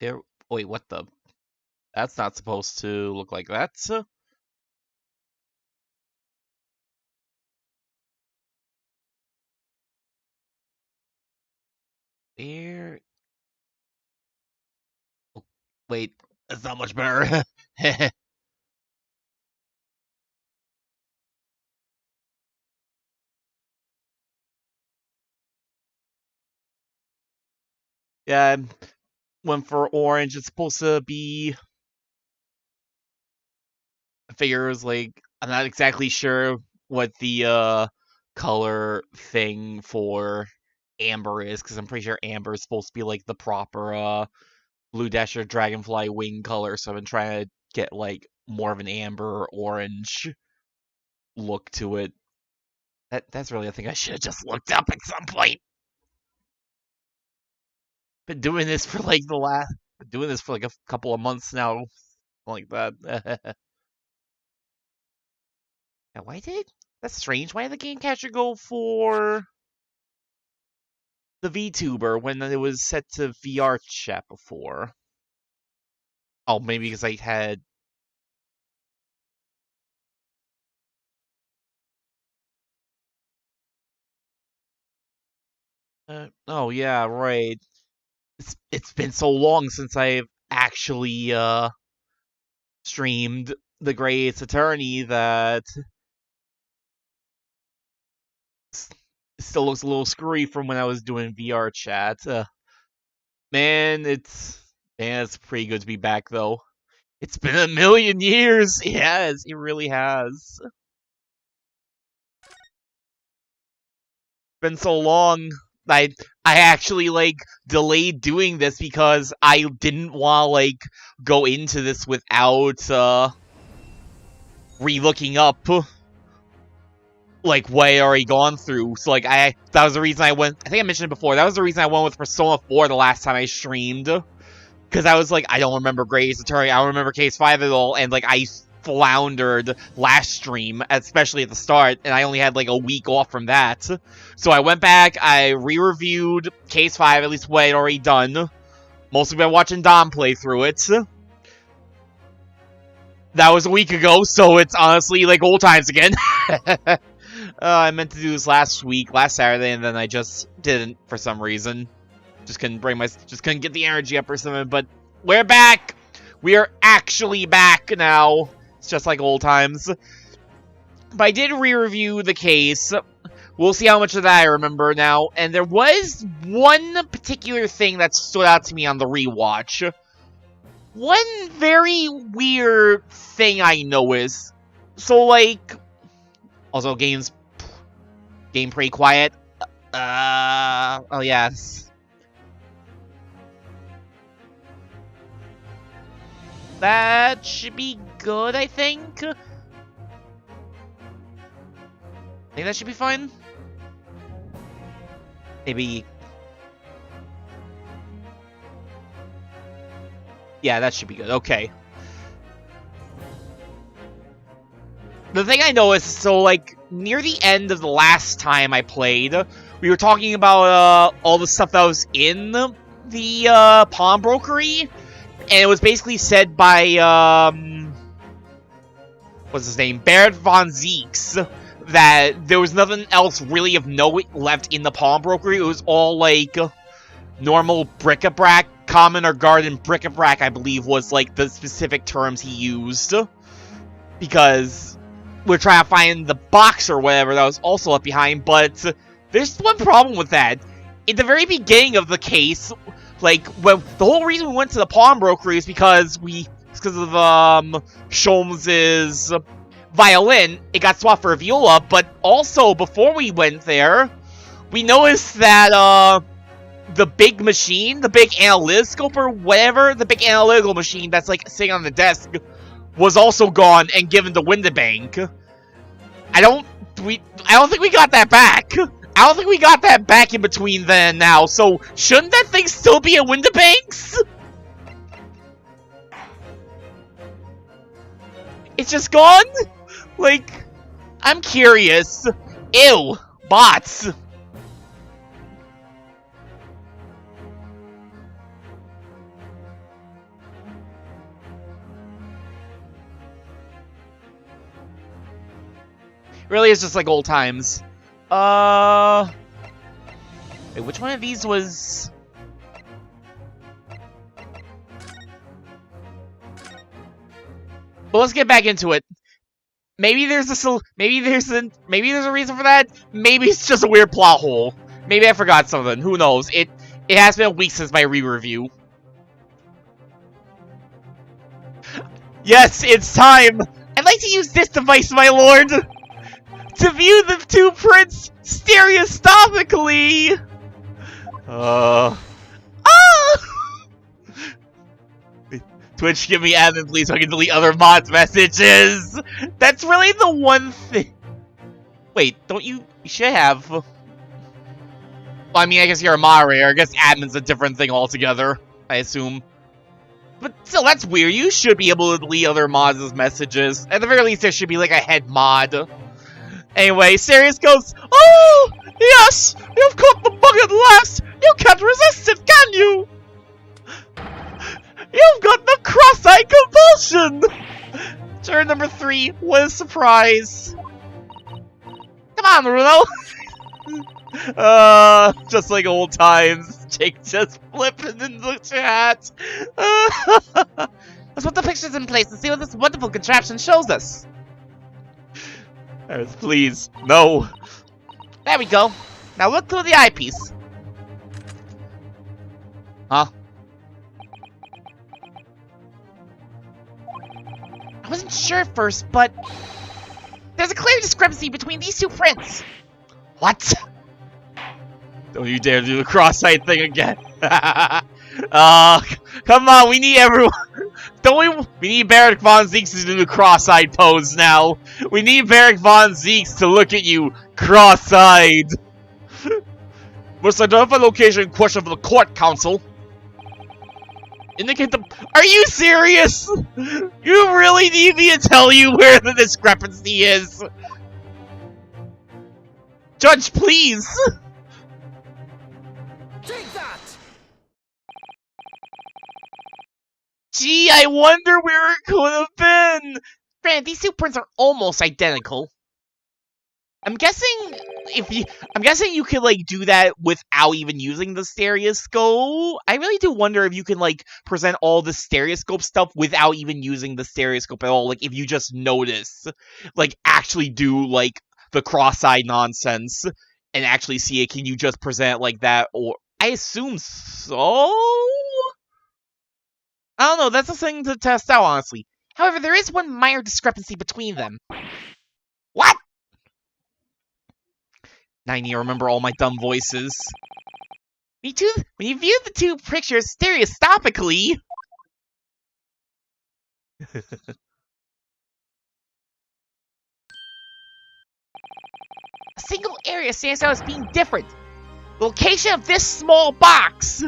There. Wait, what the? That's not supposed to look like that. There. Oh, wait, that's not much better. Yeah, went for orange. It's supposed to be. I figure it was like I'm not exactly sure what the color thing for amber is, because I'm pretty sure amber is supposed to be like the proper Blue Dasher Dragonfly wing color. So I've been trying to get like more of an amber or orange look to it. That's really a thing I should have just looked up at some point. Been doing this for like a couple of months now, like that. Now, that's strange? Why did the game catcher go for the VTuber when it was set to VR chat before? Oh, maybe because I had. Oh yeah, right. It's been so long since I've actually streamed the Great Ace Attorney that it still looks a little screwy from when I was doing VR chat. Man, it's pretty good to be back though. It's been a million years. Yes, it really has. Been so long. I actually like delayed doing this because I didn't want to like go into this without re-looking up like what I already gone through. So like that was the reason I went. I think I mentioned it before. That was the reason I went with Persona 4 the last time I streamed, because I was like, I don't remember Great Ace Attorney. I don't remember Case 5 at all, and like I floundered last stream, especially at the start, and I only had like a week off from that. So I went back, I re-reviewed Case 5, at least what I'd already done. Mostly been watching Dom play through it. That was a week ago, so it's honestly like old times again. I meant to do this last Saturday, and then I just didn't for some reason. Just couldn't get the energy up or something, but we're back! We are actually back now. It's just like old times. But I did re-review the case. We'll see how much of that I remember now. And there was one particular thing that stood out to me on the rewatch. One very weird thing I noticed. So, like... Also, game pretty quiet. Oh, yes. That should be good, I think. I think that should be fine. Maybe... Yeah, that should be good. Okay. The thing I know is, so, like, near the end of the last time I played, we were talking about, all the stuff that was in the, pawnbrokery, and it was basically said by, what's his name? Baird von Zeeks, that there was nothing else really of note left in the pawnbrokery. It was all, like, normal bric-a-brac, common or garden bric-a-brac, I believe, was, like, the specific terms he used. Because we're trying to find the box or whatever that was also left behind, but there's one problem with that. In the very beginning of the case, like, when the whole reason we went to the pawnbrokery is because of Sholmes's violin. It got swapped for a viola, but also before we went there, we noticed that the big machine, the big analytical or whatever, the big analytical machine that's like sitting on the desk, was also gone and given to Windibank. I don't think we got that back. I don't think we got that back in between then and now, so shouldn't that thing still be at Windibank's? It's just gone? Like, I'm curious. Ew, bots. really is just like old times. Wait, which one of these was... Well, let's get back into it. Maybe there's a reason for that. Maybe it's just a weird plot hole. Maybe I forgot something. Who knows? It has been a week since my re-review. Yes, it's time. I'd like to use this device, my lord, to view the two prints stereoscopically. Twitch, give me admin, please, so I can delete other mods' messages. That's really the one thing. Wait, don't you? You should have. Well, I mean, I guess you're a moderator. I guess admin's a different thing altogether, I assume. But still, that's weird. You should be able to delete other mods' messages. At the very least, there should be like a head mod. Anyway, Stereoscopes. Oh, yes! You've caught the bug at last! You can't resist it, can you? You've got the cross-eye compulsion! Turn number 3, what a surprise. Come on, Bruno! Just like old times. Jake just flipping in the chat. Let's put the pictures in place and see what this wonderful contraption shows us. Please, no. There we go. Now look through the eyepiece. Huh? I wasn't sure at first, but there's a clear discrepancy between these two prints. What? Don't you dare do the cross-eyed thing again. Come on, we need everyone. We need Barrack Von Zeeks to do the cross-eyed pose now. We need Barrack Von Zeeks to look at you cross-eyed. Must identify location in question for the court counsel. Indicate the... Are you serious? You really need me to tell you where the discrepancy is? Judge, please. Take that. Gee, I wonder where it could have been. Granted, these two prints are almost identical. I'm guessing you could like do that without even using the stereoscope. I really do wonder if you can like present all the stereoscope stuff without even using the stereoscope at all. Like if you just notice, like actually do like the cross-eyed nonsense and actually see it, can you just present it like that? Or I assume so. I don't know. That's a thing to test out, honestly. However, there is one minor discrepancy between them. What? Now I need to remember all my dumb voices. Me too. When you view the two pictures stereoscopically, a single area stands out as being different. The location of this small box.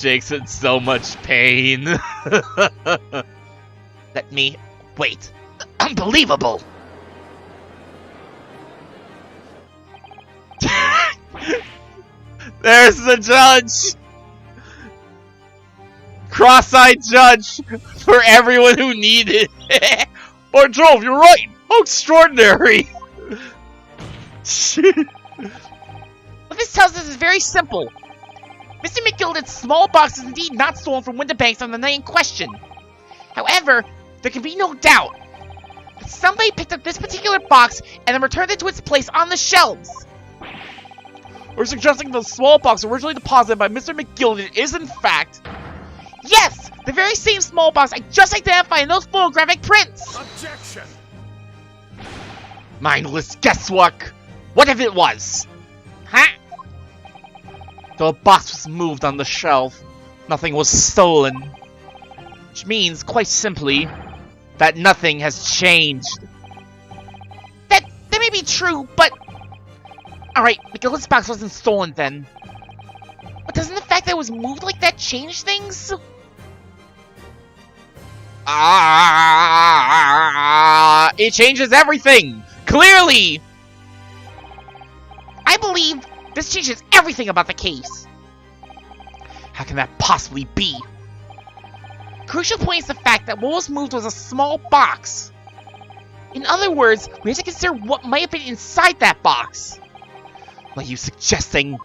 Jake's in so much pain. Let me wait. Unbelievable. There's the judge! Cross-eyed judge for everyone who needed it. By Jove, you're right! How extraordinary! What this tells us is very simple. Mr. McGilden's small box is indeed not stolen from Winterbanks on the night in question. However, there can be no doubt that somebody picked up this particular box and then returned it to its place on the shelves. We're suggesting the small box originally deposited by Mr. McGilden is, in fact, yes, the very same small box I just identified in those photographic prints. Objection. Mindless guesswork. What if it was? Huh? The box was moved on the shelf. Nothing was stolen. Which means, quite simply, that nothing has changed. That may be true, but... Alright, McGilden's box wasn't stolen then. But doesn't the fact that it was moved like that change things? It changes everything! Clearly! I believe this changes everything about the case. How can that possibly be? crucial point is the fact that what was moved was a small box. In other words, we have to consider what might have been inside that box. What are you suggesting? What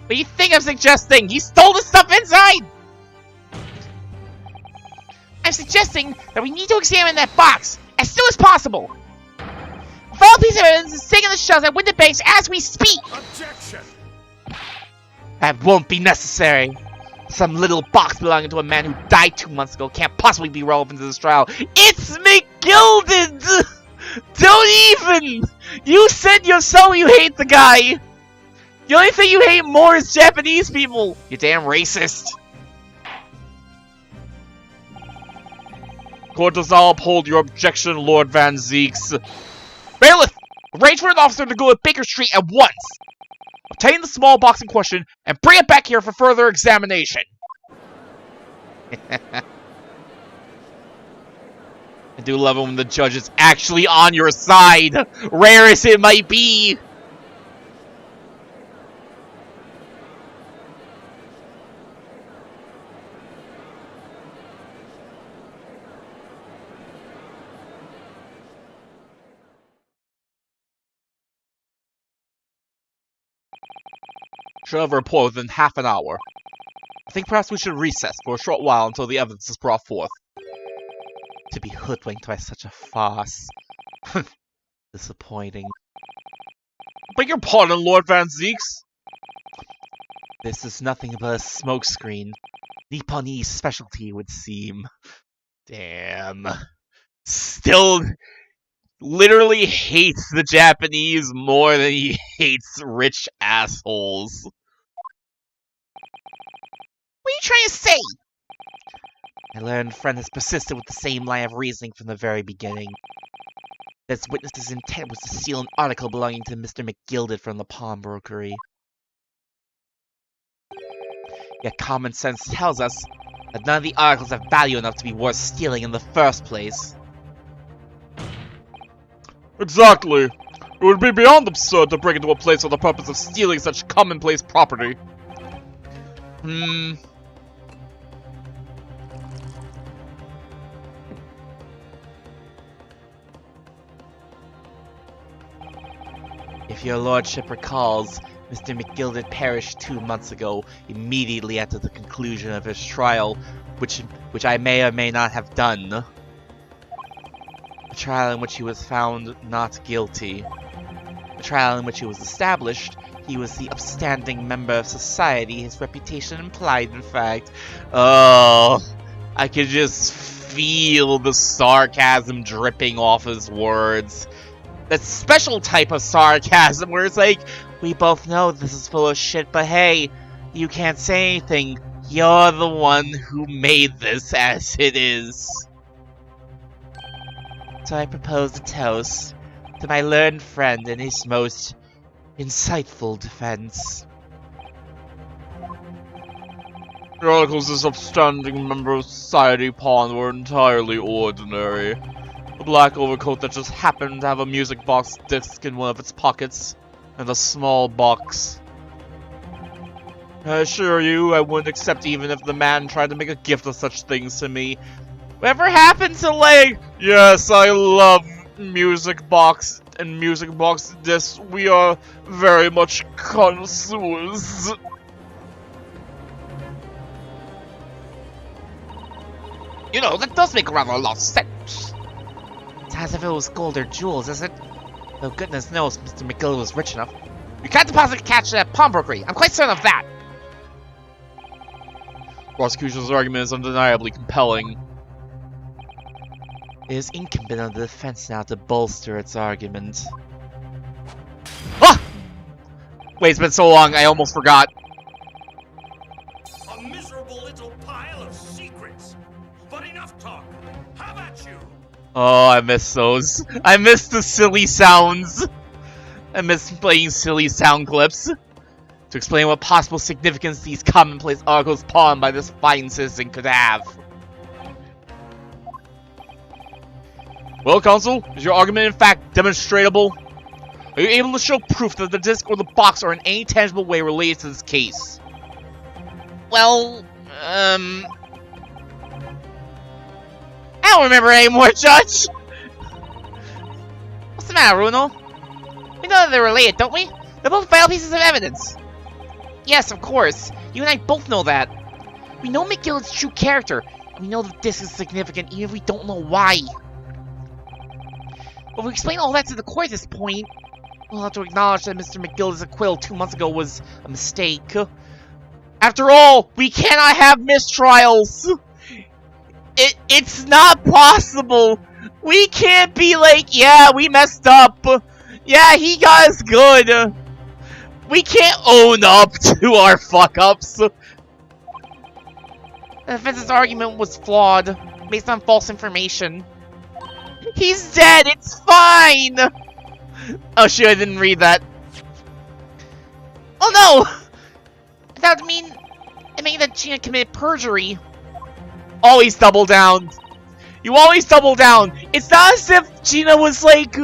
do you think I'm suggesting? He stole the stuff inside! I'm suggesting that we need to examine that box as soon as possible. A full piece of evidence is sitting on the shelves at window banks as we speak. Objection! That won't be necessary. Some little box belonging to a man who died 2 months ago can't possibly be relevant to this trial. It's McGilded! Don't even! You said yourself you hate the guy! The only thing you hate more is Japanese people! You damn racist! Court does not uphold your objection, Lord Van Zeeks. Bailiff! Arrange for an officer to go to Baker Street at once! Obtain the small box in question and bring it back here for further examination. I do love it when the judge is actually on your side, rare as it might be. Should have a report within half an hour. I think perhaps we should recess for a short while until the evidence is brought forth. To be hoodwinked by such a farce. Disappointing. Beg your pardon, Lord Van Zeeks. This is nothing but a smokescreen. Nipponese specialty, it would seem. Damn. Still literally hates the Japanese more than he hates rich assholes. What are you trying to say? My learned friend has persisted with the same line of reasoning from the very beginning. This witness's intent was to steal an article belonging to Mr. McGilded from the pawnbrokery. Yet common sense tells us that none of the articles have value enough to be worth stealing in the first place. Exactly. It would be beyond absurd to break into a place for the purpose of stealing such commonplace property. If your lordship recalls, Mr. McGilded perished 2 months ago, immediately after the conclusion of his trial, which I may or may not have done. A trial in which he was found not guilty. A trial in which it was established he was the upstanding member of society his reputation implied, in fact. Oh, I could just feel the sarcasm dripping off his words. That special type of sarcasm where it's like, we both know this is full of shit, but hey, you can't say anything. You're the one who made this as it is. So I propose a toast to my learned friend and his most insightful defense. The articles this upstanding member of society pawned were entirely ordinary. A black overcoat that just happened to have a music box disc in one of its pockets, and a small box. I assure you, I wouldn't accept even if the man tried to make a gift of such things to me. Whatever happened to, like, yes, I love music box and music box discs. We are very much connoisseurs. You know, that does make rather a lot of sense. It's as if it was gold or jewels, is it? Though goodness knows Mr. McGill was rich enough. You can't deposit cash at pawnbrokery. I'm quite certain of that. Prosecution's argument is undeniably compelling. It is incumbent on the defense now to bolster its argument. Ah! Wait, it's been so long, I almost forgot. A miserable little pile of secrets. But enough talk. How about you? Oh, I miss those. I miss the silly sounds. I miss playing silly sound clips. To explain what possible significance these commonplace articles pawned by this fine citizen could have. Well, counsel, is your argument in fact demonstrable? Are you able to show proof that the disc or the box are in any tangible way related to this case? Well, I don't remember anymore, Judge! What's the matter, Bruno? We know that they're related, don't we? They're both vital pieces of evidence. Yes, of course. You and I both know that. We know McGillicud's true character, and we know that this is significant even if we don't know why. But if we explain all that to the court at this point, we'll have to acknowledge that Mr. McGillicud's acquittal 2 months ago was a mistake. After all, we cannot have mistrials! It's not possible! We can't be like, yeah, we messed up! Yeah, he got us good! We can't own up to our fuck-ups! The defense's argument was flawed, based on false information. He's dead! It's fine! Oh shit, I didn't read that. Oh no! That mean that Gina committed perjury. Always double down. You always double down. It's not as if Gina was like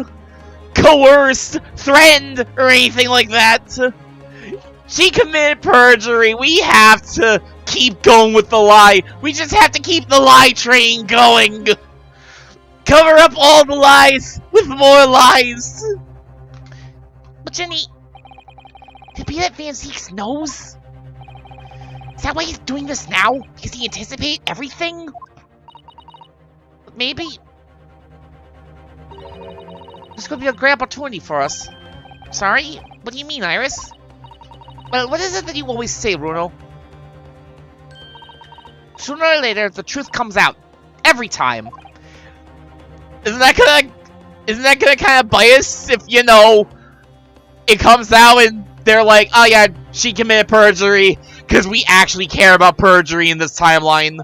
coerced, threatened, or anything like that. She committed perjury. We have to keep going with the lie. We just have to keep the lie train going. Cover up all the lies with more lies. But Jenny, could it be that Van Zeek's knows? Is that why he's doing this now? Because he anticipated everything? Maybe? This could be a great opportunity for us. Sorry? What do you mean, Iris? Well, what is it that you always say, Bruno? Sooner or later, the truth comes out. Every time. Isn't that gonna kind of bias if, you know, it comes out and they're like, oh yeah, she committed perjury, because we actually care about perjury in this timeline.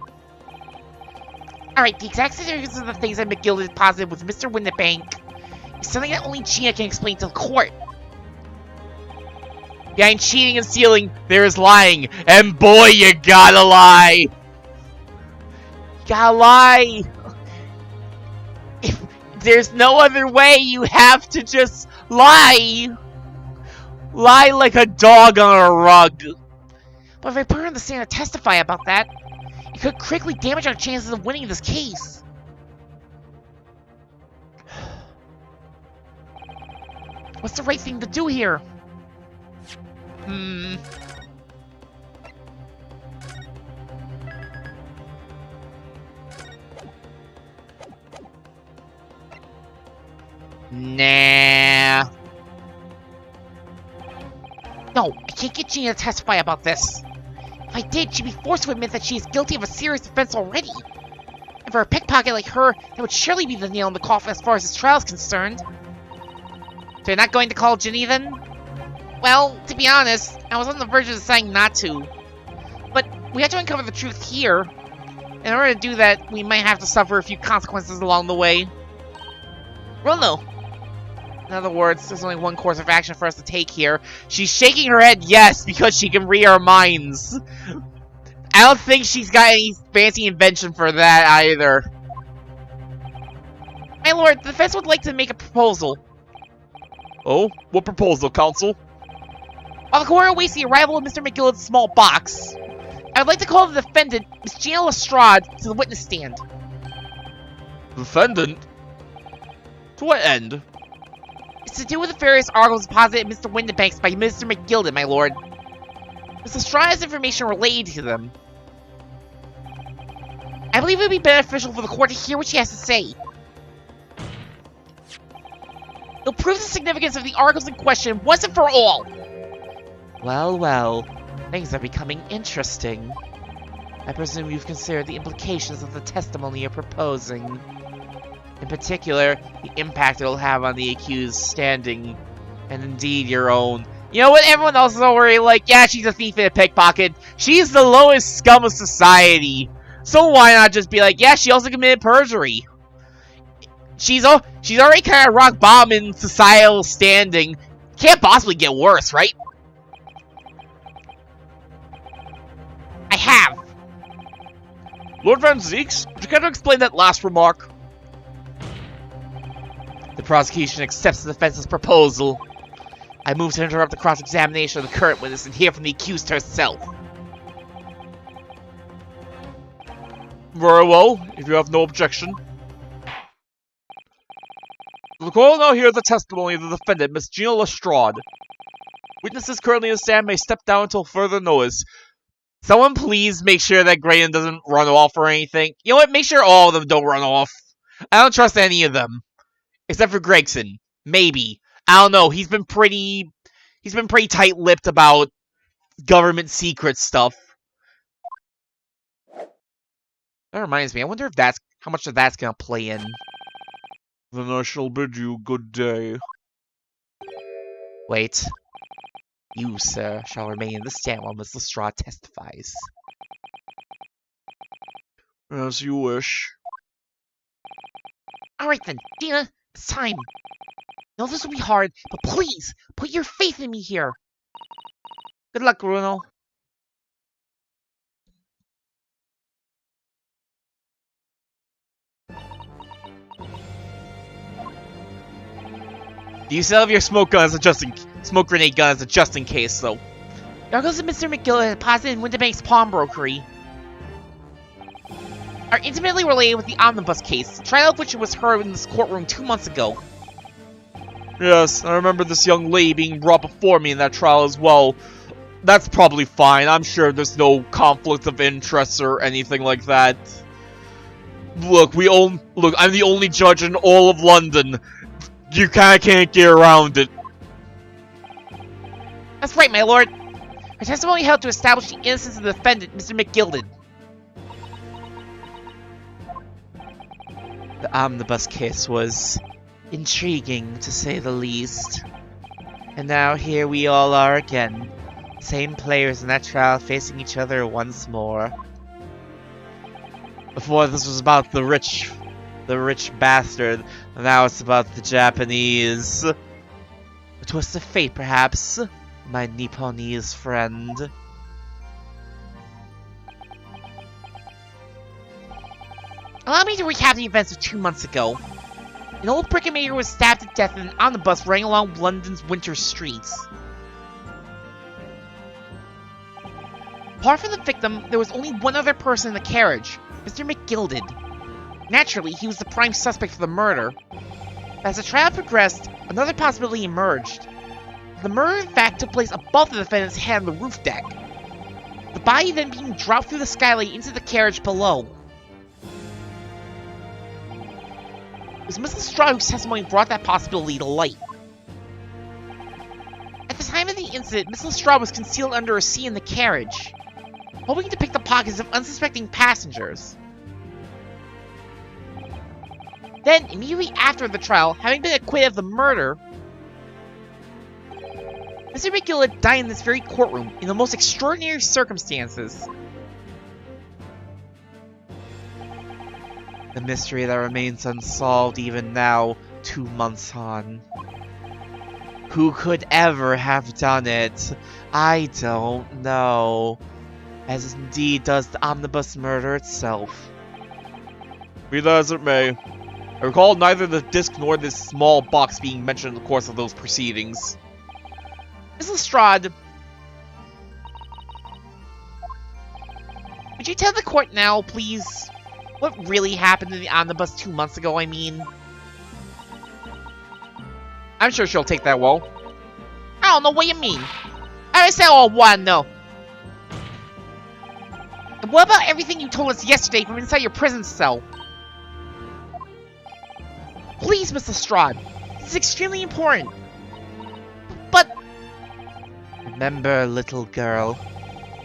Alright, the exact significance of the things that McGill deposited with Mr. Winterbank is something that only Gina can explain to the court. Behind cheating and stealing, there is lying, and boy, you gotta lie! You gotta lie! If there's no other way, you have to just lie! Lie like a dog on a rug. But if I put her on the stand to testify about that, it could critically damage our chances of winning this case. What's the right thing to do here? Nah. No, I can't get Gina to testify about this. If I did, she'd be forced to admit that she is guilty of a serious offense already. And for a pickpocket like her, that would surely be the nail in the coffin as far as this trial is concerned. So you're not going to call Ginny then? Well, to be honest, I was on the verge of deciding not to. But we have to uncover the truth here. In order to do that, we might have to suffer a few consequences along the way. Well, no. In other words, there's only one course of action for us to take here. She's shaking her head yes, because she can read our minds. I don't think she's got any fancy invention for that either. My lord, the defense would like to make a proposal. Oh? What proposal, counsel? While the court awaits the arrival of Mr. McGillicud's small box, I would like to call the defendant, Miss Gina Lestrade, to the witness stand. Defendant? To what end? It's to do with the various articles deposited in Mr. Winterbank's by Mr. McGillicud, my lord. Miss Lestrade has information related to them. I believe it would be beneficial for the court to hear what she has to say. It'll prove the significance of the articles in question once and for all. Well, well, things are becoming interesting. I presume you've considered the implications of the testimony you're proposing. In particular, the impact it'll have on the accused's standing, and indeed your own. You know what? Everyone else is already like, yeah, she's a thief and a pickpocket. She's the lowest scum of society. So why not just be like, yeah, she also committed perjury. She's already kind of rock bottom in societal standing. Can't possibly get worse, right? I have. Lord Van Zeeks, would you care to explain that last remark? The prosecution accepts the defense's proposal. I move to interrupt the cross-examination of the current witness and hear from the accused herself. Very well, if you have no objection. The court now hears the testimony of the defendant, Miss Gina Lestrade. Witnesses currently in the stand may step down until further notice. Someone please make sure that Graydon doesn't run off or anything. You know what? Make sure all of them don't run off. I don't trust any of them. Except for Gregson. Maybe. I don't know. He's been pretty tight-lipped about government secret stuff. That reminds me, I wonder if how much of that's gonna play in. Then I shall bid you good day. Wait. You, sir, shall remain in the stand while Miss Lestrade testifies. As you wish. Alright then, Dina, it's time. I know this will be hard, but please, put your faith in me here. Good luck, Bruno. Do you still have your smoke grenade gun as a just in case, though? There goes Mr. McGill deposited in Winterbank's pawnbrokery. Are intimately related with the omnibus case, the trial of which was heard in this courtroom 2 months ago. Yes, I remember this young lady being brought before me in that trial as well. That's probably fine. I'm sure there's no conflict of interest or anything like that. Look, I'm the only judge in all of London. You kinda can't get around it. That's right, my lord. Her testimony helped to establish the innocence of the defendant, Mr. McGilded. The omnibus case was intriguing, to say the least. And now here we all are again. Same players in that trial facing each other once more. Before this was about the rich bastard, and now it's about the Japanese. A twist of fate, perhaps, my Nipponese friend. Allow me to recap the events of 2 months ago. An old bricklayer was stabbed to death in an omnibus running along London's winter streets. Apart from the victim, there was only one other person in the carriage, Mr. McGilded. Naturally, he was the prime suspect for the murder. But as the trial progressed, another possibility emerged. The murder, in fact, took place above the defendant's head on the roof deck. The body then being dropped through the skylight into the carriage below. It was Miss Lestrade whose testimony brought that possibility to light. At the time of the incident, Miss Lestrade was concealed under a seat in the carriage, hoping to pick the pockets of unsuspecting passengers. Then, immediately after the trial, having been acquitted of the murder, Mr. McGill died in this very courtroom in the most extraordinary circumstances. The mystery that remains unsolved even now, 2 months on. Who could ever have done it? I don't know. As indeed does the omnibus murder itself. Be that as it may, I recall neither the disc nor this small box being mentioned in the course of those proceedings. Miss Lestrade, would you tell the court now, please, what really happened in the omnibus 2 months ago, I mean? I'm sure she'll take that well. I don't know what you mean. I just said all one, though. And what about everything you told us yesterday from inside your prison cell? Please, Miss Lestrade, this is extremely important. But... Remember, little girl,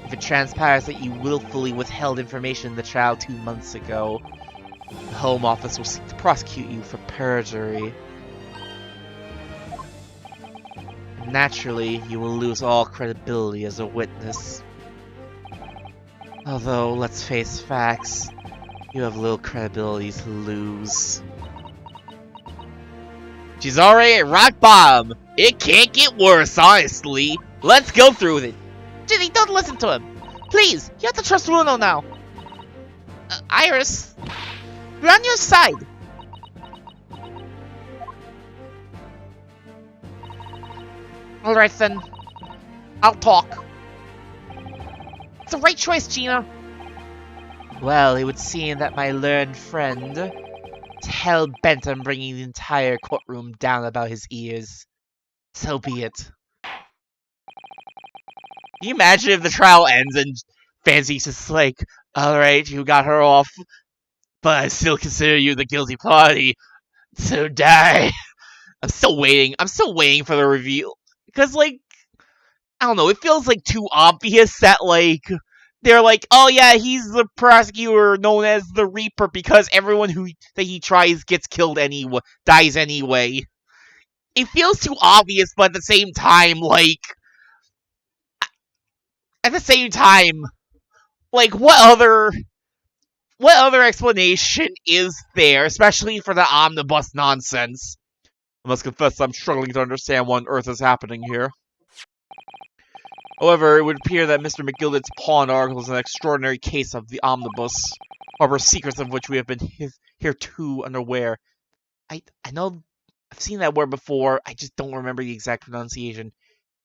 if it transpires that you willfully withheld information in the trial 2 months ago, the Home Office will seek to prosecute you for perjury. And naturally, you will lose all credibility as a witness. Although, let's face facts, you have little credibility to lose. She's already at rock bottom. It can't get worse, honestly. Let's go through with it. Ginny, don't listen to him. Please, you have to trust Bruno now. Iris, we're on your side. Alright then, I'll talk. It's the right choice, Gina. Well, it would seem that my learned friend hell-bent on bringing the entire courtroom down about his ears. So be it. Can you imagine if the trial ends and Fancy's just like, alright, you got her off, but I still consider you the guilty party, so die. I'm still waiting for the reveal. Because, like, I don't know, it feels, like, too obvious that, like, they're like, oh yeah, he's the prosecutor known as the Reaper because everyone that he tries gets killed anyway, dies anyway. It feels too obvious, but at the same time, like, what other explanation is there, especially for the omnibus nonsense? I must confess I'm struggling to understand what on earth is happening here. However, it would appear that Mr. McGilded's pawn article is an extraordinary case of the omnibus, harbor secrets of which we have been hitherto unaware. I know I've seen that word before, I just don't remember the exact pronunciation.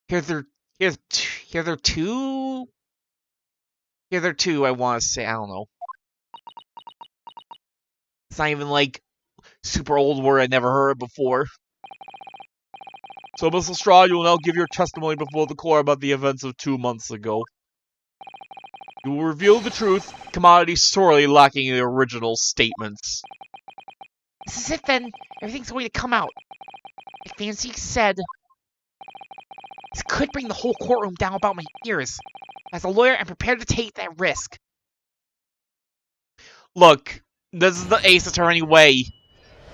Hitherto, I want to say, I don't know. It's not even like super old word I never heard before. So, Miss Lestrade, you will now give your testimony before the court about the events of 2 months ago. You will reveal the truth, commodity sorely lacking in the original statements. This is it then. Everything's going to come out. Like Fancy said, this could bring the whole courtroom down about my ears. As a lawyer, I'm prepared to take that risk. Look, this is the Ace Attorney way.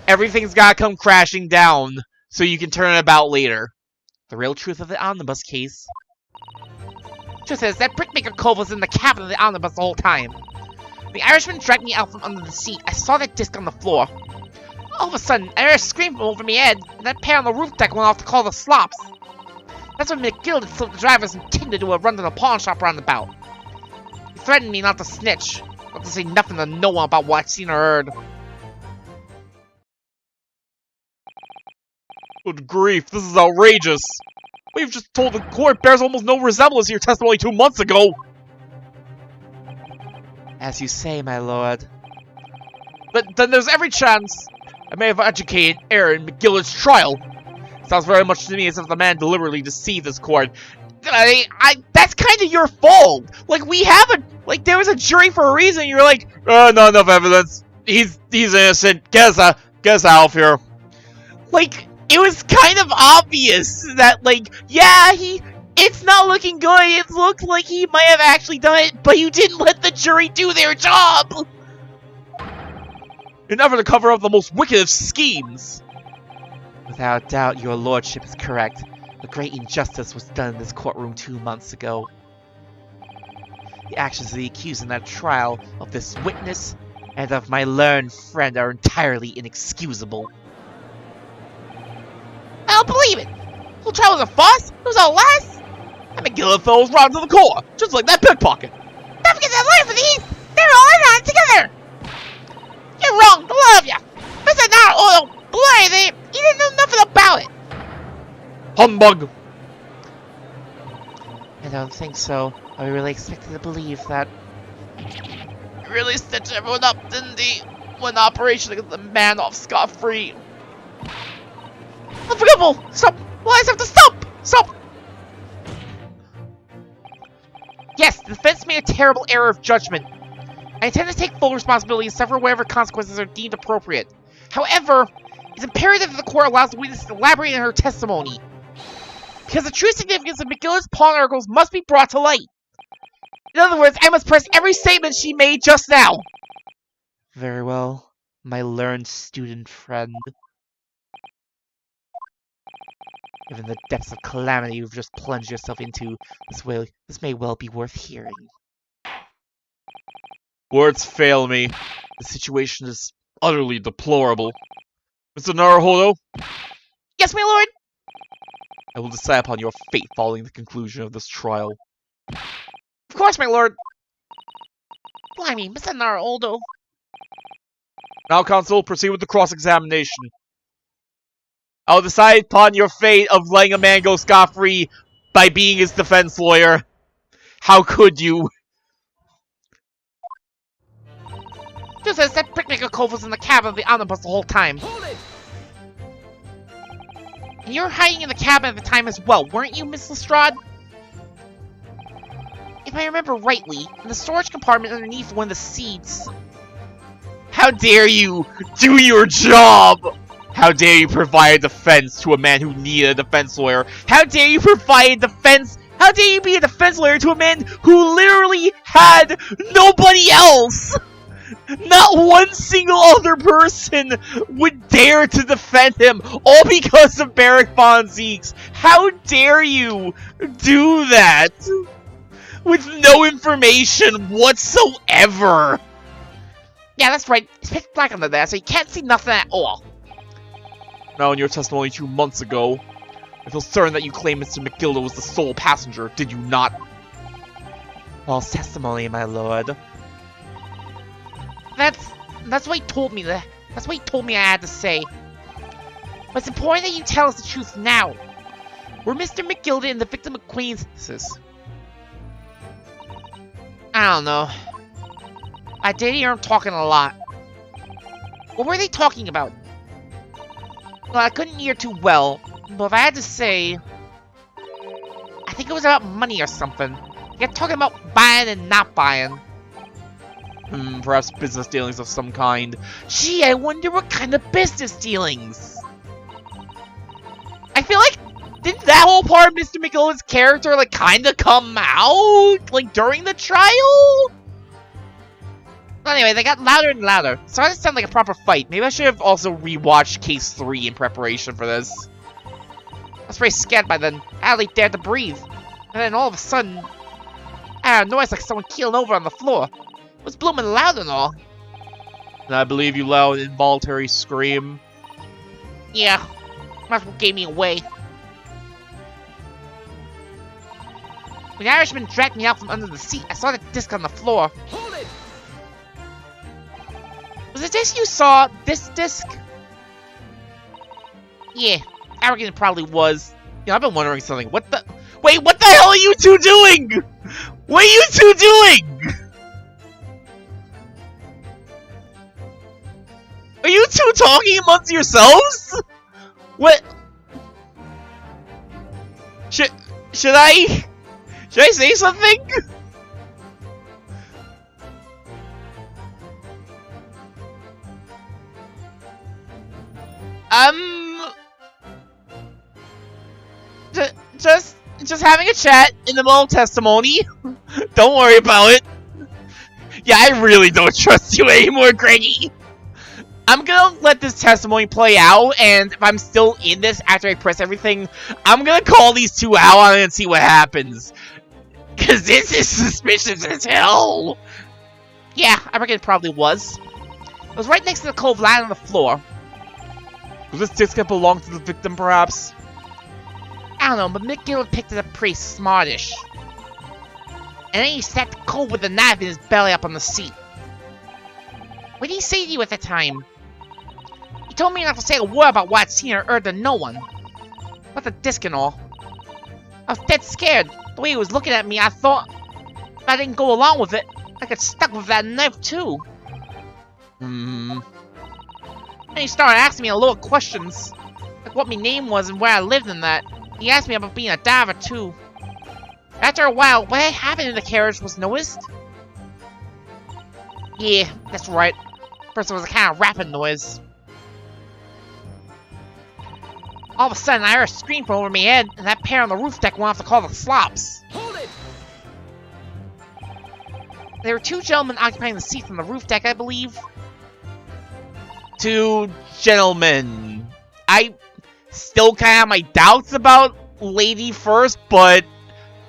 Everything's gotta come crashing down, so you can turn it about later. The real truth of the omnibus case. Truth is, that Brickmaker Cove was in the cabin of the omnibus the whole time. The Irishman dragged me out from under the seat. I saw that disc on the floor. All of a sudden, I heard a scream from over my head, and that pair on the roof deck went off to call the slops. That's when McGill had slipped the drivers and Tim to do a run to the pawn shop roundabout. He threatened me not to snitch, not to say nothing to no one about what I'd seen or heard. Good grief, this is outrageous! What you've just told the court bears almost no resemblance to your testimony 2 months ago! As you say, my lord. But then there's every chance I may have educated error in McGillard's trial. Sounds very much to me as if the man deliberately deceived this court. That's kind of your fault! Like, there was a jury for a reason, you're like, not enough evidence. He's innocent. Get us out of here. Like, it was kind of obvious that, like, yeah, it's not looking good. It looked like he might have actually done it, but you didn't let the jury do their job! In an effort to cover up the most wicked of schemes. Without doubt, your lordship is correct. A great injustice was done in this courtroom 2 months ago. The actions of the accused in that trial of this witness and of my learned friend are entirely inexcusable. I don't believe it! The whole trial was a farce? It was all lies? That McGillard fellow was robbed to the core, just like that pickpocket. Don't forget that lawyer for these! They're all in on it together! You're wrong, the lot of ya! Mr. Naruto, the lawyer, he didn't know nothing about it! Humbug! I don't think so. I really expected to believe that. You really stitched everyone up, didn't he? When the operation to get the man off scot-free. Unforgivable! Stop! Lies have to stop! Stop! Yes, the defense made a terrible error of judgment. I intend to take full responsibility and suffer whatever consequences are deemed appropriate. However, it's imperative that the court allows the witness to elaborate on her testimony. Because the true significance of McGillard's pawn articles must be brought to light. In other words, I must press every statement she made just now. Very well, my learned student friend. Given the depths of calamity you've just plunged yourself into, this may well be worth hearing. Words fail me. The situation is utterly deplorable. Mr. Naruhodo? Yes, my lord? I will decide upon your fate following the conclusion of this trial. Of course, my lord. Blimey, Mr. Naruhodo. Now, counsel, proceed with the cross-examination. I'll decide upon your fate of letting a man go scot-free by being his defense lawyer. How could you? McGill says that Brickmaker Cove was in the cabin of the omnibus the whole time. Hold it! And you were hiding in the cabin at the time as well, weren't you, Miss Lestrade? If I remember rightly, in the storage compartment underneath one of the seats. How dare you do your job? How dare you provide a defense to a man who needed a defense lawyer? How dare you provide a defense? How dare you be a defense lawyer to a man who literally had nobody else? Not one single other person would dare to defend him, all because of Barrack von Zeeks. How dare you do that? With no information whatsoever. Yeah, that's right. It's pitch black under there, so you can't see nothing at all. Now, in your testimony 2 months ago, I feel certain that you claimed Mr. McGilda was the sole passenger, did you not? False testimony, my lord. That's what he told me. That's what he told me I had to say. But it's important that you tell us the truth now. Were Mr. McGilda and the victim acquaintances? I don't know. I did hear him talking a lot. What were they talking about? Well, I couldn't hear too well, but if I had to say, I think it was about money or something. They were talking about buying and not buying. Perhaps business dealings of some kind. Gee, I wonder what kind of business dealings. I feel like, didn't that whole part of Mr. McGilda's character, like, kinda come out? Like, during the trial? Anyway, they got louder and louder. Started to sound like a proper fight. Maybe I should have also rewatched Case 3 in preparation for this. I was pretty scared by then. I hardly dared to breathe. And then all of a sudden, I heard a noise like someone keeling over on the floor. It was blooming loud and all. And I believe you let out an involuntary scream. Yeah, might as well gave me away. When the Irishman dragged me out from under the seat, I saw the disc on the floor. Hold it! Was the disc you saw this disc? Yeah, I reckon it probably was. You know, I've been wondering something. Wait, what the hell are you two doing? What are you two doing? Are you two talking amongst yourselves? What? Should I say something? Just having a chat in the middle of testimony. Don't worry about it. Yeah, I really don't trust you anymore, Greggy. I'm gonna let this testimony play out, and if I'm still in this after I press everything, I'm gonna call these two out on it and see what happens. Cause this is suspicious as hell. Yeah, I reckon it probably was. It was right next to the cove lying on the floor. Was this disc gonna belong to the victim, perhaps? I don't know, but McGill picked it up pretty smartish. And then he sat the cove with a knife in his belly up on the seat. What did he say to you at the time? He told me not to say a word about what I'd seen or heard to no one. About the disc and all. I was dead scared. The way he was looking at me, I thought if I didn't go along with it, I got stuck with that knife too. And he started asking me a lot of questions. Like what my name was and where I lived and that. He asked me about being a diver too. After a while, what had happened in the carriage was noticed. Yeah, that's right. First it was a kind of rapping noise. All of a sudden, I heard a scream from over my head, and that pair on the roof deck went off to call the slops. Hold it! There were two gentlemen occupying the seat from the roof deck, I believe. Two gentlemen. I still kind of have my doubts about Lady First, but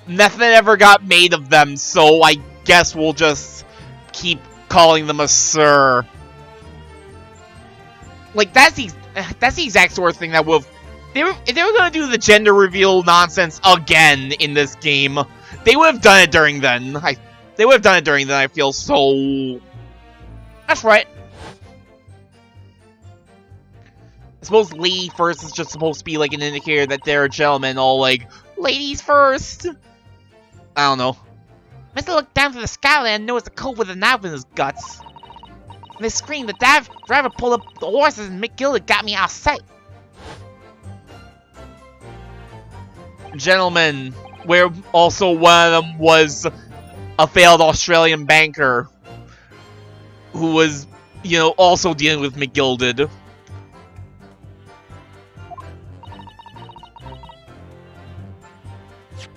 nothing ever got made of them, so I guess we'll just keep calling them a sir. Like, that's the exact sort of thing that would... If they were going to do the gender reveal nonsense again in this game, they would have done it during then. They would have done it during then, I feel, so... That's right. I suppose lady first is just supposed to be like an indicator that they're a gentleman, all like, ladies first. I don't know. Mr. looked down from the skyline and noticed a coat with a knife in his guts. When they screamed, the driver pulled up the horses and McGillen got me out of sight. Gentlemen, where also one of them was a failed Australian banker who was, you know, also dealing with McGilded.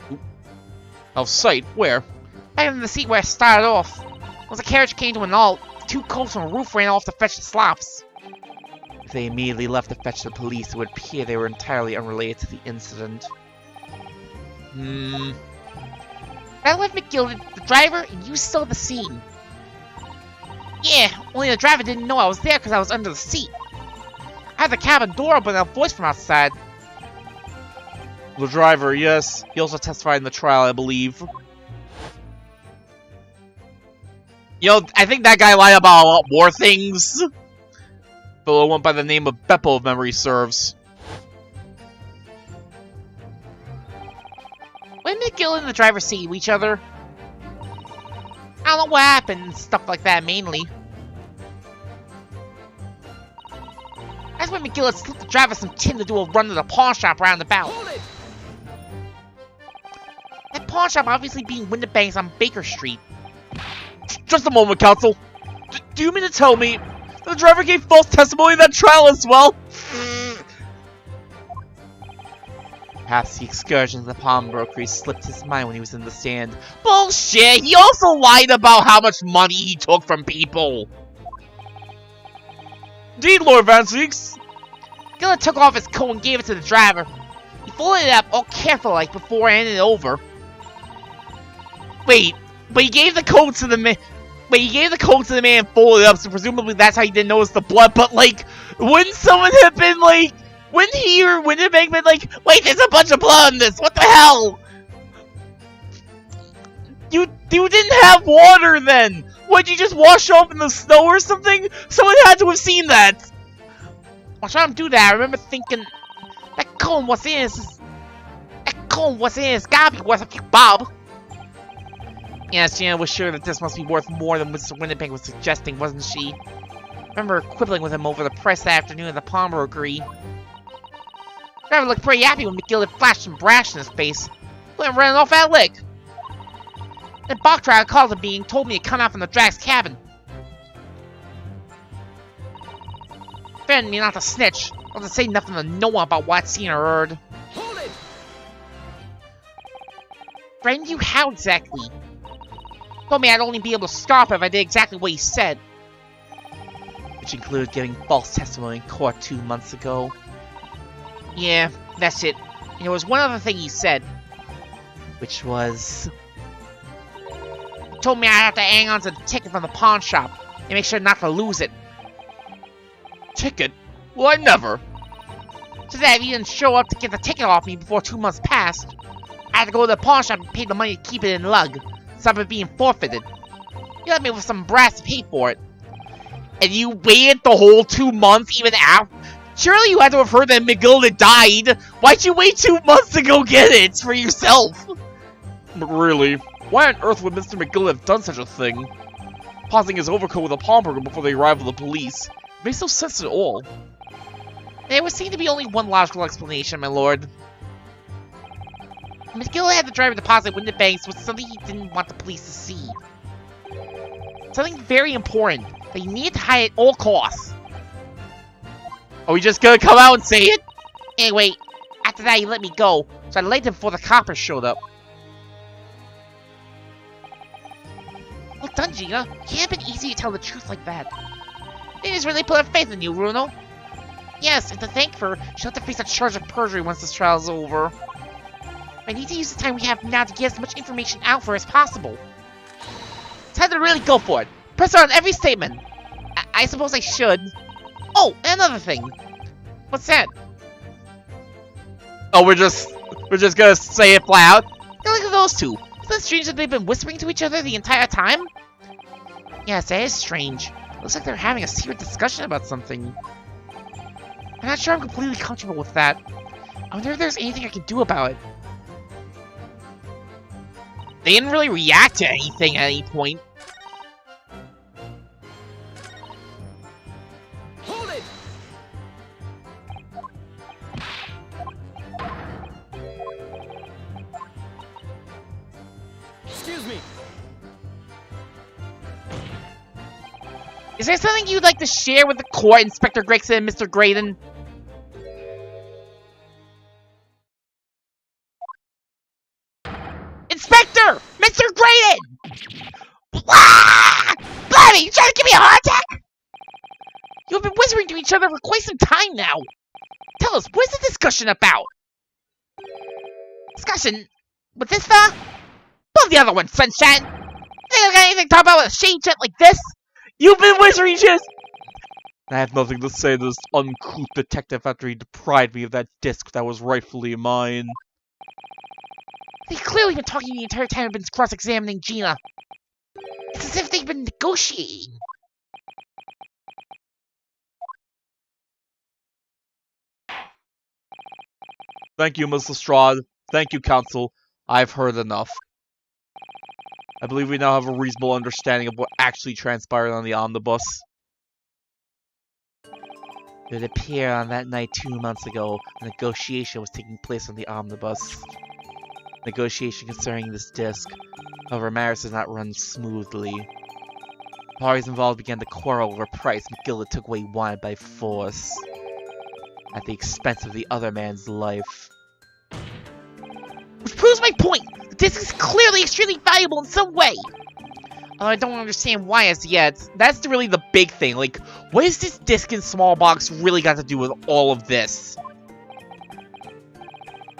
Out of sight? Where? Right in the seat where I started off. Once the carriage came to an halt, the two coats from the roof ran off to fetch the slops. If they immediately left to fetch the police, it would appear they were entirely unrelated to the incident. I left McGilded, the driver, and you still at the scene. Yeah, only the driver didn't know I was there because I was under the seat. I had the cabin door open and a voice from outside. The driver, yes. He also testified in the trial, I believe. You know, I think that guy lied about a lot more things. Fellow went by the name of Beppo, if memory serves. When McGill and the driver see each other, I don't know what happened and stuff like that mainly. That's when McGill had slipped the driver some tin to do a run to the pawn shop around the about. That pawn shop obviously being Winterbanks on Baker Street. Just a moment, counsel. Do you mean to tell me the driver gave false testimony in that trial as well? Perhaps the excursion to the pawnbrokery slipped his mind when he was in the stand. Bullshit! He also lied about how much money he took from people! Indeed, Lord Van Zeeks. Gillett took off his coat and gave it to the driver. He folded it up all careful-like before handing it over. Wait, but he gave the coat to the man. But he gave the coat to the man and folded it up, so presumably that's how he didn't notice the blood. But like, wouldn't someone have been like, wouldn't he or wouldn't it have been like, wait, there's a bunch of blood on this. What the hell? You didn't have water then. Would you just wash off in the snow or something? Someone had to have seen that. I saw him do that. I remember thinking, that cone was in his. That cone was in his. Gotta be worth a few bob. Yes, Janet was sure that this must be worth more than Mr. Winterbank was suggesting, wasn't she? I remember quibbling with him over the price that afternoon at the pawnbrokery. Driver looked pretty happy when McGill had flashed some brash in his face. Went running off that lick. Then Bachtrider called to me and told me to come out from the Drag's cabin. Threatened me not to snitch, or to say nothing to no one about what I'd seen or heard. Hold it! Threatened you how exactly? Told me I'd only be able to scarf if I did exactly what he said. Which included giving false testimony in court 2 months ago. Yeah, that's it. And there was one other thing he said. Which was... He told me I'd have to hang on to the ticket from the pawn shop and make sure not to lose it. Ticket? Well, I never. So that if he didn't show up to get the ticket off me before 2 months passed, I had to go to the pawn shop and pay the money to keep it in lug. Stop it being forfeited. He left me with some brass to pay for it. And you waited the whole 2 months even after? Surely you had to have heard that McGill had died. Why'd you wait 2 months to go get it for yourself? But really, why on earth would Mr. McGill have done such a thing? Pausing his overcoat with a pawnbroker before the arrival of the police. It makes no sense at all. There would seem to be only one logical explanation, my lord. McGill had the driver deposit Winterbanks with something he didn't want the police to see. Something very important that he needed to hide at all costs. Are we just gonna come out and say it? Anyway, after that he let me go, so I laid him before the coppers showed up. Well done, Gina. It can't have been easy to tell the truth like that. They just really put their faith in you, Bruno. Yes, and to thank her, she'll have to face a charge of perjury once this trial's over. I need to use the time we have now to get as much information out for as possible. Time to really go for it. Press her on every statement. I suppose I should. Oh, and another thing. What's that? Oh, we're just gonna say it flat out? Now look at those two. Isn't it strange that they've been whispering to each other the entire time? Yes, that is strange. Looks like they're having a secret discussion about something. I'm not sure I'm completely comfortable with that. I wonder if there's anything I can do about it. They didn't really react to anything at any point. Excuse me. Is there something you'd like to share with the court, Inspector Gregson and Mr. Graydon? Inspector! Mr. Graydon! Blimey, you trying to give me a heart attack? You've been whispering to each other for quite some time now. Tell us, what is the discussion about? Discussion? With this fella? Above the other one, Sunshine! You got anything to talk about with a shade jet like this? You've been whispering shit! I have nothing to say to this uncouth detective after he deprived me of that disc that was rightfully mine. They've clearly been talking the entire time I've been cross-examining Gina. It's as if they've been negotiating. Thank you, Miss Lestrade. Thank you, Counsel. I've heard enough. I believe we now have a reasonable understanding of what actually transpired on the omnibus. It would appear on that night 2 months ago, a negotiation was taking place on the omnibus. Negotiation concerning this disc. However, matters did not run smoothly. Parties involved began to quarrel over price. McGilda took what he wanted by force, at the expense of the other man's life. Which proves my point! The disc is clearly extremely valuable in some way! Although I don't understand why as yet. That's really the big thing. Like, what has this disc in small box really got to do with all of this?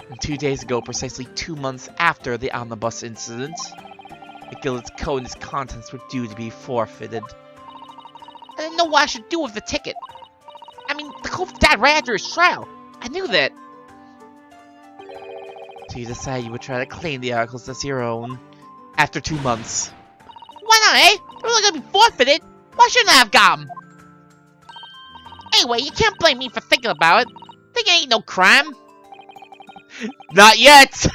And 2 days ago, precisely 2 months after the omnibus incident, McGillet's coat and its contents were due to be forfeited. I didn't know what I should do with the ticket. I mean, the coat died right after his trial. I knew that. So you decided you would try to claim the articles as your own after 2 months. Why not, eh? They're only gonna be forfeited. Why shouldn't I have got them? Anyway, you can't blame me for thinking about it. Thinking ain't no crime. Not yet!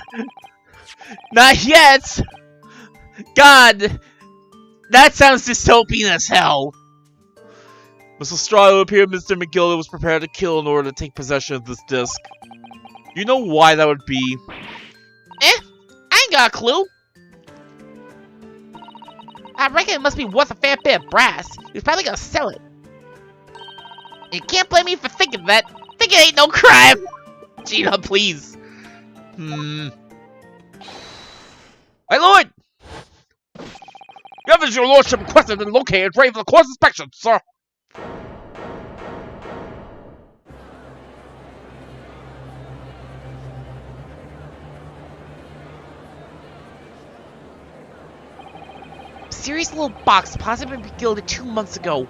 Not yet! God! That sounds dystopian as hell! Miss Lestrade, it appeared Mr. McGilda was prepared to kill in order to take possession of this disc. Do you know why that would be? I ain't got a clue. I reckon it must be worth a fair bit of brass. He's probably gonna sell it. And you can't blame me for thinking that. Thinking ain't no crime! Gina, please. My lord! The evidence your lordship requested and located ready for the court's inspection, sir. Serious little box possibly been gilded 2 months ago.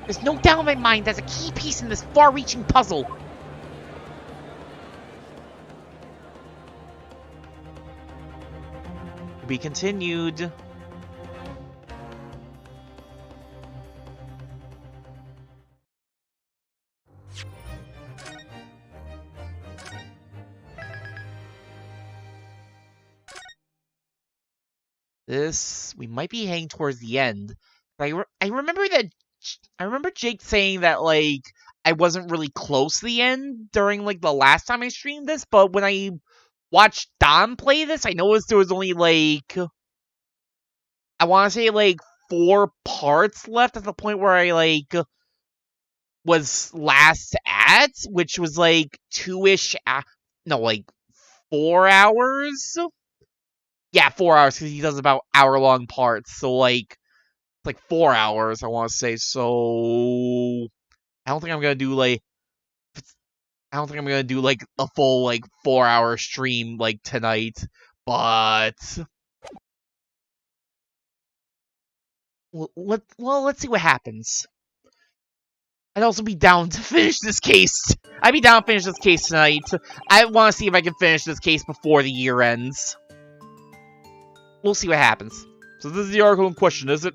There's no doubt in my mind that's a key piece in this far-reaching puzzle. To be continued. We might be heading towards the end. I remember that. I remember Jake saying that like I wasn't really close to the end during like the last time I streamed this, but when I watched Don play this, I noticed there was only like I want to say like 4 parts left at the point where I like was last at, which was like 2-ish. No, like 4 hours. Yeah, 4 hours, because he does about hour-long parts, so, like, it's like 4 hours, I want to say, so... I don't think I'm gonna do, like... I don't think I'm gonna do, like, a full, like, 4-hour stream, like, tonight, but... Well, let's see what happens. I'd also be down to finish this case. I'd be down to finish this case tonight. I want to see if I can finish this case before the year ends. We'll see what happens. So this is the article in question, is it?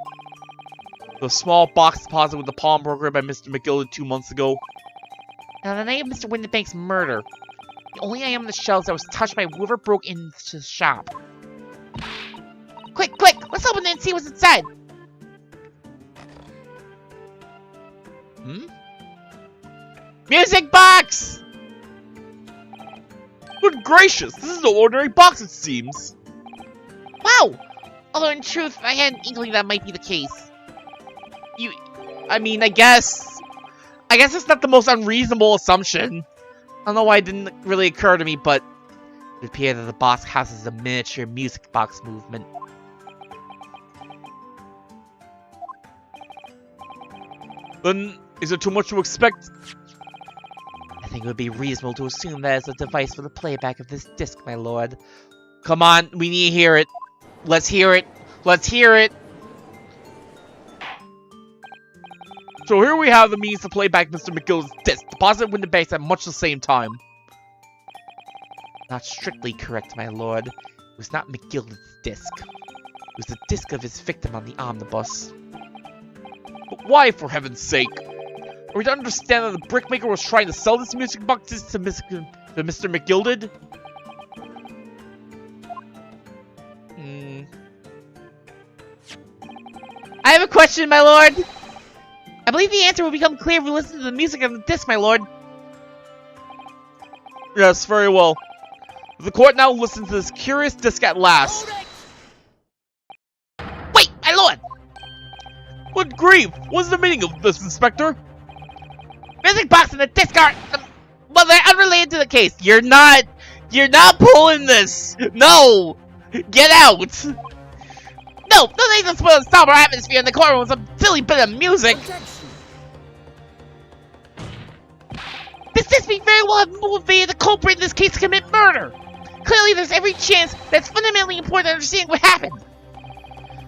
The small box deposit with the pawnbroker by Mr. McGilda 2 months ago. Now, the night of Mr. Winterbank's murder, the only item on the shelves that was touched by whoever broke into the shop. Quick, let's open it and see what's inside. Music box! Good gracious, this is no ordinary box, it seems. Wow! Although in truth, I had an inkling that might be the case. I mean, I guess it's not the most unreasonable assumption. I don't know why it didn't really occur to me, but it appears that the box houses a miniature music box movement. Then, is it too much to expect? I think it would be reasonable to assume that it's a device for the playback of this disc, my lord. Come on, we need to hear it. Let's hear it. Let's hear it. So here we have the means to play back Mr. McGill's disc. Deposit win the base at much the same time. Not strictly correct, my lord. It was not McGild's disc. It was the disc of his victim on the omnibus. But why, for heaven's sake? Are we to understand that the brickmaker was trying to sell this music box to Mr. McGilded? I have a question, my lord! I believe the answer will become clear if we listen to the music of the disc, my lord. Yes, very well. The court now listens to this curious disc at last. Wait, my lord! Good grief! What's the meaning of this, Inspector? Music box and the disc are... well, they're unrelated to the case. You're not pulling this! No! Get out! No need to spoil the somber atmosphere in the courtroom with some silly bit of music! This disc may very well have motivated the culprit in this case to commit murder! Clearly, there's every chance that's fundamentally important to understanding what happened!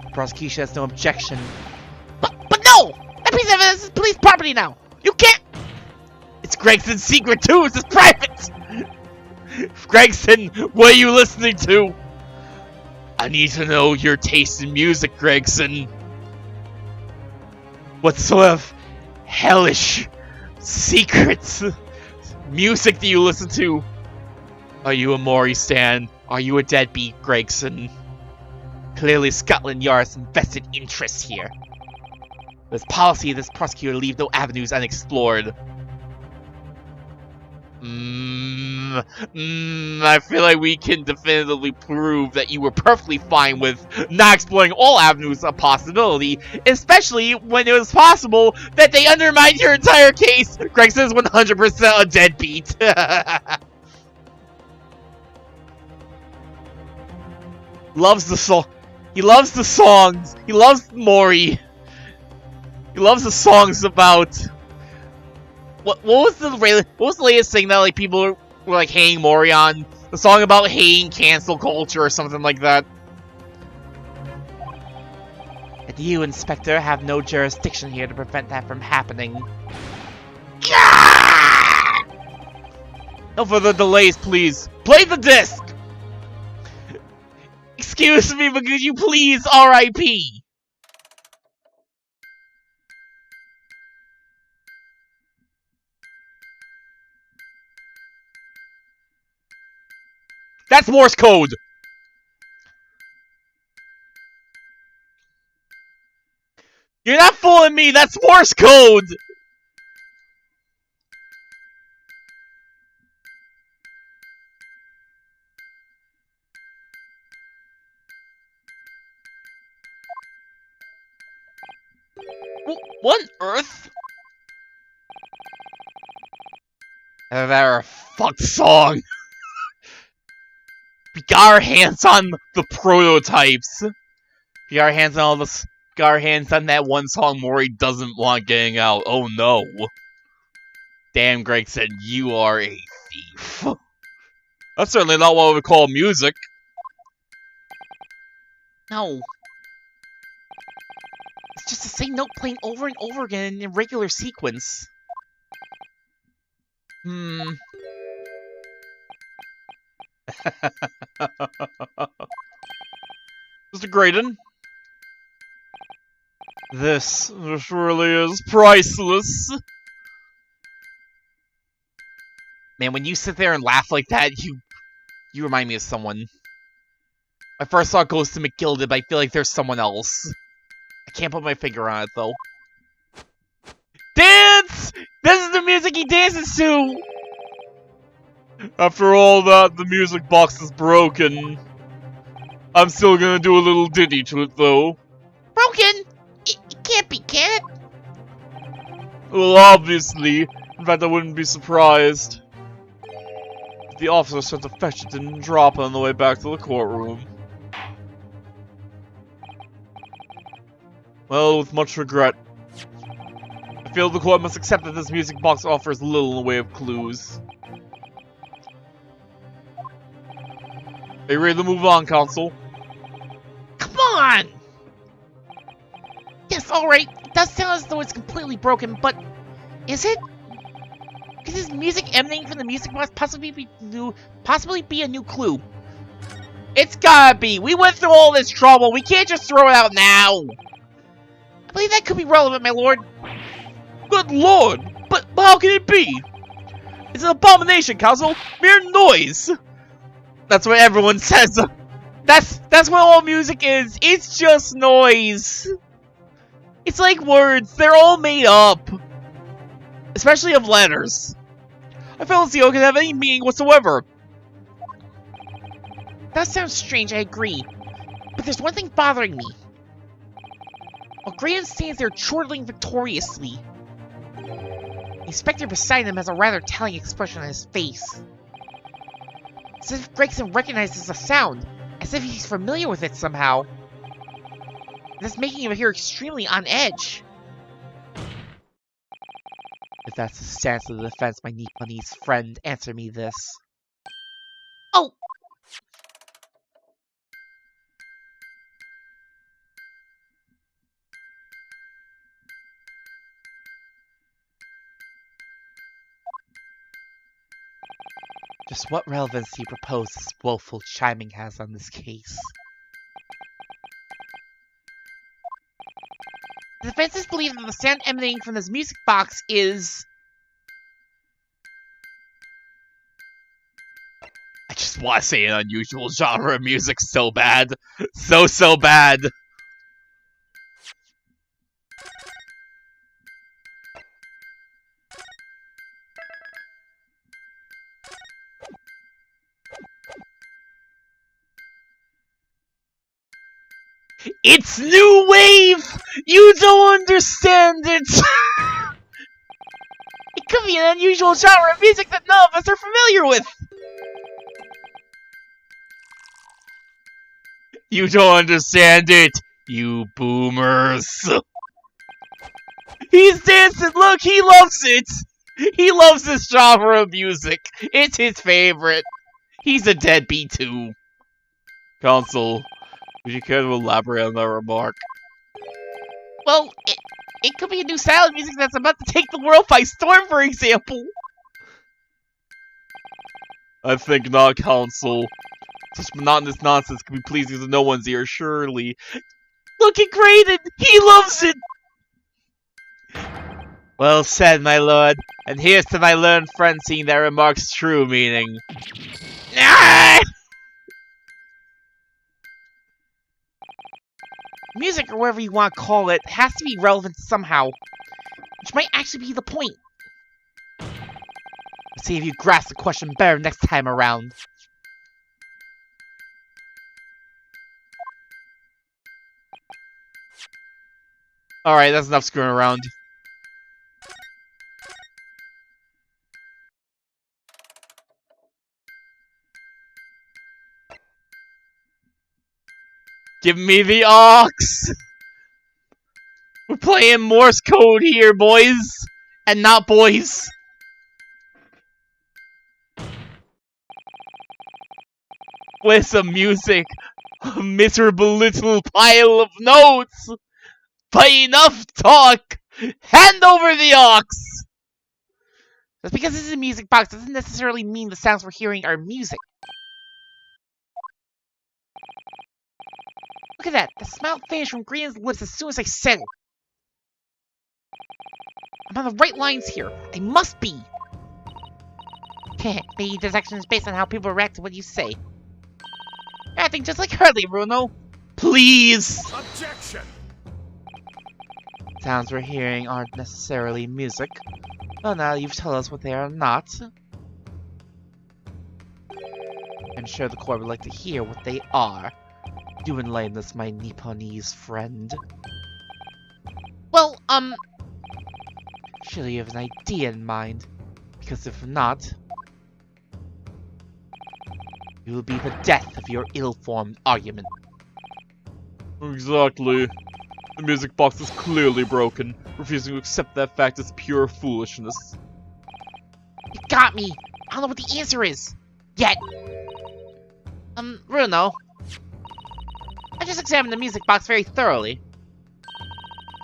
The prosecution has no objection. But no! That piece of evidence is police property now! You can't... It's Gregson's secret too! It's private! Gregson, what are you listening to? I need to know your taste in music, Gregson. What sort of hellish secrets music do you listen to? Are you a Maury stan? Are you a deadbeat, Gregson? Clearly Scotland Yard's invested interest here. There's policy of this prosecutor to leave no avenues unexplored. I feel like we can definitively prove that you were perfectly fine with not exploring all avenues of possibility, especially when it was possible that they undermined your entire case. Gregson is 100% a deadbeat. Loves the song. He loves the songs. He loves Maury. He loves the songs about... What was the latest thing that like people were like hating Maury on? The song about hating cancel culture or something like that. And you, Inspector, have no jurisdiction here to prevent that from happening. No further delays, please. Play the disc! Excuse me, but could you please R.I.P.? That's Morse code! You're not fooling me! That's Morse code! What on earth? That a fucked song. We got our hands on the prototypes. We got our hands on all this. Got our hands on that one song Maury doesn't want getting out. Oh no. Damn, Gregson, you are a thief. That's certainly not what we would call music. No. It's just the same note playing over and over again in a regular sequence. Mr. Graydon? This really is priceless. Man, when you sit there and laugh like that, you remind me of someone. My first thought goes to McGilded, but I feel like there's someone else. I can't put my finger on it, though. Dance! This is the music he dances to! After all that, the music box is broken. I'm still gonna do a little ditty to it, though. Broken? It can't be, can it? Well, obviously. In fact, I wouldn't be surprised if the officer sent to fetch it didn't drop on the way back to the courtroom. Well, with much regret, I feel the court must accept that this music box offers little in the way of clues. Are you ready to move on, Counsel? Come on! Yes, alright. It does sound as though it's completely broken, but is it? Could this music emanating from the music box possibly be a new clue? It's gotta be! We went through all this trouble! We can't just throw it out now! I believe that could be relevant, my lord. Good lord! But how can it be? It's an abomination, Counsel! Mere noise! That's what everyone says! That's what all music is! It's just noise! It's like words, they're all made up! Especially of letters. I fail to see how it can have any meaning whatsoever. That sounds strange, I agree. But there's one thing bothering me. While Graham stands there chortling victoriously, the inspector beside him has a rather telling expression on his face. As if Gregson recognizes the sound, as if he's familiar with it somehow. This making him appear extremely on edge. If that's the stance of the defense, my Nipponiese friend, answer me this. Oh! Just what relevance do you propose this woeful chiming has on this case? The defenses believe that the sound emanating from this music box is... I just want to say an unusual genre of music so bad. So bad. It's new wave! You don't understand it! It could be an unusual genre of music that none of us are familiar with! You don't understand it, you boomers! He's dancing, look, he loves it! He loves this genre of music. It's his favorite. He's a deadbeat too. Counsel, would you care to elaborate on that remark? Well, it could be a new style of music that's about to take the world by storm, for example. I think not, Counsel. Such monotonous nonsense can be pleasing to no one's ear, surely. Look at Graydon! He loves it! Well said, my lord. And here's to my learned friend seeing that remark's true meaning. Ah! Music, or whatever you want to call it, has to be relevant somehow. Which might actually be the point. Let's see if you grasp the question better next time around. Alright, that's enough screwing around. Give me the ox! We're playing Morse code here, boys! And not boys! With some music, a miserable little pile of notes! But enough talk! Hand over the ox! Just because this is a music box doesn't necessarily mean the sounds we're hearing are music. Look at that! The smile vanished from Green's lips as soon as I said it. I'm on the right lines here. I must be. Maybe detection is based on how people react to what you say. You're acting just like Hurley, Bruno. Please! Objection! Sounds we're hearing aren't necessarily music. Well, now you've told us what they are not. I'm sure the court would like to hear what they are. Do enlighten us, my Nipponese friend. Well, surely you have an idea in mind. Because if not, it will be the death of your ill-formed argument. Exactly. The music box is clearly broken. Refusing to accept that fact is pure foolishness. You got me! I don't know what the answer is! Yet! Bruno. I just examined the music box very thoroughly.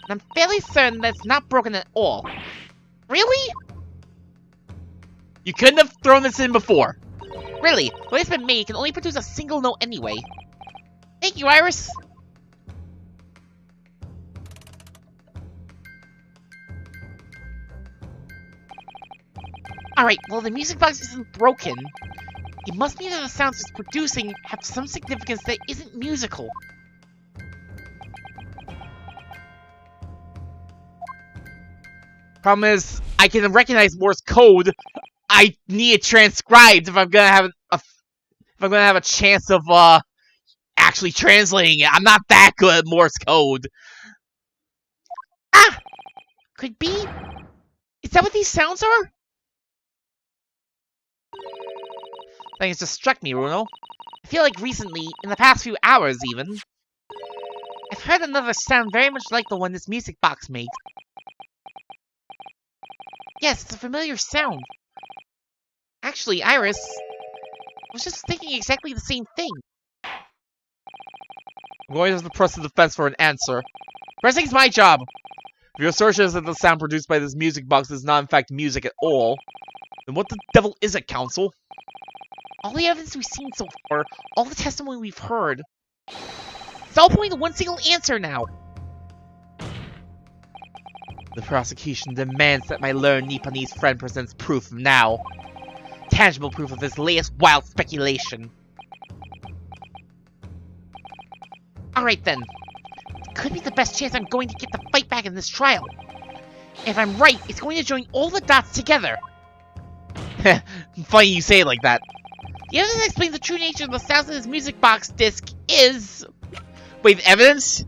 And I'm fairly certain that it's not broken at all. Really? You couldn't have thrown this in before. Really? The way it's been made can only produce a single note anyway. Thank you, Iris! Alright, well the music box isn't broken. It must mean that the sounds it's producing have some significance that isn't musical. Problem is, I can recognize Morse code. I need it transcribed if I'm gonna have a chance of actually translating it. I'm not that good at Morse code. Ah! Could be? Is that what these sounds are? Things just struck me, Bruno. I feel like recently, in the past few hours even, I've heard another sound very much like the one this music box makes. Yes, it's a familiar sound. Actually, Iris, I was just thinking exactly the same thing. I'm going to have to press the defense for an answer. Pressing's my job. If your assertion is that the sound produced by this music box is not in fact music at all, then what the devil is it, Counsel? All the evidence we've seen so far, all the testimony we've heard, it's all pointing to one single answer now. The prosecution demands that my learned Nipponese friend presents proof now. Tangible proof of this latest wild speculation. Alright then. It could be the best chance I'm going to get the fight back in this trial. If I'm right, it's going to join all the dots together. Funny you say it like that. The evidence that explains the true nature of the sounds of this music box disc is... Wait, evidence?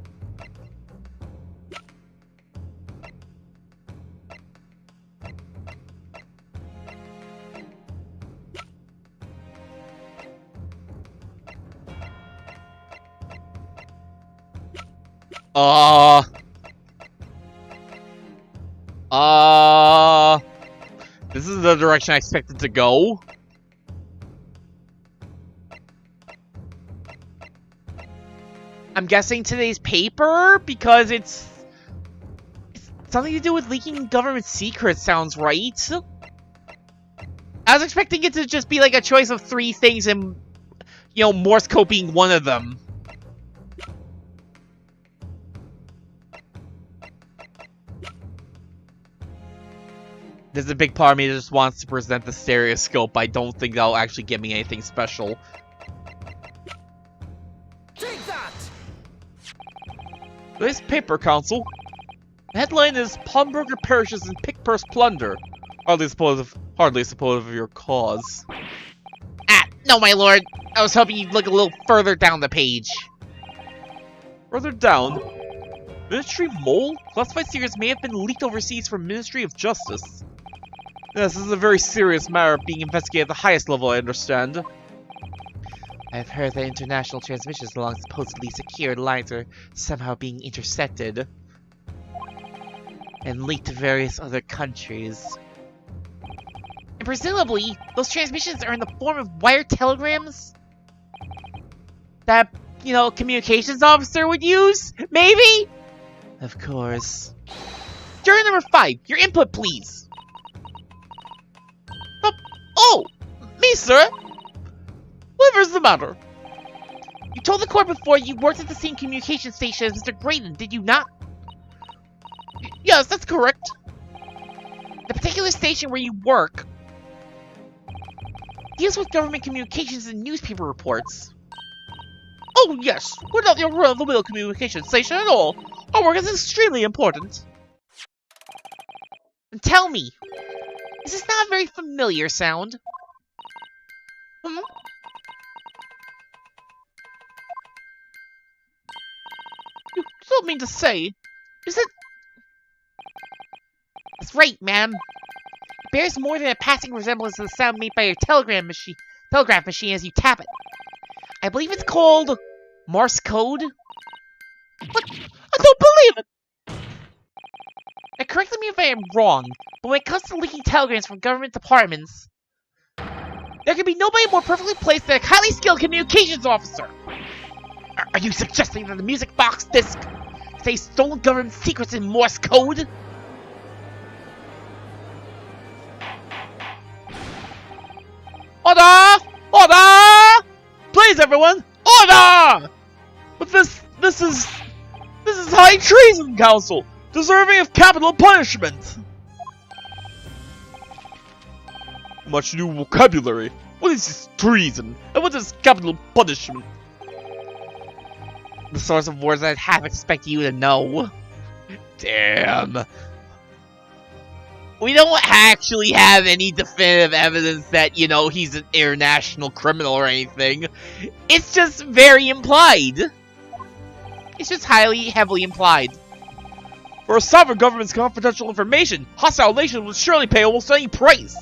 This is the direction I expected to go. I'm guessing today's paper, because it's something to do with leaking government secrets, sounds right. I was expecting it to just be like a choice of 3 things and, you know, Morse code being one of them. There's a big part of me that just wants to present the stereoscope. I don't think that'll actually get me anything special. Take that! This paper, Counsel. The headline is Pawnbroker perishes in pick-purse plunder. Hardly supportive of your cause. Ah, no, my lord. I was hoping you'd look a little further down the page. Further down, Ministry Mole? Classified secrets may have been leaked overseas from Ministry of Justice. Yes, this is a very serious matter being investigated at the highest level, I understand. I've heard that international transmissions along supposedly secured lines are somehow being intercepted and linked to various other countries. And presumably, those transmissions are in the form of wire telegrams that, you know, a communications officer would use? Maybe? Of course. Jury number 5, your input, please. Oh! Me, sir? Whatever's the matter? You told the court before you worked at the same communication station as Mr. Graydon, did you not? Yes, that's correct. The particular station where you work deals with government communications and newspaper reports. Oh yes, we're not your run-of-the-mill communication station at all. Our work is extremely important. And tell me, is this not a very familiar sound? You don't mean to say, is it? That's right, ma'am. It bears more than a passing resemblance to the sound made by your telegraph machine as you tap it. I believe it's called Morse code. What? I don't believe it! Now, correct me if I am wrong, but when it comes to leaking telegrams from government departments, there can be nobody more perfectly placed than a highly skilled communications officer. Are you suggesting that the music box disc contains stolen government secrets in Morse code? Order! Order! Please, everyone, order! But this is high treason, Council, deserving of capital punishment. Much new vocabulary. What is this treason? And what is capital punishment? The source of words I'd half expect you to know. Damn. We don't actually have any definitive evidence that, you know, he's an international criminal or anything. It's just very implied. It's just heavily implied. For a sovereign government's confidential information, hostile nations would surely pay almost any price.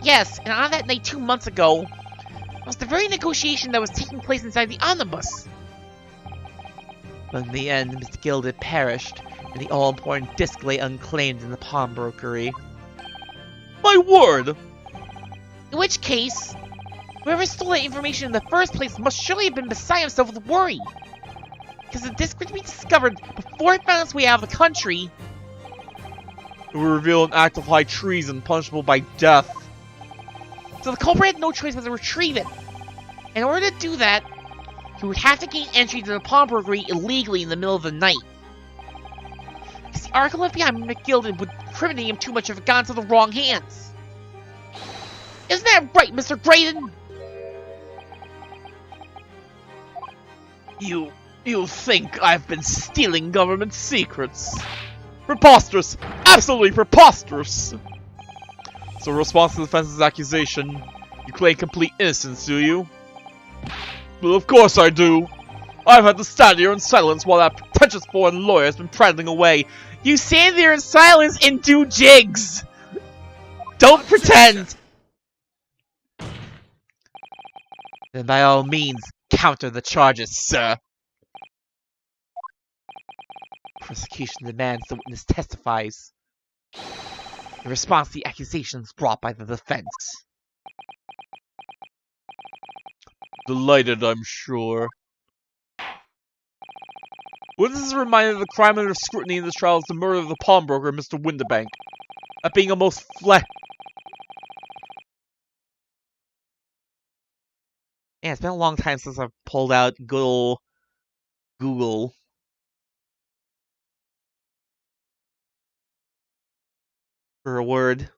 Yes, and on that night 2 months ago, was the very negotiation that was taking place inside the omnibus. But in the end, Mr. Gilded perished, and the all-important disc lay unclaimed in the pawnbrokery. My word! In which case, whoever stole that information in the first place must surely have been beside himself with worry. Because the disc would be discovered before it found its way out of the country. It would reveal an act of high treason punishable by death. So the culprit had no choice but to retrieve it. In order to do that, he would have to gain entry to the pawnbrokery illegally in the middle of the night. Because the article left behind McGilded would incriminate him too much if it got into the wrong hands. Isn't that right, Mr. Graydon? You think I've been stealing government secrets? Preposterous! Absolutely preposterous! So in response to the defense's accusation, you claim complete innocence, do you? Well, of course I do! I've had to stand here in silence while that pretentious foreign lawyer has been prattling away. You stand there in silence and do jigs! Don't pretend! Then by all means, counter the charges, sir. Prosecution demands the witness testifies in response to the accusations brought by the defense. Delighted, I'm sure. Witnesses are reminded of the crime under scrutiny in this trial is the murder of the pawnbroker, Mr. Windibank. That being a most Yeah, it's been a long time since I've pulled out good ol' Google. For a word.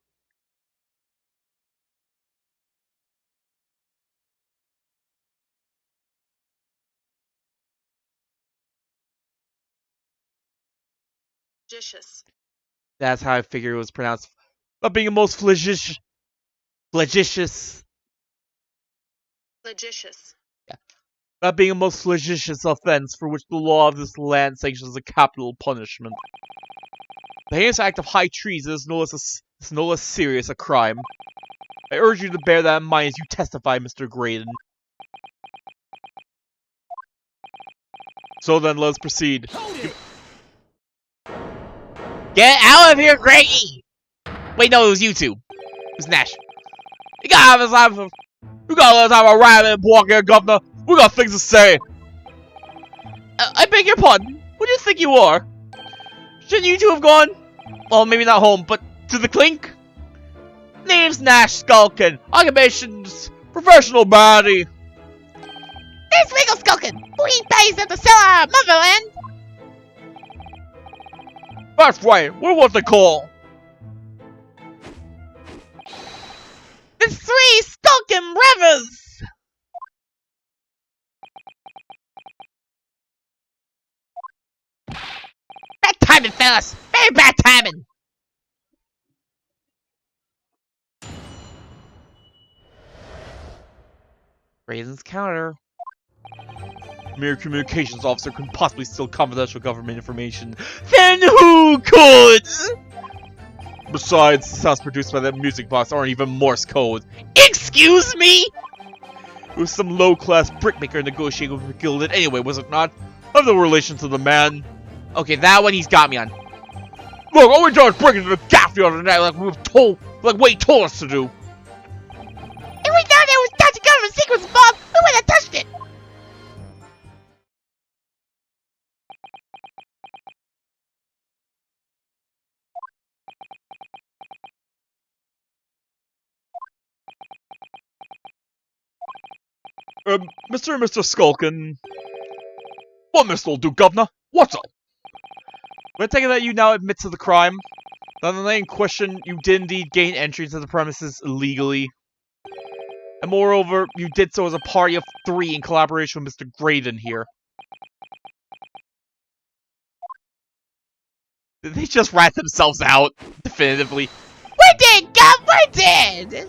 Flagitious. That's how I figured it was pronounced. that being a most flagitious. Flagitious. Flagitious. That being a most flagitious offense for which the law of this land sanctions a capital punishment. The heinous act of high treason is no less serious a crime. I urge you to bear that in mind as you testify, Mr. Graydon. So then, let's proceed. Get out of here, Grady! Wait, no, it was you two. It was Nash. You gotta have a time of riding and walking, Governor. We got things to say. I beg your pardon. Who do you think you are? Shouldn't you two have gone? Well, maybe not home, but to the clink? Name's Nash Skulkin. Occupation's professional body. It's Regal Skulkin, who eat base at the cellar, motherland! That's right. We're what they call. The three Skulkin Rivers! Bad timing, fellas! Very bad timing! Raisin's counter. Mere communications officer couldn't possibly steal confidential government information. Then who could? Besides, the sounds produced by that music box aren't even Morse code. Excuse me? It was some low-class brickmaker negotiating with McGilded anyway, was it not? I have no relation to the man. Okay, that one he's got me on. Look, all we done is break into the gaff the other night like Wade told us to do. If we know there was touching government secrets involved, we would have touched it! Mr. and Mr. Skulkin. What Mr. will do, Governor? What's up? We're taking that you now admit to the crime. That the night in question, you did indeed gain entry to the premises illegally. And moreover, you did so as a party of 3 in collaboration with Mr. Graydon here. Did they just rat themselves out? Definitively. We did, Gov! We did!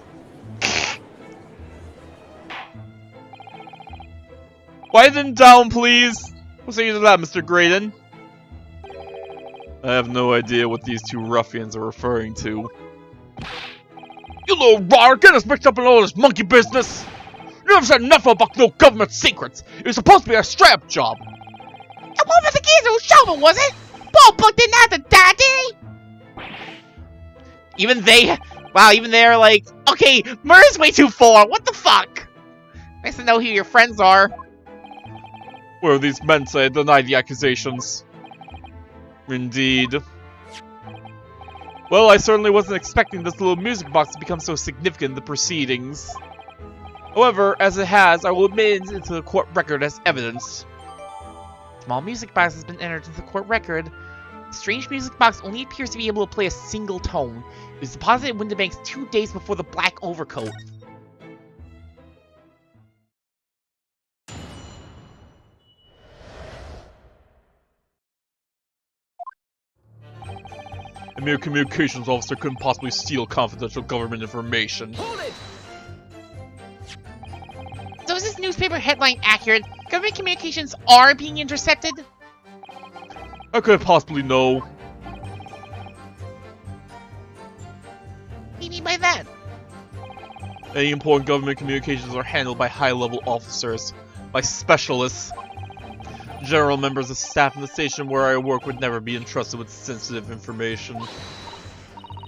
Quiet them down, please! What's the use of that, Mr. Graydon? I have no idea what these 2 ruffians are referring to. You little rotter, get us mixed up in all this monkey business! You never said enough about no government secrets! It was supposed to be a strap job! And what was the geezer who showed it, was it? Paul Buck didn't have to die, did he? Even they're like, okay, murder's way too far, what the fuck? Nice to know who your friends are. Well, these men say I deny the accusations. Indeed. Well, I certainly wasn't expecting this little music box to become so significant in the proceedings. However, as it has, I will admit it into the court record as evidence. Small music box has been entered into the court record. The strange music box only appears to be able to play a single tone. It was deposited in Winterbank's 2 days before the Black Overcoat. A mere communications officer couldn't possibly steal confidential government information. Hold it! So is this newspaper headline accurate? Government communications are being intercepted? I could possibly know. What do you mean by that? Any important government communications are handled by high-level officers, by specialists. General members of staff in the station where I work would never be entrusted with sensitive information.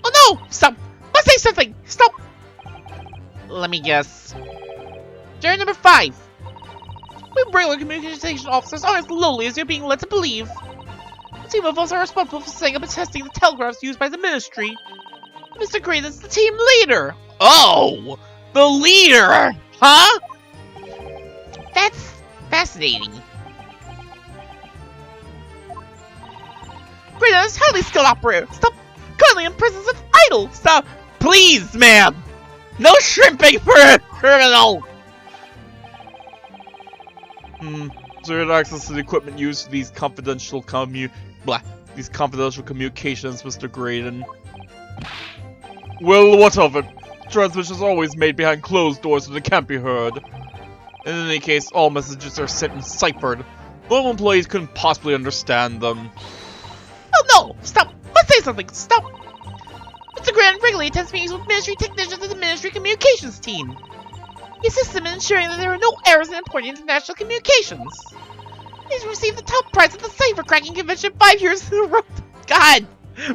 Oh no! Stop! Let's say something! Stop! Let me guess. Jury number 5. We regular communication officers aren't as lowly as you're being led to believe. A team of us are responsible for setting up and testing the telegraphs used by the ministry. Mr. Green is the team leader! Oh! The leader! Huh? That's fascinating. Green is highly skilled operator. Stop currently in presence of idol. Stop! Please, ma'am! No shrimping for a criminal! So you had access to the equipment used for these confidential communications, Mr. Graydon. Well, what of it? Transmissions are always made behind closed doors so they can't be heard. In any case, all messages are sent and ciphered. Local employees couldn't possibly understand them. Oh no! Stop! Let's say something! Stop! Mr. Grant regularly attends meetings with ministry technicians and the ministry communications team. He assists them in ensuring that there are no errors in important international communications. He's received the top prize at the cipher cracking convention 5 years in a row. God!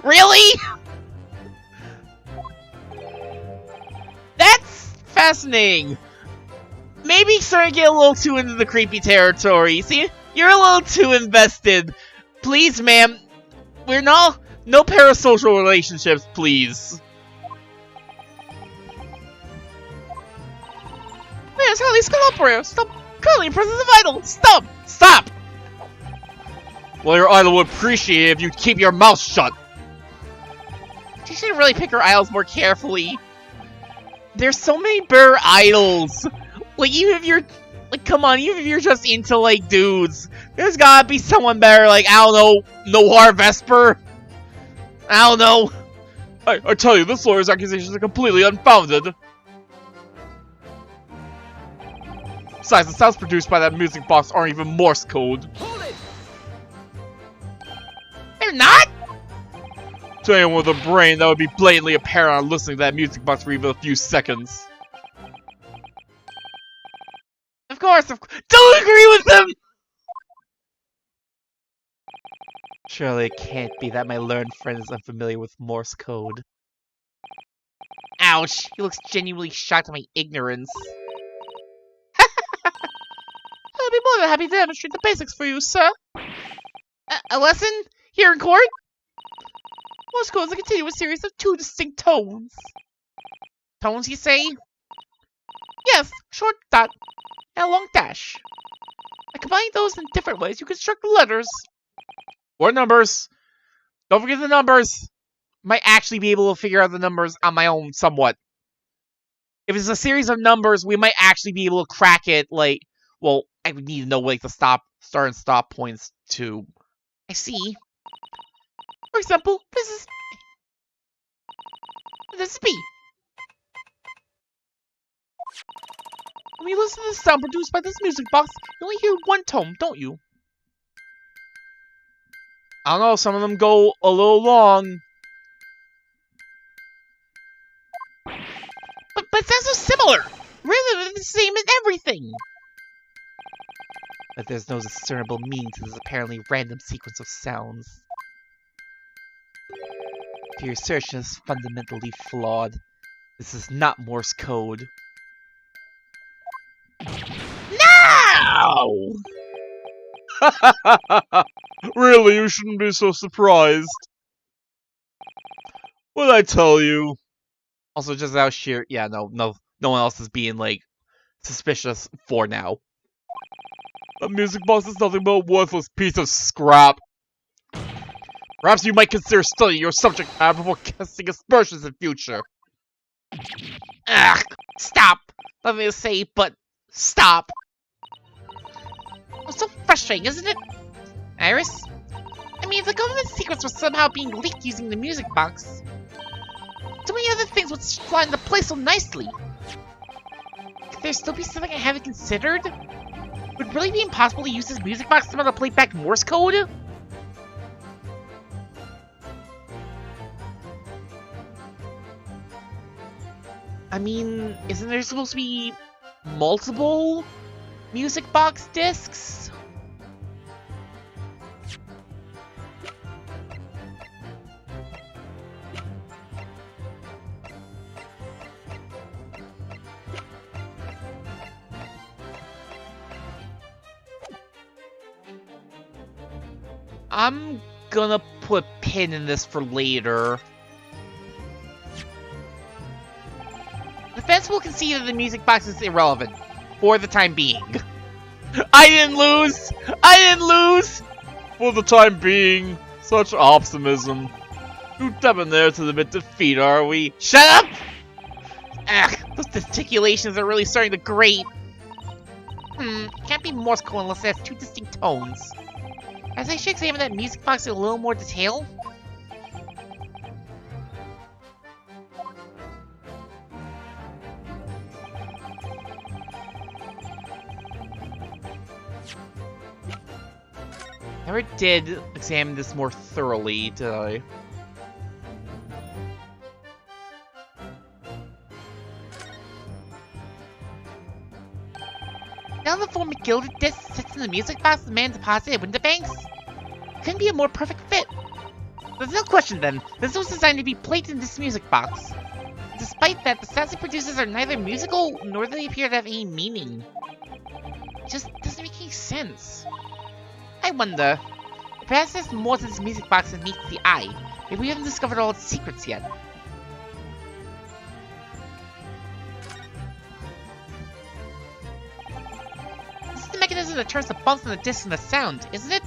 Really? That's fascinating. Maybe starting to get a little too into the creepy territory. See, you're a little too invested. Please, ma'am. We're no parasocial relationships, please. Where's highly skilled operator? Stop! Currently in presence of idol! Stop! Stop! Well, your idol would appreciate it if you'd keep your mouth shut. She should really pick her idols more carefully. There's so many better idols. Like, even if you're... Like, come on, even if you're just into, like, dudes, there's gotta be someone better, like, I don't know, Noir Vesper? I don't know. I tell you, this lawyer's accusations are completely unfounded. Besides, the sounds produced by that music box aren't even Morse code. Hold it! They're not? To anyone with a brain, that would be blatantly apparent on listening to that music box for even a few seconds. Of course. Don't agree with them! Surely it can't be that my learned friend is unfamiliar with Morse code. Ouch. He looks genuinely shocked at my ignorance. I'll be more than happy to demonstrate the basics for you, sir. A lesson? Here in court? Morse code is a continuous series of 2 distinct tones. Tones, you say? Yes, short dot and a long dash. By combining those in different ways, you construct letters. Or numbers. Don't forget the numbers. Might actually be able to figure out the numbers on my own somewhat. If it's a series of numbers, we might actually be able to crack it, like, well, I would need to know, like, the start and stop points, too. I see. For example, this is B. When you listen to the sound produced by this music box, you only hear one tone, don't you? I don't know, some of them go a little long. But it sounds so similar! Rather than the same in everything! But there's no discernible meaning to this apparently random sequence of sounds. If your assertion is fundamentally flawed, this is not Morse code. No! Really, you shouldn't be so surprised. What'd I tell you? Also, just out sheer, yeah, no one else is being, like, suspicious for now. That music box is nothing but a worthless piece of scrap. Perhaps you might consider studying your subject matter before casting aspersions in future. Ugh! Stop! Nothing to say, but stop! It's so frustrating, isn't it? Iris? I mean, if the government secrets were somehow being leaked using the music box, so many other things would fly into place so nicely. Could there still be something I haven't considered? Would it really be impossible to use this music box somehow to play back Morse code? I mean, isn't there supposed to be multiple music box discs? I'm gonna put a pin in this for later. The fence will concede that the music box is irrelevant, for the time being. I didn't lose! I didn't lose! For the time being, such optimism. Too debonair to admit defeat, are we? Shut up! Ugh, those gesticulations are really starting to grate. Can't be Morse code unless it has 2 distinct tones. As I should examine that music box in a little more detail. Never did examine this more thoroughly, did I? Now the 4 McGilded disc sits in the music box the man deposited at Winterbanks? Couldn't be a more perfect fit. There's no question then, this was designed to be played in this music box. Despite that, the sounds it produces are neither musical, nor do they appear to have any meaning. It just doesn't make any sense. I wonder, perhaps there's more to this music box than meets the eye. Maybe we haven't discovered all its secrets yet. This is the mechanism that turns the bumps on the disc into sound, isn't it?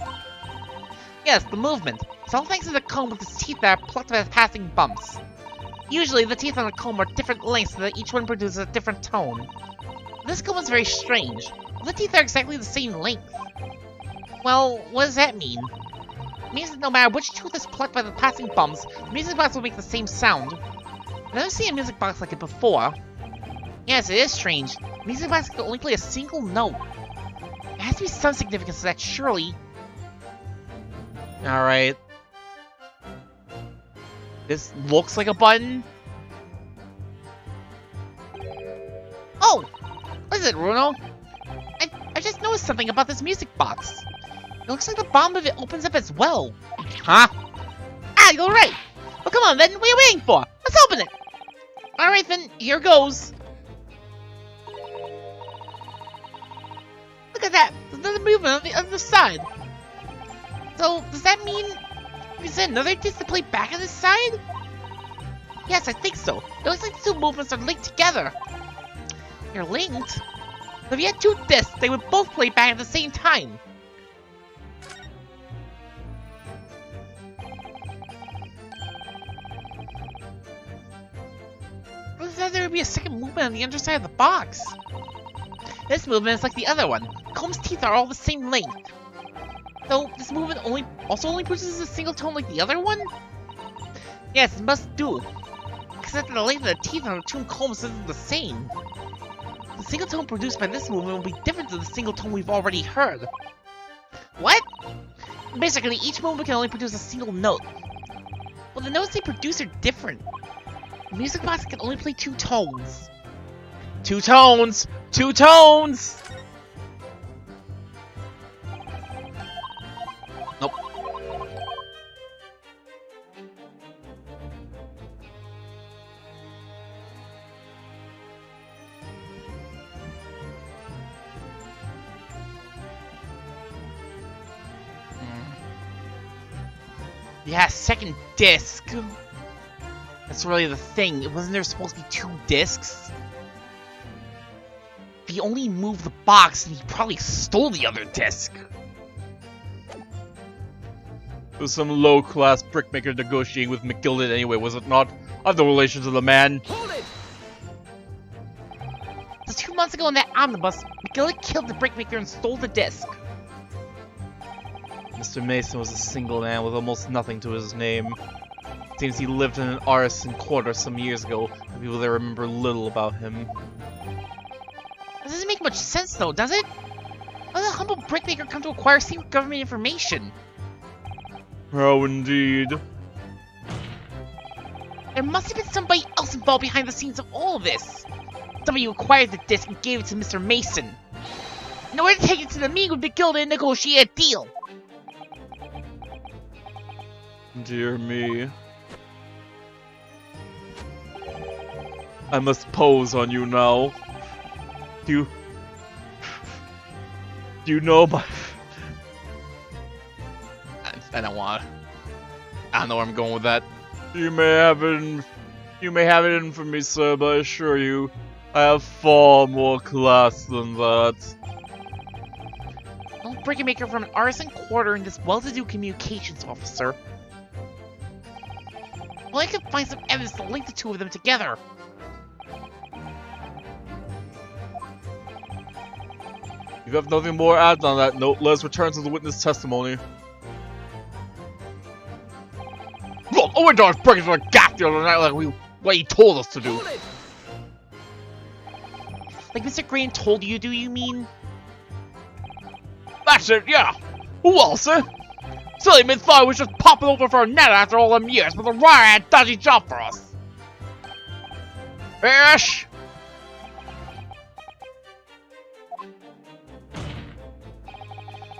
Yes, the movement. It's all thanks to the comb with its teeth that are plucked by the passing bumps. Usually, the teeth on the comb are different lengths so that each one produces a different tone. This comb is very strange. The teeth are exactly the same length. Well, what does that mean? It means that no matter which tooth is plucked by the passing bumps, the music box will make the same sound. I've never seen a music box like it before. Yes, it is strange. Music box can only play a single note. There has to be some significance to that, surely. Alright. This looks like a button. Oh! What is it, Bruno? I just noticed something about this music box. It looks like the bottom of it opens up as well. Huh? Ah, you're right! Well, come on then, what are you waiting for? Let's open it! Alright then, here goes. Look at that! There's another movement on the other side. So, does that mean... is there another disc to play back on this side? Yes, I think so. It looks like the two movements are linked together. They're linked? If you had two discs, they would both play back at the same time. What if there would be a second movement on the underside of the box? This movement is like the other one. Comb's teeth are all the same length. So, this movement also only produces a single tone like the other one? Yes, it must do. Except that the length of the teeth on the two combs isn't the same. The single tone produced by this movement will be different than the single tone we've already heard. What? Basically, each movement can only produce a single note. Well, the notes they produce are different. The music box can only play two tones. Two tones! Two tones! Nope. Yeah, second disc. That's really the thing. Wasn't there supposed to be two discs? If he only moved the box, then he probably stole the other disc. It was some low-class brickmaker negotiating with McGilded anyway, was it not? I have no relation to the man. Hold it! So 2 months ago in that omnibus, McGilded killed the brickmaker and stole the disc. Mr. Mason was a single man with almost nothing to his name. Seems he lived in an artisan quarter some years ago, and people there remember little about him. That doesn't make much sense though, does it? How did a humble brickmaker come to acquire secret government information? Oh, indeed. There must have been somebody else involved behind the scenes of all of this. Somebody who acquired the disc and gave it to Mr. Mason. In order to take it to the meeting with McGilded and negotiate a deal. Dear me. I must pose on you now. Do you know my... I don't want to. I don't know where I'm going with that. You may have it in for me, sir, but I assure you, I have far more class than that. No brickmaker from an artisan quarter in this well-to-do communications officer. Well, I can find some evidence to link the two of them together. You have nothing more to add on that note. Let's return to the witness testimony. Look, Owen Dar's breaking the gap the other night like what he told us to do. Hold it! Like Mr. Grant told you to, you mean? That's it, yeah. Who else, eh? Sillyman thought he was just popping over for a net after all them years, but the wire had a dodgy job for us. Ish!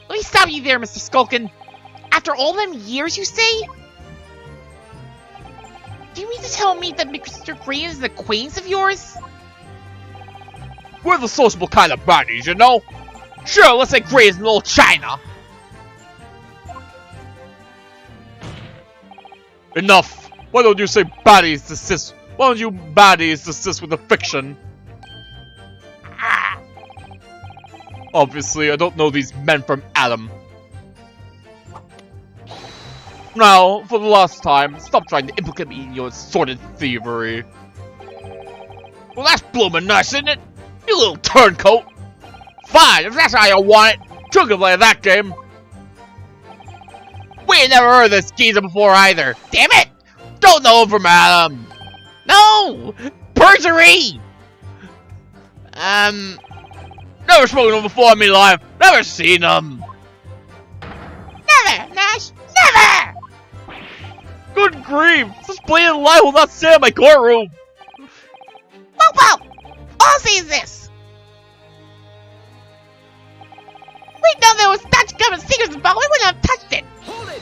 Let me stop you there, Mr. Skulkin. After all them years, you say? Do you mean to tell me that Mr. Grant is an acquaintance of yours? We're the sociable kind of baddies, you know? Sure, let's say Gray is in old China. Enough! Why don't you say baddies desist? Why don't you baddies desist with the fiction? Ah. Obviously, I don't know these men from Adam. Now, for the last time, stop trying to implicate me in your sordid thievery. Well, that's bloomin' nice, isn't it? You little turncoat! Fine, if that's how you want it, you can play that game. We ain't never heard of this geezer before either. Damn it! Don't know him from Adam. No! Perjury! Never spoken to him before in my life. Never seen him. Never, Nash! Never! Good grief! Such blatant lie will not stand in my courtroom. Mopo! All say is this. We know there was Dutch government secrets involved. We wouldn't have touched it. Hold it!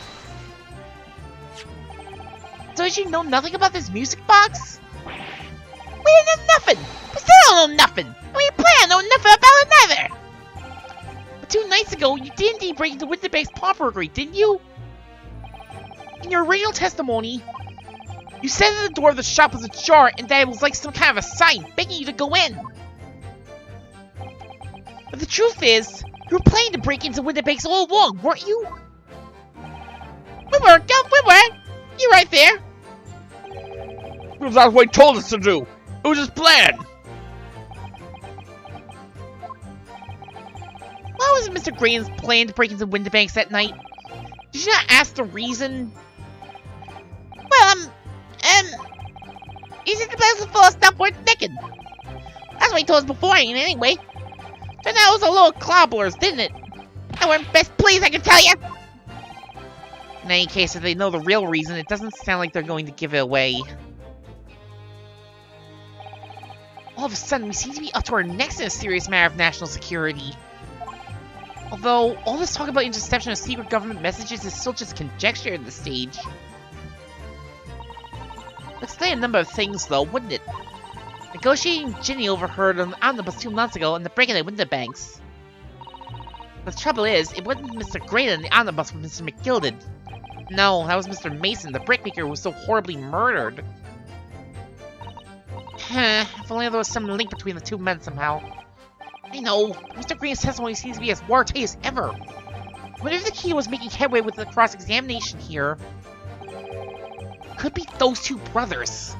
So did you know nothing about this music box? We didn't know nothing. We still don't know nothing. And we plan on nothing about it neither. But 2 nights ago, you did indeed break into Winterbank's pawnbrokery, didn't you? In your original testimony, you said that the door of the shop was ajar and that it was like some kind of a sign begging you to go in. But the truth is, you were planning to break into Winterbank's all along, weren't you? We were. You're right there. That's what he told us to do. It was his plan. What was Mr. Graydon's plan to break into Winterbanks that night? Did you not ask the reason? Well, he said the place was full of stuff worth taking. That's what he told us beforehand, anyway. Turned out it was a little clobblers, didn't it? I weren't best pleased, I can tell you. In any case, if they know the real reason, it doesn't sound like they're going to give it away. All of a sudden, we seem to be up to our necks in a serious matter of national security. Although, all this talk about interception of secret government messages is still just conjecture at this stage. It'd explain a number of things, though, wouldn't it? Negotiating Ginny overheard on the omnibus 2 months ago and the break-in at Winterbanks. The trouble is, it wasn't Mr. Graydon in the omnibus with Mr. McGilded. No, that was Mr. Mason, the brickmaker who was so horribly murdered. If only there was some link between the 2 men somehow. I know, Mr. Green's testimony seems to be as watertight as ever. What if the key was making headway with the cross-examination here? Could be those 2 brothers.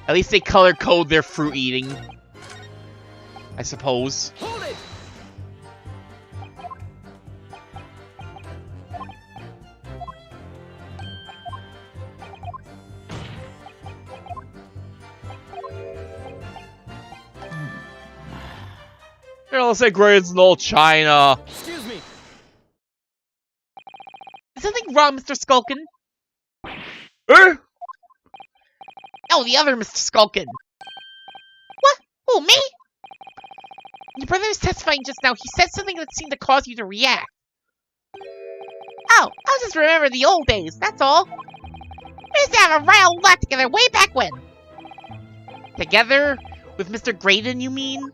At least they color code their fruit eating, I suppose. Hold it! Here, let's say Graydon's in old China. Excuse me. Is something wrong, Mr. Skulkin? Eh? Oh, the other Mr. Skulkin. What? Who, me? Your brother was testifying just now. He said something that seemed to cause you to react. Oh, I just remember the old days, that's all. We used to have a real lot together way back when. Together? With Mr. Graydon, you mean?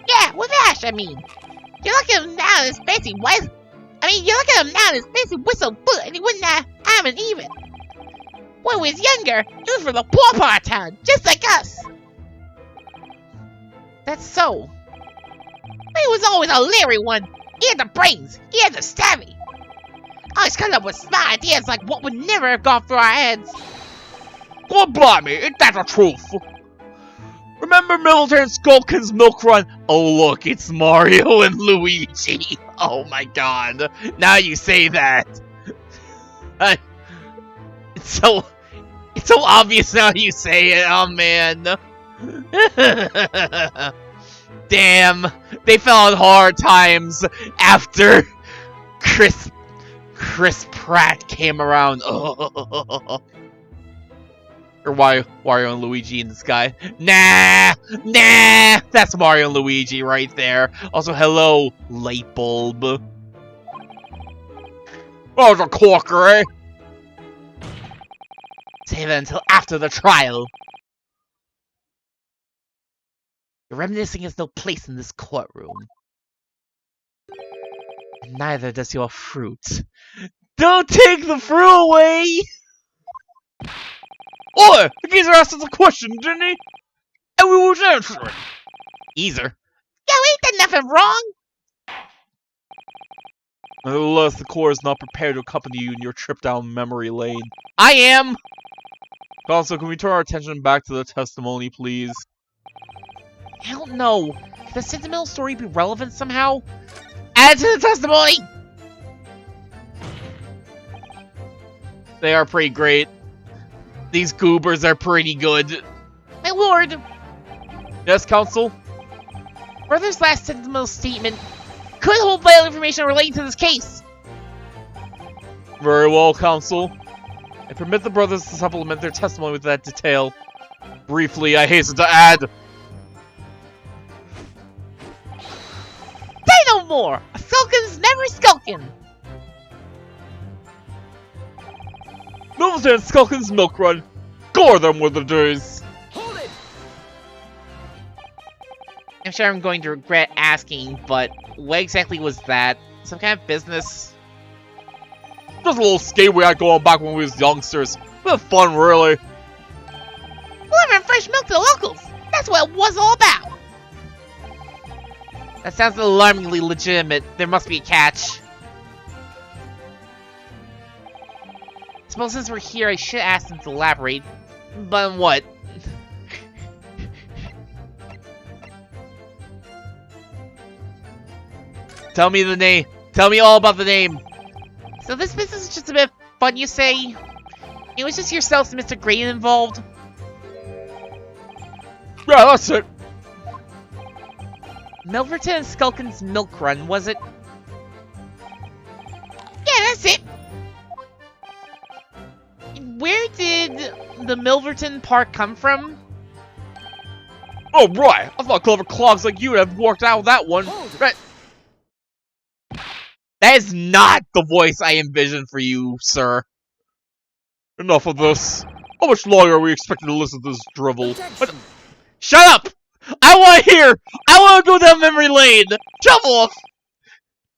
Yeah, with Ash, I mean. You look at him now in his fancy white... you look at him now in his fancy whistle boot and he wouldn't have an even. When we was younger, he was from the poor part of town, just like us. That's so. He was always a leery one. He had the brains. He had the savvy. Always coming up with smart ideas like what would never have gone through our heads. God blimey, ain't that the truth? Remember Military Skulkin's milk run? Oh look, it's Mario and Luigi. Oh my god. Now you say that. It's so obvious now you say it. Oh man. Damn. They fell on hard times after Chris Pratt came around. Oh. Or Wario and Luigi in the sky. Nah! That's Mario and Luigi right there. Also, hello, light bulb. Oh, the corker, eh? Save it until after the trial. Your reminiscing has no place in this courtroom. And neither does your fruit. Don't take the fruit away! Oi! The geezer asked us a question, didn't he? And we will answer it. Geezer? Yeah, we ain't done nothing wrong. Nevertheless, the court is not prepared to accompany you in your trip down memory lane. I am! Also, can we turn our attention back to the testimony, please? I don't know. Can the sentimental story be relevant somehow? Add to the testimony! They are pretty great. These goobers are pretty good. My lord, Yes, Counsel? brother's last sentimental statement could hold vital information relating to this case. Very well, Counsel. I permit the brothers to supplement their testimony with that detail. Briefly, I hasten to add... Say no more! A skulkin's never skulkin'! Milverton and Skulkin's milk run. Gore them with the days. Hold it! I'm sure I'm going to regret asking, but what exactly was that? Some kind of business? Just a little skate we had going back when we was youngsters. Bit of fun, really. Delivering fresh milk to the locals! That's what it was all about! That sounds alarmingly legitimate. There must be a catch. Suppose since we're here, I should ask them to elaborate. But on what? Tell me the name. Tell me all about the name. So this business is just a bit fun, you say? It was just yourselves and Mr. Grayton involved? Yeah, that's it. Milverton and Skulkin's milk run, was it? Yeah, that's it! Where did the Milverton part come from? Oh, right. I thought clever clogs like you would have worked out that one. Right. That is not the voice I envisioned for you, sir. Enough of this. How much longer are we expected to listen to this drivel? Shut up! I want to hear! I want to go down memory lane! Jump off!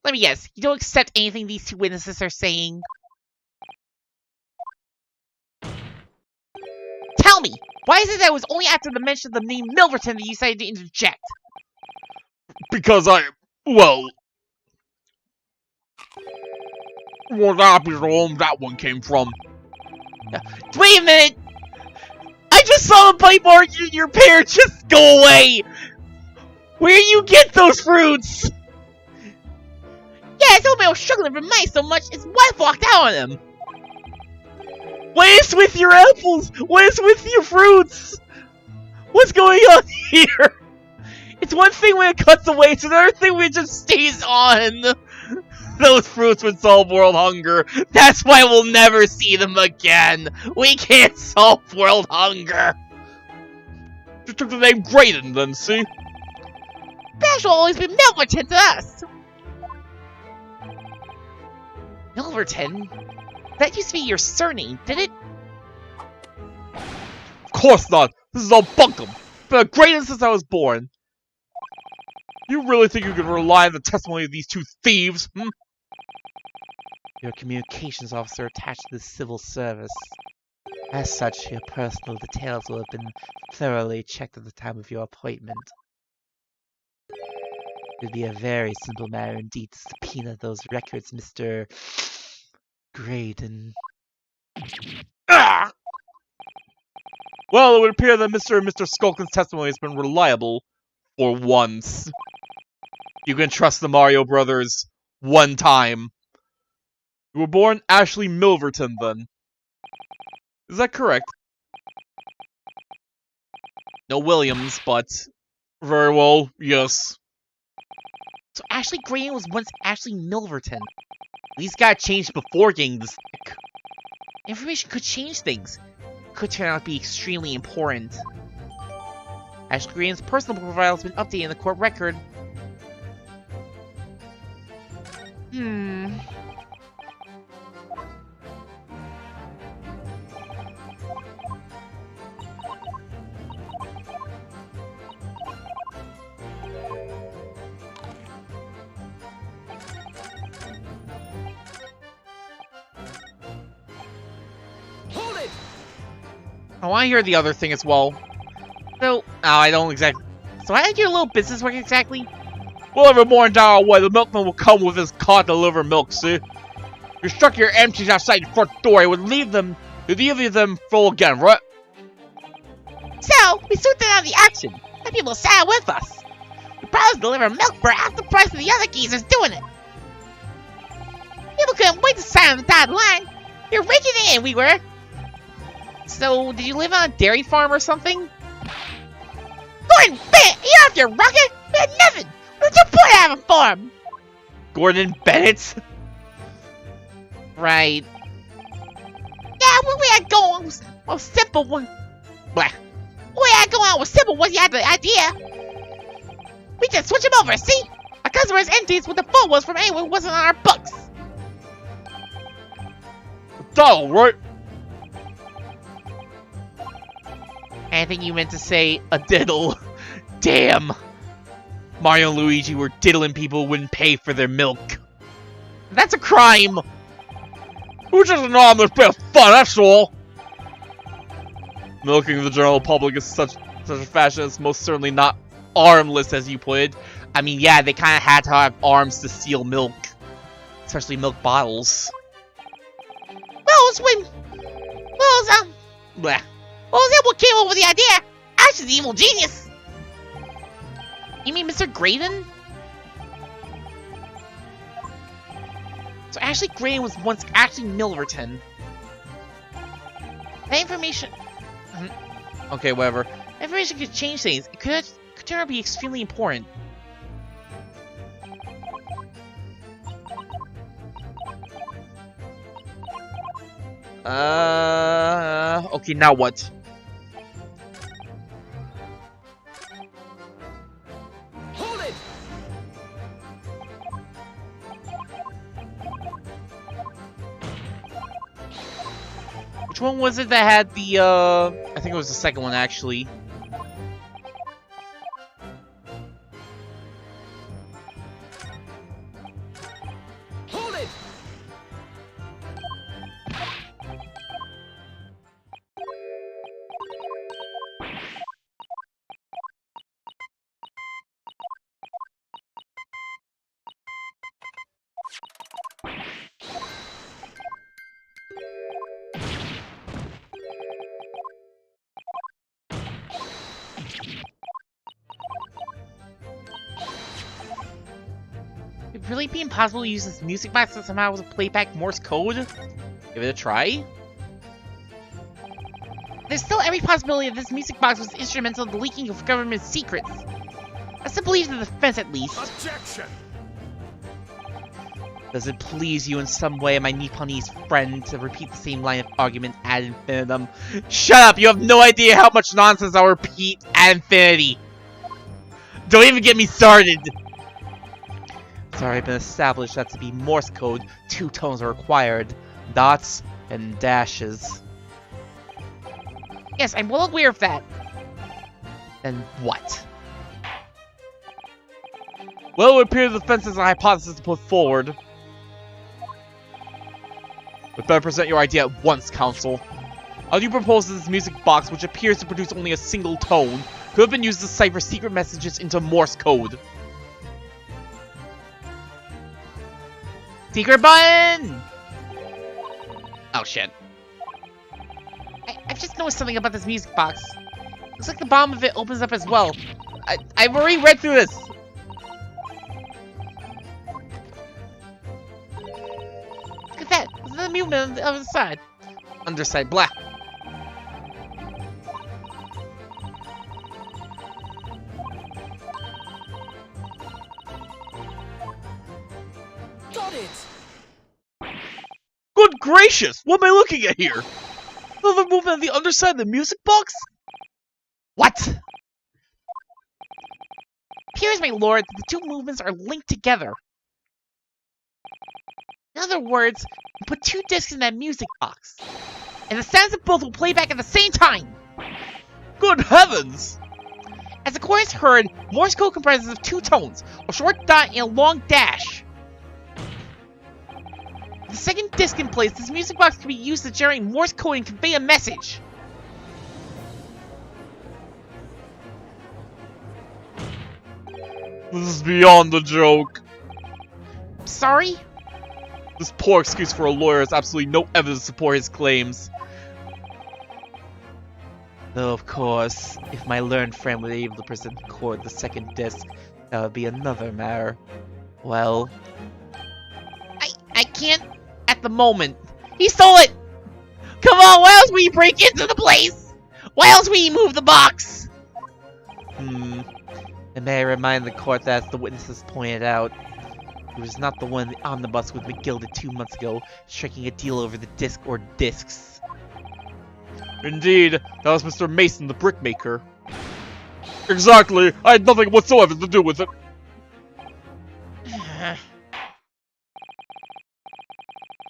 Let me guess, you don't accept anything these two witnesses are saying? Tell me, why is it that it was only after the mention of the name Milverton that you decided to interject? Because well, happy to home that one came from. Wait a minute! I just saw the pipe mark in your pear just go away! Where do you get those fruits? Yeah, I told me I was struggling for mice so much, his wife walked out on him. What is with your apples? What is with your fruits? What's going on here? It's one thing when it cuts away, it's another thing when it just stays on. Those fruits would solve world hunger. That's why we'll never see them again. We can't solve world hunger. Just took the name Graydon then, see? That will always be Milverton to us. Milverton? That used to be your surname, did it? Of course not. This is all bunkum. Been a Graydon since I was born. You really think you can rely on the testimony of these two thieves, hmm? You're a communications officer attached to the civil service. As such, your personal details will have been thoroughly checked at the time of your appointment. It would be a very simple matter indeed to subpoena those records, Mr. Graydon. Ah! Well, it would appear that Mr. and Mr. Skulkin's testimony has been reliable for once. You can trust the Mario Brothers one time. You were born Ashley Milverton, then. Is that correct? No Williams, but... Very well, yes. So Ashley Graydon was once Ashley Milverton. These got changed before getting this stick. Information could change things. Could turn out to be extremely important. Ashley Graydon's personal profile has been updated in the court record. Hold it! I want to hear the other thing as well. So, I don't exactly... So how did your little business work exactly? Well, every morning down our way, the milkman will come with his cart to deliver milk, see? You stuck your empties outside your front door, he would leave them full again, right? So, we sorted out the action. The people sat with us. We promised to deliver milk for half the price of the other geezers doing it. People couldn't wait to sign on the dotted line. We were raking it in, we were. So, did you live on a dairy farm or something? Gordon Bennett, you off your rocket? We had nothing! What's your point having a farm? Gordon Bennett? Right. Yeah, what we had going was simple one. Blah. What we had going on was simple once you had the idea. We just switch them over, see? Our customers' entries with the photos from anyone who wasn't on our books. Oh, right. I think you meant to say A diddle. Damn. Mario and Luigi were diddling people who wouldn't pay for their milk. that's a crime. Which is an harmless bit of fun, that's all. Milking the general public is such a fashion is most certainly not armless, as you put it. I mean, yeah, they kind of had to have arms to steal milk. Especially milk bottles. Blah. Well, that what came up with the idea? Ash's the evil genius. You mean Mr. Graydon? So Ashley Graydon was once actually Milverton. That information... Okay, whatever. That information could change things. It could turn out to be extremely important. Okay, now what? Hold it! Which one was it that had the, I think it was the second one, actually. Hold it! Would it really be impossible to use this music box to somehow play back Morse code? Give it a try. There's still every possibility that this music box was instrumental in the leaking of government secrets. That's the belief of the defense, at least. Objection! Does it please you in some way, my Nipponese friend, to repeat the same line of argument ad infinitum? Shut up! You have no idea how much nonsense I'll repeat ad infinity! Don't even get me started! It's already been established that to be Morse code, 2 tones are required. Dots and dashes. Yes, I'm well aware of that. And what? Well, it would appear the defense is a hypothesis to put forward. But better present your idea at once, Counsel. How do you propose that this music box, which appears to produce only a single tone, could have been used to cipher secret messages into Morse code? Secret button! Oh shit. I've just noticed something about this music box. Looks like the bottom of it opens up as well. I've already read through this! Look at that! There's another movement on the other side. Underside, blah. Got it! Good gracious! What am I looking at here? Another movement on the underside of the music box? What? Appears, my lord, that the two movements are linked together. In other words, you put 2 discs in that music box, and the sounds of both will play back at the same time. Good heavens! As the chorus heard, Morse code comprises of 2 tones, a short dot and a long dash. With the second disc in place, this music box can be used to generate Morse code and convey a message. This is beyond a joke. Sorry? This poor excuse for a lawyer has absolutely no evidence to support his claims. Though, of course, if my learned friend were able to present the court the second disc, that would be another matter. Well... I can't at the moment. He stole it! Come on, why else will you break into the place? Why else will you move the box? And may I remind the court that, as the witnesses pointed out, he was not the one in the omnibus with McGilded 2 months ago, striking a deal over the disc or discs. Indeed, that was Mr. Mason, the brickmaker. Exactly, I had nothing whatsoever to do with it.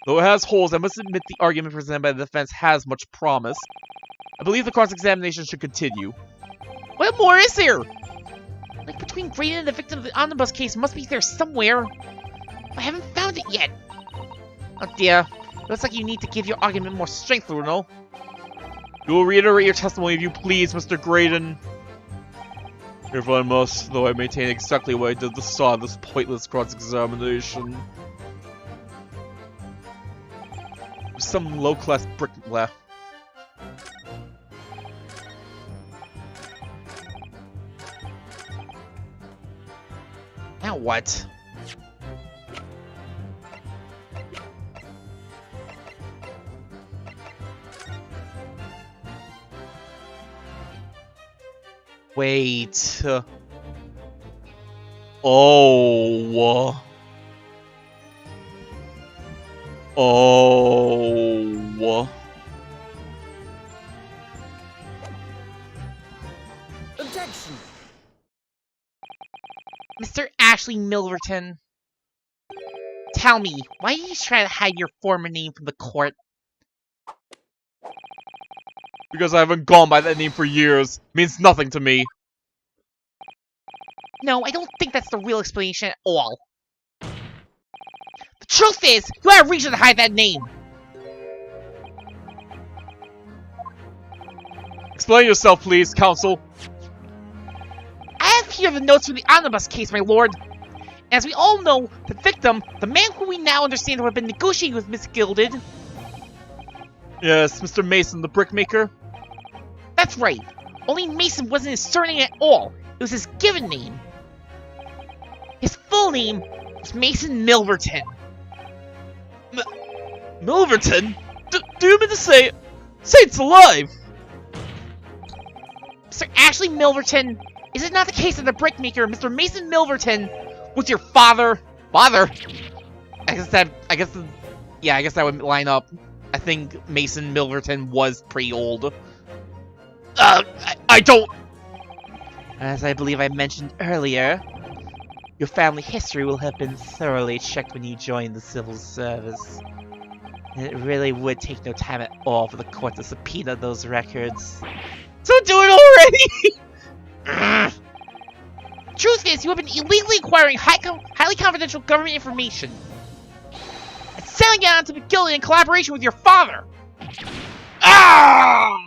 Though it has holes, I must admit the argument presented by the defense has much promise. I believe the cross-examination should continue. What more is there? Like, between Graydon and the victim of the omnibus case must be there somewhere. I haven't found it yet. Oh dear. Looks like you need to give your argument more strength, Bruno. You will reiterate your testimony if you please, Mr. Graydon. If I must, though I maintain exactly what I did at the start of this pointless cross-examination. Some low-class brick... Now what? Wait. Oh. Objection! Mr. Ashley Milverton, tell me, why did you try to hide your former name from the court? Because I haven't gone by that name for years. Means nothing to me. No, I don't think that's the real explanation at all. The truth is, you had a reason to hide that name. Explain yourself, please, counsel. I have here the notes from the omnibus case, my lord. As we all know, the victim, the man who we now understand to have been negotiating with Miss Gilded... Yes, Mr. Mason, the brickmaker? That's right. Only Mason wasn't his surname at all. It was his given name. His full name was Mason Milverton. Milverton? Do you mean to say it's alive? Sir Ashley Milverton, is it not the case that the brickmaker, Mr. Mason Milverton, was your father? Father? I guess that would line up. I think Mason Milverton was pretty old. I don't... As I believe I mentioned earlier, your family history will have been thoroughly checked when you joined the civil service. And it really would take no time at all for the court to subpoena those records. So do it already! Truth is, you have been illegally acquiring highly confidential government information and selling it on to McGilded in collaboration with your father. Ah!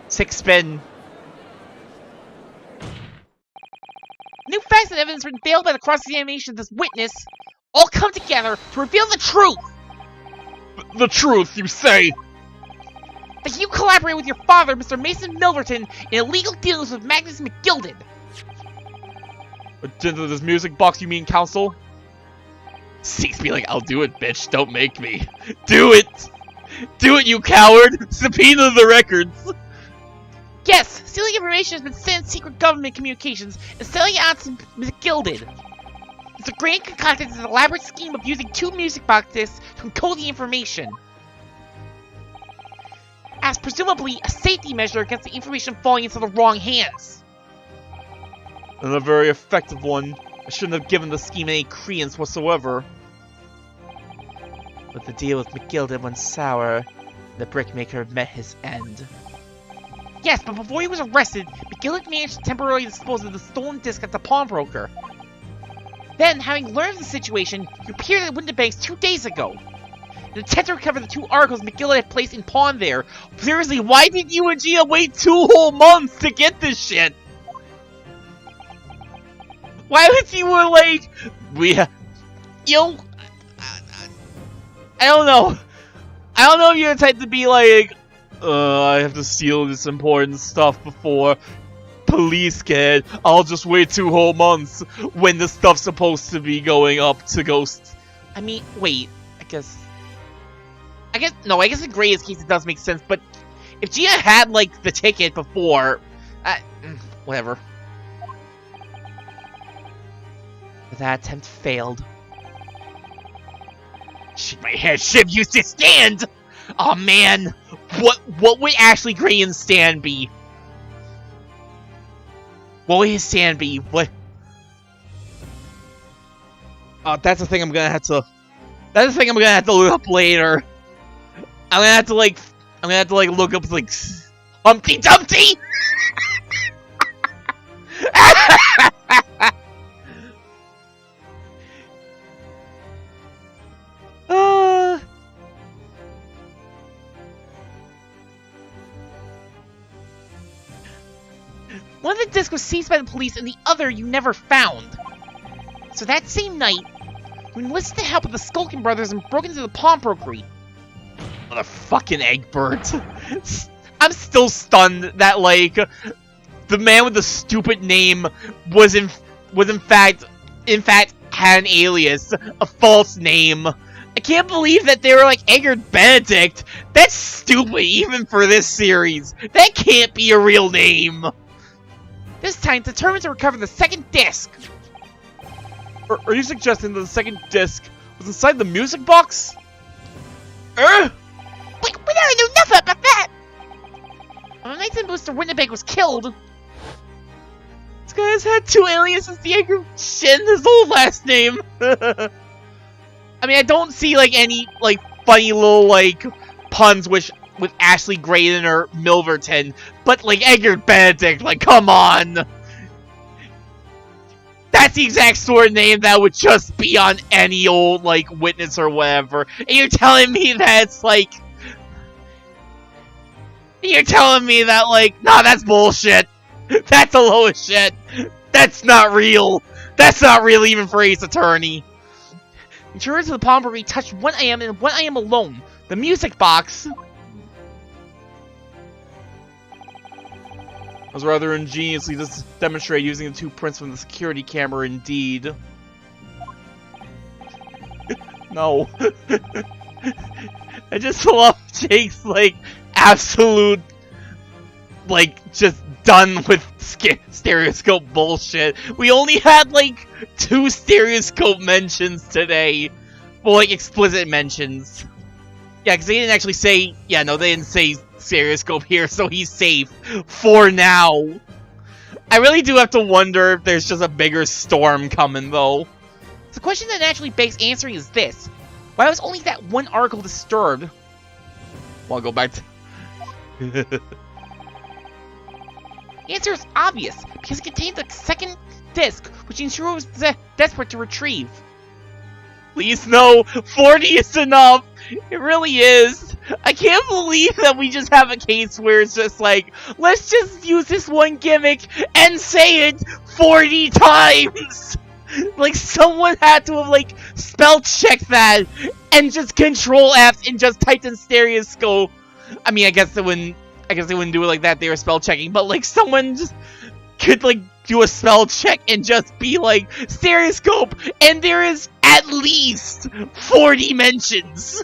6 spin. New facts and evidence revealed by the cross-examination of this witness all come together to reveal the truth. The truth, you say? That you collaborate with your father, Mr. Mason Milverton, in illegal dealings with Magnus McGilded. Into this music box, you mean, counsel? Cease be like, I'll do it, bitch. Don't make me. Do it! Do it, you coward! Subpoena the records! Yes, stealing information has been sent in secret government communications and selling it out to McGilded. Mr. Grant concocted an elaborate scheme of using 2 music boxes to encode the information, as presumably a safety measure against the information falling into the wrong hands. And a very effective one. I shouldn't have given the scheme any credence whatsoever. But the deal with McGilded went sour. The brickmaker met his end. Yes, but before he was arrested, McGilded managed to temporarily dispose of the stolen disc at the pawnbroker. Then, having learned of the situation, he appeared at Winterbanks 2 days ago. In an attempt to recover the 2 articles McGilded had placed in pawn there. Seriously, why did you and Gia wait 2 whole months to get this shit? Why was you were like... I don't know. I don't know if you're the type to be like... I have to steal this important stuff before police get. I'll just wait 2 whole months when the stuff's supposed to be going up to Ghost. I mean, wait, I guess... I guess in Gray's case it does make sense, but if Gia had, like, the ticket before, whatever. That attempt failed. Shit, my head should used to stand! Oh man, what would Ashley Gray in stand be? What would his stand be? What? That's the thing I'm gonna have to. That's the thing I'm gonna have to look up later. I'm gonna have to like look up like Humpty Dumpty. One of the discs was seized by the police and the other you never found. So that same night, you enlisted the help of the Skulkin brothers and broke into the pawnbrokery. Motherfucking Eggbirds. I'm still stunned that, like, the man with the stupid name was in fact had an alias, a false name. I can't believe that they were like Eggert Benedict. That's stupid even for this series. That can't be a real name. This time, determined to recover the second disc. Are you suggesting that the second disc was inside the music box? We never knew nothing about that! On the night that Mr. Winnebago was killed, this guy has had two aliases, Diego Shin, his old last name. I mean, I don't see, like, any, like, funny little, like, puns with Ashley Graydon or Milverton, but, like, Eggert Benedict, like, come on! That's the exact sort of name that would just be on any old, like, witness or whatever. And you're telling me that it's, like... You're telling me that, like, nah, that's bullshit. That's a load of shit. That's not real. That's not real even for Ace Attorney. Insurers of the pawnbrokery touched 1 AM and 1 AM alone. The music box... was rather ingeniously demonstrated using the two prints from the security camera, indeed. No. I just love Jake's, like, absolute, like, just done with Stereoscope bullshit. We only had, like, 2 Stereoscope mentions today. Well, like, explicit mentions. Yeah, because they didn't actually say, yeah, no, they didn't say Stereoscope here, so he's safe. For now. I really do have to wonder if there's just a bigger storm coming, though. The question that naturally begs answering is this. Why was only that one article disturbed? Well, I'll go back to... The answer is obvious, because it contained the second disc, which Inshiro was desperate to retrieve. Please, no! 40 is enough! It really is! I can't believe that we just have a case where it's just like, let's just use this one gimmick and say it 40 times! Like, someone had to have, like, spell checked that and just Control F and just typed in Stereoscope. I mean, I guess they wouldn't do it like that, they were spell checking, but, like, someone just could, like, do a spell check and just be like, Stereoscope, and there is at least 40 mentions.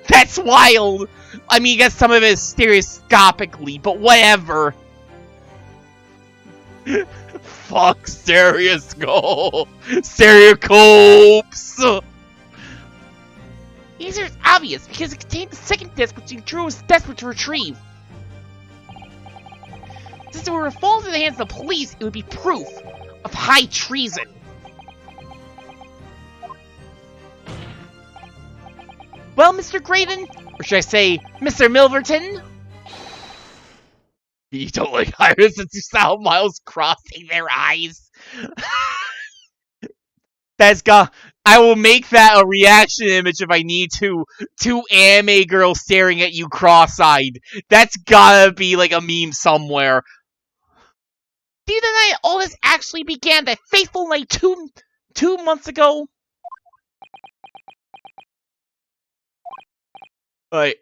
That's wild. I mean, I guess some of it is stereoscopically, but whatever. Fuck Stereoscope. Stereoscopes. The answer is obvious, because it contained the second disc which Drew was desperate to retrieve. Since it were to fall into the hands of the police, it would be proof of high treason. Well, Mr. Graydon, or should I say, Mr. Milverton? You don't like Iris since you saw Miles crossing their eyes. I will make that a reaction image if I need to. 2 anime girls staring at you cross-eyed. That's gotta be like a meme somewhere. See the night all this actually began, that fateful night two months ago? I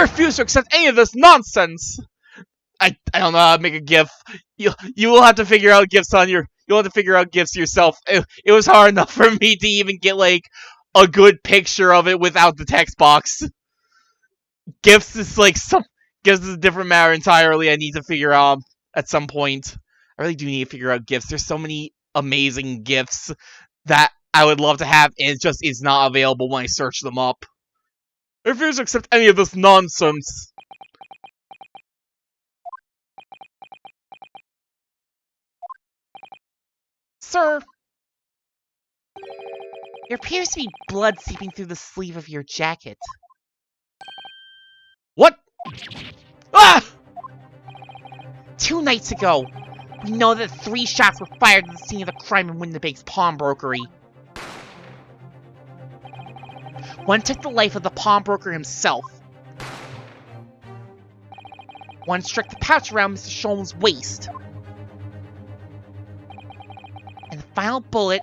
refuse to accept any of this nonsense! I don't know how to make a GIF. You will have to figure out GIFs on your... You'll have to figure out GIFs yourself. It was hard enough for me to even get, like, a good picture of it without the text box. Gifts is like gifts is a different matter entirely. I need to figure out at some point. I really do need to figure out gifts. There's so many amazing gifts that I would love to have, and it just is not available when I search them up. I refuse to accept any of this nonsense. Sir, there appears to be blood seeping through the sleeve of your jacket. What? Ah! 2 nights ago, we know that 3 shots were fired at the scene of the crime in Windibank's pawnbrokery. One took the life of the pawnbroker himself. One struck the pouch around Mr. Sholm's waist. And the final bullet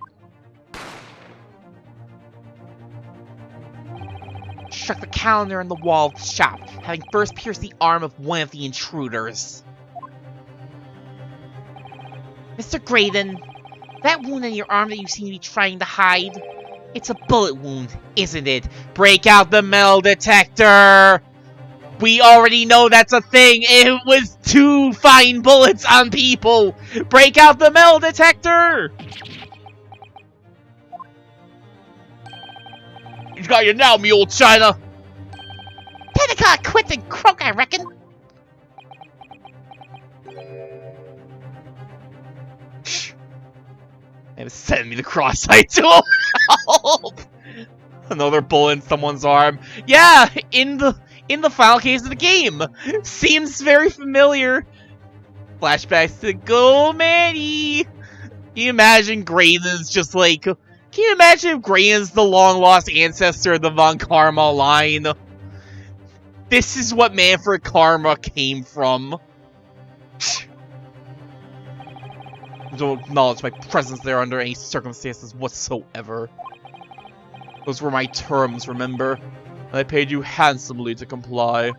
struck the calendar on the wall of the shop, having first pierced the arm of one of the intruders. Mr. Graydon, that wound on your arm that you seem to be trying to hide, it's a bullet wound, isn't it? Break out the metal detector! We already know that's a thing! It was 2 fine bullets on people! Break out the metal detector! He's got you now, me old China! Pentecost quit and croak, I reckon! And send me the cross-sight to help! Another bullet in someone's arm. Yeah, in the final case of the game. Seems very familiar. Flashbacks to Gold Manny. Can you imagine Graydon's just like... Can you imagine if Graydon's the long-lost ancestor of the Von Karma line? This is what Manfred Karma came from. Don't acknowledge my presence there under any circumstances whatsoever. Those were my terms, remember? And I paid you handsomely to comply.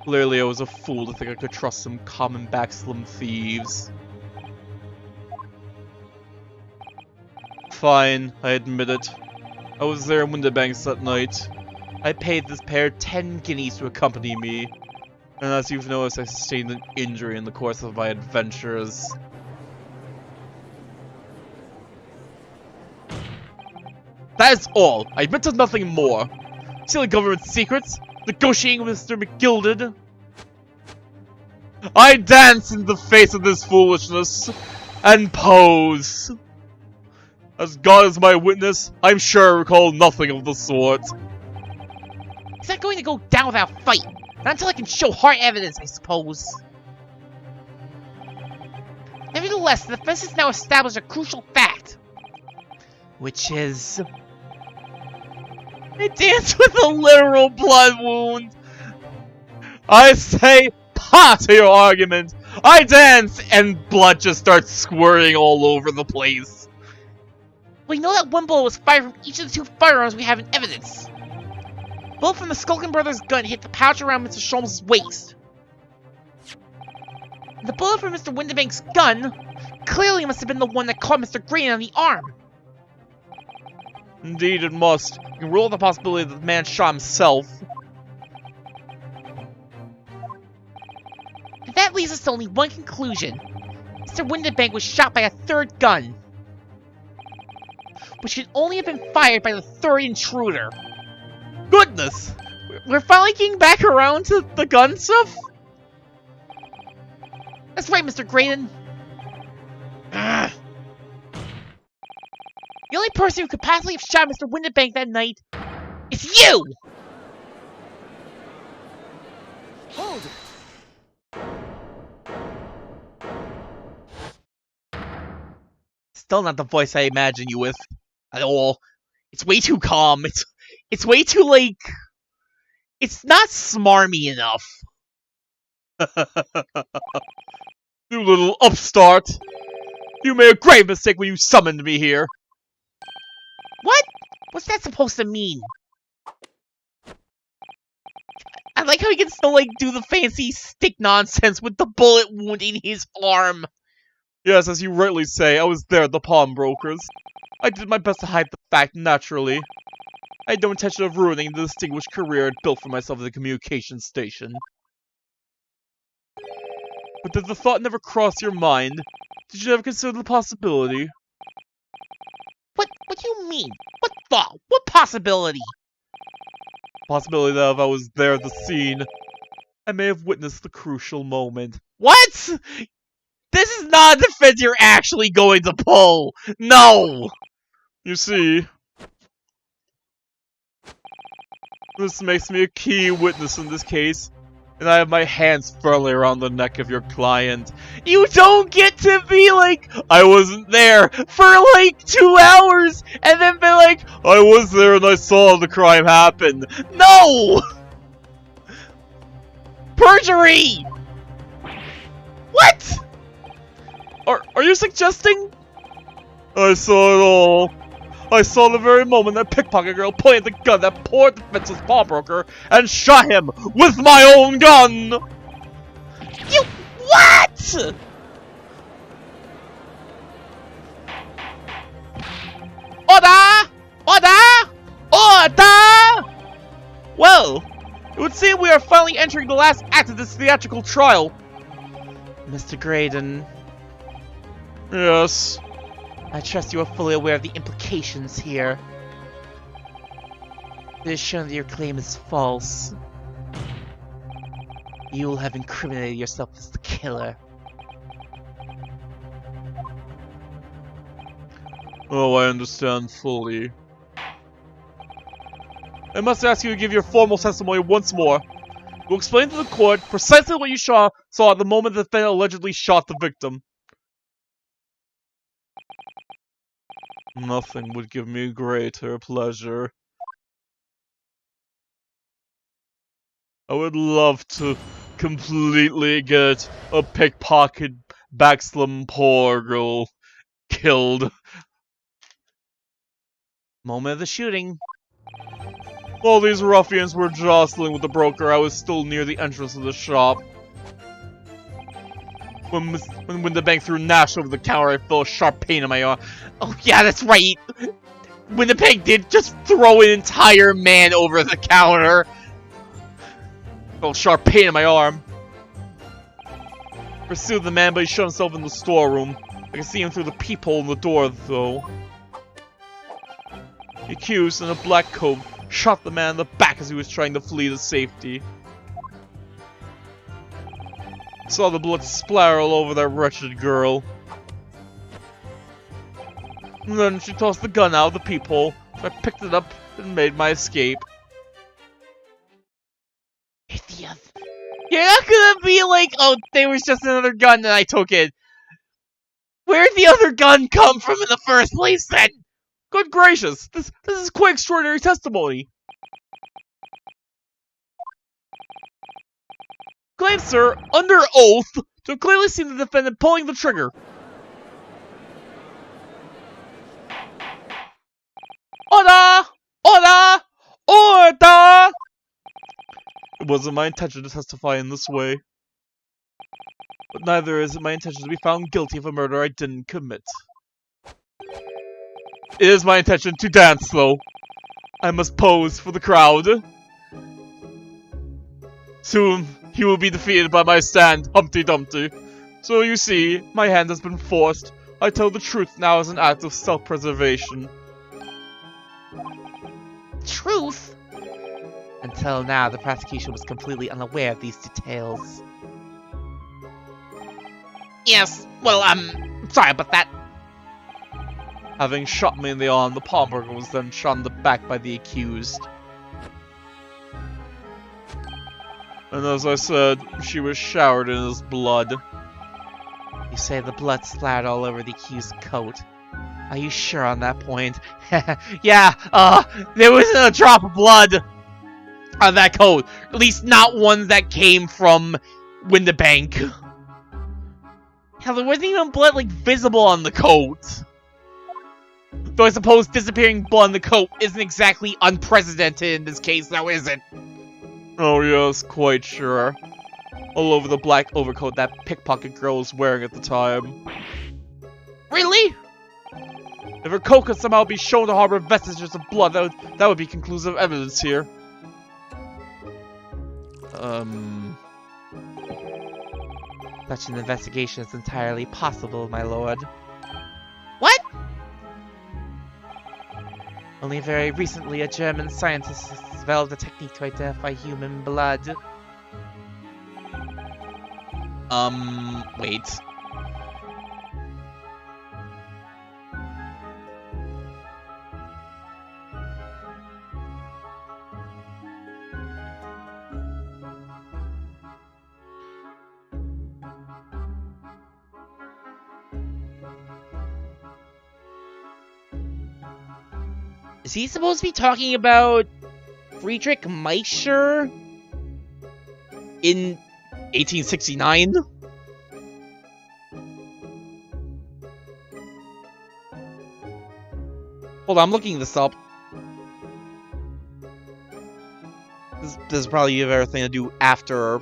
Clearly I was a fool to think I could trust some common backslum thieves. Fine, I admit it. I was there in Windibanks that night. I paid this pair 10 guineas to accompany me. And as you've noticed, I sustained an injury in the course of my adventures. That is all. I admit to nothing more. Stealing government secrets, negotiating with Mr. McGilded. I dance in the face of this foolishness, and pose. As God is my witness, I'm sure I recall nothing of the sort. It's not going to go down without fight. Not until I can show hard evidence, I suppose. Nevertheless, the defense has now established a crucial fact. Which is... I dance with a literal blood wound. I say, pa to your argument. I dance, and blood just starts squirting all over the place. We know that one bullet was fired from each of the 2 firearms we have in evidence. Bullet from the Skulkin brothers' gun hit the pouch around Mr. Sholmes' waist. The bullet from Mr. Windibank's gun clearly must have been the one that caught Mr. Green on the arm. Indeed it must. You can rule out the possibility that the man shot himself. And that leads us to only one conclusion. Mr. Windibank was shot by a 3rd gun. Which could only have been fired by the 3rd intruder. Goodness! We're finally getting back around to the gun stuff? That's right, Mr. Graydon. Ugh. The only person who could possibly have shot Mr. Windibank that night is you! Hold it! Still not the voice I imagine you with. At all. It's way too calm. It's way too, like... It's not smarmy enough. You little upstart! You made a grave mistake when you summoned me here. What? What's that supposed to mean? I like how he can still, like, do the fancy stick nonsense with the bullet wound in his arm. Yes, as you rightly say, I was there at the pawnbroker's. I did my best to hide the fact, naturally. I had no intention of ruining the distinguished career I'd built for myself at the communications station. But did the thought never cross your mind? Did you ever consider the possibility? What do you mean? What thought? What possibility? Possibility that if I was there at the scene, I may have witnessed the crucial moment. What? This is not a defense you're actually going to pull. No. You see, this makes me a key witness in this case, and I have my hands firmly around the neck of your client. You don't get to be like, I wasn't there for like 2 hours and then be like, I was there and I saw the crime happen. no! Perjury! What? Are you suggesting? I saw it all. I saw the very moment that pickpocket girl pointed the gun at poor defenseless pawnbroker and shot him with my own gun! You what? Order! Order! Order! Well, it would seem we are finally entering the last act of this theatrical trial. Mr. Graydon, Yes. I trust you are fully aware of the implications here. It is shown that your claim is false. You will have incriminated yourself as the killer. Oh, I understand fully. I must ask you to give your formal testimony once more. You'll explain to the court precisely what you saw at the moment the defendant allegedly shot the victim. Nothing would give me greater pleasure. I would love to completely get a pickpocket backslum poor girl killed. Moment of the shooting. While these ruffians were jostling with the broker, I was still near the entrance of the shop. When the bank threw Nash over the counter, I felt a sharp pain in my arm. Oh yeah, that's right. When the pig did just throw an entire man over the counter. I felt a sharp pain in my arm. I pursued the man, but he shut himself in the storeroom. I could see him through the peephole in the door, though. The accused, in a black coat, shot the man in the back as he was trying to flee to safety. I saw the blood splatter all over that wretched girl. And then she tossed the gun out of the peephole, so I picked it up and made my escape. You're not gonna be like, oh, there was just another gun and I took it. Where'd the other gun come from in the first place then? Good gracious, this is quite extraordinary testimony. Claim, sir, under oath, to have clearly seen the defendant pulling the trigger. Order! Order! Order! It wasn't my intention to testify in this way. But neither is it my intention to be found guilty of a murder I didn't commit. It is my intention to dance, though. I must pose for the crowd. Soon, he will be defeated by my stand, Humpty Dumpty. So you see, my hand has been forced. I tell the truth now as an act of self-preservation. Truth? Until now, the prosecution was completely unaware of these details. Yes, well, sorry about that. Having shot me in the arm, the pawnbroker was then shot in the back by the accused. And as I said, she was showered in his blood. You say the blood splattered all over the accused's coat. Are you sure on that point? Yeah, there wasn't a drop of blood on that coat. At least not one that came from Windabank. Hell, there wasn't even blood, like, visible on the coat. Though I suppose disappearing blood on the coat isn't exactly unprecedented in this case, now is it? Oh yes, quite sure. All over the black overcoat that pickpocket girl was wearing at the time. Really? If her coat could somehow be shown to harbor vestiges of blood, that would be conclusive evidence here. Such an investigation is entirely possible, my lord. What? Only very recently, a German scientist has developed a technique to identify human blood. Wait. Is he supposed to be talking about Friedrich Meischer In 1869? Hold on, I'm looking this up. This is probably everything to do after.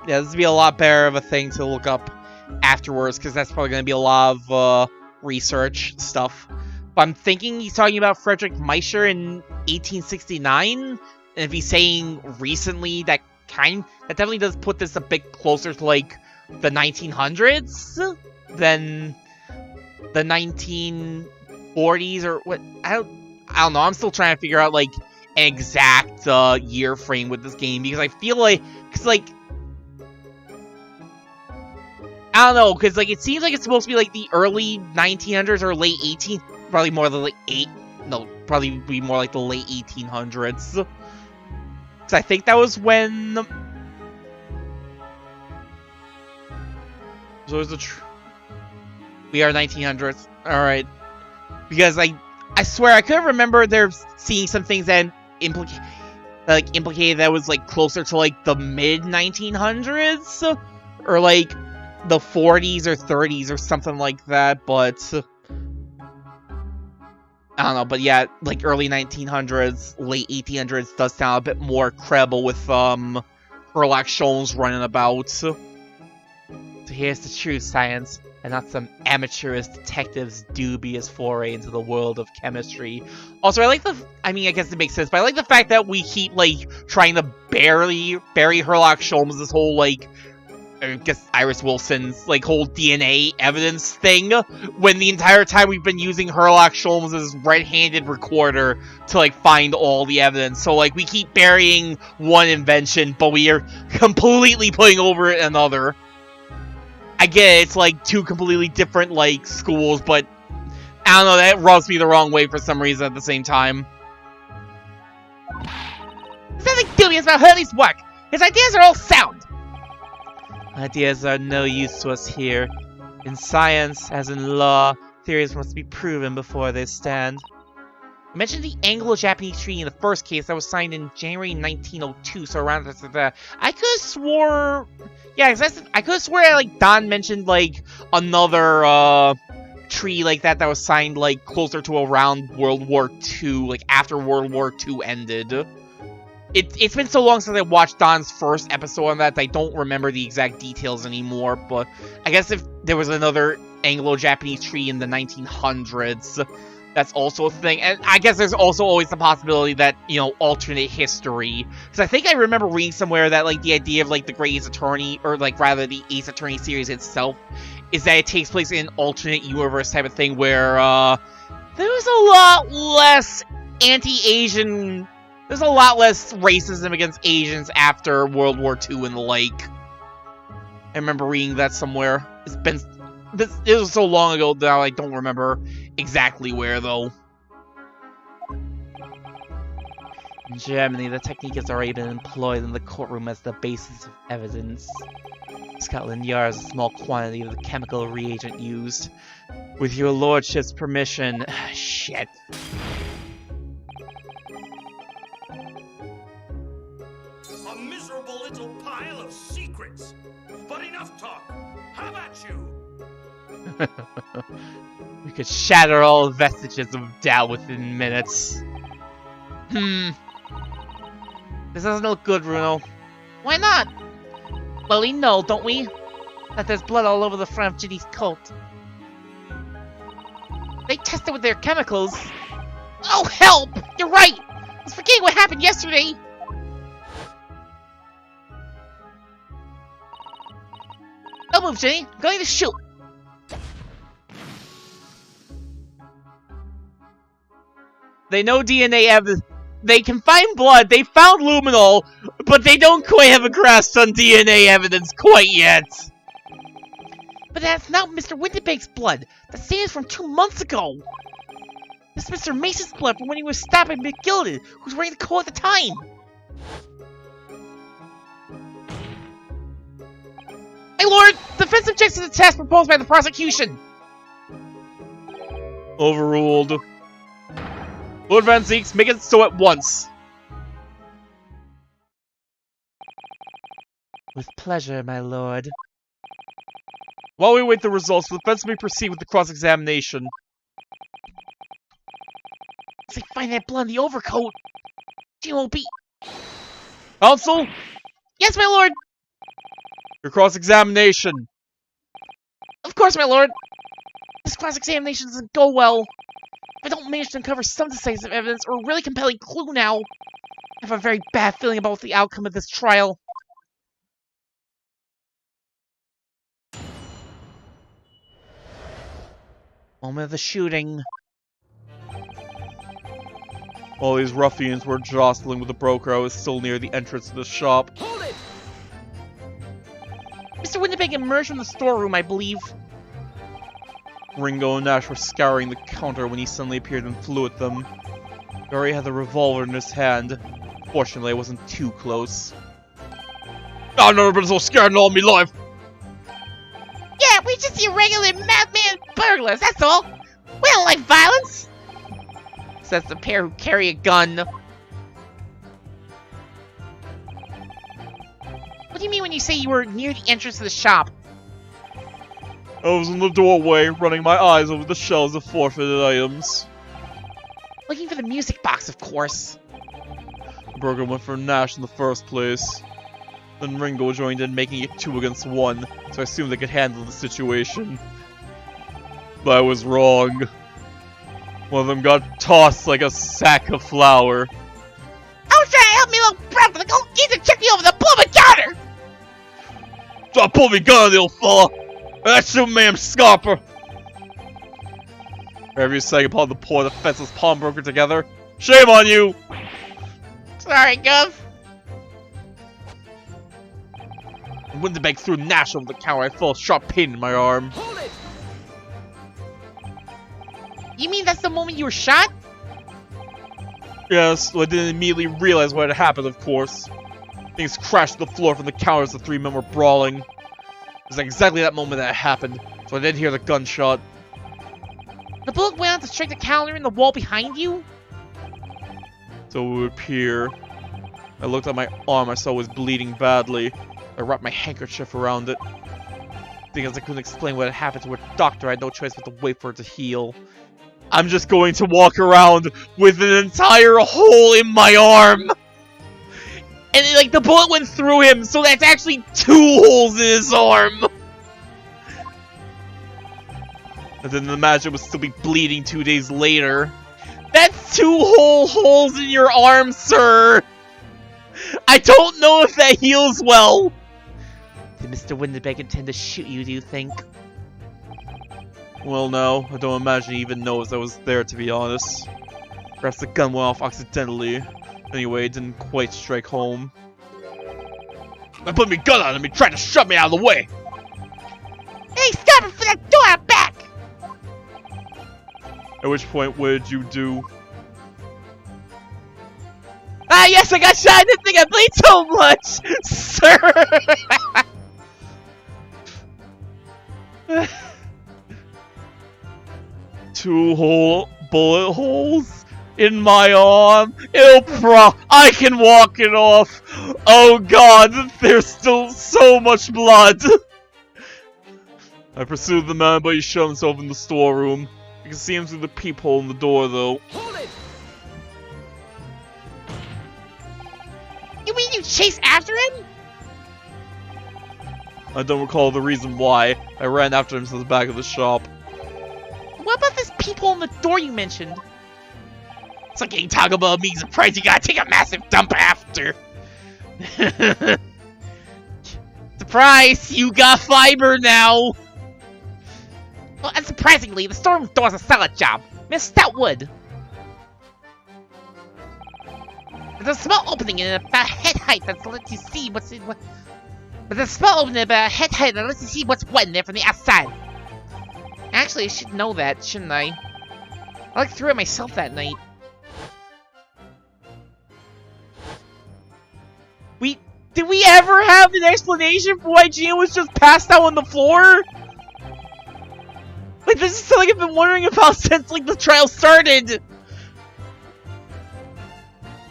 Yeah, this would be a lot better of a thing to look up afterwards, because that's probably going to be a lot of research stuff. But I'm thinking he's talking about Friedrich Meischer in 1869, and if he's saying recently, that definitely does put this a bit closer to, like, the 1900s than the 1940s, or what, I don't know, I'm still trying to figure out, like, an exact year frame with this game, because I feel like, I don't know, because, like, it seems like it's supposed to be, like, the early 1900s or late 18... Probably more the probably be more like the late 1800s. Because I think that was when... So is We are 1900s. Alright. Because I swear, I could remember there seeing some things that implicated that was, like, closer to, like, the mid-1900s? Or, like, the 40s or 30s or something like that, but I don't know, but yeah, like early 1900s, late 1800s does sound a bit more credible with Sherlock Sholmes running about. So here's the true science, and not some amateurish detective's dubious foray into the world of chemistry. Also, I guess it makes sense, but I like the fact that we keep, like, trying to bury Sherlock Sholmes' this whole, like, I guess Iris Wilson's, like, whole DNA evidence thing, when the entire time we've been using Sherlock Sholmes' red-handed recorder to, like, find all the evidence. So, like, we keep burying one invention, but we are completely putting over it another. I get it, it's, like, two completely different, like, schools, but I don't know, that rubs me the wrong way for some reason at the same time. There's nothing dubious about Hurley's work! His ideas are all sound! Ideas are no use to us here. In science, as in law, theories must be proven before they stand. I mentioned the Anglo-Japanese treaty in the first case that was signed in January 1902, so around that. I could have swore... Yeah, I could have swore like, Don mentioned, like, another, treaty like that was signed, like, closer to around World War II, like, after World War II ended. It's been so long since I watched Don's first episode on that I don't remember the exact details anymore, but I guess if there was another Anglo-Japanese treaty in the 1900s, that's also a thing. And I guess there's also always the possibility that, you know, alternate history. Because I think I remember reading somewhere that, like, the idea of, like, the Great Ace Attorney, or, like, rather the Ace Attorney series itself, is that it takes place in an alternate universe type of thing where, there's a lot less anti-Asian... There's a lot less racism against Asians after World War II and the like. I remember reading that somewhere. It was so long ago that I don't remember exactly where, though. In Germany, the technique has already been employed in the courtroom as the basis of evidence. Scotland Yard has a small quantity of the chemical reagent used. With your lordship's permission... Shit. We could shatter all vestiges of doubt within minutes. This doesn't look good, Bruno. Why not? Well, we know, don't we? That there's blood all over the front of Ginny's coat. They tested with their chemicals. Oh, help! You're right! I was forgetting what happened yesterday! Don't move, Ginny. I'm going to shoot. They know DNA evidence. They can find blood. They found luminol, but they don't quite have a grasp on DNA evidence quite yet. But that's not Mr. Winterbake's blood. That stain is from 2 months ago. This is Mr. Mason's blood from when he was stabbed by McGilded, who was wearing the coat at the time. My lord, defense objects to the test proposed by the prosecution. Overruled. Lord Van Zeeks, make it so at once. With pleasure, my lord. While we await the results, the defense may proceed with the cross-examination. If they find that blood in the overcoat, she won't be... Counsel? Yes, my lord! Your cross-examination. Of course, my lord! This cross-examination doesn't go well. If I don't manage to uncover some decisive evidence or a really compelling clue now, I have a very bad feeling about the outcome of this trial. Moment of the shooting. While these ruffians were jostling with the broker, I was still near the entrance to the shop. Hold it! Mr. Winterberg emerged from the storeroom, I believe. Ringo and Nash were scouring the counter when he suddenly appeared and flew at them. He already had the revolver in his hand. Fortunately, I wasn't too close. I've never been so scared in all my life! Yeah, we just irregular madman burglars, that's all! We don't like violence! Says the pair who carry a gun. What do you mean when you say you were near the entrance to the shop? I was in the doorway, running my eyes over the shelves of forfeited items. Looking for the music box, of course. The burglar went for Nash in the first place. Then Ringo joined in, making it 2 against 1, so I assumed they could handle the situation. But I was wrong. One of them got tossed like a sack of flour. I was trying to help me little brother to go get to check me over the plumber counter! Stop pulling me gun, little fella! That's your ma'am scarper! Every second upon the poor defenseless pawnbroker together. Shame on you! Sorry, Gov. When the bag threw Nash over the counter, I felt a sharp pain in my arm. Hold it! You mean that's the moment you were shot? Yes, though I didn't immediately realize what had happened, of course. Things crashed to the floor from the counter as the 3 men were brawling. It was exactly that moment that it happened, so I did hear the gunshot. The bullet went on to strike the calendar in the wall behind you? So it would appear. I looked at my arm, I saw it was bleeding badly. I wrapped my handkerchief around it. Seeing as I couldn't explain what had happened to a doctor, I had no choice but to wait for it to heal. I'm just going to walk around with an entire hole in my arm! And like the bullet went through him, so that's actually 2 holes in his arm! I didn't imagine it would still be bleeding 2 days later. That's 2 whole holes in your arm, sir! I don't know if that heals well! Did Mr. Winterberg intend to shoot you, do you think? Well, no, I don't imagine he even knows I was there, to be honest. Perhaps the gun went off accidentally. Anyway, it didn't quite strike home. I put my gun on him, he tried to shove me out of the way! Hey, stop it for that door out back! At which point, what did you do? Ah, yes, I got shot! I didn't think I bleed so much! Sir! 2 whole bullet holes in my arm. I can walk it off. Oh god, there's still so much blood. I pursued the man, but he shut himself in the storeroom. I can see him through the peephole in the door, though. Hold it! You mean you chased after him? I don't recall the reason why. I ran after him to the back of the shop. What about this peephole in the door you mentioned? It's like getting Taco Bell means a price you gotta take a massive dump after. Surprise! You got fiber now! Well, unsurprisingly, the storeroom door's a solid job. Miss Stoutwood. There's a small opening in about head height that lets you see what's in what. But there's a small opening about head height that lets you see what's what in there from the outside. Actually, I should know that, shouldn't I? I looked through it myself that night. Did we ever have an explanation for why Gina was just passed out on the floor? Like, this is something I've been wondering about since, like, the trial started!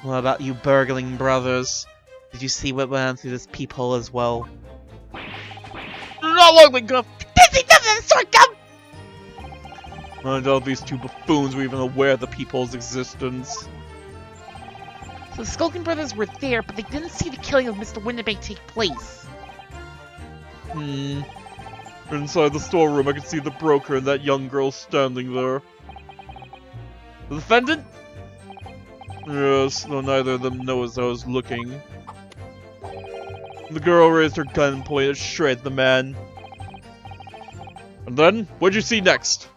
What about you burgling brothers? Did you see what went on through this peephole as well? Not long ago. Did he nothing, sword gum? I doubt these two buffoons were even aware of the peephole's existence. So the Skulking brothers were there, but they didn't see the killing of Mr. Winterbank take place. Inside the storeroom, I could see the broker and that young girl standing there. The defendant? Yes, though neither of them knows I was looking. The girl raised her gun and pointed straight at the man. And then, what'd you see next?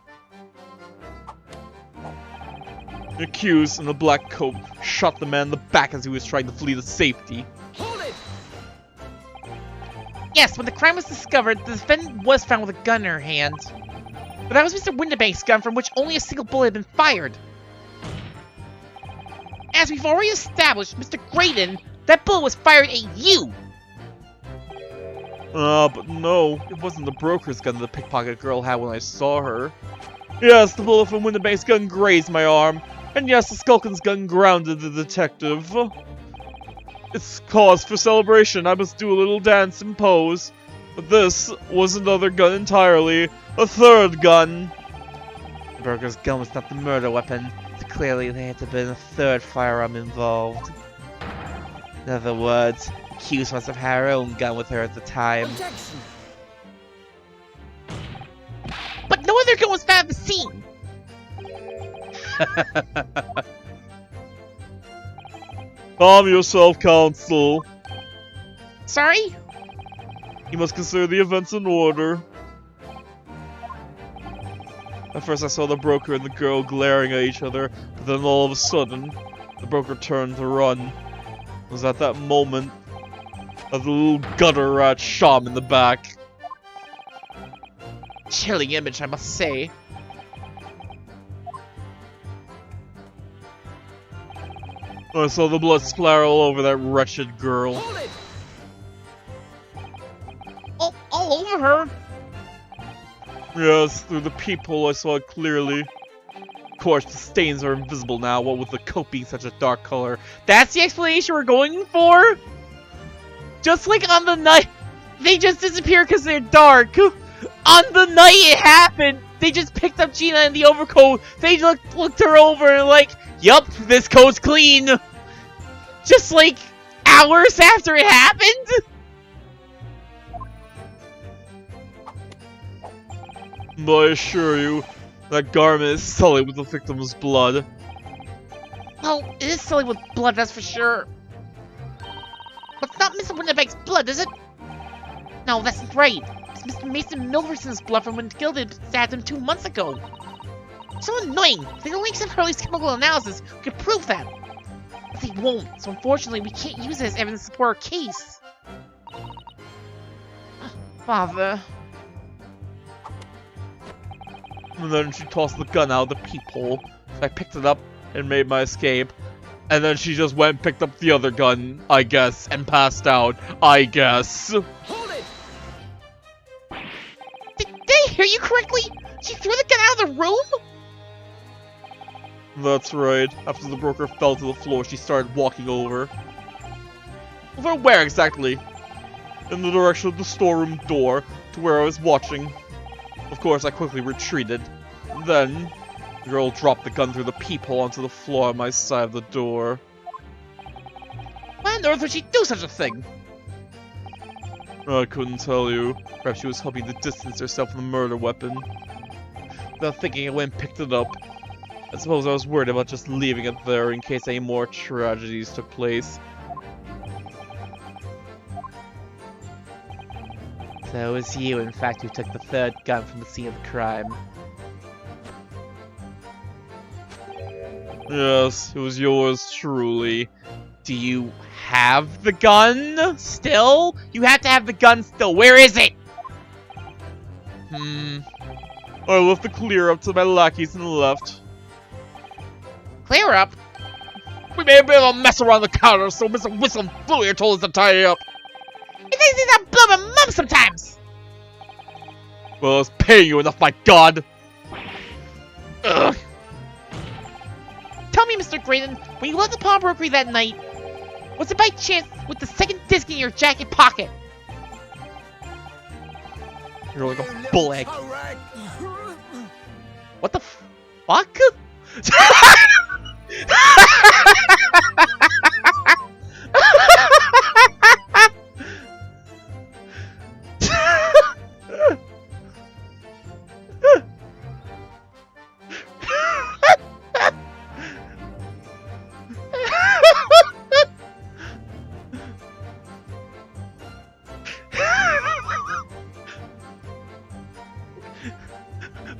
The accused in a black coat shot the man in the back as he was trying to flee to safety. Hold it! Yes, when the crime was discovered, the defendant was found with a gun in her hand. But that was Mr. Winterbank's gun, from which only a single bullet had been fired. As we've already established, Mr. Graydon, that bullet was fired at you! But no, it wasn't the broker's gun the pickpocket girl had when I saw her. Yes, the bullet from Winterbank's gun grazed my arm, and yes, the Skulkin's gun grounded the detective. It's cause for celebration, I must do a little dance and pose. But this was another gun entirely, a third gun. The broker's gun was not the murder weapon, so clearly there had to have been a third firearm involved. In other words, the accused must have had her own gun with her at the time. Objection! But no other gun was found at the scene! Calm yourself, counsel. Sorry? You must consider the events in order. At first I saw the broker and the girl glaring at each other, but then all of a sudden, the broker turned to run. It was at that moment that the little gutter rat shot him in the back. Chilling image, I must say. I saw the blood splatter all over that wretched girl. Hold it! All over her? Yes, through the peephole I saw it clearly. Of course, the stains are invisible now, what with the coat being such a dark color. That's the explanation we're going for? Just like on the night, they just disappear because they're dark. On the night it happened, they just picked up Gina in the overcoat. They looked her over and like, yup, this coat's clean. Just like hours after it happened. But I assure you, that garment is sullied with the victim's blood. Well, it is sullied with blood, that's for sure. But it's not Mr. Winterbank's blood, is it? No, that's right. It's Mr. Mason Milverson's blood from when Gilded stabbed him 2 months ago. So annoying! If they don't accept Hurley's chemical analysis, we could prove that. But they won't, so unfortunately we can't use it as evidence to support our case. Father. And then she tossed the gun out of the peephole. So I picked it up and made my escape. And then she just went and picked up the other gun, I guess, and passed out, I guess. Hold it! Did I hear you correctly? She threw the gun out of the room? That's right. After the broker fell to the floor, she started walking over. Over where exactly? In the direction of the storeroom door, to where I was watching. Of course, I quickly retreated. Then, the girl dropped the gun through the peephole onto the floor on my side of the door. Why on earth would she do such a thing? I couldn't tell you. Perhaps she was hoping to distance herself from the murder weapon. Without thinking, I went and picked it up. I suppose I was worried about just leaving it there in case any more tragedies took place. So it was you, in fact, who took the third gun from the scene of the crime. Yes, it was yours truly. Do you have the gun still? You have to have the gun still. Where is it? I left the clear up to my lackeys and left. Clear up? We made a bit of a mess around the counter, so Mr. Whistle and Fluier told us to tidy up. He thinks he's a bloomin' mum sometimes! Well, I was paying you enough, my god! Ugh. Tell me, Mr. Graydon, when you left the pawnbrokery that night, was it by chance with the second disc in your jacket pocket? You're like a bull egg. What the fuck?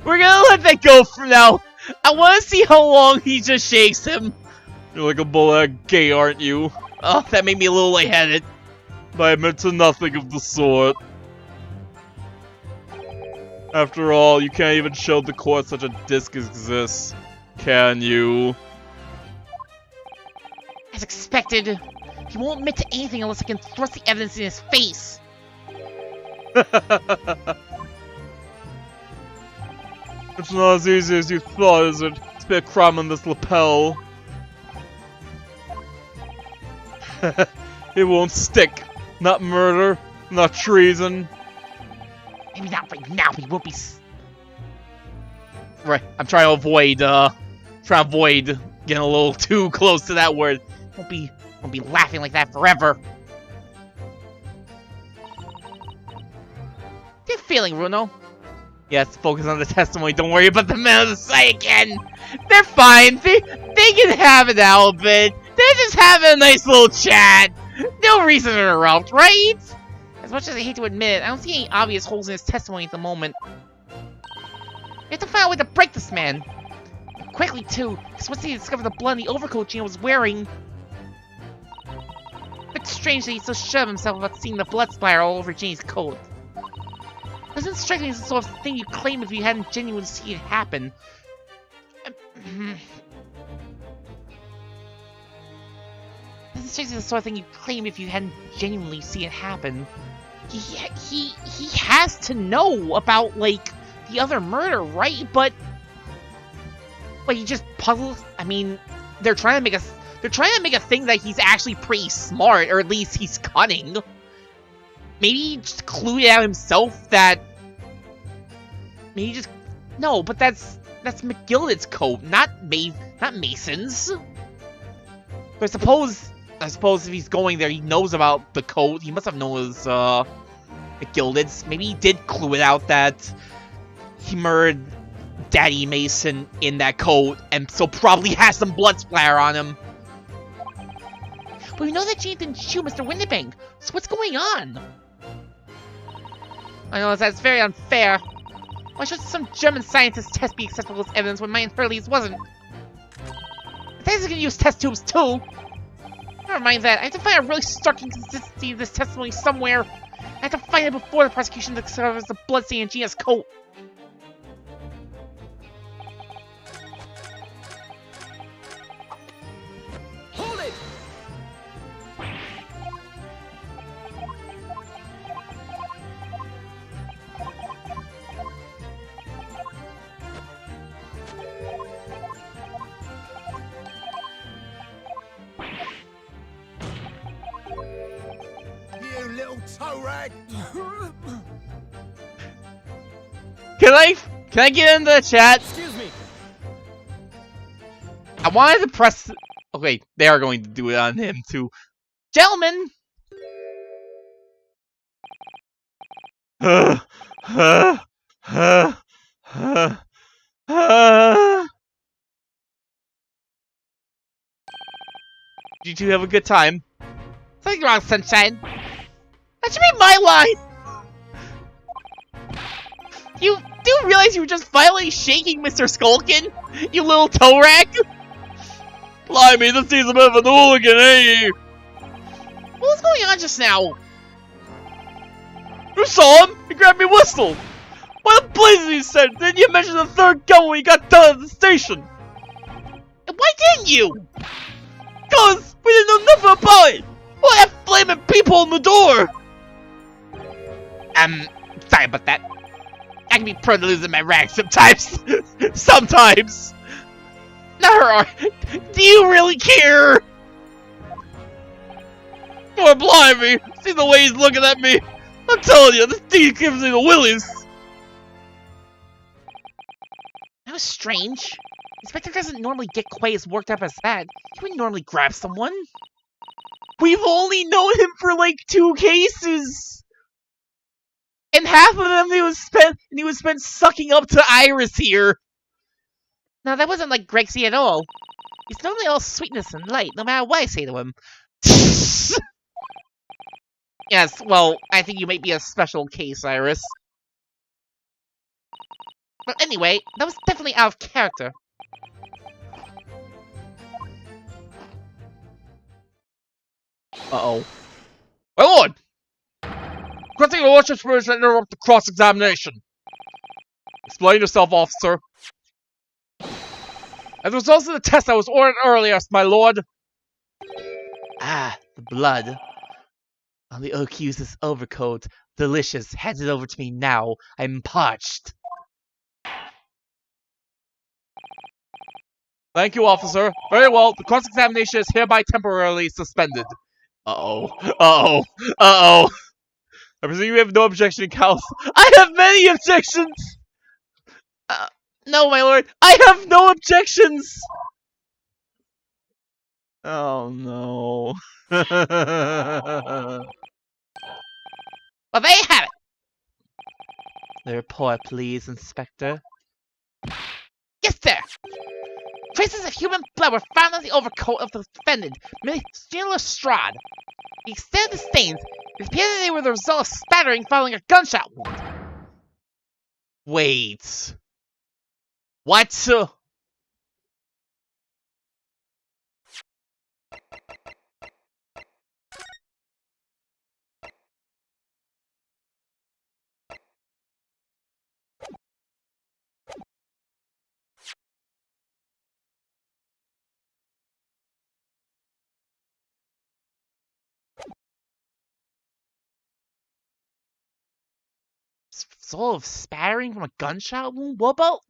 We're gonna let that go for now. I want to see how long he just shakes him. You're like a bull egg gay, aren't you? Oh, that made me a little lightheaded. I admit to nothing of the sort. After all, you can't even show the court such a disc exists, can you? As expected, he won't admit to anything unless I can thrust the evidence in his face. It's not as easy as you thought, is it? To be a crime on this lapel. It won't stick. Not murder, not treason. Maybe not right now, but he won't be. Right, I'm trying to avoid getting a little too close to that word. Won't be laughing like that forever. Good feeling, Runo. Yes, focus on the testimony. Don't worry about the men of the sight again. They're fine. They can have it out, but they're just having a nice little chat. No reason to interrupt, right? As much as I hate to admit it, I don't see any obvious holes in his testimony at the moment. We have to find a way to break this man. Quickly, too, because once he discovered the blood in the overcoat Gino was wearing... It's strange that he's so sure of himself about seeing the blood splatter all over Janie's coat. Doesn't strike me as the sort of thing you'd claim if you hadn't genuinely seen it happen. Doesn't strike me as the sort of thing you'd claim if you hadn't genuinely seen it happen. He has to know about, like, the other murder, right? But he just puzzles. I mean, they're trying to make a thing that he's actually pretty smart, or at least he's cunning. Maybe he just clued it out himself that... Maybe he just... No, but that's McGilded's coat, not Mason's. But I suppose if he's going there, he knows about the coat. He must have known it was, McGilded's. Maybe he did clue it out that he murdered Daddy Mason in that coat, and so probably has some blood splatter on him. But we know that Gene didn't shoot Mr. Windibank, so what's going on? I know that's very unfair. Why should some German scientist's test be acceptable as evidence when mine Hurley's wasn't? Bethesda's gonna use test tubes too! Never mind that, I have to find a really stark inconsistency of this testimony somewhere. I have to find it before the prosecution discovers the bloodstain in Gina's coat. Hold it! You little toe rag! Can I get into the chat? Excuse me. I wanted to press. Okay, they are going to do it on him too, gentlemen. Did you two have a good time? Something wrong, Sunshine. That should be my line! You do realize you were just violently shaking Mr. Skulkin? You little toe rag? Blimey, this seems a bit of an hooligan, eh? What was going on just now? You saw him? He grabbed me whistle. What the blazes he said? Didn't you mention the third gun when you got done at the station? Why didn't you? Cause we didn't know nothing about it. What that flaming peephole in the door? Sorry about that. I can be prone to losing my rag sometimes. Sometimes. No, do you really care? Boy, blimey, see the way he's looking at me. I'm telling you, this dude gives me the willies. That was strange. Inspector doesn't normally get quite as worked up as that. He wouldn't normally grab someone. We've only known him for like 2 cases. And half of them he was spent sucking up to Iris here. No, that wasn't like Grexy at all. He's normally all sweetness and light, no matter what I say to him. Yes, well, I think you might be a special case, Iris. But anyway, that was definitely out of character. Uh-oh. My lord! Granting your lordship's permission to interrupt the cross-examination. Explain yourself, officer. As a result of the test I was ordered earlier, my lord. Ah, the blood. On the accused's overcoat. Delicious. Hand it over to me now. I'm parched. Thank you, officer. Very well. The cross-examination is hereby temporarily suspended. Uh-oh. Uh-oh. Uh-oh. I presume you have no objection, counsel. I have many objections! No, my lord. I have no objections! Oh, no. Well, there you have it! The report, please, Inspector. Yes, sir! Traces of human blood were found on the overcoat of the defendant, Miss Lestrade. The extent of the stains, it appeared that they were the result of spattering following a gunshot wound. Wait. What? Result of spattering from a gunshot wound? What about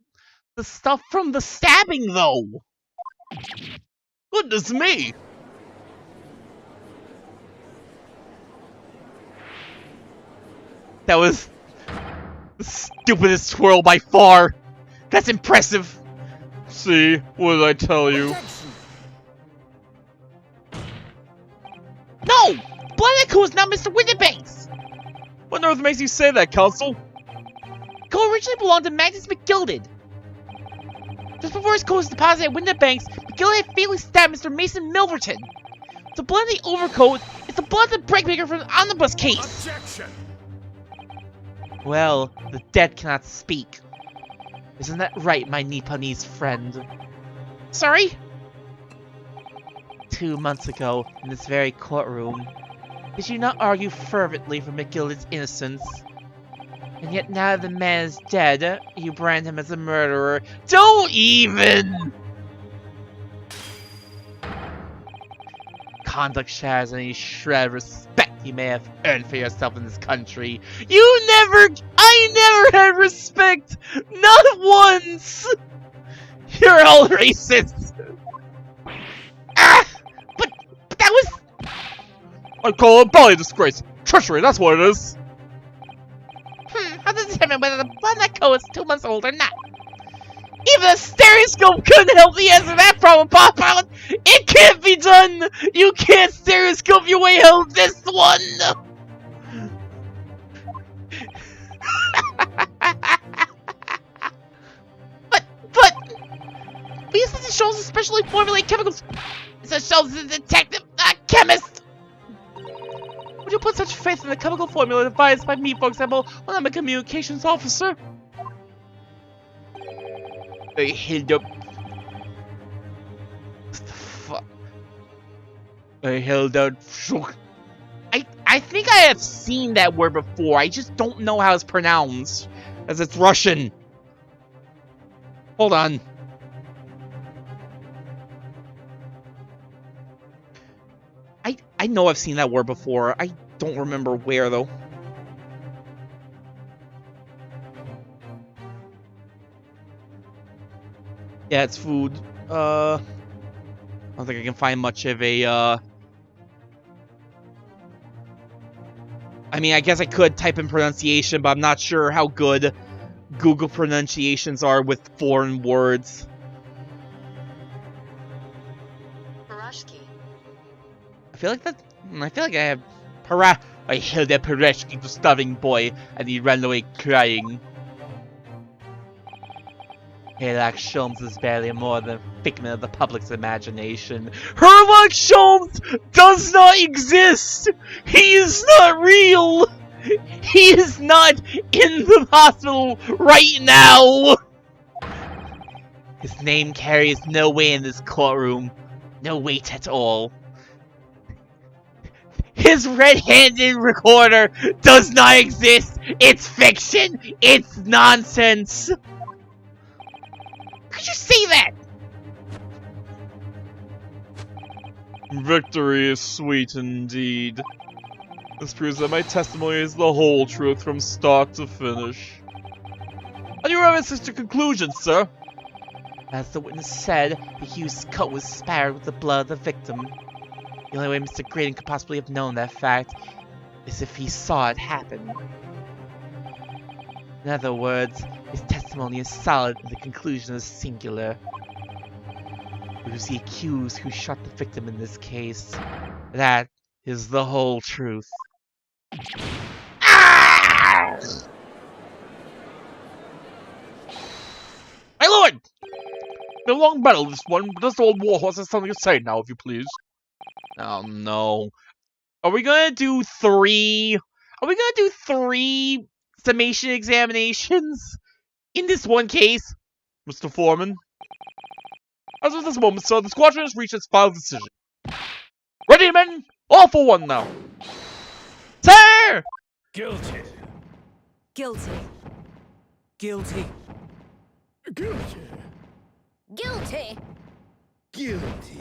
the stuff from the stabbing, though? Goodness me! That was the stupidest twirl by far. That's impressive. See, what did I tell you? No! Blood is not Mr. Winterbanks! What on earth makes you say that, counsel? Coat originally belonged to Magnus McGilded. Just before his coat was deposited at Winterbanks, McGilded had fatally stabbed Mr. Mason Milverton. The blood in the overcoat is the blood of the breakmaker from the omnibus case. Objection! Well, the dead cannot speak. Isn't that right, my Nipponese friend? Sorry? 2 months ago, in this very courtroom, did you not argue fervently for McGilded's innocence? And yet now the man is dead, you brand him as a murderer. Don't even! Conduct shares any shred of respect you may have earned for yourself in this country. I never had respect! Not once! You're all racist! Ah! But that was... I call it belly disgrace. Treachery, that's what it is. How does determine whether the blood in that coat is 2 months old or not. Even a stereoscope couldn't help me answer that problem, Pop-Out! It can't be done! You can't stereoscope your way out of this one! But... We use this shows specially formulated chemicals. It shows a detective, not a chemist! Would you put such faith in the chemical formula devised by me, for example, when I'm a communications officer? I held up. What the fuck? I held out. I think I have seen that word before. I just don't know how it's pronounced, as it's Russian. Hold on. I know I've seen that word before. I don't remember where though. Yeah, it's food. I don't think I can find much of a, I mean, I guess I could type in pronunciation, but I'm not sure how good Google pronunciations are with foreign words. I feel like I have I held a Pereshki to starving boy, and he ran away crying. Sherlock Sholmes is barely more than a figment of the public's imagination. Sherlock Sholmes does not exist! He is not real! He is not in the hospital right now! His name carries no weight in this courtroom. No weight at all. His red-handed recorder does not exist! It's fiction! It's nonsense! Could you say that? Victory is sweet indeed. This proves that my testimony is the whole truth from start to finish. And you have to conclusion, sir? As the witness said, the Hughes coat was spattered with the blood of the victim. The only way Mr. Graydon could possibly have known that fact is if he saw it happen. In other words, his testimony is solid and the conclusion is singular. It was the accused who shot the victim in this case. That is the whole truth. Ah! My lord! Been a long battle this one, but this old warhorse has something to say now, if you please. Oh no. Are we gonna do 3? Are we gonna do 3 summation examinations in this one case? Mr. Foreman? As of this moment, sir, the squadron has reached its final decision. Ready, men? All for one now. Sir! Guilty. Guilty. Guilty. Guilty. Guilty. Guilty.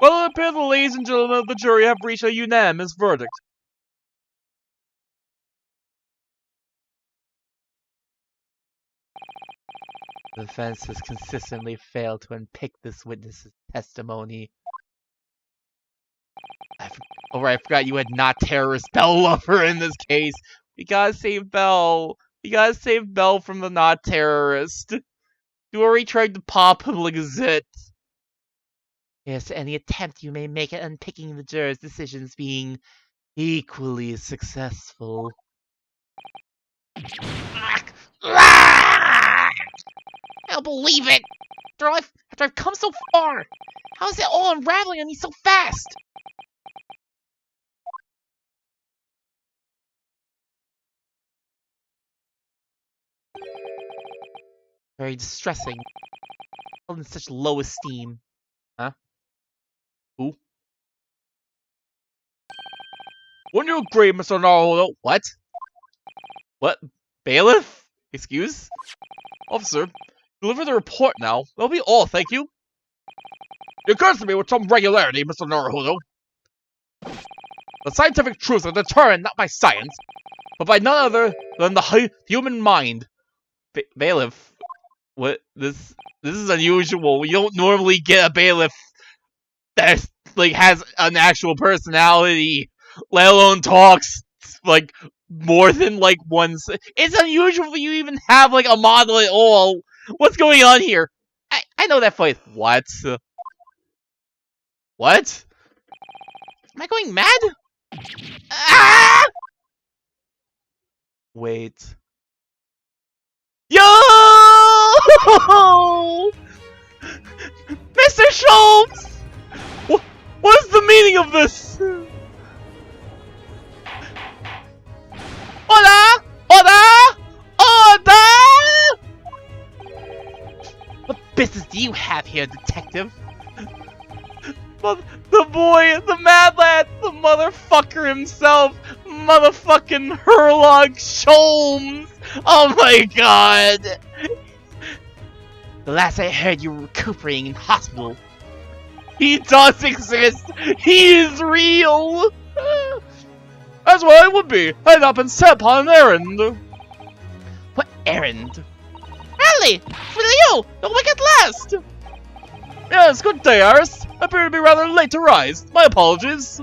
Well, it appears the ladies and gentlemen of the jury have reached a unanimous verdict. The defense has consistently failed to unpick this witness's testimony. I forgot you had not terrorist Bell Lover in this case. We gotta save Bell. We gotta save Bell from the not terrorist. You already tried to pop public gazette. Yes, any attempt you may make at unpicking the jurors' decisions being equally successful. I don't believe it! After I've come so far! How is it all unraveling on me so fast? Very distressing. Held in such low esteem. Huh? Who? Wouldn't you agree, Mr. Naruto? What? What? Bailiff? Excuse? Officer, deliver the report now. That'll be all, thank you. It occurs to me with some regularity, Mr. Naruto. The scientific truth is determined not by science, but by none other than the human mind. Bailiff? What? This is unusual. We don't normally get a bailiff that like has an actual personality, let alone talks like more than like once. It's unusual for you to even have like a model at all. What's going on here? I know that voice. What? What? Am I going mad? Ah! Wait. Yo! Mr. Schultz! What is the meaning of this? Hola! Hola! Hola! What business do you have here, detective? The boy, the mad lad, the motherfucker himself, motherfucking Herlog Sholmes. Oh my god! The last I heard, you were recuperating in hospital. He does exist! He is real! That's what I would be. I'd up and set upon an errand. What errand? Really? For you! The wicked last! Yes, good day, Iris. I appear to be rather late to rise. My apologies.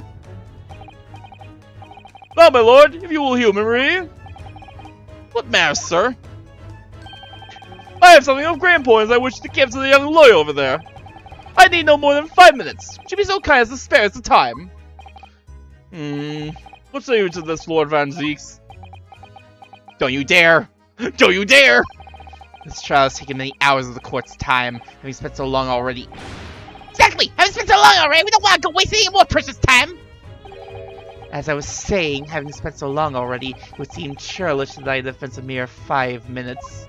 Now, my lord, if you will humor me. What matters, sir? I have something of great importance I wish to give to the young lawyer over there. I need no more than 5 minutes. Would you be so kind as to spare us the time? What say you to this, Lord Van Zeeks? Don't you dare! Don't you dare! This trial has taken many hours of the court's time, having spent so long already. Exactly! Having spent so long already, we don't want to go waste any more precious time! As I was saying, having spent so long already, it would seem churlish that I defense a mere 5 minutes.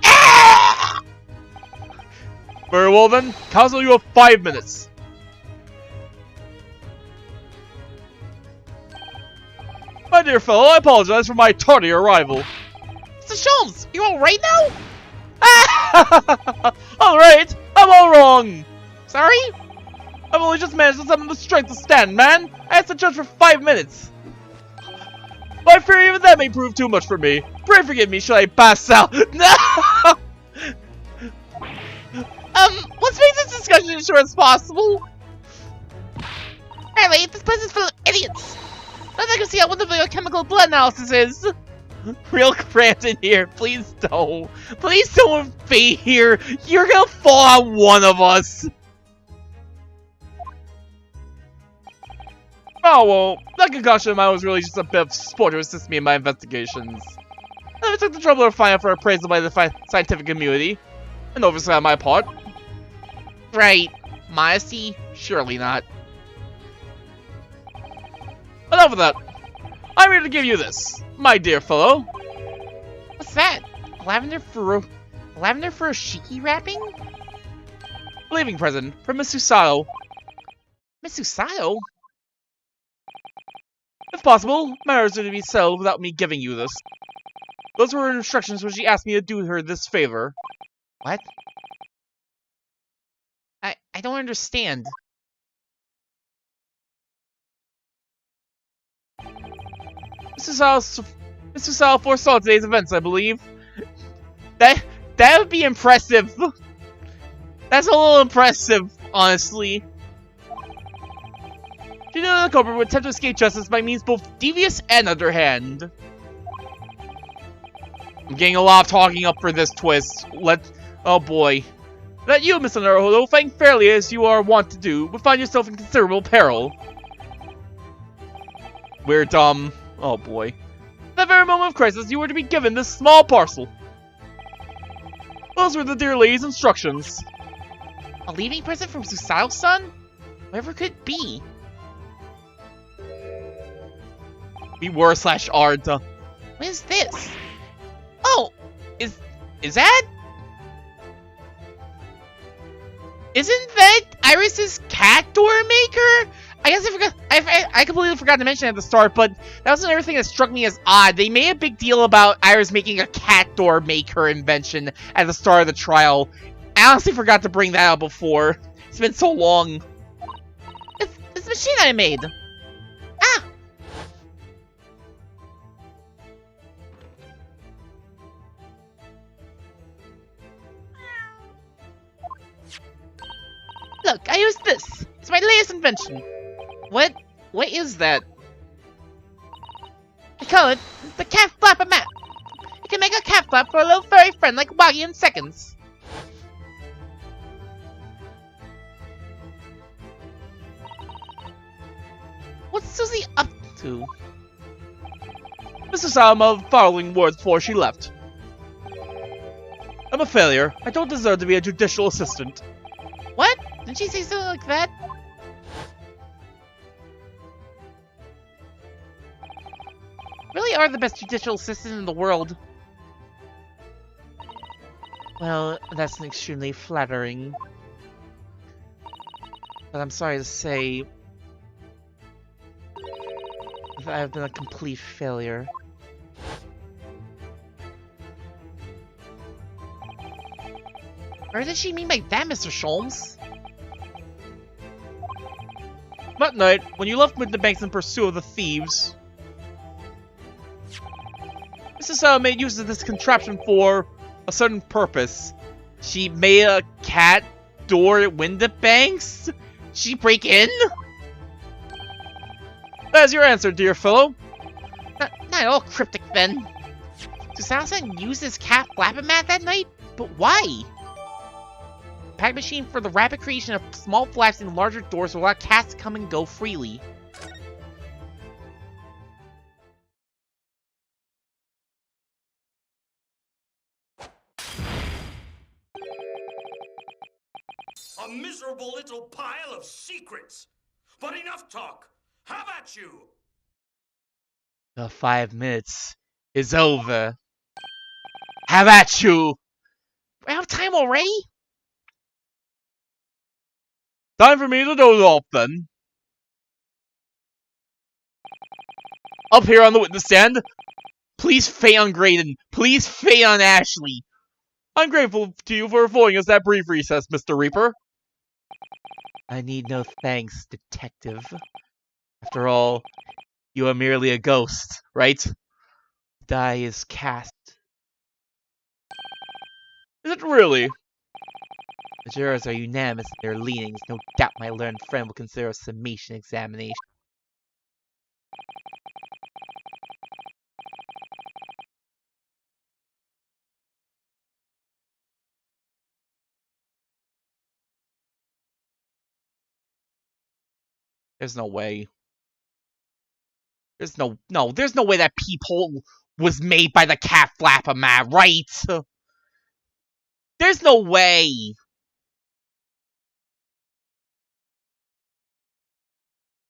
Ah! Very well then, counsel you have 5 minutes. My dear fellow, I apologize for my tardy arrival. Mr. Sholmes, you alright now? Alright, I'm all wrong. Sorry? I've only just managed to summon the strength to stand, man. I asked the judge for 5 minutes. But I fear even that may prove too much for me. Pray forgive me, should I pass out? No! Let's make this discussion as short as possible. Apparently, this place is full of idiots. Nothing I can see how wonderful your chemical blood analysis is. Real cramped in here, please don't. Please don't be here. You're gonna fall on one of us. Oh well, that concussion of mine was really just a bit of sport to assist me in my investigations. I never took the trouble of finding out for appraisal by the scientific community. An oversight on my part. Right. Modesty? Surely not. Enough of that. I'm here to give you this, my dear fellow. What's that? Lavender furoshiki wrapping? Leaving present from Miss Susato. Miss Susato? If possible, matters are to be settled without me giving you this. Those were her instructions when she asked me to do her this favor. What? I don't understand. Mrs. Sal foresaw today's events, I believe. That would be impressive. That's a little impressive, honestly. She knew that the culprit would attempt to escape justice by means both devious and underhand. I'm getting a lot of talking up for this twist. Oh boy. That you, Mr. Naruhodo, fighting fairly as you are wont to do, would find yourself in considerable peril. We're dumb. Oh boy. At that very moment of crisis, you were to be given this small parcel. Those were the dear lady's instructions. A leaving present from Susato's son? Whatever could it be? We were / art. What is this? Oh! Is that? Isn't that Iris's cat door maker? I guess I forgot. I completely forgot to mention it at the start, but that was another thing that struck me as odd. They made a big deal about Iris making a cat door maker invention at the start of the trial. I honestly forgot to bring that up before. It's been so long. It's the machine I made. Ah! Look, I use this. It's my latest invention. What? What is that? I call it the cat flapper mat. You can make a cat flap for a little furry friend like Waggy in seconds. What's Susie up to? Mr. Salma following words before she left. I'm a failure. I don't deserve to be a judicial assistant. What? Did she say something like that? Really are the best judicial assistant in the world. Well, that's extremely flattering. But I'm sorry to say that I've been a complete failure. What did she mean by that, Mr. Sholmes? That night, when you left Winterbanks in pursuit of the thieves, Mrs. Salma made use of this contraption for a certain purpose. She made a cat door at Winterbanks? She break in? That is your answer, dear fellow. Not all cryptic then. So Samson used his cat flapping mat that night? But why? Pack machine for the rapid creation of small flaps and larger doors will allow cats to come and go freely. A miserable little pile of secrets. But enough talk. How about you? The 5 minutes is over. Have at you! We're out of time already? Time for me to doze off, then. Up here on the witness stand, please fade on Graydon. Please fade on Ashley. I'm grateful to you for affording us that brief recess, Mr. Reaper. I need no thanks, detective. After all, you are merely a ghost, right? Die is cast. Is it really? The jurors are unanimous in their leanings. No doubt my learned friend will consider a summation examination. There's no way. There's no way that peephole was made by the cat flapper man, right? There's no way.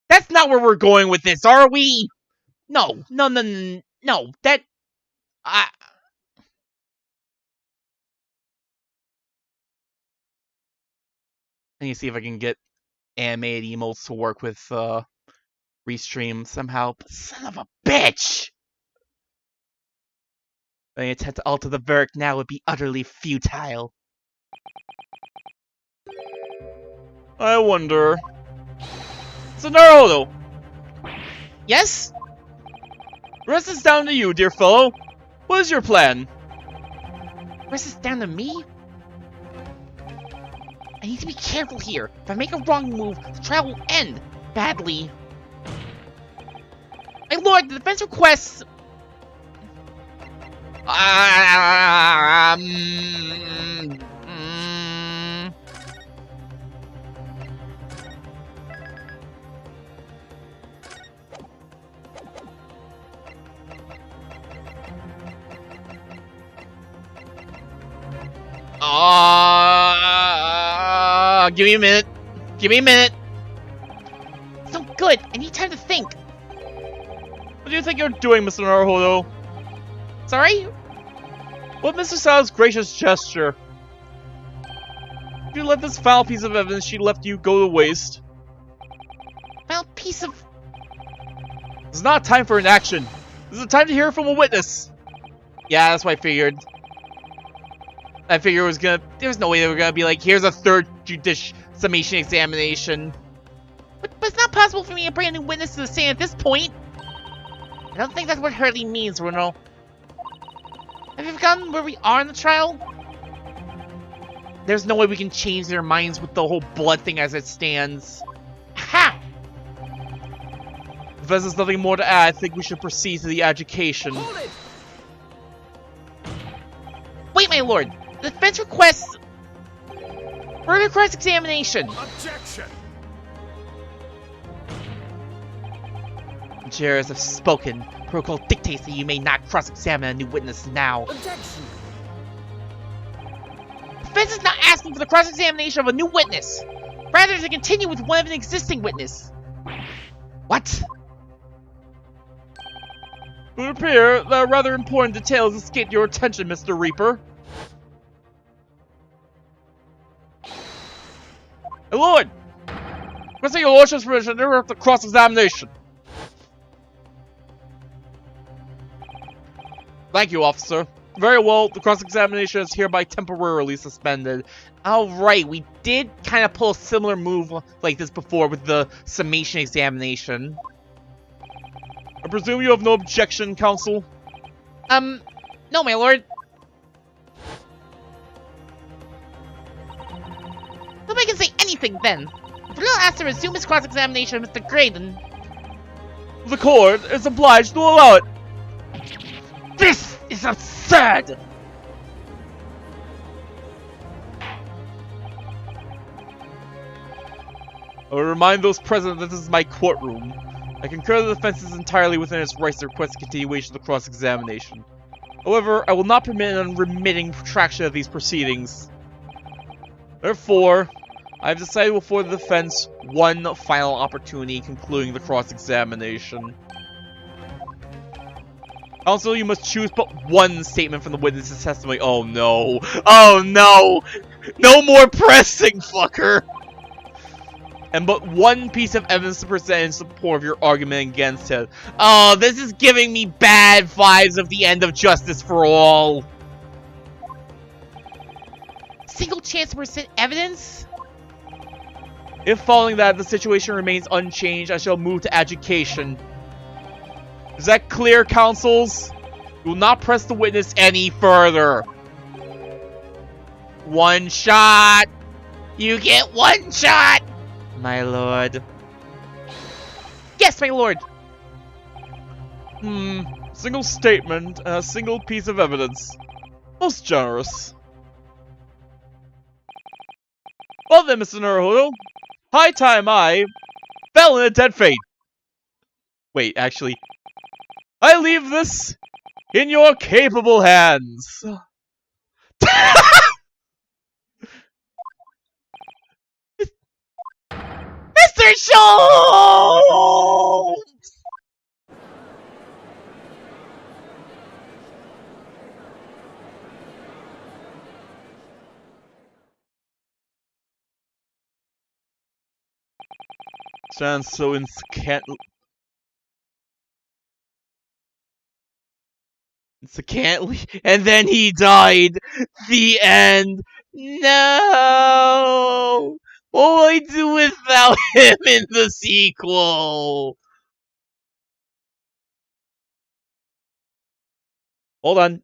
That's not where we're going with this, are we? No. That... I need to see if I can get animated emotes to work with Restream somehow. But son of a bitch! Any attempt to alter the verdict now would be utterly futile. I wonder... So Naruto, Yes? the rest is down to you, dear fellow. What is your plan? Rest is down to me? I need to be careful here. If I make a wrong move, the trial will end badly. My lord, the defense requests... Give me a minute. Give me a minute. It's no good. I need time to think. What do you think you're doing, Mr. Naruto? Sorry? What Mr. Sal's gracious gesture? If you let this foul piece of evidence she left you go to waste. Well, piece of... This is not time for an action. This is a time to hear from a witness. Yeah, that's what I figured. I figured it was gonna... There was no way they were gonna be like, here's a third summation examination. But it's not possible for me to bring a new witness to the stand at this point. I don't think that's what Hurley means, Bruno. Have you forgotten where we are in the trial? There's no way we can change their minds with the whole blood thing as it stands. Ha! If there's nothing more to add, I think we should proceed to the adjudication. Hold it! Wait, my lord. The defense requests further cross-examination. Objection! Jurors have spoken. Protocol dictates that you may not cross-examine a new witness now. Objection! Defense is not asking for the cross-examination of a new witness. Rather, to continue with one of an existing witness. What? It would appear that rather important details escaped your attention, Mr. Reaper. My lord! Requesting your lordship's permission to interrupt the cross-examination. Thank you, officer. Very well, the cross-examination is hereby temporarily suspended. Alright, we did kind of pull a similar move like this before with the summation examination. I presume you have no objection, counsel? No, my lord. Nobody can say anything then. If we're not asked to resume his cross-examination of Mr. Gray, then... The court is obliged to allow it. This is absurd! I will remind those present that this is my courtroom. I concur the defense is entirely within its rights to request a continuation of the cross-examination. However, I will not permit an unremitting protraction of these proceedings. Therefore, I have decided to afford the defense one final opportunity concluding the cross-examination. Also, you must choose but one statement from the witness's testimony. Oh no! Oh no! No more pressing, fucker! And but one piece of evidence to present in support of your argument against it. Oh, this is giving me bad vibes of the end of Justice for All. Single chance to present evidence? If following that the situation remains unchanged, I shall move to adjudication. Is that clear, counsels? You will not press the witness any further. One shot! You get one shot! My lord. Yes, my lord! Single statement and a single piece of evidence. Most generous. Well then, Mr. Naruhodo. High time I fell in a dead fate. Wait, actually. I leave this in your capable hands. Mr. Schultz! Sounds so Secantly, and then he died. The end. No. What will I do without him in the sequel? Hold on.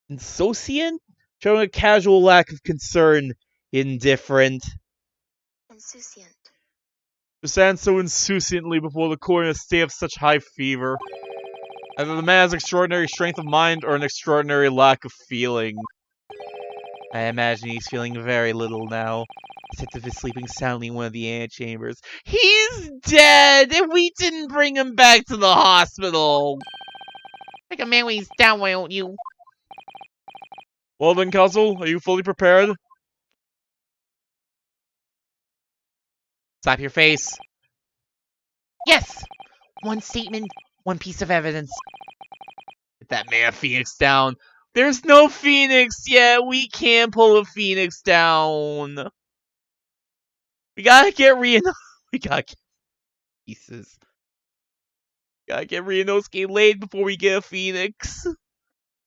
Insouciant? Showing a casual lack of concern. Indifferent. Insouciant. To stand so insouciantly before the court in a state of such high fever. Either the man has extraordinary strength of mind or an extraordinary lack of feeling. I imagine he's feeling very little now. Detective is sleeping soundly in one of the antechambers. He's dead, and we didn't bring him back to the hospital. Take a man when he's down, why don't you? Well then, counsel, are you fully prepared? Slap your face. Yes! One statement, one piece of evidence. Get that man Phoenix down. There's no Phoenix yet. We can't pull a Phoenix down. We gotta get We gotta get pieces. We gotta get Ryunosuke laid before we get a Phoenix.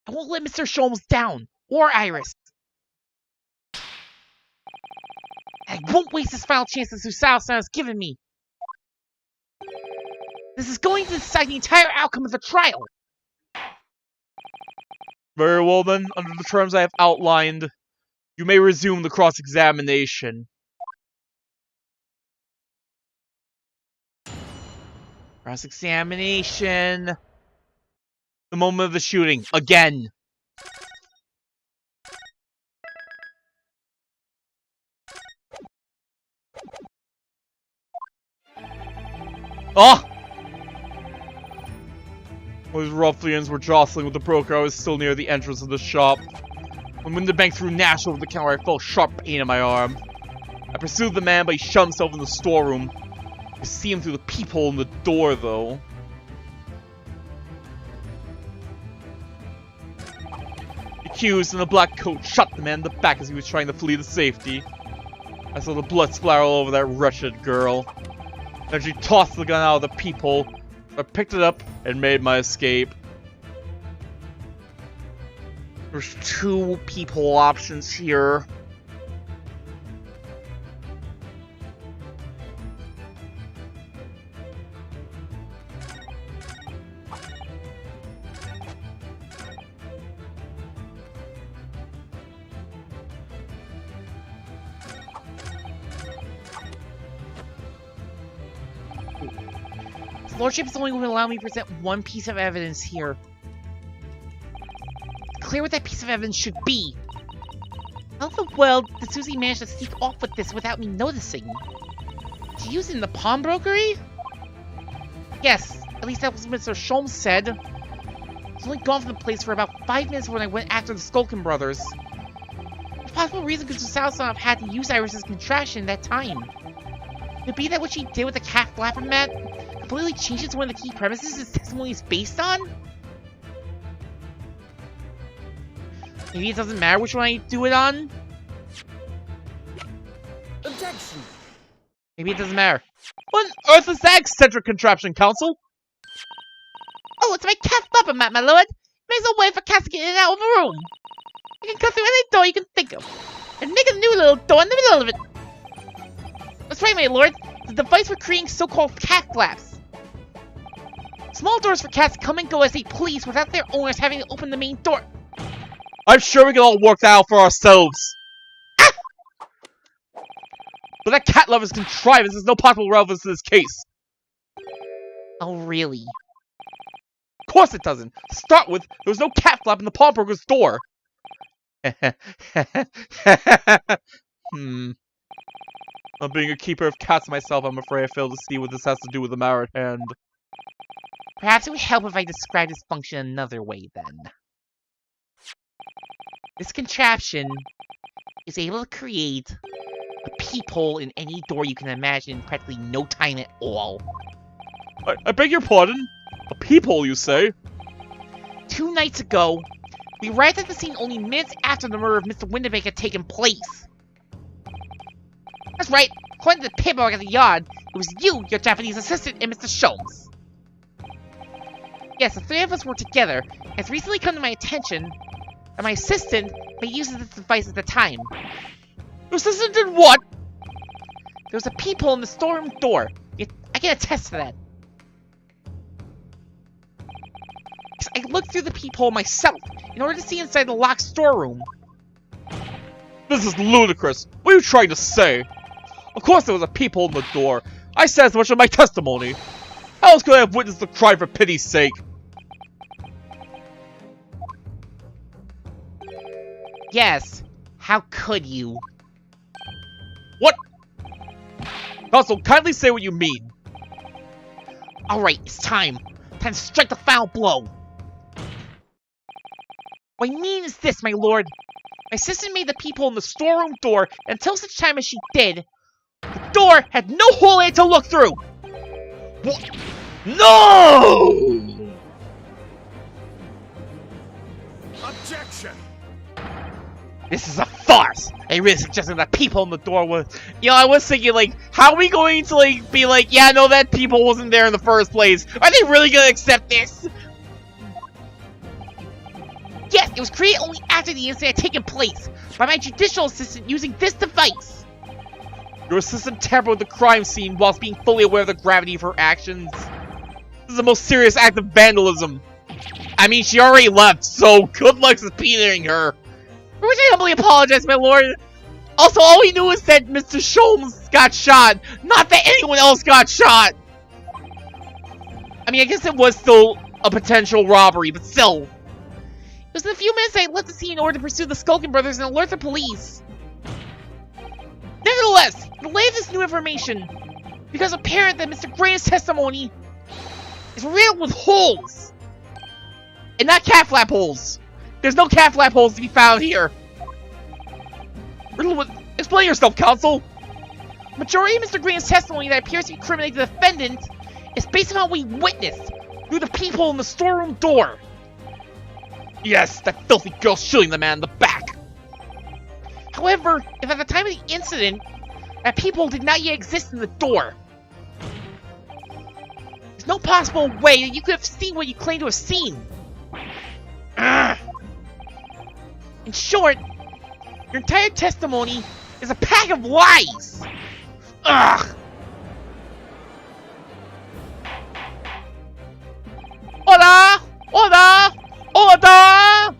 I won't let Mr. Sholmes down. Or Iris. I won't waste this final chance that Susao-san has given me. This is going to decide the entire outcome of the trial. Very well then, under the terms I have outlined, you may resume the cross-examination. Cross-examination. The moment of the shooting, again. Oh! While these ruffians were jostling with the broker, I was still near the entrance of the shop. When the bank threw Nash over the counter, I felt a sharp pain in my arm. I pursued the man, but he shut himself in the storeroom. I could see him through the peephole in the door, though. The accused in the black coat shot the man in the back as he was trying to flee to safety. I saw the blood splatter all over that wretched girl. Then she tossed the gun out of the peephole. I picked it up and made my escape. There's 2 peephole options here. His Lordship is only going to allow me to present one piece of evidence here. It's clear what that piece of evidence should be. How in the world did Susie manage to sneak off with this without me noticing? Did she use it in the pawnbrokery? Yes, at least that was what Mr. Sholmes said. I was only gone from the place for about 5 minutes when I went after the Skulkin brothers. What possible reason could Susanna have had to use Iris's contraction at that time? Could it be that what she did with the cat flapping mat completely changes one of the key premises his testimony is based on? Maybe it doesn't matter which one I do it on? Objection! Maybe it doesn't matter. What on earth is that eccentric contraption, Counsel? Oh, it's my cat flapping mat, my lord! May as well wait for cats to get in and out of the room! You can cut through any door you can think of, and make a new little door in the middle of it! That's right, my lord! It's a device for creating so-called cat flaps. Small doors for cats come and go as they please without their owners having to open the main door. I'm sure we can all work that out for ourselves. Ah! But that cat lover's contrivance has no possible relevance to this case. Oh, really? Of course it doesn't. To start with, there was no cat flap in the pawnbroker's door. Not being a keeper of cats myself, I'm afraid I fail to see what this has to do with the matter at hand. Perhaps it would help if I described its function another way, then. This contraption is able to create a peephole in any door you can imagine in practically no time at all. I beg your pardon? A peephole, you say? 2 nights ago, we arrived at the scene only minutes after the murder of Mr. Windibank had taken place. That's right, according to the paperwork at the yard, it was you, your Japanese assistant, and Mr. Sholmes. Yes, the 3 of us were together, and it's recently come to my attention that my assistant may use this device at the time. Your assistant did what? There was a peephole in the storeroom door. I can attest to that. I looked through the peephole myself in order to see inside the locked storeroom. This is ludicrous. What are you trying to say? Of course there was a peephole in the door. I said as much in my testimony. How else could I have witnessed the crime for pity's sake? Yes. How could you? What? Counsel, kindly say what you mean. Alright, it's time. Time to strike the final blow. What I mean is this, my lord. My assistant made the peephole in the storeroom door, and until such time as she did, the door had no hole in it to look through! What? No! Objection! This is a farce! I really suggested that peephole in the door was... You know, I was thinking, like, how are we going to, like, be like, yeah, no, that peephole wasn't there in the first place? Are they really gonna accept this? Yes, it was created only after the incident had taken place, by my judicial assistant using this device! Your assistant tampered with the crime scene whilst being fully aware of the gravity of her actions. is the most serious act of vandalism. I mean, she already left, so good luck subpoenaing her. For which I humbly apologize, my lord. Also, all we knew is that Mr. Sholmes got shot, not that anyone else got shot. I mean, I guess it was still a potential robbery, but still. It was in a few minutes I left the scene in order to pursue the Skulkin brothers and alert the police. Nevertheless, in light of this new information, it becomes apparent that Mr. Gray's testimony is riddled with holes. And not cat flap holes. There's no cat flap holes to be found here. Riddled with... Explain yourself, counsel. The majority of Mr. Green's testimony that appears to incriminate the defendant is based on what we witnessed through the peephole in the storeroom door. Yes, that filthy girl shooting the man in the back. However, if at the time of the incident, that peephole did not yet exist in the door, there's no possible way that you could have seen what you claim to have seen. Ugh. In short, your entire testimony is a pack of lies! Ugh! Hola! Hola! Hola!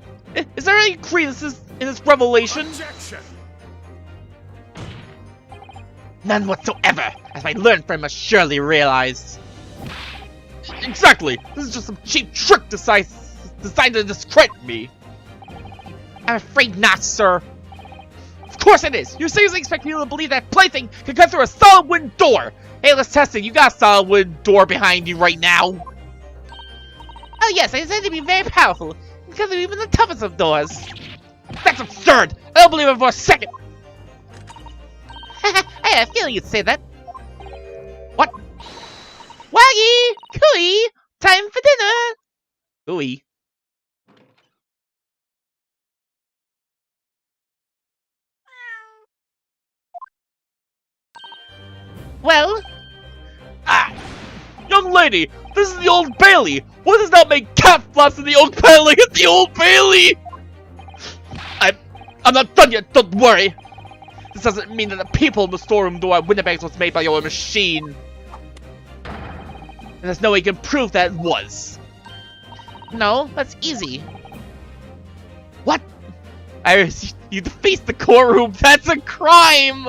Is there any credence in this revelation? Objection! None whatsoever, as my learned friend must surely realize. Exactly! This is just some cheap trick designed to discredit me. I'm afraid not, sir. Of course it is! You seriously expect people to believe that plaything can cut through a solid wooden door? Hey, let's test it. You got a solid wooden door behind you right now. Oh yes, I said to be very powerful, because of even the toughest of doors. That's absurd! I don't believe it for a second! I had a feeling you'd say that. What? Waggy! Cooey! Time for dinner! Cooey. Well? Ah! Young lady, this is the Old Bailey! What does that make cat flaps in the Old Bailey? It's the Old Bailey! I'm not done yet, don't worry! This doesn't mean that the people in the storeroom door at Winterbanks was made by your machine. And there's no way you can prove that it was. No, that's easy. What? Iris, you defaced the courtroom. That's a crime!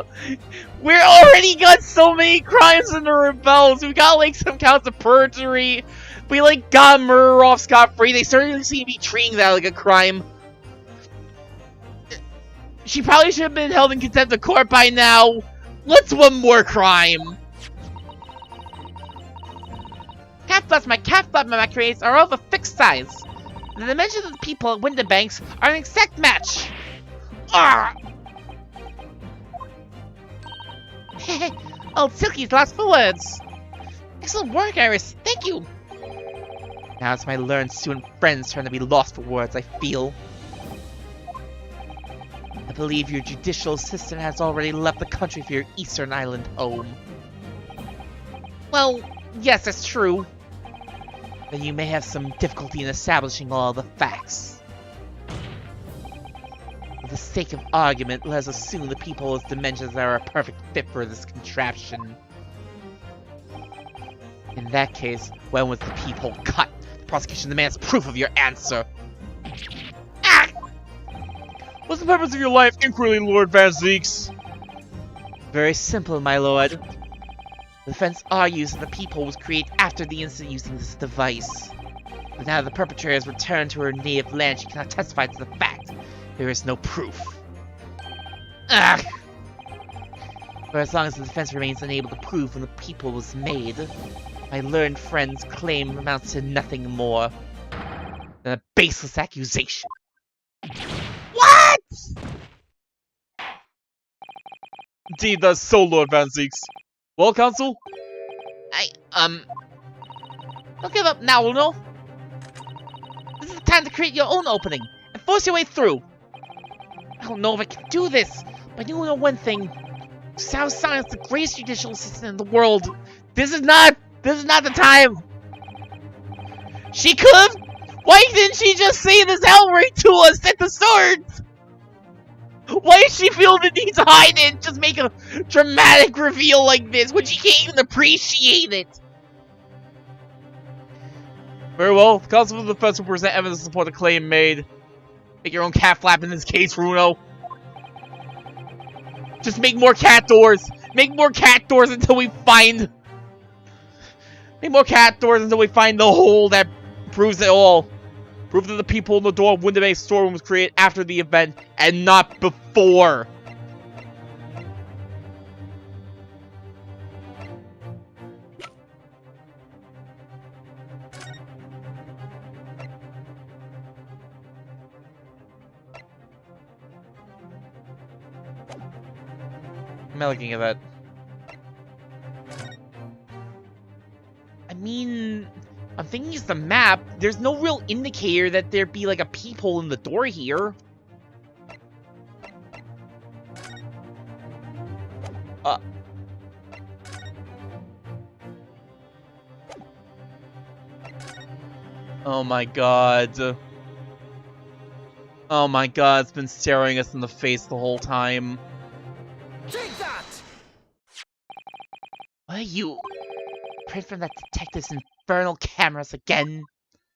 We're already got so many crimes in the rebels. We got like some counts of perjury. We like got murder off scot-free. They certainly seem to be treating that like a crime. She probably should have been held in contempt of court by now. What's one more crime? Cat flaps my crates are of a fixed size. The dimensions of the people at Winterbanks are an exact match. Ah! Old Silky's lost for words. Excellent work, Iris. Thank you. Now it's my learned student friends trying to be lost for words, I feel. I believe your judicial assistant has already left the country for your Eastern Island home. Well, yes, that's true. Then you may have some difficulty in establishing all the facts. For the sake of argument, let us assume the people with dimensions are a perfect fit for this contraption. In that case, when was the peephole cut? The prosecution demands proof of your answer. Ah! What's the purpose of your life inquiry, Lord Van Zeeks? Very simple, my lord. The defense argues that the peephole was created after the incident using this device. But now that the perpetrator has returned to her native land, she cannot testify to the fact. There is no proof. Ugh! For as long as the defense remains unable to prove when the peephole was made, my learned friend's claim amounts to nothing more than a baseless accusation. What? Indeed, that's so, Lord Van Zeeks. Well, counsel? Don't give up now, Uno. This is the time to create your own opening and force your way through. I don't know if I can do this, but I do know one thing. Sao San is the greatest judicial assistant in the world. This is not the time! She could've... Why didn't she just say this outright to us at the start? Why does she feel the need to hide it and just make a dramatic reveal like this when she can't even appreciate it? Very well. The Council of Defense will present evidence to support the claim made. Make your own cat flap in this case, Runo. Just make more cat doors. Make more cat doors until we find... Make more cat doors until we find the hole that proves it all. Prove that the people in the door of Window Bay storeroom was created after the event and not before. I'm not looking at that. I mean, I'm thinking it's the map. There's no real indicator that there'd be like a peephole in the door here. Oh my god. Oh my god, it's been staring us in the face the whole time. Take that! What are you? Print from that detective's infernal cameras again.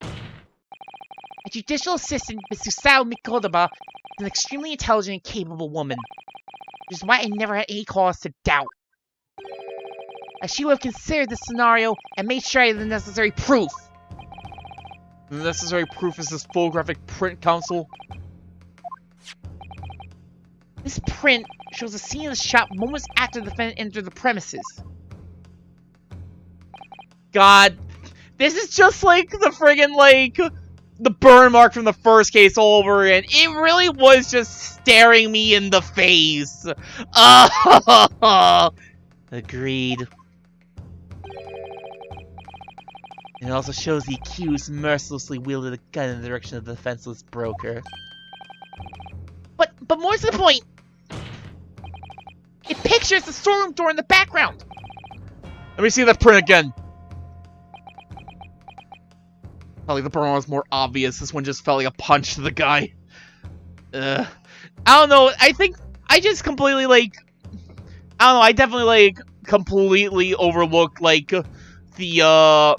My judicial assistant, Miss Susao Mikodaba, is an extremely intelligent and capable woman, which is why I never had any cause to doubt. As she would have considered this scenario and made sure I had the necessary proof. The necessary proof is this photographic print, Council. This print shows a scene of the shop moments after the defendant entered the premises. God, this is just like the friggin' like the burn mark from the first case all over again. It really was just staring me in the face. Agreed. It also shows the accused mercilessly wielded a gun in the direction of the defenseless broker. But more to the point, it pictures the storeroom door in the background. Let me see that print again. Felt like the burn was more obvious. This one just felt like a punch to the guy. I don't know. I think I just completely like. I don't know. I definitely like completely overlooked like the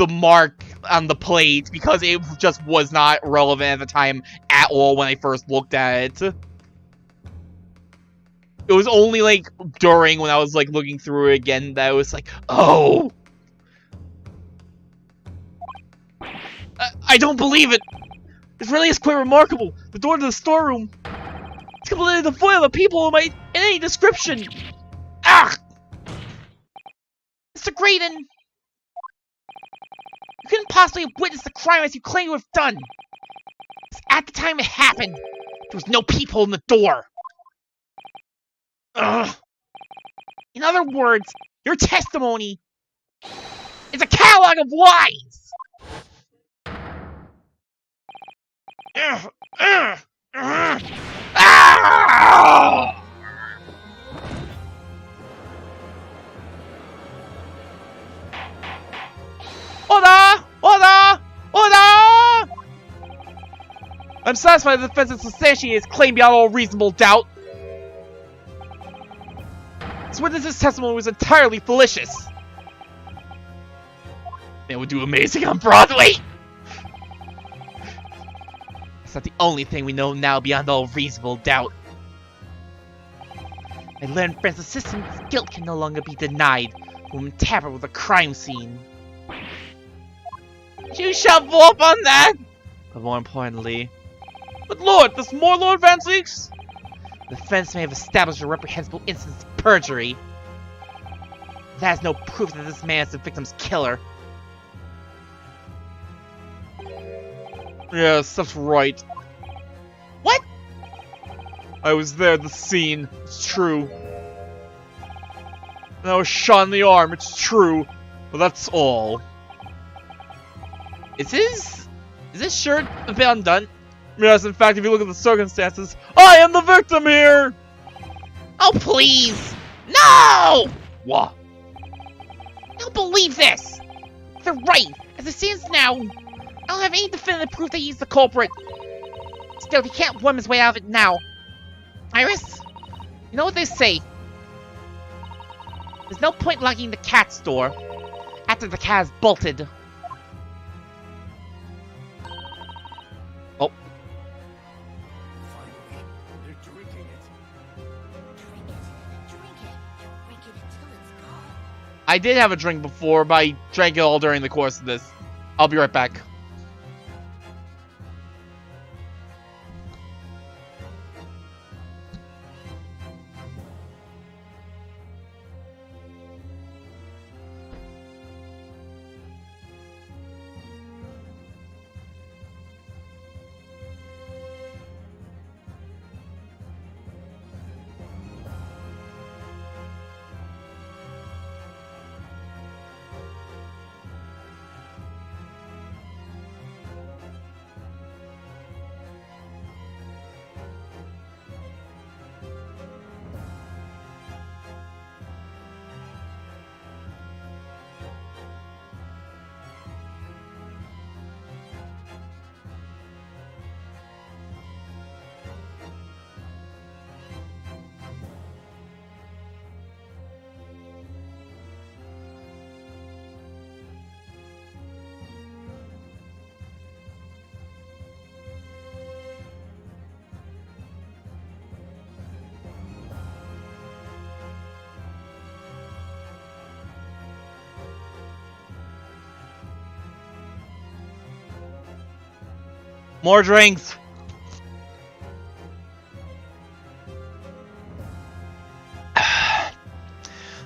mark on the plate because it just was not relevant at the time at all when I first looked at it. It was only like during when I was like looking through it again that I was like, oh. I don't believe it! This really is quite remarkable! The door to the storeroom! It's completely devoid of the people in any description! Ah! Mr. Graydon! You couldn't possibly have witnessed the crime as you claim to have done! At the time it happened, there was no peephole in the door! Ugh! In other words, your testimony is a catalog of lies! Ah! Order! Order! Order! I'm satisfied the defense has substantiated its claim beyond all reasonable doubt. This witness's testimony was entirely fallacious. It would do amazing on Broadway! It's not the only thing we know now beyond all reasonable doubt. I learned Francis' assistant's guilt can no longer be denied when tampered with a crime scene. You shall blow up on that! But more importantly, But Lord, there's more Lord Van Zeeks? the defense may have established a reprehensible instance of perjury. That is no proof that this man is the victim's killer. Yes, that's right. What? I was there at the scene. It's true. And I was shot in the arm. It's true. But that's all. Is this shirt a bit undone? Yes, in fact, if you look at the circumstances, I am the victim here! Oh, please! No! What? I don't believe this! They're right. As it stands now, I don't have any definitive proof that he's the culprit. Still, he can't worm his way out of it now. Iris, you know what they say. There's no point locking the cat's door. after the cat is bolted. Oh. Finally, they're drinking it. Drink it. Drink it. Drink it until it's gone. I did have a drink before, but I drank it all during the course of this. I'll be right back. More drinks.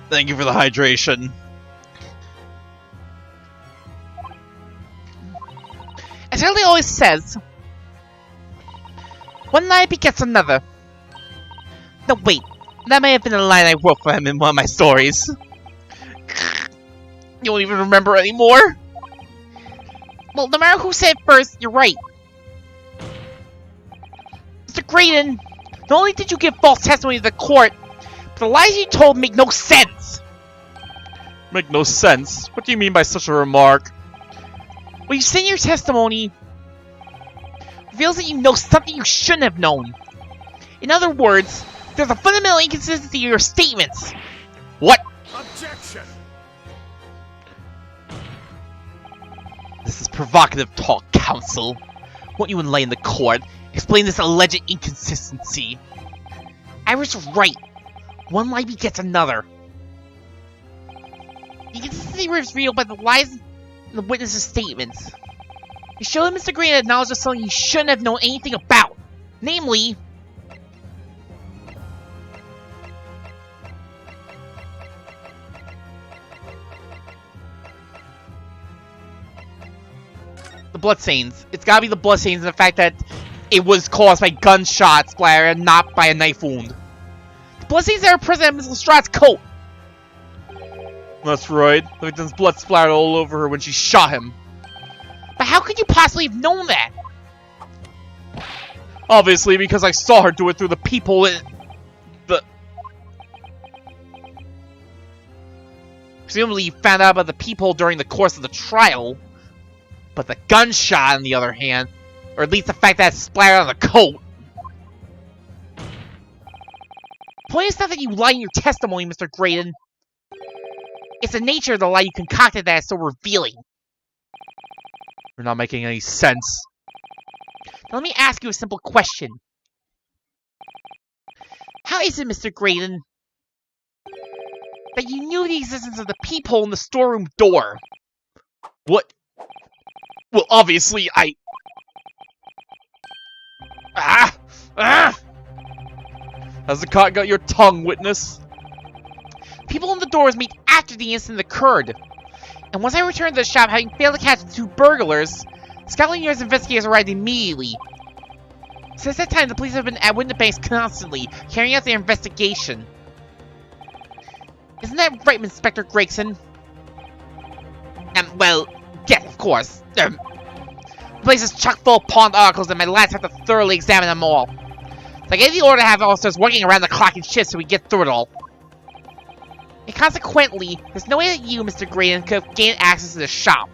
Thank you for the hydration. As Hurley always says, one line begets another. No, wait. That may have been a line I wrote for him in one of my stories. You don't even remember anymore? Well, no matter who said it first, you're right. Mr. Graydon, not only did you give false testimony to the court, but the lies you told make no sense. Make no sense? What do you mean by such a remark? What you say in your testimony reveals that you know something you shouldn't have known. In other words, there's a fundamental inconsistency in your statements. What? Objection! This is provocative talk, counsel. Won't you enlighten the court? Explain this alleged inconsistency. I was right. One lie begets another. The inconsistency was revealed by the lies in the witnesses' statements. You show that Mr. Green acknowledged something you shouldn't have known anything about. Namely, The bloodstains. It's gotta be the bloodstains and the fact that it was caused by gunshot splatter and not by a knife wound. the bloodstains that are present on Ms. Lestrade's coat. That's right. The victim's blood splattered all over her when she shot him. But how could you possibly have known that? Obviously, because I saw her do it through the peephole in the... Presumably you found out about the peephole during the course of the trial. But the gunshot, on the other hand, or at least the fact that it splattered on the coat. The point is not that you lie in your testimony, Mr. Graydon. It's the nature of the lie you concocted that is so revealing. You're not making any sense. Now let me ask you a simple question. How is it, Mr. Graydon, that you knew the existence of the peephole in the storeroom door? What? Well, obviously, I... Has the cot got your tongue, witness? People in the door was made after the incident occurred. And once I returned to the shop, having failed to catch the two burglars, Scotland Yard's investigators arrived immediately. Since that time, the police have been at witness banks constantly, carrying out their investigation. Isn't that right, Inspector Gregson? Well, yes, of course. The place is chock full of pawned articles, and my lads have to thoroughly examine them all. So I gave the order to have officers working around the clock and shift so we get through it all. And consequently, there's no way that you, Mr. Graydon, could have gained access to the shop.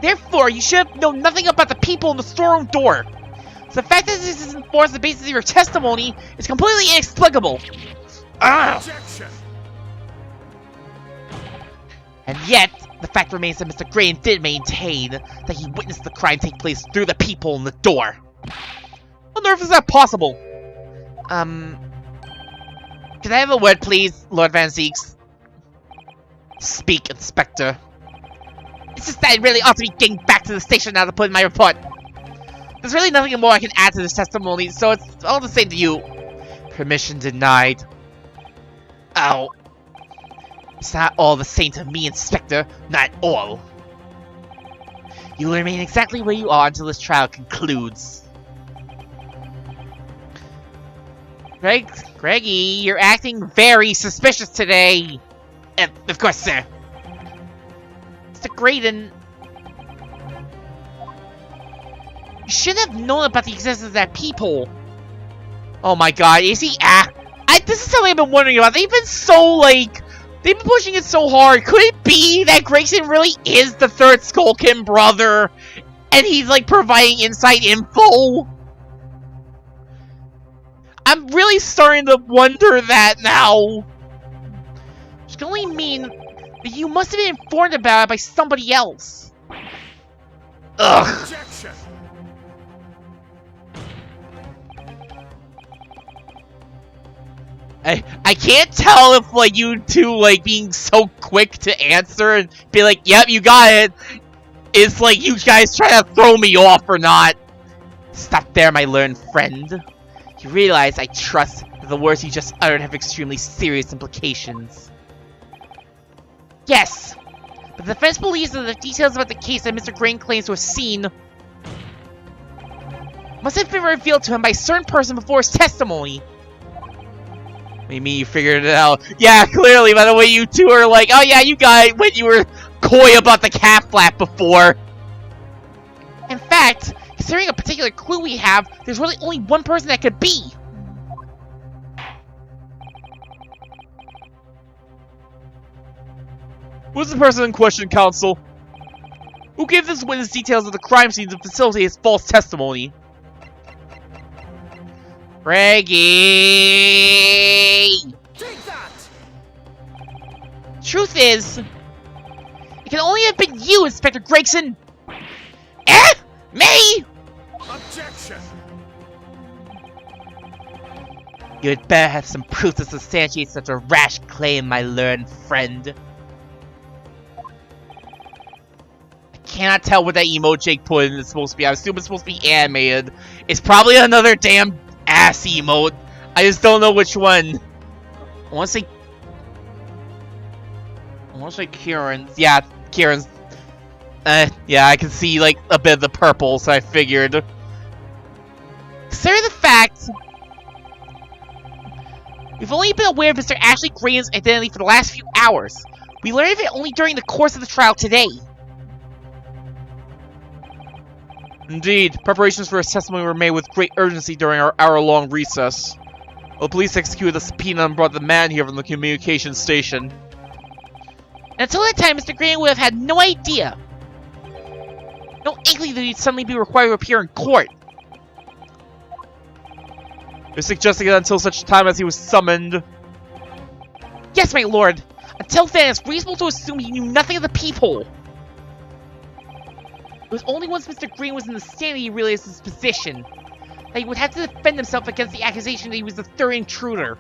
Therefore, you should have known nothing about the people in the storeroom door. So the fact that this isn't forced the basis of your testimony is completely inexplicable. Objection! And yet, the fact remains that Mr. Green did maintain that he witnessed the crime take place through the people in the door. On earth is that possible? Can I have a word, please, Lord Van Zeeks? Speak, Inspector. It's just that I really ought to be getting back to the station now to put in my report. There's really nothing more I can add to this testimony, so it's all the same to you. Permission denied. Oh. It's not all the same to me, Inspector. Not all. You will remain exactly where you are until this trial concludes. Greggy, you're acting very suspicious today. Of course, sir. Mr. Graydon... You should have known about the existence of that peephole. Oh my god, is he This is something I've been wondering about. They've been so, like... They've been pushing it so hard. Could it be that Gregson really is the third Skullkin brother? And he's, like, providing inside info? I'm really starting to wonder that now. Which can only mean that you must have been informed about it by somebody else. Ugh. Objection! I can't tell if, like, you two, like, being so quick to answer and be like, yep, you got it, is, like, you guys trying to throw me off or not. Stop there, my learned friend. You realize I trust that the words you just uttered have extremely serious implications. Yes, but the defense believes that the details about the case that Mr. Grain claims to have seen must have been revealed to him by a certain person before his testimony. What do you mean you figured it out? Yeah, clearly, by the way you two are like, oh yeah, you got it when you were coy about the cat flap before. In fact, considering a particular clue we have, there's really only one person that could be. Who's the person in question, counsel? Who gave this witness details of the crime scene to facilitate his false testimony? Reggie! Take that! Truth is, it can only have been you, Inspector Gregson. Me? Objection! You'd better have some proof to substantiate such a rash claim, my learned friend. I cannot tell what that emote Jake put in is supposed to be. I assume it's supposed to be animated. It's probably another damn ass emote. I just don't know which one. I want to say Kieran's. Yeah, Kieran's. Yeah, I can see like a bit of the purple, so I figured. Consider the fact we've only been aware of Mr. Ashley Graham's identity for the last few hours. We learned of it only during the course of the trial today. Indeed, preparations for his testimony were made with great urgency during our hour-long recess. The police executed the subpoena and brought the man here from the communications station. And until that time, Mr. Graham would have had no idea. No inkling that he'd suddenly be required to appear in court. You're suggesting that until such time as he was summoned. Yes, my lord. Until then, it's reasonable to assume he knew nothing of the peephole. It was only once Mr. Green was in the stand that he realized his position. That he would have to defend himself against the accusation that he was the third intruder.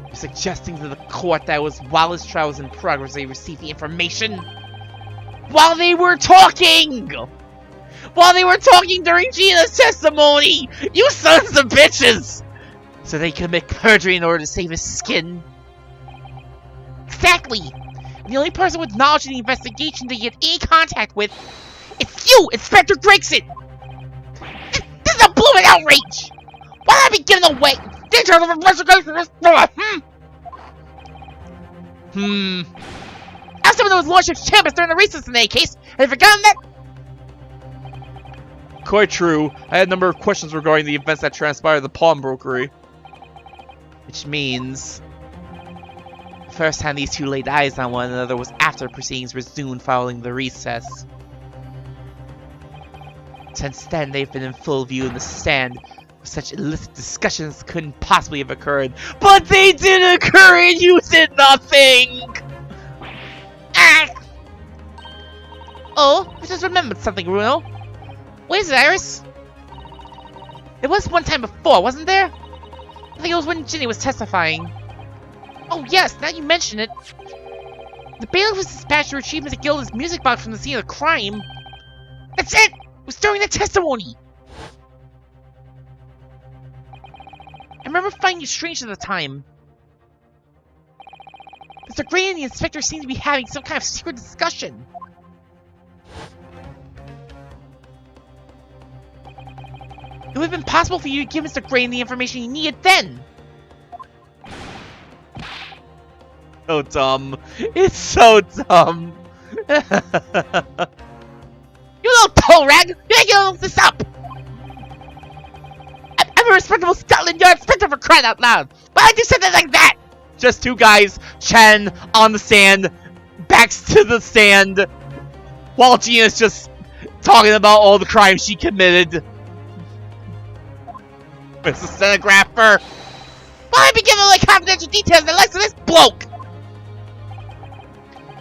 You're suggesting to the court that it was while his trial was in progress they received the information? While they were talking! While they were talking during Gina's testimony! You sons of bitches! So they could commit perjury in order to save his skin? Exactly! And the only person with knowledge in the investigation that he had any contact with, it's you, Inspector Gregson! This is a blooming outrage! Why have I been given away? Details of investigation is I was someone who was Lordship's chambers during the recess in any case. Have you forgotten that? Quite true. I had a number of questions regarding the events that transpired at the pawnbrokery. Which means the first time these two laid eyes on one another was after proceedings resumed following the recess. Since then, they've been in full view in the stand. Such illicit discussions couldn't possibly have occurred. But they did occur and you did nothing! Ah! Oh, I just remembered something, Bruno. Wait, is it Iris? There was one time before, wasn't there? I think it was when Ginny was testifying. Oh yes, now you mention it. The bailiff was dispatched to retrieve Mr. Gilda's music box from the scene of the crime. That's it! It was during the testimony! I remember finding it strange at the time. Mr. Gray and the inspector seemed to be having some kind of secret discussion. It would have been possible for you to give Mr. Gray the information he needed then! So dumb. It's so dumb. You little toe rag! You ain't gonna look this up! I'm a respectable Scotland Yard inspector for crying out loud! Why'd you say that like that? Just two guys, Chen on the stand, backs to the stand, while Gina's just talking about all the crimes she committed. It's a stenographer. Why would I be giving like confidential details in the life of this bloke?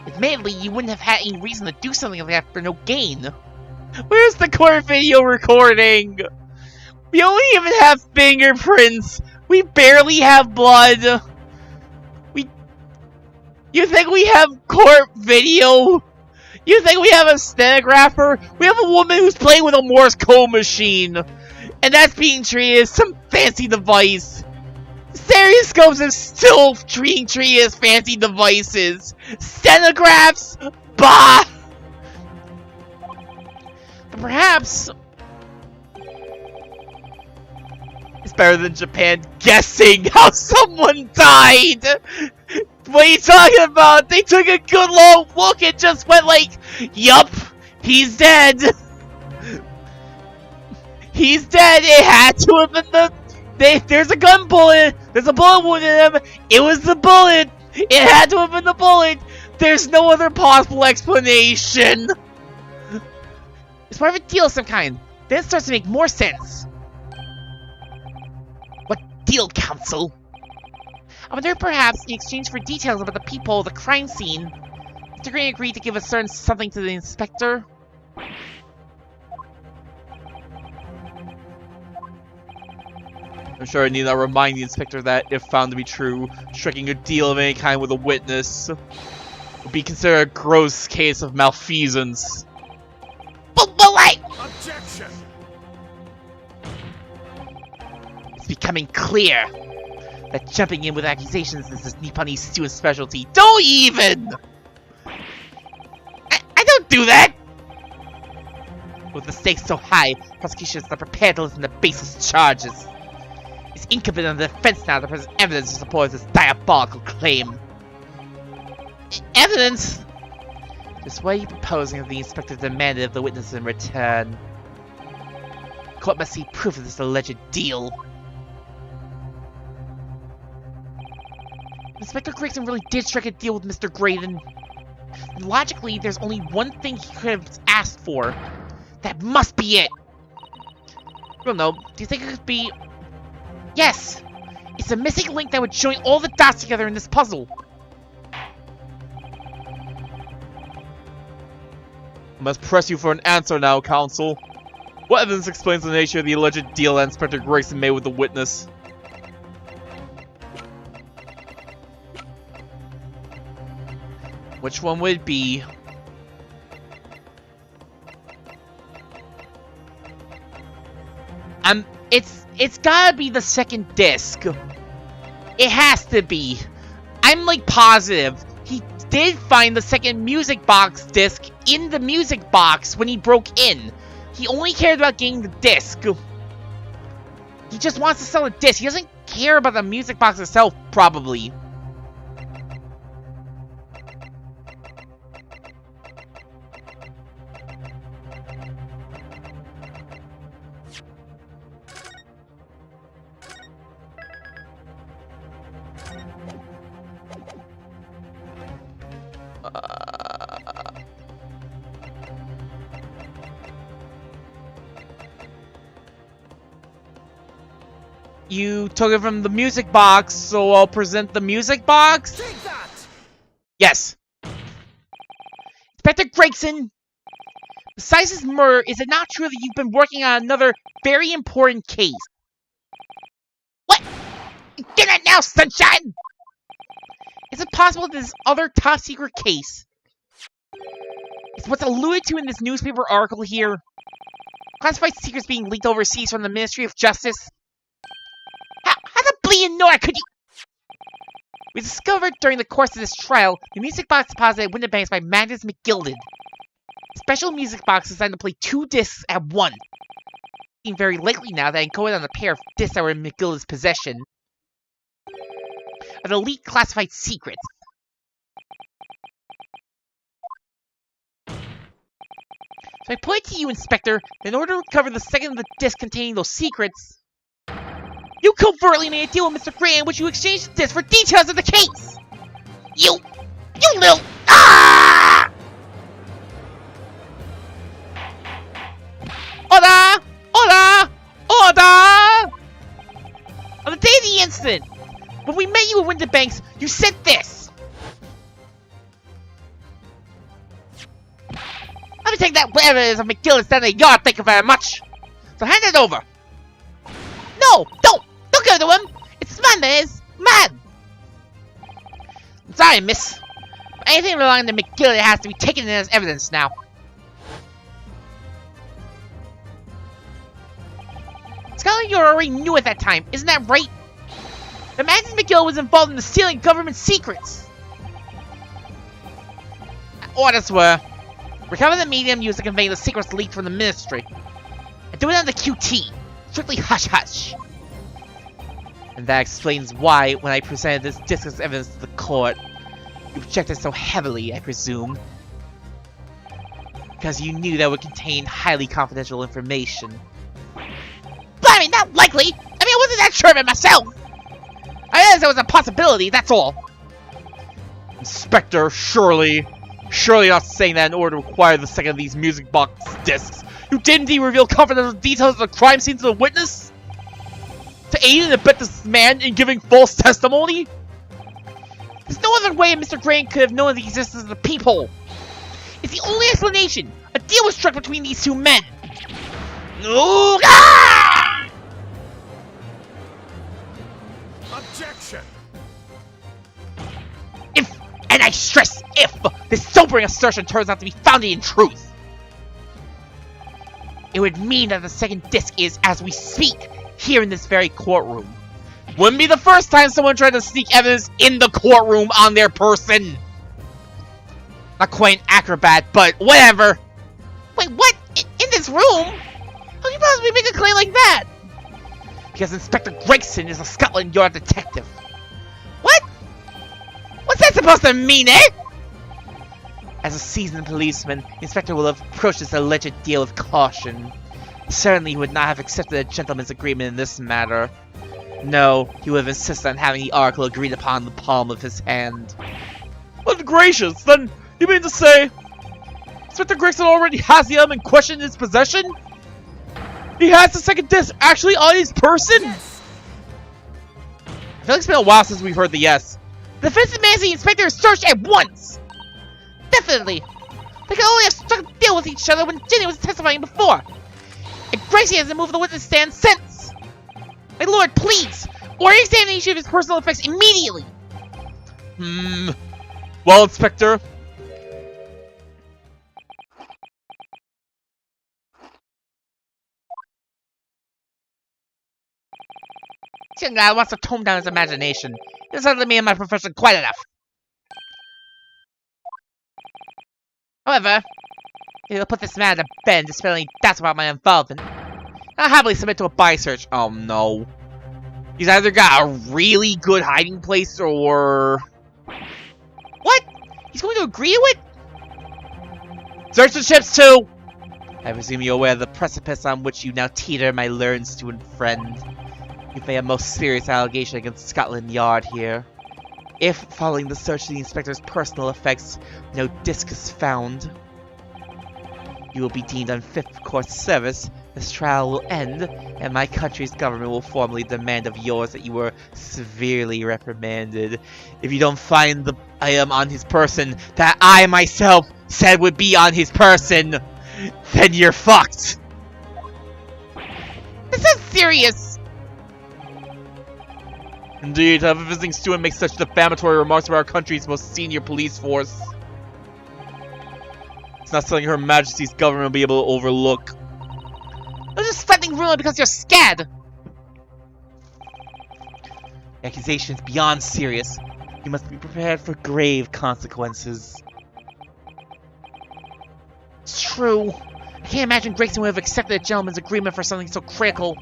Admittedly, you wouldn't have had any reason to do something like that for no gain. Where's the court video recording? We only even have fingerprints. We barely have blood. You think we have court video? You think we have a stenographer? We have a woman who's playing with a Morse code machine. And that's being treated as some fancy device. Stereoscopes are still treating as fancy devices. Stenographs? Bah! But perhaps... It's better than Japan guessing how someone died! What are you talking about? They took a good long look and just went like, yup, he's dead. He's dead. It had to have been there's a gun bullet. There's a bullet wound in him. It was the bullet. It had to have been the bullet. There's no other possible explanation. It's part of a deal of some kind. Then it starts to make more sense. What deal, Counsel? I wonder if perhaps in exchange for details about the people of the crime scene, Mr. Green agreed to give a certain something to the inspector. I'm sure I need not remind the inspector that, if found to be true, striking a deal of any kind with a witness would be considered a gross case of malfeasance. But like... Objection! It's becoming clear that jumping in with accusations is this Nipponese student's specialty. Don't even! I don't do that! With the stakes so high, prosecution is not prepared to listen to baseless charges. It's incumbent on the defense now to present evidence to support this diabolical claim. Evidence? Just what are you proposing if the inspector demanded of the witness in return? The court must see proof of this alleged deal. Inspector Gregson really did strike a deal with Mr. Graydon. And logically, there's only one thing he could have asked for. That must be it! I don't know, do you think it could be... Yes! It's a missing link that would join all the dots together in this puzzle. I must press you for an answer now, Counsel. What evidence explains the nature of the alleged deal that Inspector Grayson made with the witness? Which one would it be? It's gotta be the second disc. It has to be. I'm like positive. He did find the second music box disc in the music box when he broke in. He only cared about getting the disc. He just wants to sell a disc. He doesn't care about the music box itself, probably. You took it from the music box, so I'll present the music box? Take that! Yes. Inspector Gregson, Besides his murder, is it not true that you've been working on another very important case? What? Get it now, Sunshine! Is it possible that this other top-secret case is what's alluded to in this newspaper article here? Classified secrets being leaked overseas from the Ministry of Justice? How the bleeding Nora could you... We discovered during the course of this trial the music box deposited at Winterbanks by Magnus McGilded. Special music box designed to play 2 discs at once. It seems very likely now that I encoded on a pair of discs that were in McGilded's possession of elite classified secrets. So I point to you, Inspector, that in order to recover the second of the disc containing those secrets, you covertly made a deal with Mr. Gray in which you exchanged the disc for details of the case! You little... Ah! Order! Order! Order! On the day of the incident, when we met you at Winterbanks, you said this. Let me take that whatever it is of McGillis down the yard, thank you very much. So hand it over. No, don't give it to him. It's mine, that is. Mine. I'm sorry, miss. But anything belonging to McGillis has to be taken in as evidence now. Skylar, you already knew at that time, isn't that right? That Magnus McGill was involved in the stealing of government secrets. Orders were recover the medium used to convey the secrets leaked from the ministry, and do it on the QT, strictly hush-hush. And that explains why, when I presented this disc as evidence to the court, you objected so heavily, I presume. Because you knew that it would contain highly confidential information. But I mean, not likely! I mean, I wasn't that sure of it myself! I realized it was a possibility, that's all! Inspector, surely not saying that in order to acquire the second of these music box discs, you did indeed reveal confidential details of the crime scene to the witness? To aid and abet this man in giving false testimony? There's no other way Mr. Grant could have known the existence of the peephole. It's the only explanation. A deal was struck between these 2 men. Ooh, ah! Objection! If, and I stress if, this sobering assertion turns out to be founded in truth, it would mean that the second disc is, as we speak, here in this very courtroom. Wouldn't be the first time someone tried to sneak evidence in the courtroom on their person. Not quite an acrobat, but whatever. Wait, what? In this room? How can you possibly make a claim like that? Because Inspector Gregson is a Scotland Yard detective. What? What's that supposed to mean, eh? As a seasoned policeman, the Inspector will have approached this alleged deal with caution. Certainly he would not have accepted a gentleman's agreement in this matter. No, he would have insisted on having the article agreed upon in the palm of his hand. Good gracious, then you mean to say Inspector Gregson already has the item in question in his possession? He has the second disc actually on his person? Yes. I feel like it's been a while since we've heard the yes. The defense demands the Inspector is searched at once! Definitely! They could only have struck a deal with each other when Jenny was testifying before! And Gracie hasn't moved the witness stand since! My lord, please! Order examination of his personal effects immediately! Well, Inspector, This young guy wants to tone down his imagination. He doesn't let me in my profession quite enough. However, he'll put this man to bed, despite any doubts about my involvement. I'll happily submit to a body search. Oh no. He's either got a really good hiding place or... What? He's going to agree to it? Search the ships too! I presume you're aware of the precipice on which you now teeter, my learned student friend. You've made a most serious allegation against Scotland Yard here. If, following the search of the Inspector's personal effects, no disc is found, you will be deemed unfit for court service, this trial will end, and my country's government will formally demand of yours that you were severely reprimanded. If you don't find the item on his person that I myself said would be on his person, Then you're fucked! This is serious! Indeed, to have a visiting student make such defamatory remarks about our country's most senior police force. It's not something Her Majesty's government will be able to overlook. You're just spreading rumor because you're scared! The accusation is beyond serious. You must be prepared for grave consequences. It's true. I can't imagine Grayson would have accepted a gentleman's agreement for something so critical.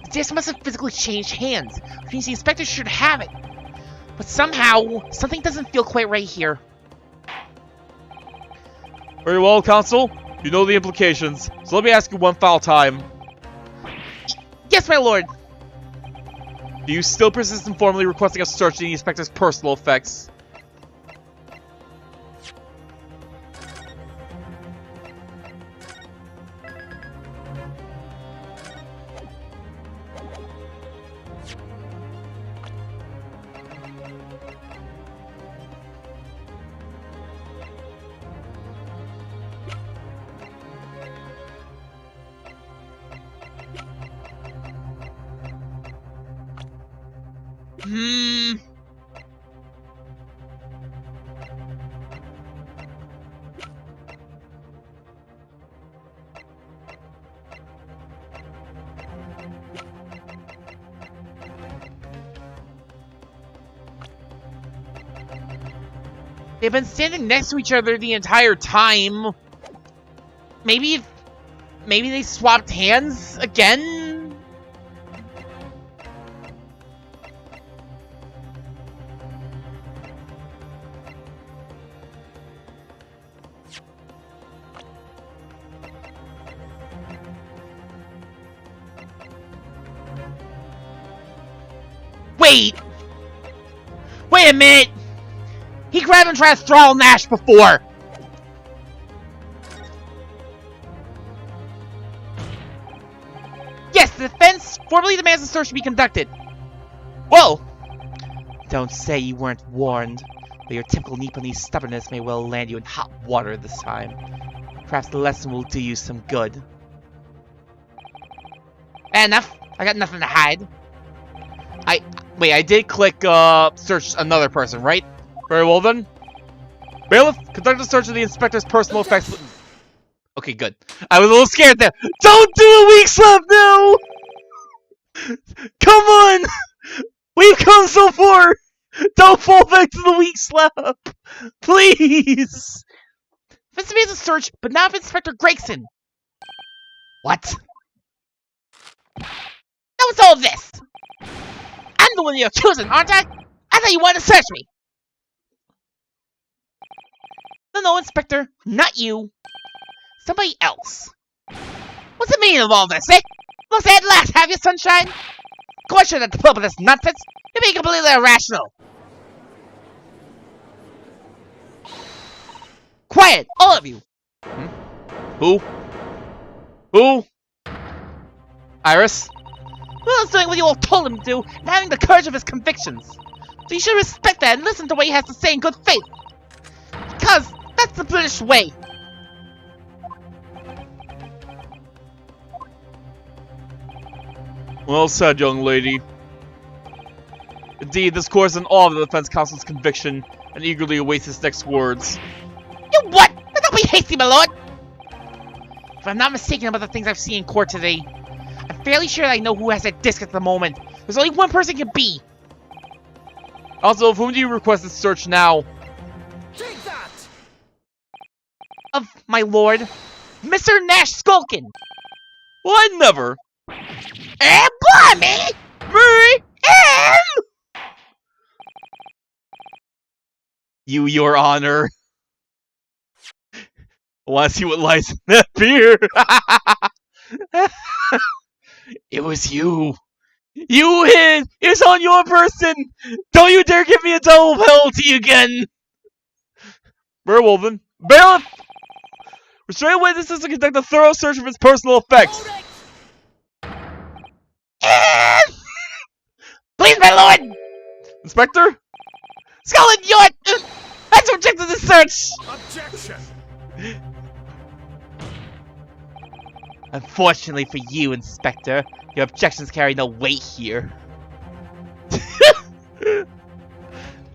The disc must have physically changed hands, which means the inspector should have it. But somehow, something doesn't feel quite right here. Very well, Counsel. You know the implications, so let me ask you one final time. Yes, my lord! Do you still persist in formally requesting a search of the inspector's personal effects? They've been standing next to each other the entire time. Maybe they swapped hands again? Wait a minute! He grabbed and tried to throttle Nash before! Yes, the defense formally demands a search be conducted. Whoa! Don't say you weren't warned, but your typical Nipponese stubbornness may well land you in hot water this time. Perhaps the lesson will do you some good. Enough. I got nothing to hide. Wait, I did click, search another person, right? Very well then. Bailiff, conduct a search of the inspector's personal effects. Okay, good. I was a little scared there. Don't do a weak slap now! Come on! We've come so far! Don't fall back to the weak slap! Please! This is a search, but not of Inspector Gregson. What? That was all this! I'm the one you're accusing, aren't I? I thought you wanted to search me! No, Inspector. Not you. Somebody else. What's the meaning of all this, eh? Look at last, have you, Sunshine? Question at the pub of this nonsense. You're being completely irrational. Quiet, all of you. Who? Who? Iris? Will's doing what you all told him to do, and having the courage of his convictions. So you should respect that and listen to what he has to say in good faith. Because that's the British way. Well said, young lady. Indeed, this court is in awe of the defense counsel's conviction and eagerly awaits his next words. You what? Don't be hasty, my lord. If I'm not mistaken about the things I've seen in court today, I'm fairly sure that I know who has that disc at the moment. There's only one person can be. Also, of whom do you request this search now? Take that! Of my lord, Mr. Nash Skulkin. Well, I never. And blimey! Your honor. I want to see what lies in that beer. It was you. You hid! It's on your person! Don't you dare give me a double penalty again! Very well then. Bailiff! Restrain witnesses to conduct a thorough search of his personal effects. Please, my lord! Inspector? Skulkin, you're... That's rejected the search! Objection! Unfortunately for you, Inspector, your objections carry no weight here.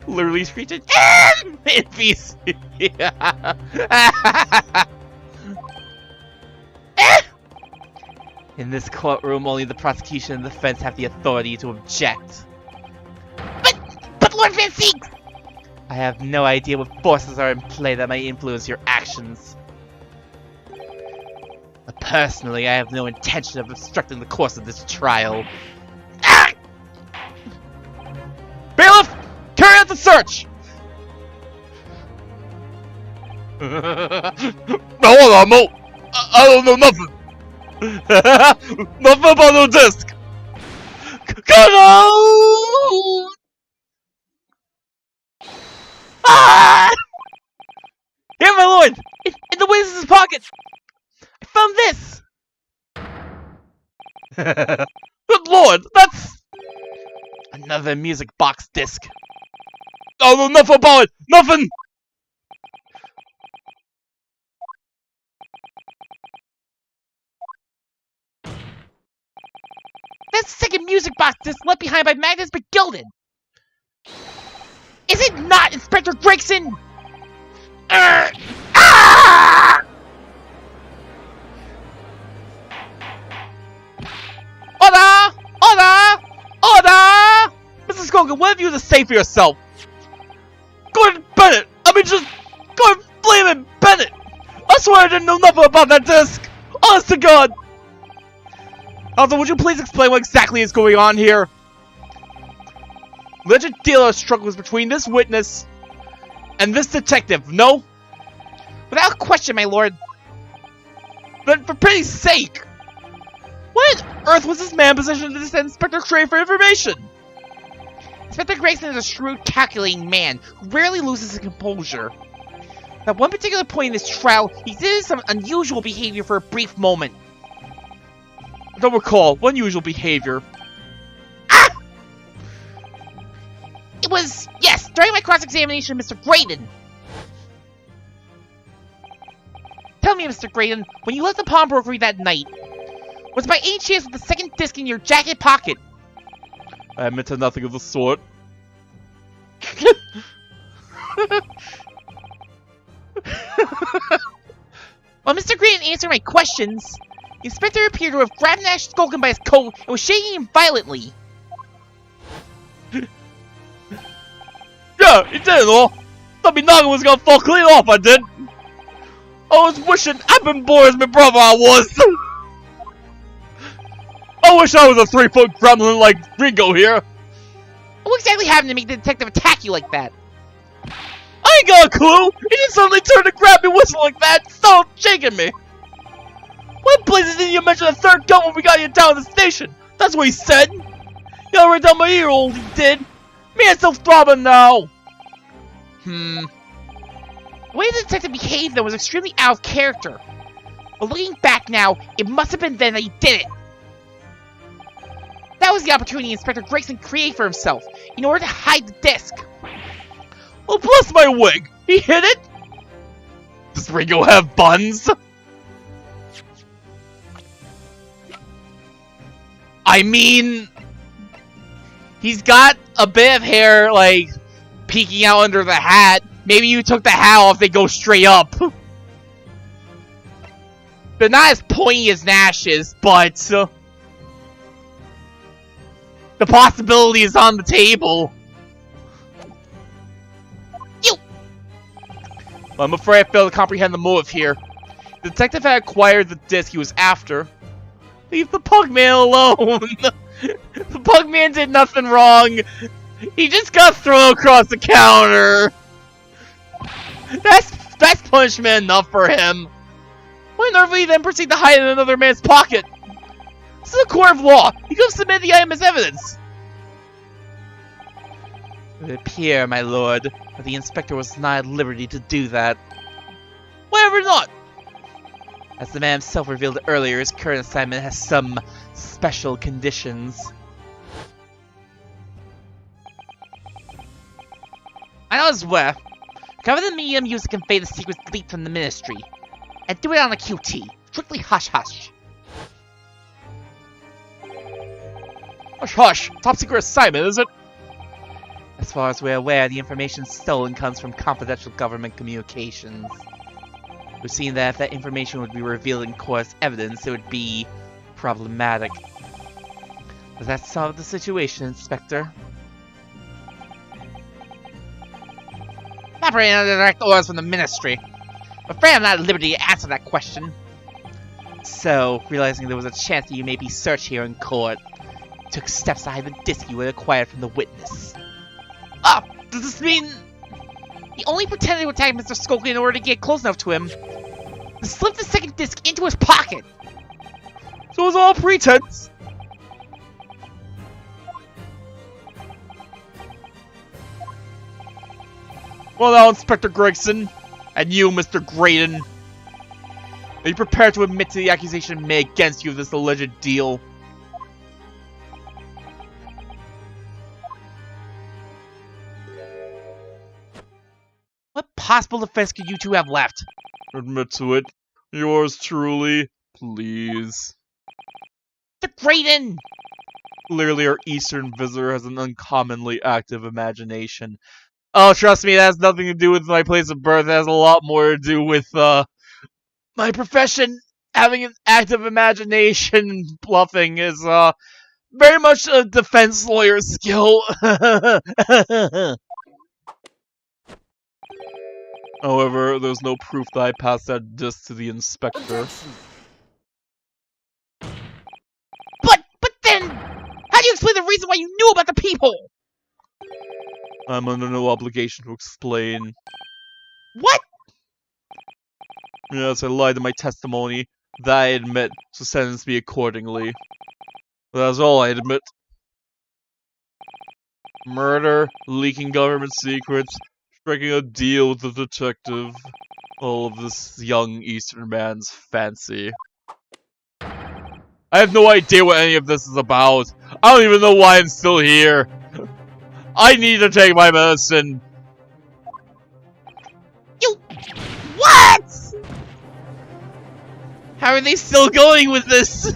Literally screeching. NPC. In this courtroom, only the prosecution and the defense have the authority to object. But Lord Van Sieg! I have no idea what forces are in play that may influence your actions. But personally, I have no intention of obstructing the course of this trial. Ah! Bailiff, carry out the search. No, Mo. I don't know nothing. Nothing about no disc. Come on! Ah! Here, my lord! In the witness's pocket! I found this! Good lord, that's... Another music box disc. I don't know nothing about it. Nothing. That's the second music box disc left behind by Magnus McGilden! Is it not, Inspector Gregson? Ah! Order! Order! Order! Mrs. Gogan, what have you to say for yourself? Gordon Bennett! I mean, just... Gordon Flamin' Bennett! I swear I didn't know nothing about that disc! Honest to God! Also, would you please explain what exactly is going on here? Legend dealer struggles between this witness and this detective, no? Without question, my lord. Then for pity's sake! What on earth was this man positioned to send Inspector Cray for information? Inspector Gregson is a shrewd, calculating man who rarely loses his composure. At one particular point in this trial, he did some unusual behavior for a brief moment. I don't recall. What unusual behavior? Ah! It was, yes, during my cross-examination of Mr. Graydon. Tell me, Mr. Graydon, when you left the pawnbrokery that night, was by any chance with the second disc in your jacket pocket? I admit to nothing of the sort. While Mr. Graydon answered my questions, the inspector appeared to have grabbed Nash Skulkin by his coat and was shaking him violently. Yeah, he did it all. Thought me noggin was gonna fall clean off, I did. I was wishing I'd been born as my brother I was. I wish I was a 3-foot gremlin like Ringo here. What exactly happened to make the detective attack you like that? I ain't got a clue. He just suddenly turned to grab me whistle like that and started shaking me. What places didn't you mention the third gun when we got you down at the station? That's what he said. You got right down my ear, old he did. Me and still throbbing now. The way the detective behaved, though, was extremely out of character. But looking back now, it must have been then that he did it. That was the opportunity Inspector Gregson created for himself, in order to hide the disc. Well, bless my wig. He hid it? Does Ringo have buns? I mean, he's got a bit of hair, like, peeking out under the hat. Maybe you took the hat off, they go straight up. But not as pointy as Nash's, but... the possibility is on the table. Well, I'm afraid I failed to comprehend the motive here. The detective had acquired the disc he was after. Leave the Pugman alone! The Pugman did nothing wrong! He just got thrown across the counter! That's punishment enough for him! Why on earth would he then proceed to hide it in another man's pocket? This is a court of law! He could have submitted the item as evidence! It would appear, my lord, that the inspector was not at liberty to do that. Whatever not! As the man himself revealed earlier, his current assignment has some special conditions. I know as well. Cover the medium used to convey the secrets leaked from the ministry. And do it on a QT. Strictly hush-hush. Hush, hush! Top secret assignment, is it? As far as we're aware, the information stolen comes from confidential government communications. We've seen that if that information would be revealed in court as evidence, it would be problematic. Does that solve the situation, Inspector? I'm operating under direct orders from the Ministry. I'm afraid I'm not at liberty to answer that question. So, realizing there was a chance that you may be searched here in court, you took steps to hide the disc you had acquired from the witness. Ah! Does this mean... He only pretended to attack Mr. Skulky in order to get close enough to him to slip the second disc into his pocket! So it was all pretense? Well now, Inspector Gregson, and you, Mr. Graydon, are you prepared to admit to the accusation made against you of this alleged deal? What possible defense could you two have left? Admit to it. Yours truly, please. The Graydon! Clearly our Eastern visitor has an uncommonly active imagination. Oh, trust me, that has nothing to do with my place of birth. It has a lot more to do with, my profession. Having an active imagination bluffing is, very much a defense lawyer's skill. However, there's no proof that I passed that disc to the inspector. But then, how do you explain the reason why you knew about the people? I'm under no obligation to explain. What? Yes, I lied in my testimony. That I admit, so sentence me accordingly. That's all I admit. Murder, leaking government secrets, striking a deal with the detective. All of this young Eastern man's fancy. I have no idea what any of this is about. I don't even know why I'm still here. I need to take my medicine. You... What?! How are they still going with this?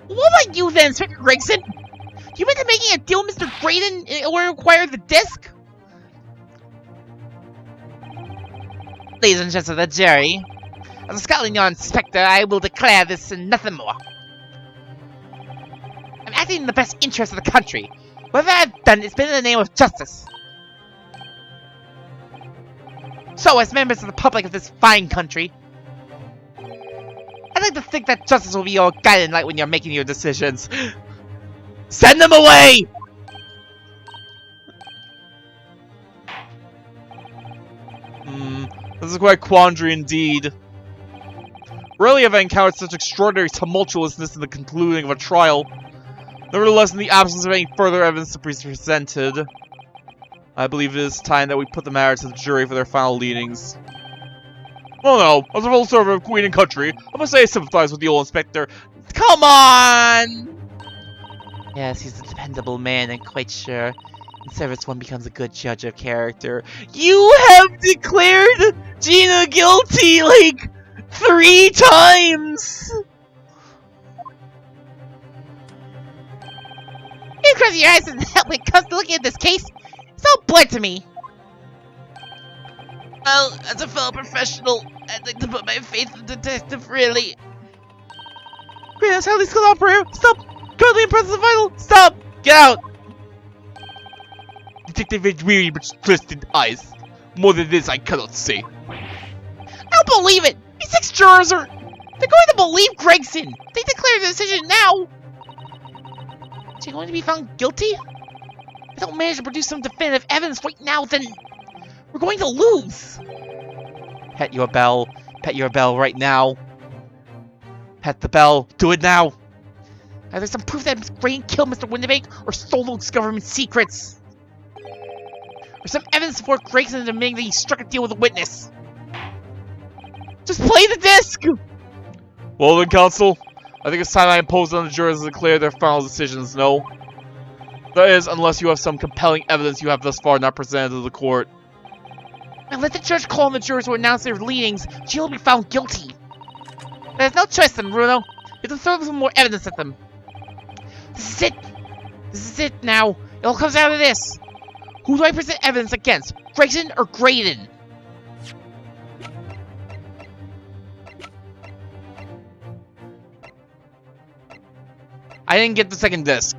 What about you then, Inspector Gregson? You meant to making a deal with Mr. Graydon in order to acquire the disc? Ladies and gents of the jury, as a Scotland Yard inspector, I will declare this and nothing more. I'm acting in the best interest of the country. Whatever I've done, it's been in the name of justice. So, as members of the public of this fine country, I'd like to think that justice will be your guiding light when you're making your decisions. Send them away! This is quite a quandary indeed. Rarely have I encountered such extraordinary tumultuousness in the concluding of a trial. Nevertheless, in the absence of any further evidence to be presented, I believe it is time that we put the matter to the jury for their final leanings. Oh no, as a full servant of Queen and Country, I must say I sympathize with the old inspector. Come on! Yes, he's a dependable man, I'm quite sure. In service, one becomes a good judge of character. You have declared Gina guilty, like, 3 times! You close your eyes and help when it comes to looking at this case. It's all blood to me. Well, as a fellow professional, I'd like to put my faith in the detective, really. Grant, how these called operator? Stop! Currently in presence of vital! Stop! Get out! Detective has weary but twisted eyes. More than this I cannot say. I don't believe it! These 6 jurors are... They're going to believe Gregson! They declare the decision now! Is he going to be found guilty? If I don't manage to produce some definitive evidence right now, then... we're going to lose! Pet your bell. Pet your bell right now. Pet the bell. Do it now! Either some proof that Mr. Graydon killed Mr. Windibank or stole those government secrets. Or some evidence to support Gregson admitting that he struck a deal with a witness. Just play the disc! Well then, counsel, I think it's time I impose on the jurors to declare their final decisions, no? That is, unless you have some compelling evidence you have thus far not presented to the court. And let the judge call on the jurors who announce their leanings. She'll be found guilty. There's no choice then, Bruno. We have to throw some more evidence at them. This is it! This is it now! It all comes out of this! Who do I present evidence against? Gregson or Graydon? I didn't get the second disc.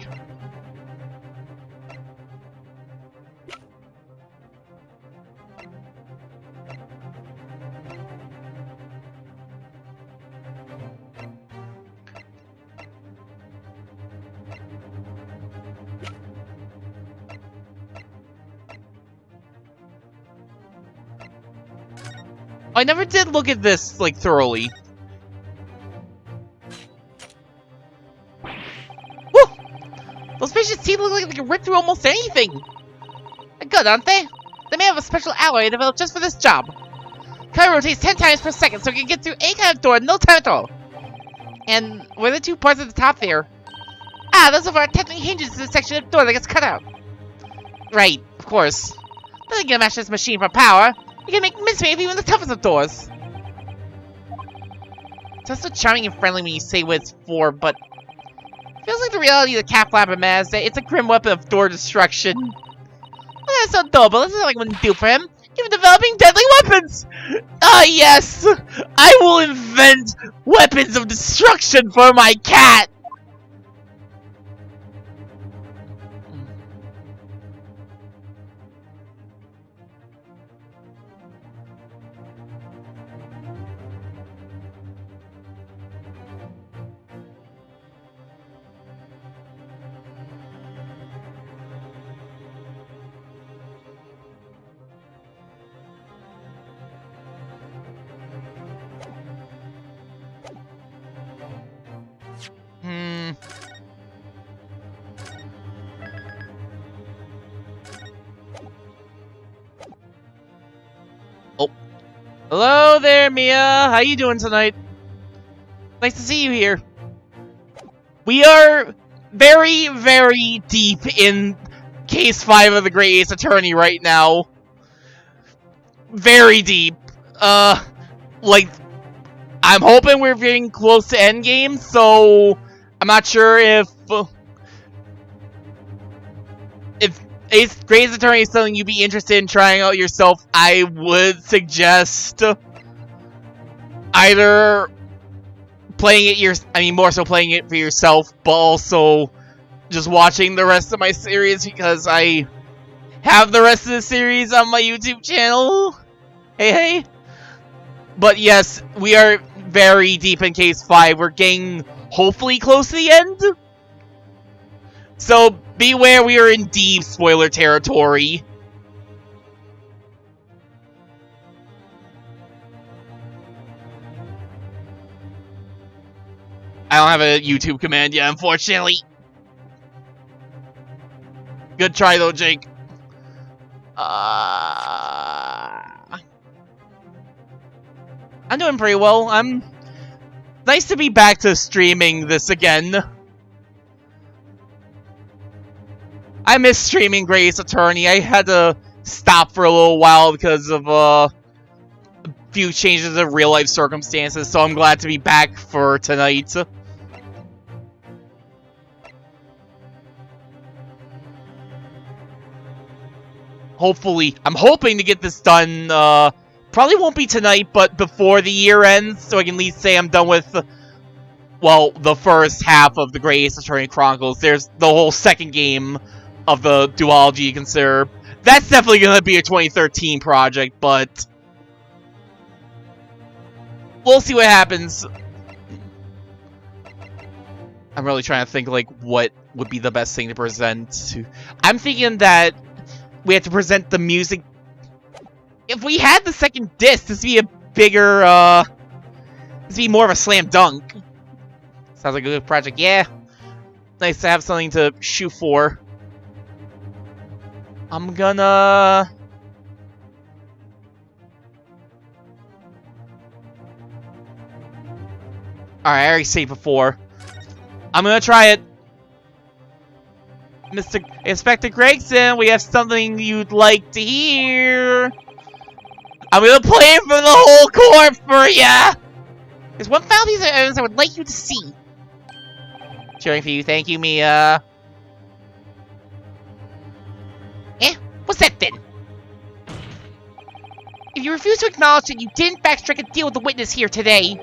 I never did look at this, like, thoroughly. Woo! Those fishes' teeth look like they can rip through almost anything! They're good, aren't they? They may have a special alloy developed just for this job. Color rotates 10 times per second, so it can get through any kind of door in no time at all. And what are the two parts at the top there? Ah, those are our technical hinges to the section of the door that gets cut out. Right, of course. Nothing can match this machine for power. You can make mincemeat of even the toughest of doors. Sounds so charming and friendly when you say what it's for, but feels like the reality of the Cat Flapper man is that it's a grim weapon of door destruction. Well, that's so dull, but this is like what wouldn't do for him. Even developing deadly weapons! Ah, yes! I will invent weapons of destruction for my cat! Oh. Hello there, Mia. How you doing tonight? Nice to see you here. We are very, very deep in Case 5 of the Great Ace Attorney right now. Very deep. Like, I'm hoping we're getting close to endgame, so I'm not sure if Great Ace Attorney is something you'd be interested in trying out yourself. I would suggest either playing it more so playing it for yourself, but also just watching the rest of my series, because I have the rest of the series on my YouTube channel. Hey. But yes, we are very deep in Case 5. We're getting hopefully close to the end. So beware, we are in deep spoiler territory. I don't have a YouTube command yet, unfortunately. Good try though, Jake. I'm doing pretty well. Nice to be back to streaming this again. I miss streaming Great Ace Attorney. I had to stop for a little while because of a few changes of real life circumstances, so I'm glad to be back for tonight. Hopefully, I'm hoping to get this done, probably won't be tonight, but before the year ends, so I can at least say I'm done with, well, the first half of the Great Ace Attorney Chronicles. There's the whole second game of the duology you consider. That's definitely going to be a 2013 project, but we'll see what happens. I'm really trying to think, like, what would be the best thing to present. I'm thinking that we have to present the music. If we had the second disc, this would be a bigger, this would be more of a slam dunk. Sounds like a good project, yeah. Nice to have something to shoot for. I'm gonna... Alright, I already saved before. I'm gonna try it. Mr. Inspector Gregson, we have something you'd like to hear. I'm gonna play it for the whole court for ya! There's one final piece of evidence I would like you to see. Cheering for you, thank you, Mia. What's that then? If you refuse to acknowledge that you did in fact strike a deal with the witness here today,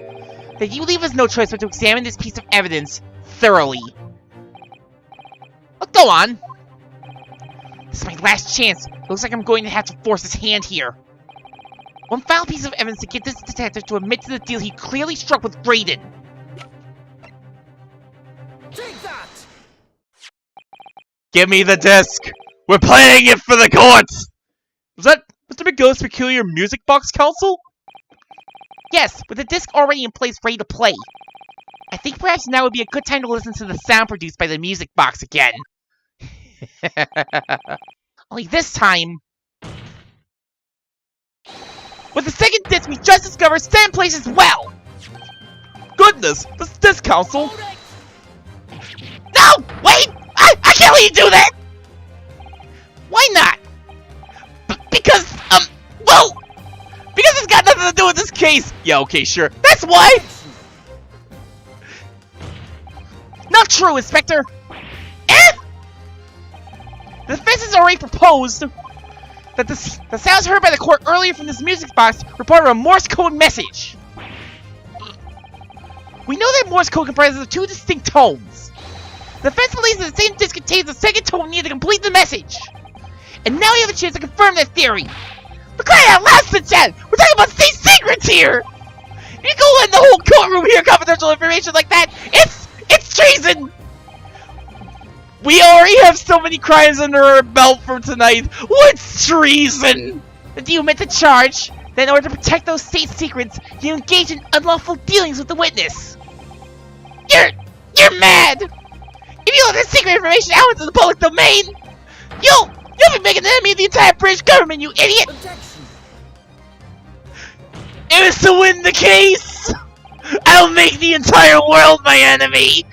then you leave us no choice but to examine this piece of evidence thoroughly. Well, go on. This is my last chance. It looks like I'm going to have to force his hand here. One final piece of evidence to get this detective to admit to the deal he clearly struck with Graydon. Take that! Give me the disc! We're playing it for the courts! Was that Mr. McGill's peculiar music box counsel? Yes, with the disc already in place ready to play. I think perhaps now would be a good time to listen to the sound produced by the music box again. Only this time... with the second disc we just discovered set in place as well! Goodness, this disc counsel! No! Wait! I can't let you do that! Why not? Because Because it's got nothing to do with this case! Yeah, okay, sure. that's why! Not true, Inspector! The defense has already proposed that the sounds heard by the court earlier from this music box reported a Morse code message. We know that Morse code comprises of two distinct tones. The defense believes that the same disc contains a second tone needed to complete the message. And now we have a chance to confirm that theory. For crying out loud, Sunshine! We're talking about state secrets here! If you go in the whole courtroom hear confidential information like that, it's treason! We already have so many crimes under our belt for tonight! What's treason? Do you admit the charge that in order to protect those state secrets, you engage in unlawful dealings with the witness? You're mad! If you let this secret information out into the public domain, you'll be making an enemy of the entire British government, you idiot! Objection! It was to win the case! I'll make the entire world my enemy!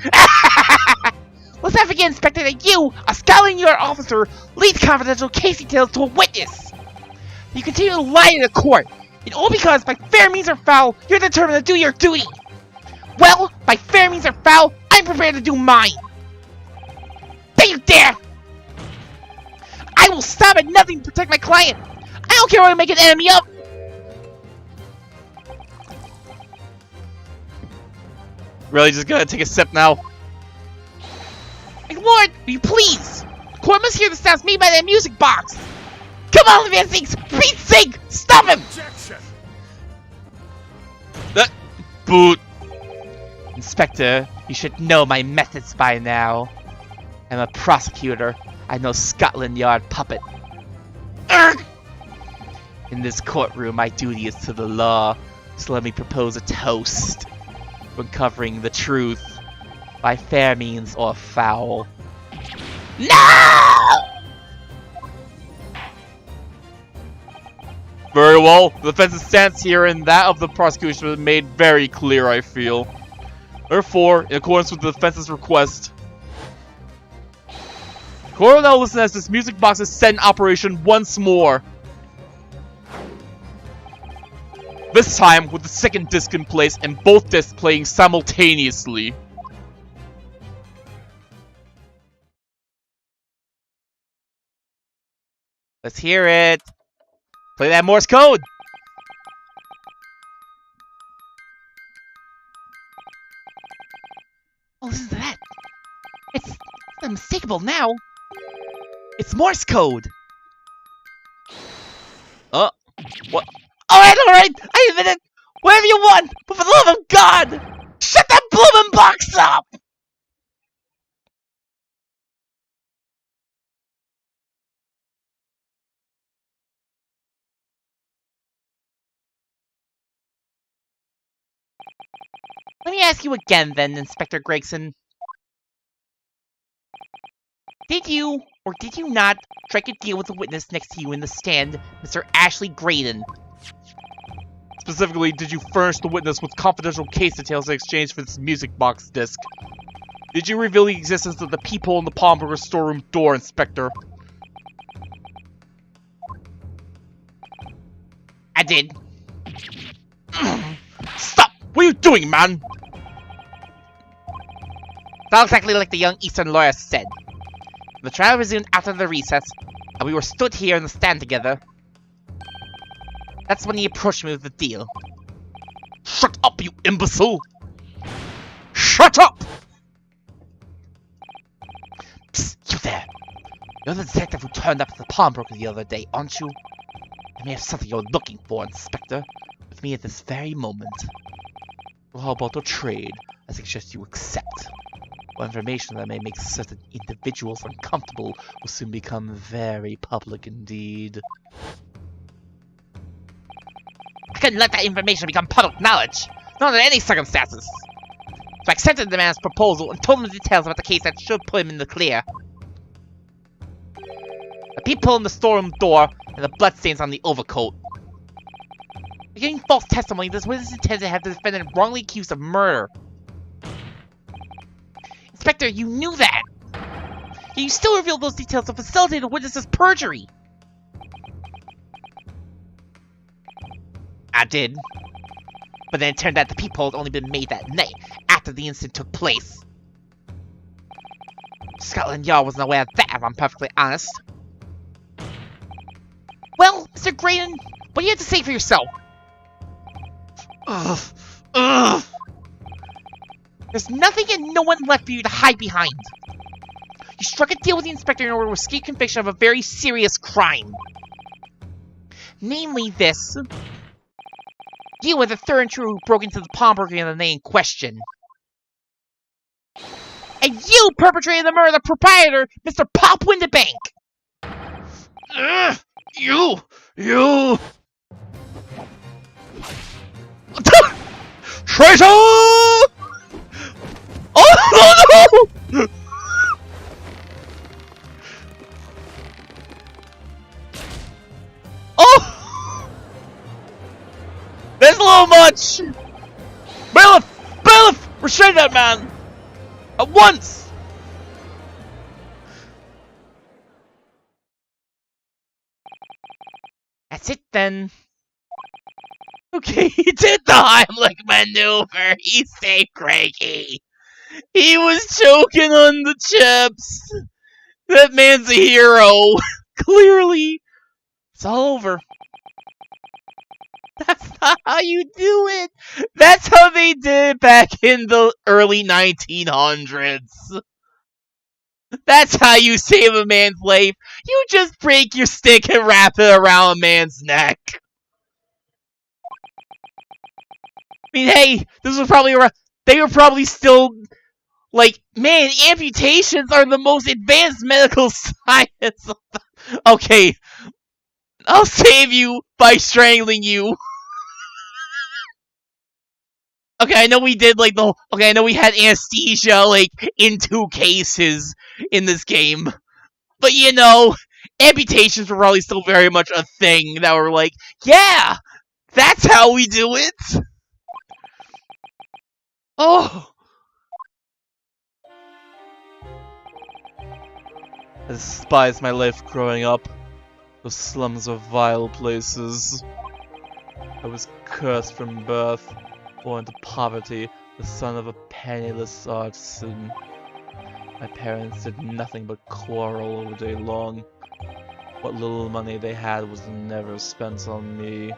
Let's not forget, Inspector, that you, a Scotland Yard officer, leaked confidential case details to a witness! You continue to lie to the court, and all because, by fair means or foul, you're determined to do your duty! Well, by fair means or foul, I'm prepared to do mine! Don't you dare! I will stop at nothing to protect my client! I don't care what I make an enemy of! Really just gonna take a sip now? My lord, will you please? The court must hear the sounds made by that music box! Come on, Van Zinks! For Pete's sake! Stop him! Objection! Boot. Inspector, you should know my methods by now. I'm a prosecutor. I'm no Scotland Yard puppet. Urgh! In this courtroom, my duty is to the law, so let me propose a toast. When covering the truth, by fair means or foul. No! Very well. The defense's stance here and that of the prosecution was made very clear, I feel. Therefore, in accordance with the defense's request, the court will now listen as this music box is set in operation once more. This time with the second disc in place and both discs playing simultaneously. Let's hear it. Play that Morse code. Oh, listen to that. It's unmistakable now. It's Morse code. What? Alright, I admit it. Whatever you want, but for the love of God, shut that bloomin' box up! Let me ask you again then, Inspector Gregson. Did you, or did you not, strike a deal with the witness next to you in the stand, Mr. Ashley Graydon? Specifically, did you furnish the witness with confidential case details in exchange for this music box disc? Did you reveal the existence of the peephole in the pawnbroker storeroom door, Inspector? I did. Stop! What are you doing, man? all exactly like the young Eastern lawyer said. The trial resumed after the recess, and we were stood here in the stand together. That's when he approached me with the deal. Shut up, you imbecile! Shut up! Psst, you there. You're the detective who turned up at the pawnbroker the other day, aren't you? I may have something you're looking for, Inspector, with me at this very moment. Well, how about a trade? I suggest you accept. Well, information that may make certain individuals uncomfortable will soon become very public indeed. I couldn't let that information become public knowledge, not under any circumstances. So I accepted the man's proposal and told him the details about the case that should put him in the clear. The peephole in the storeroom door and the bloodstains on the overcoat. By giving false testimony, this witness intends to have the defendant wrongly accused of murder. Inspector, you knew that! Yet you still revealed those details to facilitate the witness's perjury! I did. But then it turned out the peephole had only been made that night, after the incident took place. Scotland Yard wasn't aware of that, if I'm perfectly honest. Well, Mr. Graydon, what do you have to say for yourself? There's nothing and no one left for you to hide behind. You struck a deal with the inspector in order to escape conviction of a very serious crime. Namely this. You were the third intruder who broke into the pawnbroker in the day in question. And you perpetrated the murder of the proprietor, Mr. Pop Windabank! You! Traitor! Oh no! Oh! There's a little much! Bailiff! Bailiff! Restrain that man! At once! That's it then. Okay, he did the Heimlich maneuver. He stayed cranky. He was choking on the chips. That man's a hero. Clearly. It's all over. That's not how you do it. That's how they did it back in the early 1900s. That's how you save a man's life. You just break your stick and wrap it around a man's neck. I mean, hey, this was probably they were probably still like, man, amputations are the most advanced medical science. Okay, I'll save you by strangling you. Okay, I know we did like I know we had anesthesia like in 2 cases in this game, but you know, amputations were probably still very much a thing that were like, yeah, that's how we do it. Oh. I despised my life growing up. The slums are vile places. I was cursed from birth, born into poverty, the son of a penniless artisan. My parents did nothing but quarrel all day long. What little money they had was never spent on me.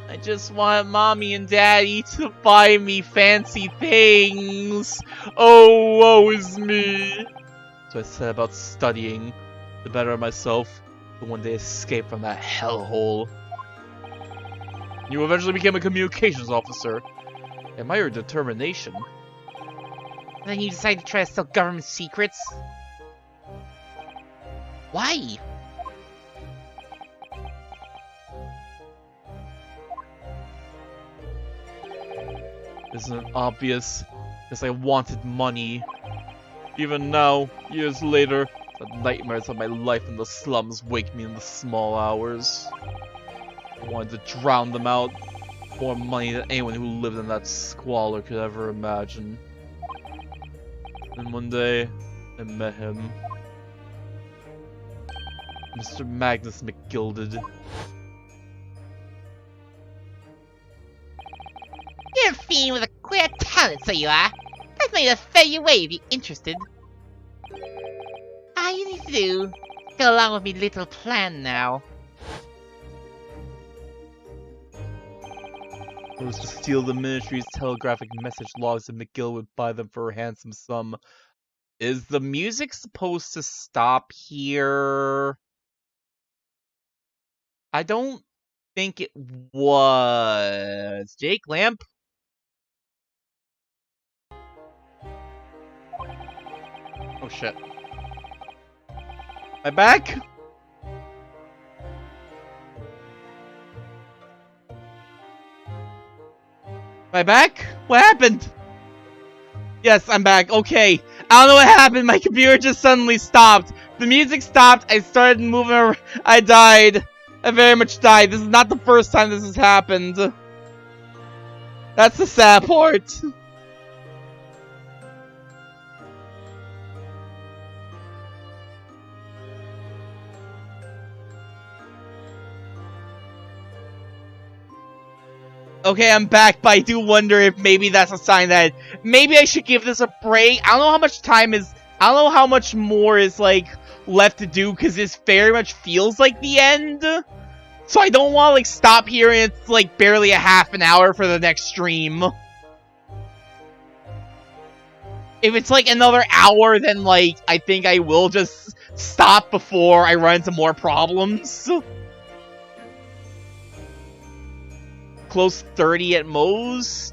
I just want mommy and daddy to buy me fancy things. Oh, woe is me! So I set about studying to better myself, to one day escape from that hellhole. You eventually became a communications officer. I admire your determination. And then you decide to try to steal government secrets? Why? Isn't it obvious? Because I wanted money. Even now, years later, the nightmares of my life in the slums wake me in the small hours. I wanted to drown them out. More money than anyone who lived in that squalor could ever imagine. And one day, I met him. Mr. Magnus McGilded. You're a fiend with a clear talent, so you are. I'd like to ferry you away if you're interested. All you need to do, go along with me little plan now. It was to steal the Ministry's telegraphic message logs and McGill would buy them for a handsome sum. Is the music supposed to stop here? I don't think it was. Jake, lamp? Oh shit. My back? My back? What happened? Yes, I'm back. Okay. I don't know what happened. My computer just suddenly stopped. The music stopped. I started moving around. I died. I very much died. This is not the first time this has happened. That's the sad part. Okay, I'm back, but I do wonder if maybe that's a sign that maybe I should give this a break. I don't know how much time is... I don't know how much more is, like, left to do, because this very much feels like the end. So I don't want to, like, stop here and it's, like, barely a half an hour for the next stream. If it's, like, another hour, then, like, I think I will just stop before I run into more problems. Close 30 at most?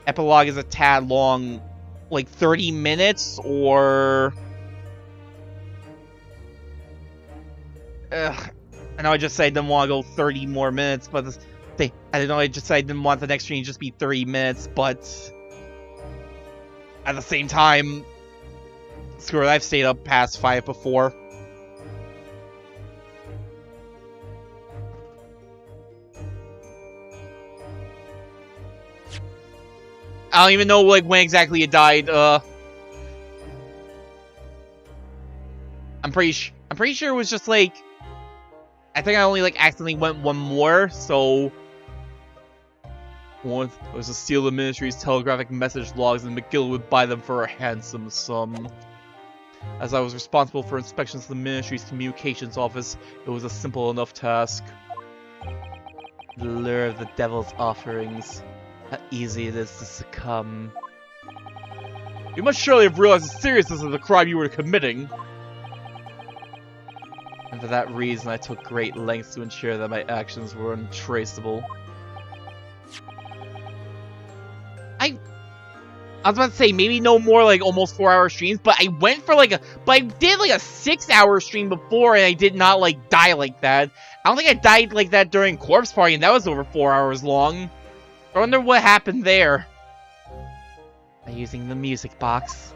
Epilogue is a tad long, like 30 minutes, or... I know I just said I didn't want to go 30 more minutes, but I didn't know I just said I didn't want the next stream to just be 30 minutes, but... At the same time... Screw it, I've stayed up past 5 before. I don't even know, like, when exactly it died. I'm pretty sure it was just, like... I think I only, like, accidentally went one more, so... One was to steal the Ministry's telegraphic message logs, and McGill would buy them for a handsome sum. As I was responsible for inspections of the Ministry's communications office, it was a simple enough task. The lure of the devil's offerings. How easy it is to succumb. You must surely have realized the seriousness of the crime you were committing. And for that reason, I took great lengths to ensure that my actions were untraceable. I was about to say, maybe no more, like, almost 4-hour streams, but I went for, like, but I did, like, a 6-hour stream before, and I did not, like, die like that. I don't think I died like that during Corpse Party, and that was over 4 hours long. I wonder what happened there. By using the music box.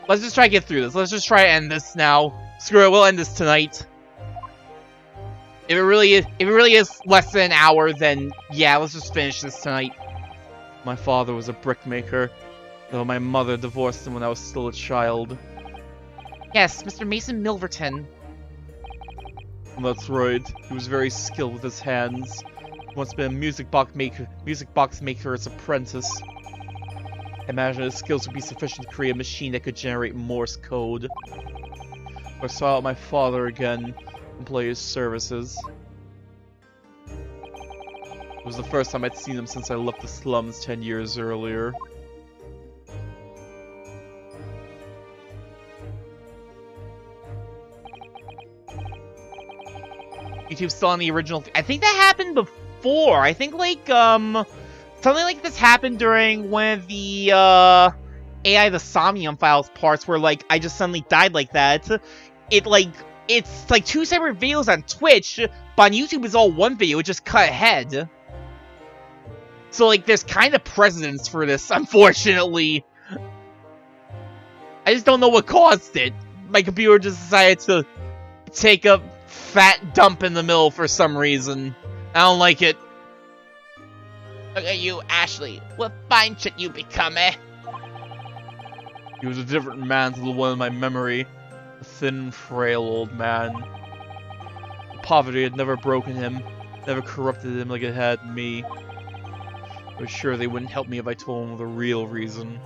Let's just try to get through this. Let's just try to end this now. Screw it, we'll end this tonight. If it really is less than an hour, then yeah, let's just finish this tonight. My father was a brickmaker, though my mother divorced him when I was still a child. Yes, Mr. Mason Milverton. That's right. He was very skilled with his hands. Once been a music box maker's apprentice. I imagine his skills would be sufficient to create a machine that could generate Morse code. I saw my father again and play his services. It was the first time I'd seen him since I left the slums 10 years earlier. YouTube's still on the original. I think that happened before. I think, like, something like this happened during one of the, AI the Somnium Files parts where, like, I just suddenly died like that. It's like 2 separate videos on Twitch, but on YouTube it's all one video, it just cut ahead. So, like, there's kind of precedence for this, unfortunately. I just don't know what caused it. My computer just decided to take a fat dump in the middle for some reason. I don't like it. Look at you, Ashley. What fine shit you become, eh? He was a different man to the one in my memory. A thin, frail old man. Poverty had never broken him. Never corrupted him like it had me. I was sure they wouldn't help me if I told them the real reason.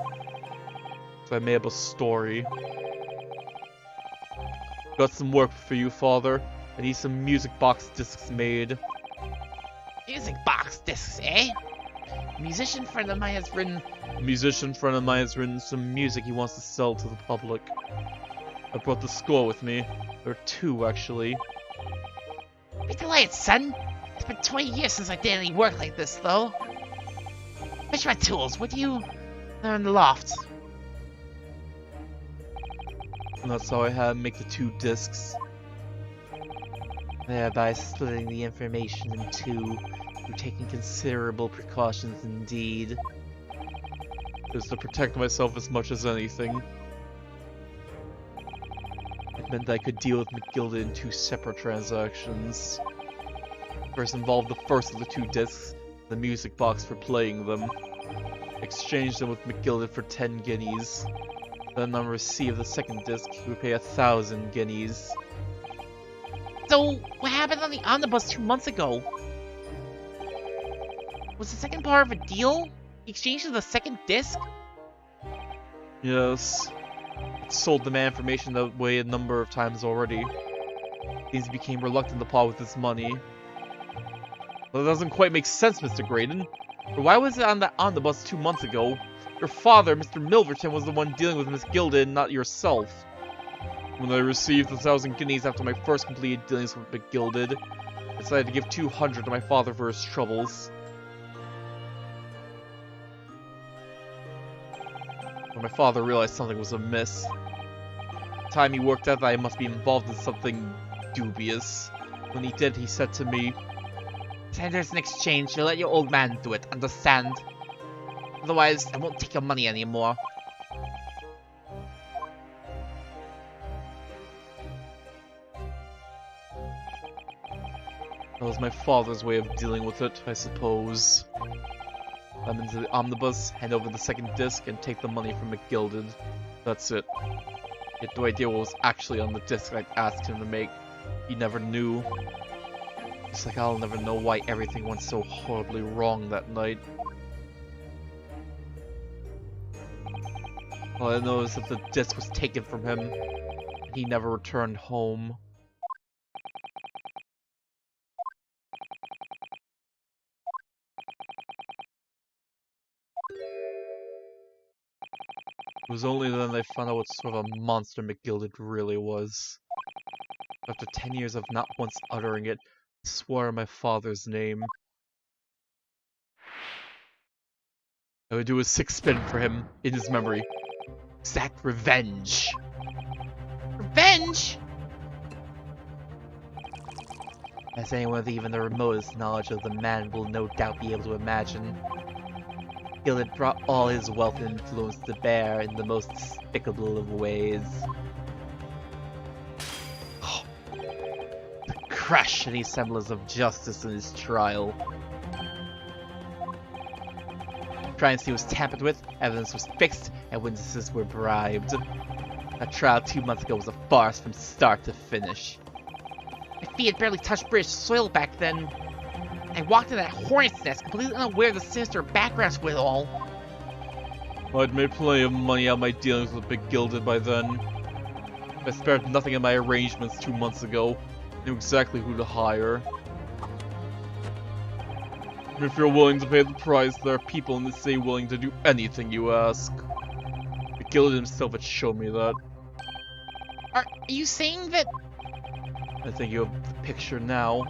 So I made up a story. Got some work for you, Father. I need some music box discs made. Music box discs, eh? A musician friend of mine has written some music he wants to sell to the public. I brought the score with me. There are 2, actually. Be delighted, son. It's been 20 years since I did any work like this, though. Fetch my tools, would you? They're in the loft. And that's how I had to make the 2 discs. Thereby splitting the information in 2, through taking considerable precautions indeed. Just to protect myself as much as anything. It meant that I could deal with McGilded in 2 separate transactions. First involved the first of the 2 discs, the music box for playing them. Exchanged them with McGilded for 10 guineas. Then on receipt of the second disc, he would pay 1,000 guineas. So, what happened on the omnibus 2 months ago? Was the second part of a deal? The exchange of the second disc? Yes. It sold the man information that way a number of times already. Things became reluctant to part with his money. Well, that doesn't quite make sense, Mr. Graydon. But why was it on the omnibus 2 months ago? Your father, Mr. Milverton, was the one dealing with Miss Gilded, not yourself. When I received 1,000 guineas after my first completed dealings with McGilded, I decided to give 200 to my father for his troubles. When my father realized something was amiss, the time he worked out that I must be involved in something dubious. When he did, he said to me, Tender's an exchange, you'll let your old man do it, understand? Otherwise, I won't take your money anymore. That was my father's way of dealing with it, I suppose. I'm into the omnibus, hand over the second disc, and take the money from McGilded. That's it. He had no idea what was actually on the disc I'd asked him to make. He never knew. Just like I'll never know why everything went so horribly wrong that night. All I know is that the disc was taken from him, and he never returned home. It was only then I found out what sort of a monster McGilded really was. After 10 years of not once uttering it, I swore my father's name. I would do a 6 spin for him, in his memory. Exact revenge! Revenge? As anyone with even the remotest knowledge of the man will no doubt be able to imagine. Gilded brought all his wealth and influence to bear in the most despicable of ways. To crush any semblance of justice in his trial. Currency was tampered with, evidence was fixed, and witnesses were bribed. That trial 2 months ago was a farce from start to finish. My feet had barely touched British soil back then. I walked into that hornet's nest, completely unaware of the sinister backgrounds with it all. I'd made plenty of money out of my dealings with McGilded by then. I spared nothing in my arrangements 2 months ago. Knew exactly who to hire. If you're willing to pay the price, there are people in the city willing to do anything you ask. McGilded himself had shown me that. Are you saying that... I think you have the picture now.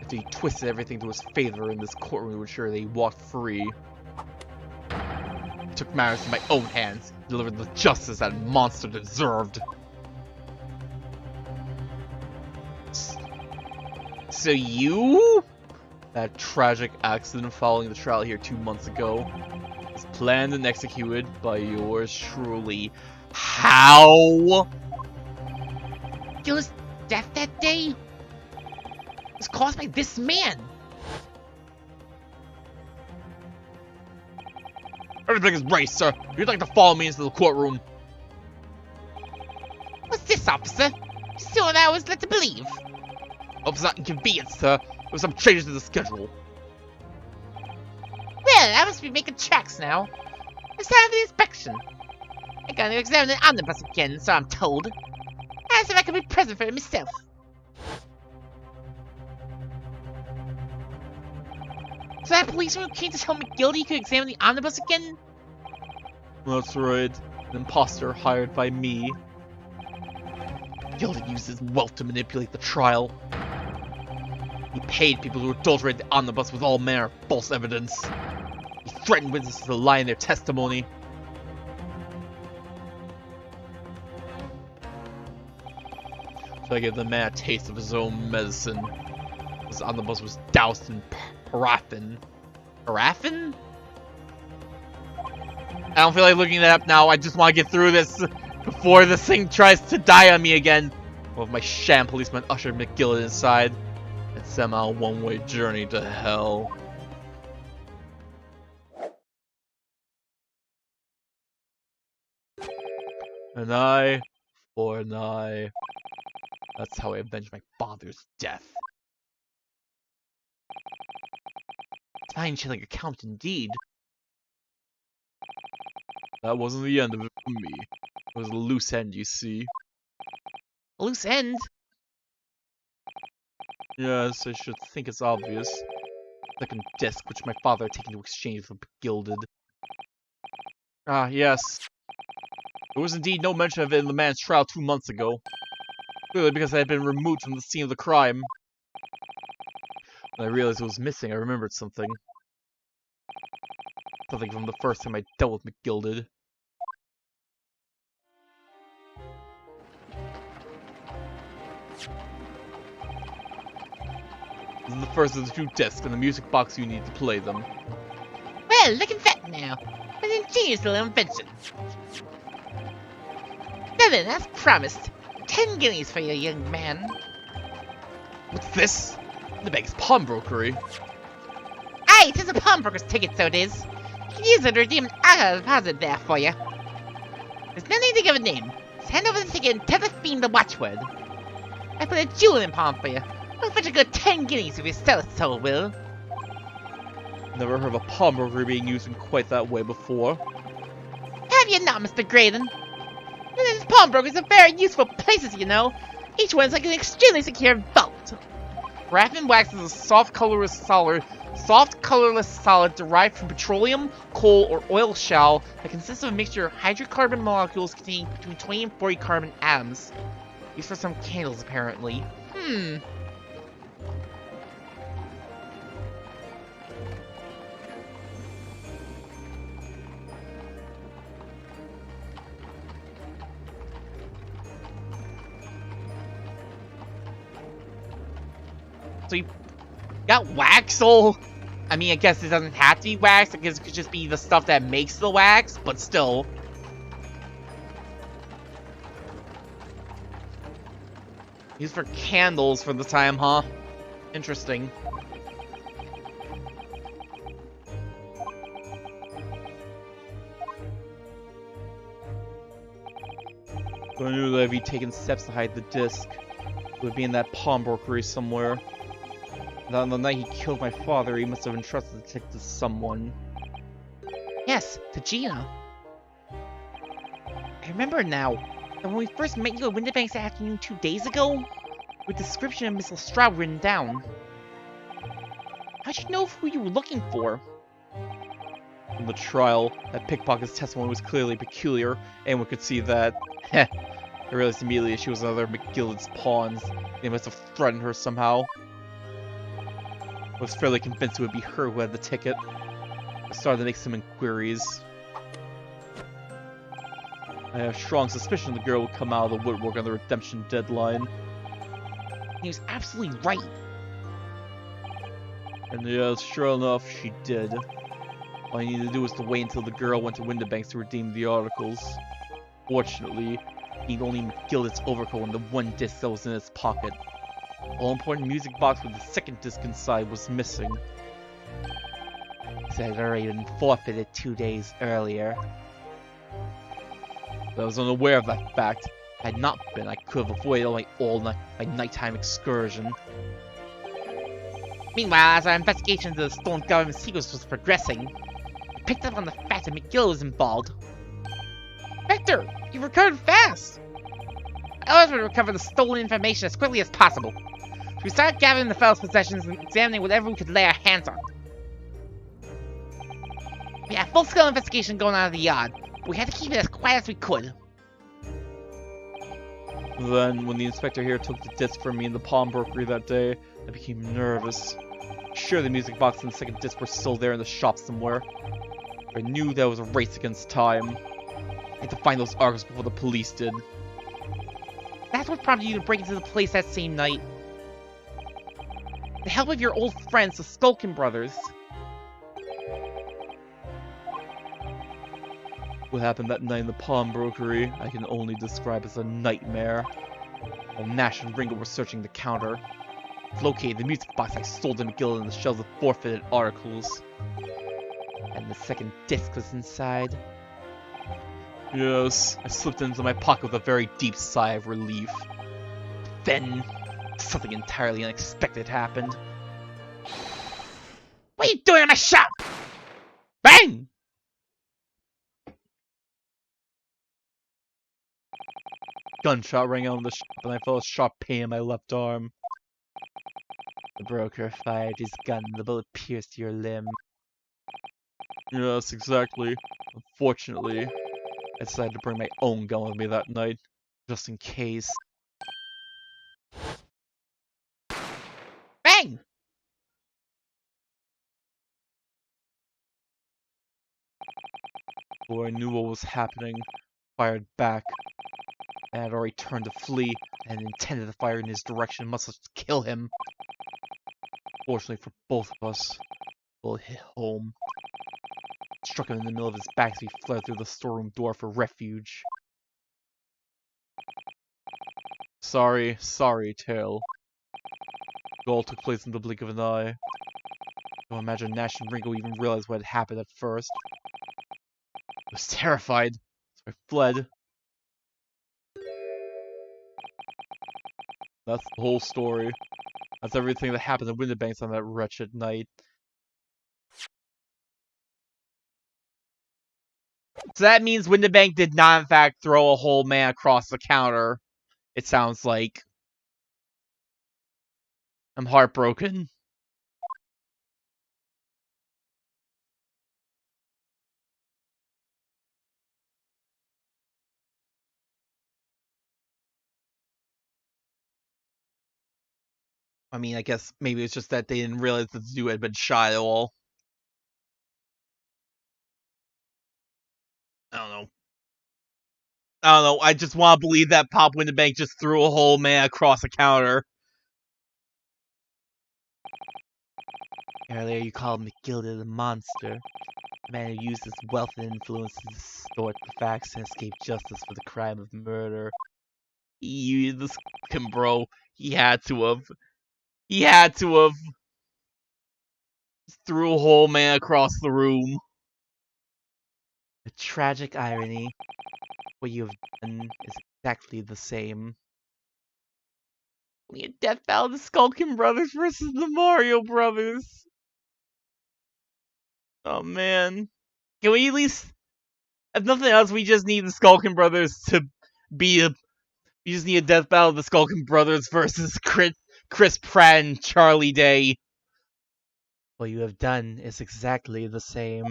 After he twisted everything to his favor in this courtroom to ensure that he walked free. I took matters in my own hands, delivered the justice that monster deserved. So you? That tragic accident following the trial here 2 months ago was planned and executed by yours truly. How? Gilda's death that day was caused by this man. Everything is right, sir. You'd like to follow me into the courtroom. What's this, officer? You still what I was led to believe. Hope it's not inconvenient, sir. with some changes to the schedule. Well, I must be making tracks now. It's time for the inspection. I gotta examine the omnibus again, so I'm told. As if I could be present for it myself. So that policeman who came to tell McGildy he could examine the omnibus again? That's right. An imposter hired by me. Gilda used his wealth to manipulate the trial. He paid people to adulterate the omnibus with all manner of false evidence. He threatened witnesses to lie in their testimony. So I gave the man a taste of his own medicine. His omnibus was doused in paraffin. Paraffin? I don't feel like looking that up now. I just want to get through this before this thing tries to die on me again. One of my sham policemen ushered McGillen inside and sent him on a one-way journey to hell. An eye for an eye. That's how I avenged my father's death. Fine chilling account indeed. That wasn't the end of it for me. It was a loose end, you see. A loose end? Yes, I should think it's obvious. Second disc, which my father had taken to exchange for Gilded. Ah, yes. There was indeed no mention of it in the man's trial 2 months ago. Clearly because I had been removed from the scene of the crime. When I realized it was missing, I remembered something. Something from the first time I dealt with McGilded. This is the first of the 2 discs and the music box you need to play them. Well, looking fat now. An ingenious little invention. Now then, as promised, 10 guineas for you, young man. What's this? The bank's pawnbrokery. Aye, 'tis a pawnbroker's ticket, so it is. You can use it to redeem an alcohol deposit there for you. There's no need to give a name. Just hand over the ticket and tell the fiend the watchword. I put a jewel in pawn for you. I'll fetch a good 10 guineas if you sell it so, Will. Never heard of a pawnbrokery being used in quite that way before. Have you not, Mr. Graydon? These pawnbrokers are very useful places, you know. Each one's like an extremely secure vault. Paraffin wax is a soft, colorless solid derived from petroleum, coal, or oil shell that consists of a mixture of hydrocarbon molecules containing between 20 and 40 carbon atoms. Used for some candles, apparently. So you got wax all? I mean, I guess it doesn't have to be wax. I guess it could just be the stuff that makes the wax, but still. Used for candles for the time, huh? Interesting. But I knew that if he'd taken steps to hide the disc, it would be in that pawnbrokery somewhere. And on the night he killed my father, he must have entrusted the ticket to someone. Yes, to Gina. I remember now. And when we first met you at Winterbank's afternoon 2 days ago, with the description of Miss Lestrade written down. How'd you know who you were looking for? In the trial, that pickpocket's testimony was clearly peculiar, and we could see that. Heh. I realized immediately she was another of McGillen's pawns. They must have threatened her somehow. I was fairly convinced it would be her who had the ticket. I started to make some inquiries. I had a strong suspicion the girl would come out of the woodwork on the redemption deadline. He was absolutely right. And yes, sure enough, she did. All I needed to do was to wait until the girl went to Winterbanks to redeem the articles. Fortunately, he needed only McGillet's overcoat and the 1 disc that was in his pocket. All-important music box with the 2nd disc inside was missing. It had already been forfeited 2 days earlier. But I was unaware of that fact. Had it not been, I could have avoided my nighttime excursion. Meanwhile, as our investigation into the stolen government secrets was progressing, we picked up on the fact that McGill was involved. Victor, you recovered fast! I always want to recover the stolen information as quickly as possible. So we started gathering the fellow's possessions and examining whatever we could lay our hands on. We had a full-scale investigation going on at the yard, but we had to keep it as quiet as we could. Then, when the inspector here took the disc from me in the pawnbrokery that day, I became nervous. Sure, the music box and the second disc were still there in the shop somewhere. But I knew that was a race against time. I had to find those articles before the police did. That's what prompted you to break into the place that same night. The help of your old friends, the Skulkin brothers. What happened that night in the pawnbrokery, I can only describe as a nightmare. While Nash and Ringo were searching the counter, I located the music box I sold to McGill in the shelves of forfeited articles. And the second disc was inside. Yes, I slipped it into my pocket with a very deep sigh of relief. Then, something entirely unexpected happened. What are you doing in my shop? Bang! Gunshot rang out in the shop and I felt a sharp pain in my left arm. The broker fired his gun and the bullet pierced your limb. Yes, exactly. Unfortunately, I decided to bring my own gun with me that night, just in case. Bang! Before I knew what was happening, I fired back. I had already turned to flee and intended to fire in his direction, much as to kill him. Fortunately for both of us, the bullet hit home. It struck him in the middle of his back as he fled through the storeroom door for refuge. Sorry, Tail. It all took place in the blink of an eye. I don't imagine Nash and Ringo even realized what had happened at first. I was terrified, so I fled. That's the whole story. That's everything that happened in Windibanks on that wretched night. So that means Windibank did not, in fact, throw a whole man across the counter. It sounds like. I'm heartbroken. I mean, I guess maybe it's just that they didn't realize that the dude had been shot at all. I don't know. I just want to believe that Pop Windibank just threw a whole man across the counter. Earlier you called McGilded a monster. A man who used his wealth and influence to distort the facts and escape justice for the crime of murder. This fucking bro. He had to have threw a whole man across the room. The tragic irony. What you have done is exactly the same. Only a death battle of the Skulkin brothers versus the Mario brothers. Oh man. Can we at least, if nothing else, we just need the Skulkin brothers to be a, we just need a death battle of the Skulkin brothers versus Chris Pratt and Charlie Day. What you have done is exactly the same.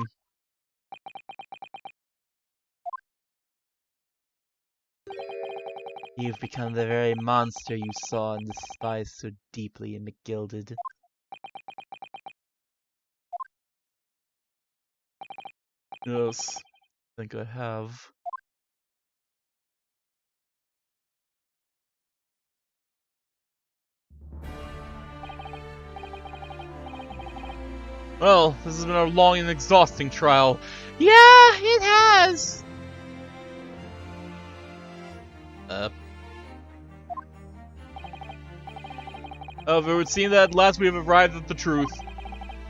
You've become the very monster you saw and despised so deeply in McGilded. Yes, I think I have. Well, this has been a long and exhausting trial. Yeah, it has. However, it would seem that at last we have arrived at the truth.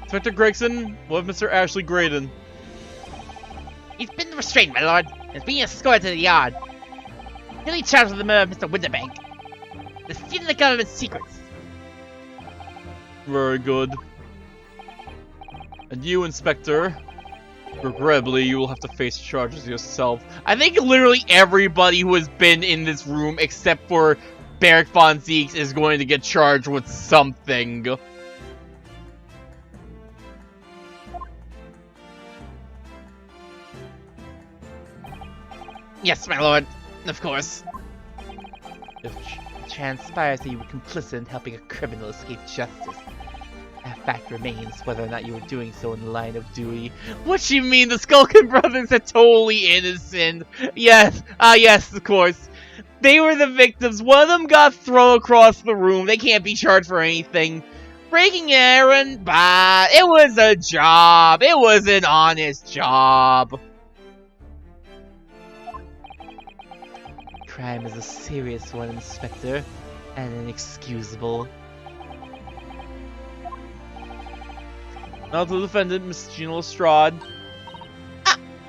Inspector Gregson, what of Mr. Ashley Graydon? He's been restrained, my lord, and is being escorted to the yard. He'll charged with the murder of Mr. Windibank. The stealing the government's secrets. Very good. And you, Inspector, regrettably, you will have to face charges yourself. I think literally everybody who has been in this room except for Barrack Von Zeeks is going to get charged with something. Yes, my lord. Of course. If it transpires that you were complicit in helping a criminal escape justice, that fact remains whether or not you were doing so in the line of duty. What you mean? The Skulkin brothers are totally innocent. Yes, yes, of course. They were the victims. One of them got thrown across the room. They can't be charged for anything. Breaking an errand, but it was a job. It was an honest job. Crime is a serious one, Inspector, and inexcusable. Now to the defendant, Miss Gina Lestrade.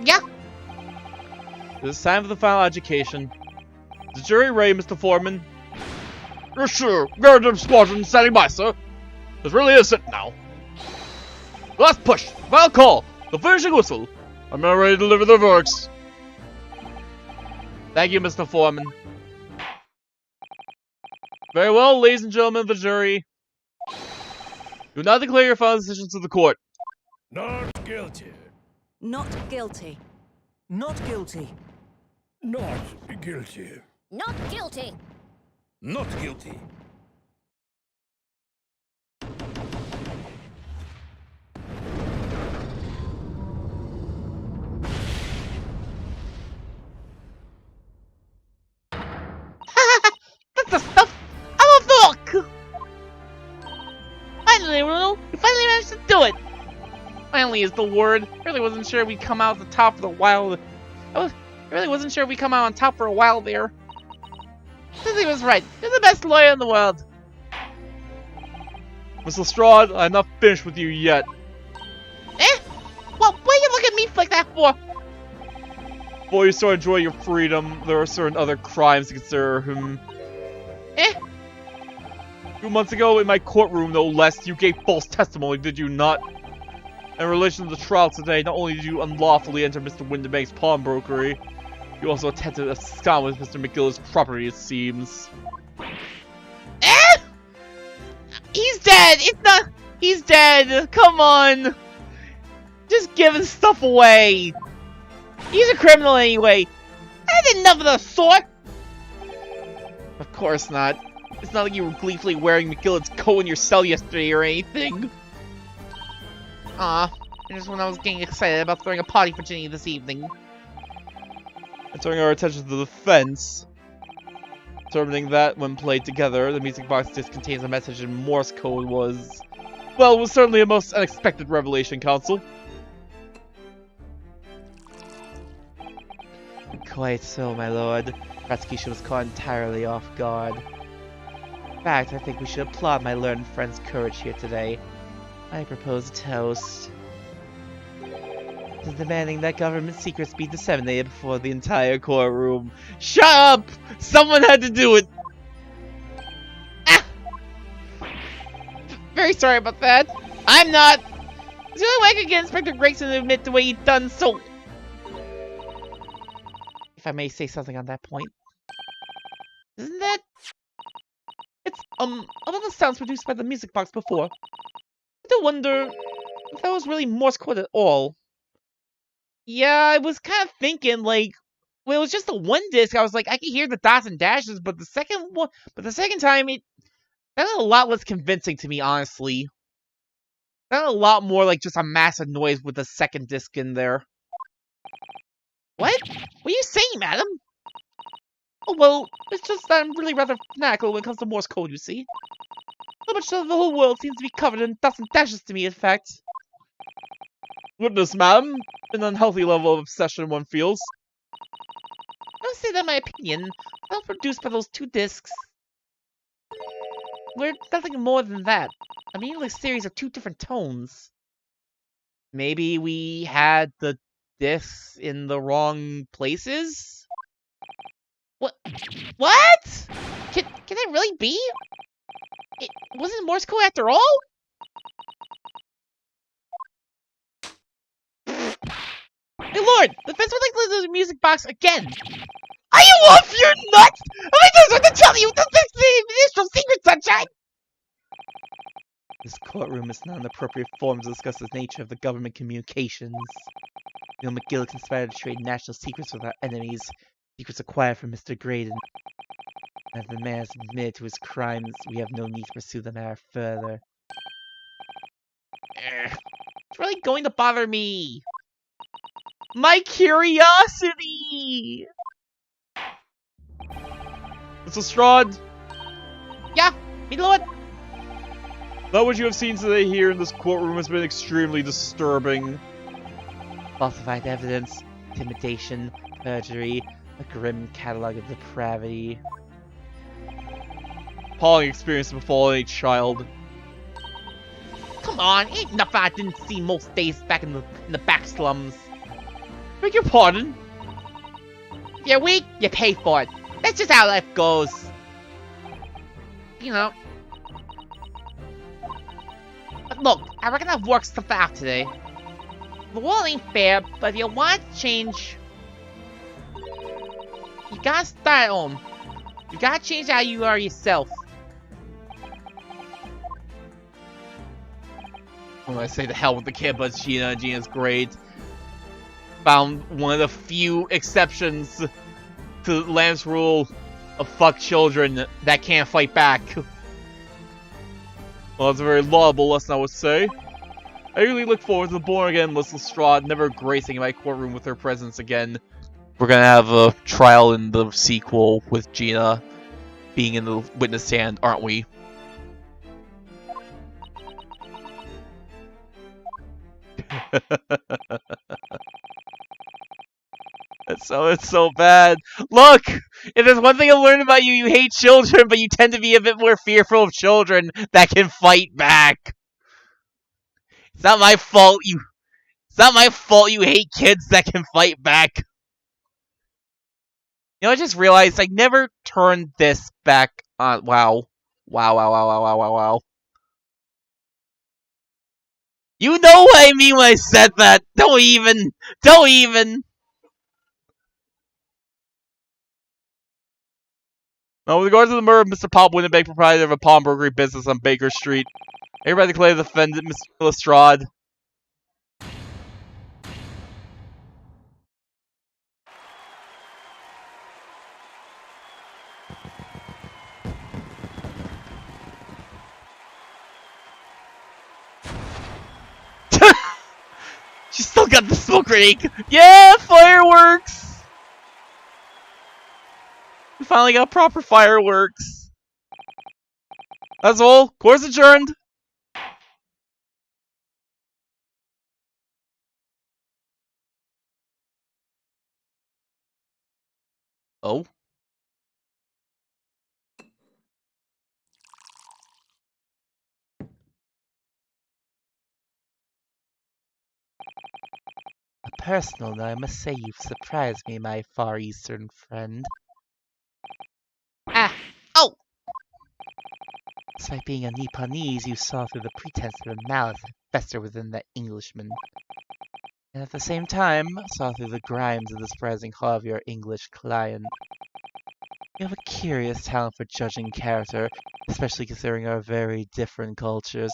Yeah? It is time for the final education. The jury ready, Mr. Foreman? Yes, sir. Guard squadron standing by, sir. This really is it now. Last push! Final call! The finishing whistle! I'm now ready to deliver the verdicts. Thank you, Mr. Foreman. Very well, ladies and gentlemen of the jury. Do not declare your final decisions to the court. Not guilty. Not guilty. Not guilty. Not guilty. Not guilty. Not guilty. That's the stuff I'm a book! Finally, Bruno! You finally managed to do it! Finally is the word. I really wasn't sure we'd come out at the top of the wild. I really wasn't sure we'd come out on top for a while there. Sissy was right. You're the best lawyer in the world. Miss Lestrade, I'm not finished with you yet. Eh? Well, what do you look at me like that for? Before you start enjoying your freedom, there are certain other crimes to consider. Eh? 2 months ago, in my courtroom, no less, you gave false testimony, did you not? In relation to the trial today, not only did you unlawfully enter Mr. Winterbank's pawnbrokery, you also attempted to abscond with Mr. McGill's property, it seems. Eh? He's dead! It's not... He's dead! Come on! Just giving stuff away! He's a criminal anyway! I did nothing of the sort! Of course not. It's not like you were gleefully wearing McGillet's coat in your cell yesterday or anything. Just when I was getting excited about throwing a party for Ginny this evening. And turning our attention to the defense, determining that when played together, the music box disc contains a message in Morse code was... Well, it was certainly a most unexpected revelation, Counsel. Quite so, my lord. Prosecution was caught entirely off guard. In fact, I think we should applaud my learned friend's courage here today. I propose a toast to demanding that government secrets be disseminated before the entire courtroom. Shut up! Someone had to do it! Ah! Very sorry about that. I'm not. It's the only way I could get Inspector Gregson to admit the way he'd done so. If I may say something on that point. Isn't that... It's, although the sounds produced by the music box before, I do wonder if that was really Morse code at all. Yeah, I was kind of thinking, like, when it was just the one disc, I was like, I could hear the dots and dashes, but the second one, time, it sounded a lot less convincing to me, honestly. It sounded a lot more like just a massive noise with the second disc in there. What? What are you saying, madam? Oh, well, it's just that I'm really rather fanatical when it comes to Morse code, you see. So much of the whole world seems to be covered in dots and dashes to me, in fact. Goodness, madam, an unhealthy level of obsession one feels. I would say that my opinion, not produced by those two discs. We're nothing more than that. A meaningless series of two different tones. Maybe we had the discs in the wrong places? What? What? Can it really be? It wasn't Morse code after all? My lord, the fence would like to listen to the music box again. Are you off your nuts? I just want to tell you the initial secret, sunshine. This courtroom is not an appropriate forum to discuss the nature of the government communications. Neil McGill conspired to trade national secrets with our enemies, secrets acquired from Mr. Graydon. As the man has admitted to his crimes, we have no need to pursue the matter further. It's really going to bother me. My curiosity! Mr. Strahd, Yeah, me lord. that what you have seen today here in this courtroom has been extremely disturbing. Falsified evidence, intimidation, perjury, a grim catalog of depravity. Appalling experience to befall any child. Come on, ain't nothing I didn't see most days back in the back slums. Beg your pardon? If you're weak, you pay for it. That's just how life goes. You know. But look, I reckon I've worked stuff out today. The world ain't fair, but if you want change, you gotta start at home. You gotta change how you are yourself. When I say the hell with the kid, but Gina's great. Found one of the few exceptions to Lamb's rule of fuck children that can't fight back. Well, that's a very laudable lesson, I would say. I really look forward to the born-again Miss Lestrade never gracing my courtroom with her presence again. We're gonna have a trial in the sequel with Gina being in the witness stand, aren't we? It's so bad. Look! If there's one thing I learned about you, you hate children, but you tend to be a bit more fearful of children that can fight back. It's not my fault you hate kids that can fight back. You know, I just realized I never turned this back on. Wow. Wow. You know what I mean when I said that. Don't even. Now, with regard to the murder of Mr. Pop Winnebeg, proprietor of a pawnbrokery business on Baker Street, everybody declared the defendant, Mr. Lestrade. She still got the smoke grenade. Yeah, fireworks. We finally got proper fireworks. That's all. Court's adjourned. Oh. A personal note, I must say you've surprised me, my Far Eastern friend. Oh! Despite being a Nipponese, you saw through the pretense of the malice that festered within that Englishman. And at the same time, saw through the grimes of the surprising heart of your English client. You have a curious talent for judging character, especially considering our very different cultures.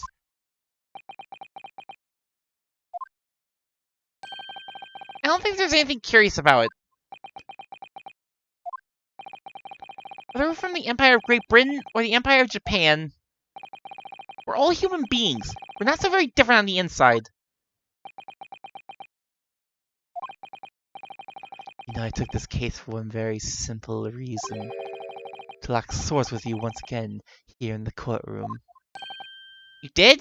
I don't think there's anything curious about it. Whether we're from the Empire of Great Britain or the Empire of Japan, we're all human beings. We're not so very different on the inside. You know, I took this case for one very simple reason. To lock swords with you once again, here in the courtroom. You did?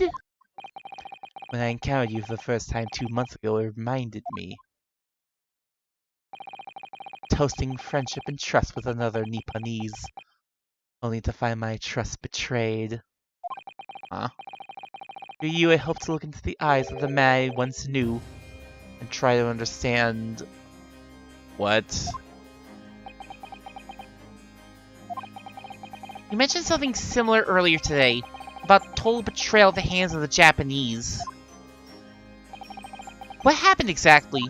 When I encountered you for the first time 2 months ago, it reminded me. Toasting friendship and trust with another Nipponese, only to find my trust betrayed. Huh? Through you, I hope to look into the eyes of the man I once knew, and try to understand... What? You mentioned something similar earlier today, about total betrayal at the hands of the Japanese. What happened exactly?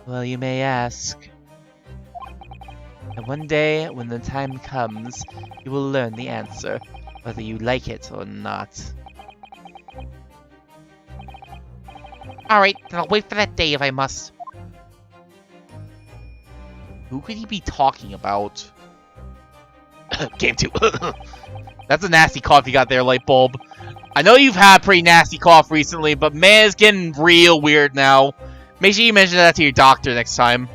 Well, you may ask. And one day, when the time comes, you will learn the answer, whether you like it or not. Alright, then I'll wait for that day if I must. Who could he be talking about? Game 2. That's a nasty cough you got there, Lightbulb. I know you've had a pretty nasty cough recently, but man, it's getting real weird now. Make sure you mention that to your doctor next time.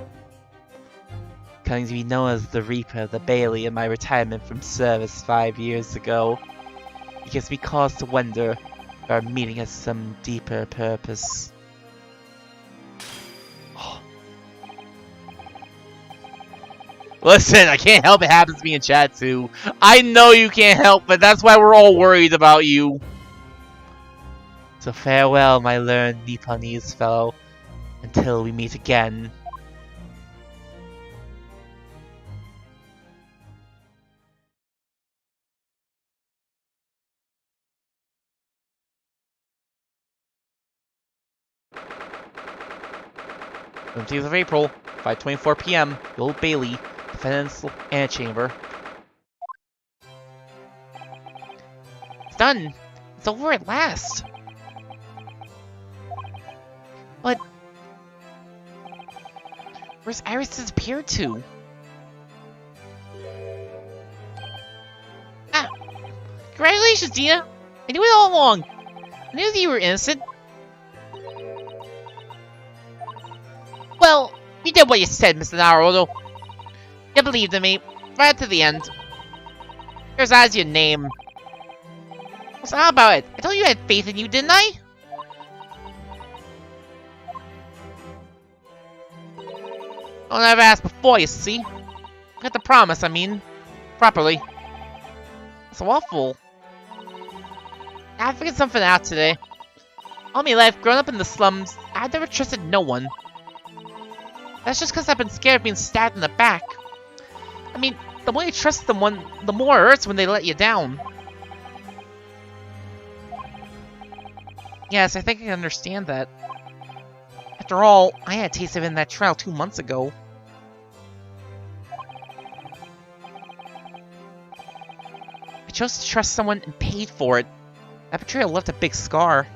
Coming to be known as the Reaper of the Bailey in my retirement from service 5 years ago. It gives me cause to wonder if our meeting has some deeper purpose. Listen, I can't help it happens to me in chat too. I know you can't help, but that's why we're all worried about you. So farewell, my learned Nipponese fellow, until we meet again. On the 10th of April, 5:24 p.m., the Old Bailey, Defendant's Antechamber. It's done. It's over at last. But where's Iris disappeared to? Ah! Congratulations, Gina! I knew it all along. I knew that you were innocent. Well, you did what you said, Mr. Naruto. You believed in me, right to the end. Here's as your name. What's that about it? I told you I had faith in you, didn't I? I'll never ask before, you see. I got the promise, I mean. Properly. It's awful. I figured something out today. All my life, growing up in the slums, I've never trusted no one. That's just because I've been scared of being stabbed in the back. I mean, the more you trust someone, the more it hurts when they let you down. Yes, I think I can understand that. After all, I had a taste of it in that trial 2 months ago. I chose to trust someone and paid for it. That betrayal left a big scar.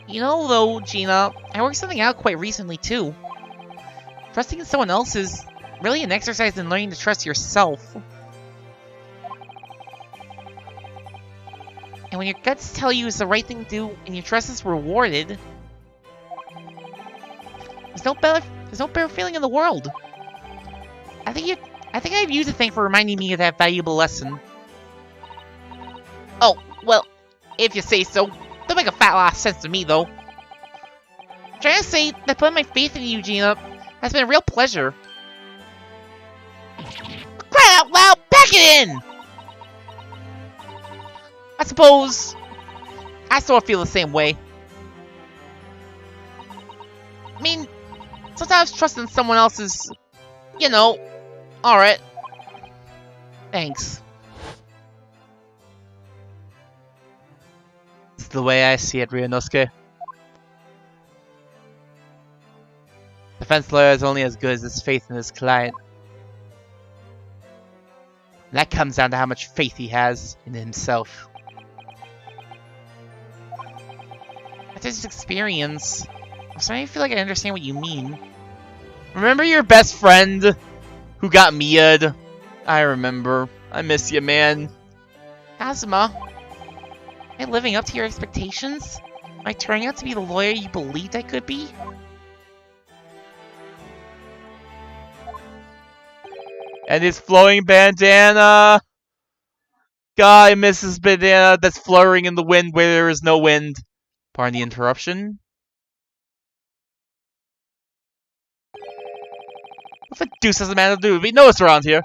You know, though, Gina, I worked something out quite recently, too. Trusting in someone else is really an exercise in learning to trust yourself. And when your guts tell you it's the right thing to do and your trust is rewarded, there's no better feeling in the world. I think I have you to thank for reminding me of that valuable lesson. Oh, well, if you say so. Don't make a fat lot of sense to me, though. I'm trying to say that putting my faith in you, Gina, has been a real pleasure. Cry out loud! Pack it in! I suppose I sort of feel the same way. I mean, sometimes trusting someone else is, you know, alright. Thanks. It's the way I see it, Ryunosuke. Defense lawyer is only as good as his faith in his client. And that comes down to how much faith he has in himself. After this experience, I'm starting to feel like I understand what you mean. Remember your best friend who got Mia'd? I remember. I miss you, man. Kazuma, am I living up to your expectations? Am I turning out to be the lawyer you believed I could be? And his flowing bandana. God, I miss his bandana that's fluttering in the wind where there is no wind. Pardon the interruption. What the deuce does the man do? We know it's around here.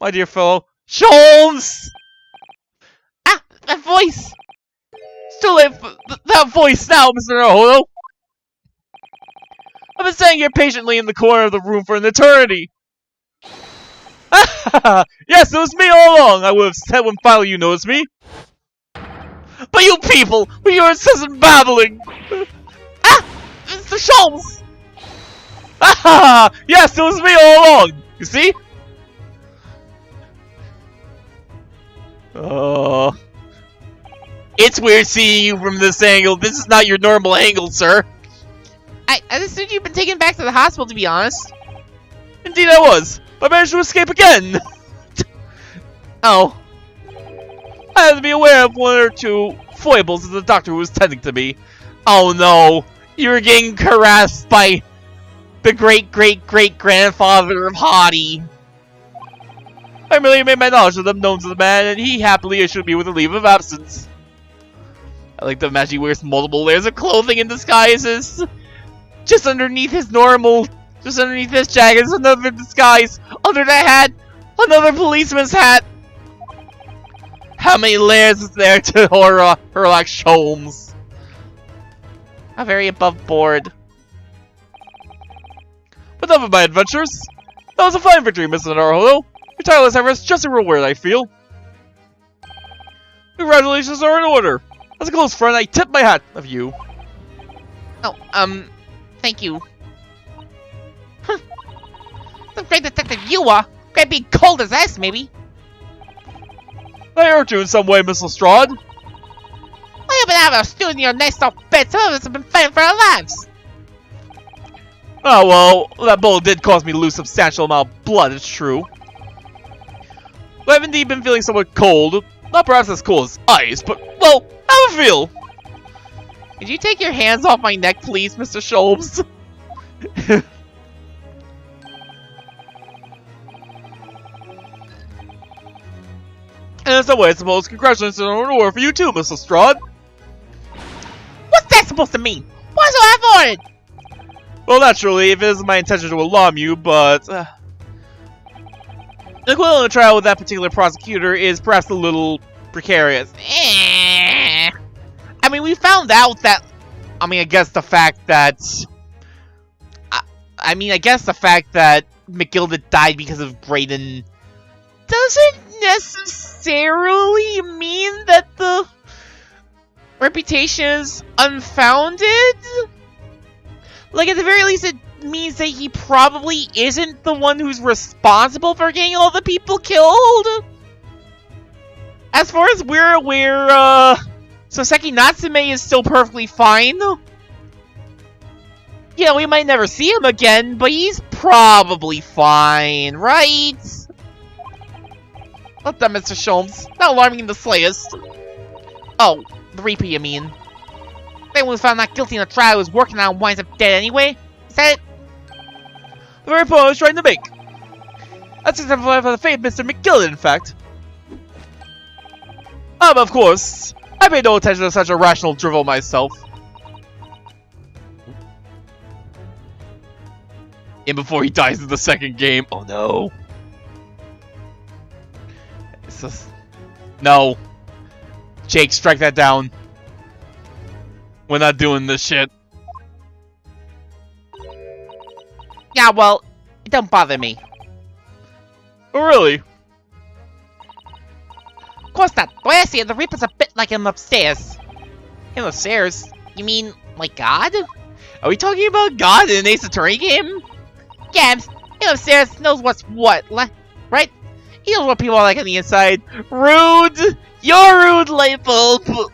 My dear fellow. Sholmes! Ah! That voice! It's too late for that voice now, Mr. Naruto. I've been standing here patiently in the corner of the room for an eternity. Yes, it was me all along. I would have said when finally you noticed me. But you people, with your incessant babbling. Ah! Mr. Sholmes! Ah! Yes, it was me all along! You see? It's weird seeing you from this angle. This is not your normal angle, sir. I assumed you've been taken back to the hospital, to be honest. Indeed I was. But I managed to escape again. Oh. I had to be aware of one or two foibles of the doctor who was tending to me. Oh no. You were getting harassed by the great-great-great-grandfather of Hottie. I merely made my knowledge of them known to the man, and he happily issued me with a leave of absence. I like to imagine he wears multiple layers of clothing and disguises. Just underneath his jacket is another disguise. Under that hat, another policeman's hat. How many layers is there to Sherlock Holmes? How very above board. But enough of my adventures. That was a fine victory, Mr. Naruto. Your tireless efforts just a reward, I feel. Congratulations are in order. As a close friend, I tip my hat of you. Oh, thank you. The great detective you are. Great big cold as ice, maybe. I hurt you in some way, Miss Lestrade. Well, you've been having a student in your nice soft bed. Some of us have been fighting for our lives. Oh, well, that bullet did cause me to lose substantial amount of blood, it's true. But I've indeed been feeling somewhat cold. Not perhaps as cold as ice, but, well, how I feel. Could you take your hands off my neck, please, Mr. Sholmes? And in some way, I suppose, congratulations on an award for you too, Miss Lestrade. What's that supposed to mean? Why so half-hearted? Well, naturally, if it isn't my intention to alarm you, but... the equivalent of trial with that particular prosecutor is perhaps a little precarious. I mean, we found out that... I guess the fact that McGilda died because of Brayden doesn't necessarily mean that the reputation is unfounded. Like, at the very least, it means that he probably isn't the one who's responsible for getting all the people killed. As far as we're aware, Soseki Natsume is still perfectly fine. Yeah, we might never see him again, but he's probably fine, right? Let that, Mr. Sholmes. Not alarming in the slightest. Oh, the Reaper, you mean? Anyone who's found not guilty in a trial who's working on winds up dead anyway? Is that it? The very point I was trying to make. That's exemplified by the fate of Mr. McGillen, in fact. Of course, I pay no attention to such a rational drivel myself. And before he dies in the second game. Oh no. It's just... No. Jake, strike that down. We're not doing this shit. Yeah, well, it don't bother me. Oh, really? Of course not. The way I see it, the Reaper's a bit like him upstairs. Him upstairs? You mean, like God? Are we talking about God in an Ace Attorney game? Yeah, him upstairs knows what's what, right? He knows what people are like on the inside. Rude! You're rude, Lightbulb!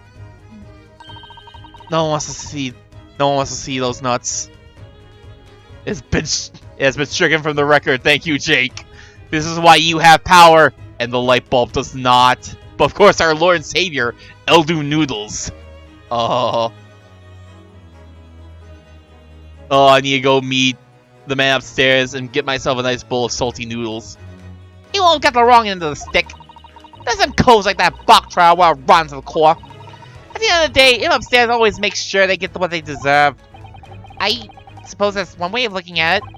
No one wants to see those nuts. It's been stricken from the record. Thank you, Jake. This is why you have power, and the Lightbulb does not. But of course, our Lord and Savior, Eldu Noodles. Oh, I need to go meet the man upstairs and get myself a nice bowl of salty noodles. You won't get the wrong end of the stick. There's some codes like that Bach trial where it runs to the core. At the end of the day, him upstairs always makes sure they get what they deserve. I suppose that's one way of looking at it.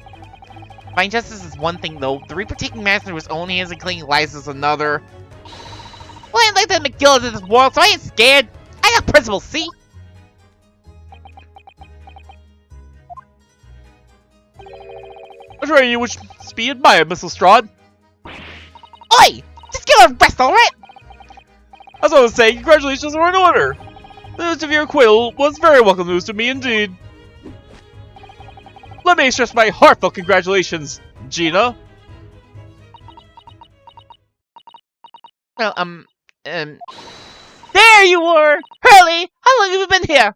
Fine justice is one thing, though. The Reaper taking matters into his own hands and cleaning lives is another. Well, I ain't like that McGill in this world, so I ain't scared. I got principles, see? I'm sure you which be admired, Miss Lestrade. Oi! Just give her a rest, alright? As I was saying, congratulations are in order. The news of your acquittal was very welcome news to me indeed. let me express my heartfelt congratulations, Gina. Well, there you were! Hurley, how long have you been here?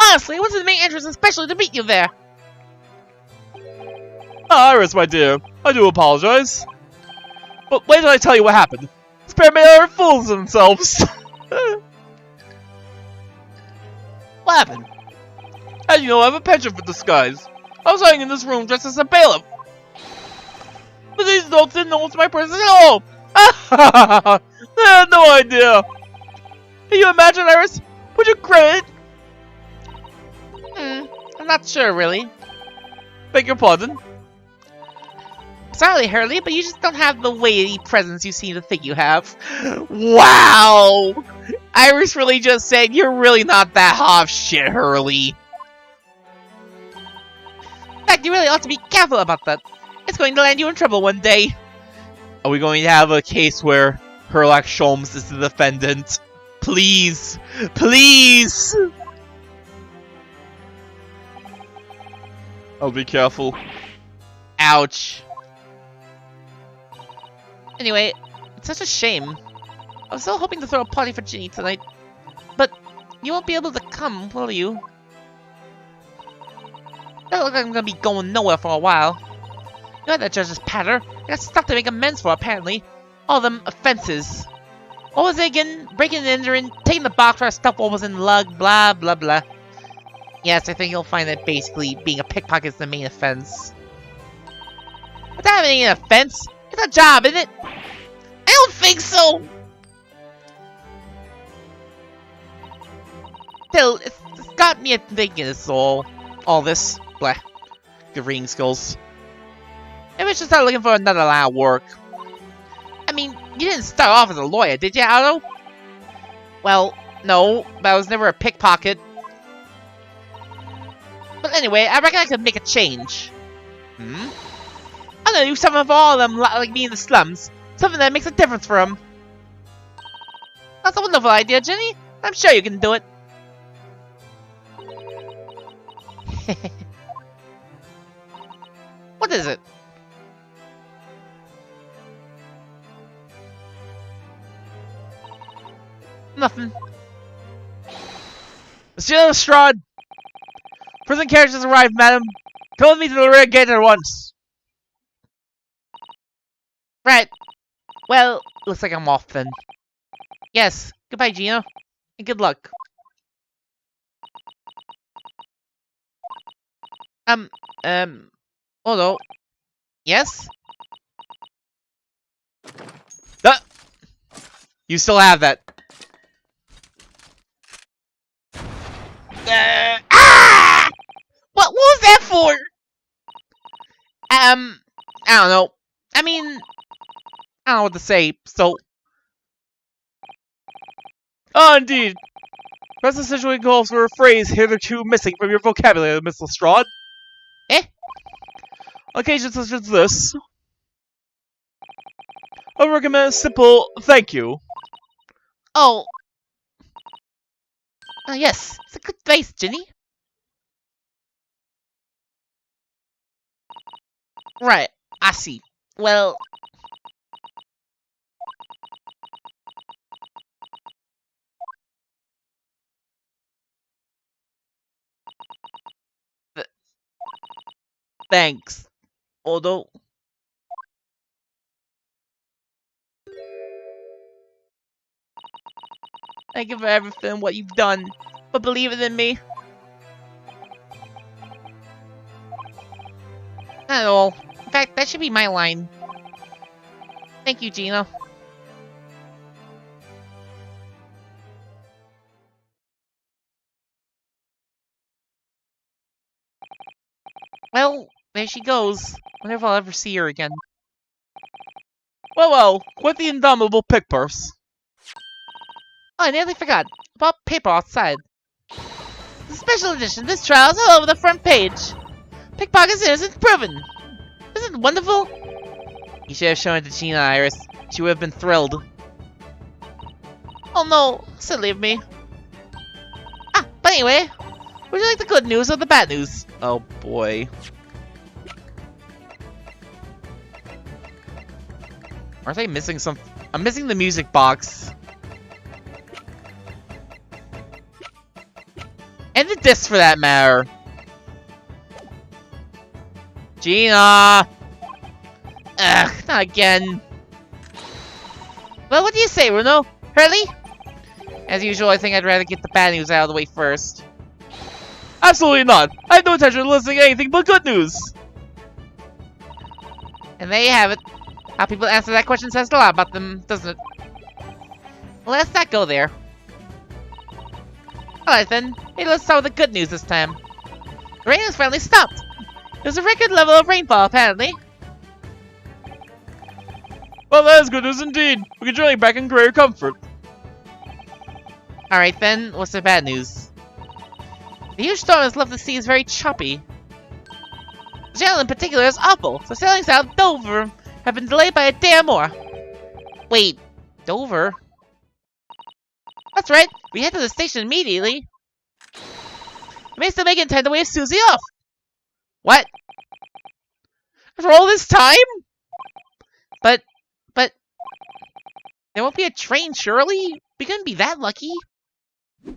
Honestly, what's the main entrance especially to meet you there? Iris, my dear, I do apologize. But wait till I tell you what happened. Spare me are fools of themselves. What happened? As you know, I have a penchant for disguise. I was hiding in this room dressed as a bailiff. But these adults didn't know what's my person at all. They had no idea. Can you imagine, Iris? Would you credit? I'm not sure, really. Beg your pardon? Sorry, Hurley, but you just don't have the weighty presence you seem to think you have. Wow! Iris really just said, you're really not that hot of shit, Hurley. In fact, you really ought to be careful about that. It's going to land you in trouble one day. Are we going to have a case where Herlock Sholmes is the defendant? Please! Please! I'll be careful. Ouch. Anyway, it's such a shame. I was still hoping to throw a party for Ginny tonight. But you won't be able to come, will you? Doesn't look like I'm gonna be going nowhere for a while. You had that judge's patter. I got stuff to make amends for, apparently. All them offenses. What was it again? Breaking and entering, taking the box where our stuff was in lug, blah, blah, blah. Yes, I think you'll find that basically being a pickpocket is the main offense. But that ain't an offense. It's a job, isn't it? I don't think so! Still, it's got me thinking it's all this, blah, good reading skills. Maybe I should start looking for another line of work. I mean, you didn't start off as a lawyer, did you, Otto? Well, no, but I was never a pickpocket. But anyway, I reckon I could make a change. I'm gonna do something for all of them like me in the slums. Something that makes a difference for them. That's a wonderful idea, Jenny. I'm sure you can do it. What is it? Nothing. Monsieur Lestrade! Prison carriage has arrived, madam. Come with me to the rear gate at once. Right. Well, looks like I'm off then. Yes. Goodbye, Gina. And good luck. Although. Yes? You still have that. Ah! What was that for? I don't know. I mean, I don't know what to say, so... Ah, indeed. Perhaps the situation calls for a phrase hitherto missing from your vocabulary, Miss Lestrade. Eh? On occasions such as this, I would recommend a simple thank you. Oh. Yes. It's a good face, Ginny. Right. I see. Well... Thanks. Although... Thank you for everything, what you've done, for believing in me. Not at all. In fact, that should be my line. Thank you, Gina. Well, there she goes. Wonder if I'll ever see her again. Well, quite the indomitable pick purse. Oh, I nearly forgot. About paper outside. It's a special edition. This trial is all over the front page. Pickpocket's innocence proven. Isn't it wonderful? You should have shown it to Gina, Iris. She would have been thrilled. Oh no, silly of me. Ah, but anyway, Would you like the good news or the bad news? Oh boy. Aren't I missing some? I'm missing the music box. And the disc for that matter. Gina! Ugh, not again. Well, what do you say, Bruno? Hurley? As usual, I think I'd rather get the bad news out of the way first. Absolutely not. I have no intention of listening to anything but good news. And there you have it. How people answer that question says a lot about them, doesn't it? Well, let's not go there. Alright then, hey, let's start with the good news this time. The rain has finally stopped. There's a record level of rainfall, apparently. Well, that is good news indeed. We can journey back in greater comfort. Alright then, what's the bad news? The huge storm has left the sea is very choppy. The channel in particular is awful, so sailings out of Dover have been delayed by a day or more. Wait, Dover? That's right, we head to the station immediately. We may still make it in time to wave Susie off. What? After all this time? But, there won't be a train, surely? We couldn't be that lucky. Who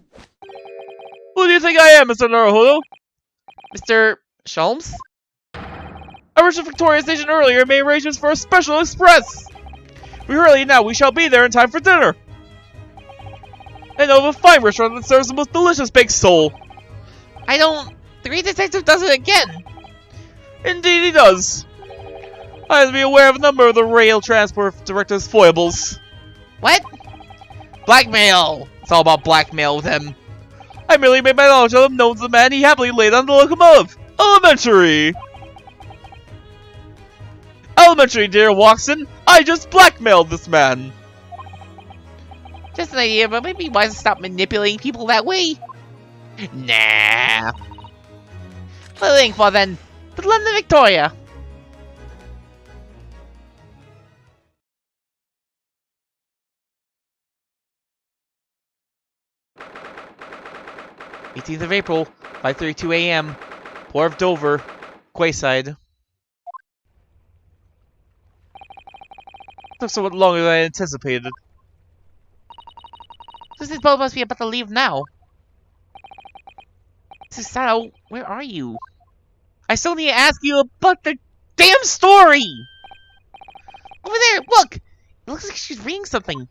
do you think I am, Mr. Naruhodo? Mr. Sholmes? I reached the Victoria Station earlier and made arrangements for a special express. We hurry now, we shall be there in time for dinner. I know of a fine restaurant that serves the most delicious baked sole. The Great Detective does it again. Indeed he does. I have to be aware of a number of the rail transport director's foibles. What? Blackmail! It's all about blackmail with him. I merely made my knowledge of him known to the man he happily laid on the locomotive. Elementary! Elementary, dear Watson. I just blackmailed this man. Just an idea, but maybe wise to stop manipulating people that way. Nah. What are you waiting for then? To London, Victoria. '18th of April, 5:32 a.m. Port of Dover, Quayside. Took somewhat longer than I anticipated. Susie's boat must be about to leave now. Susato, where are you? I still need to ask you about the damn story! Over there, look! It looks like she's reading something.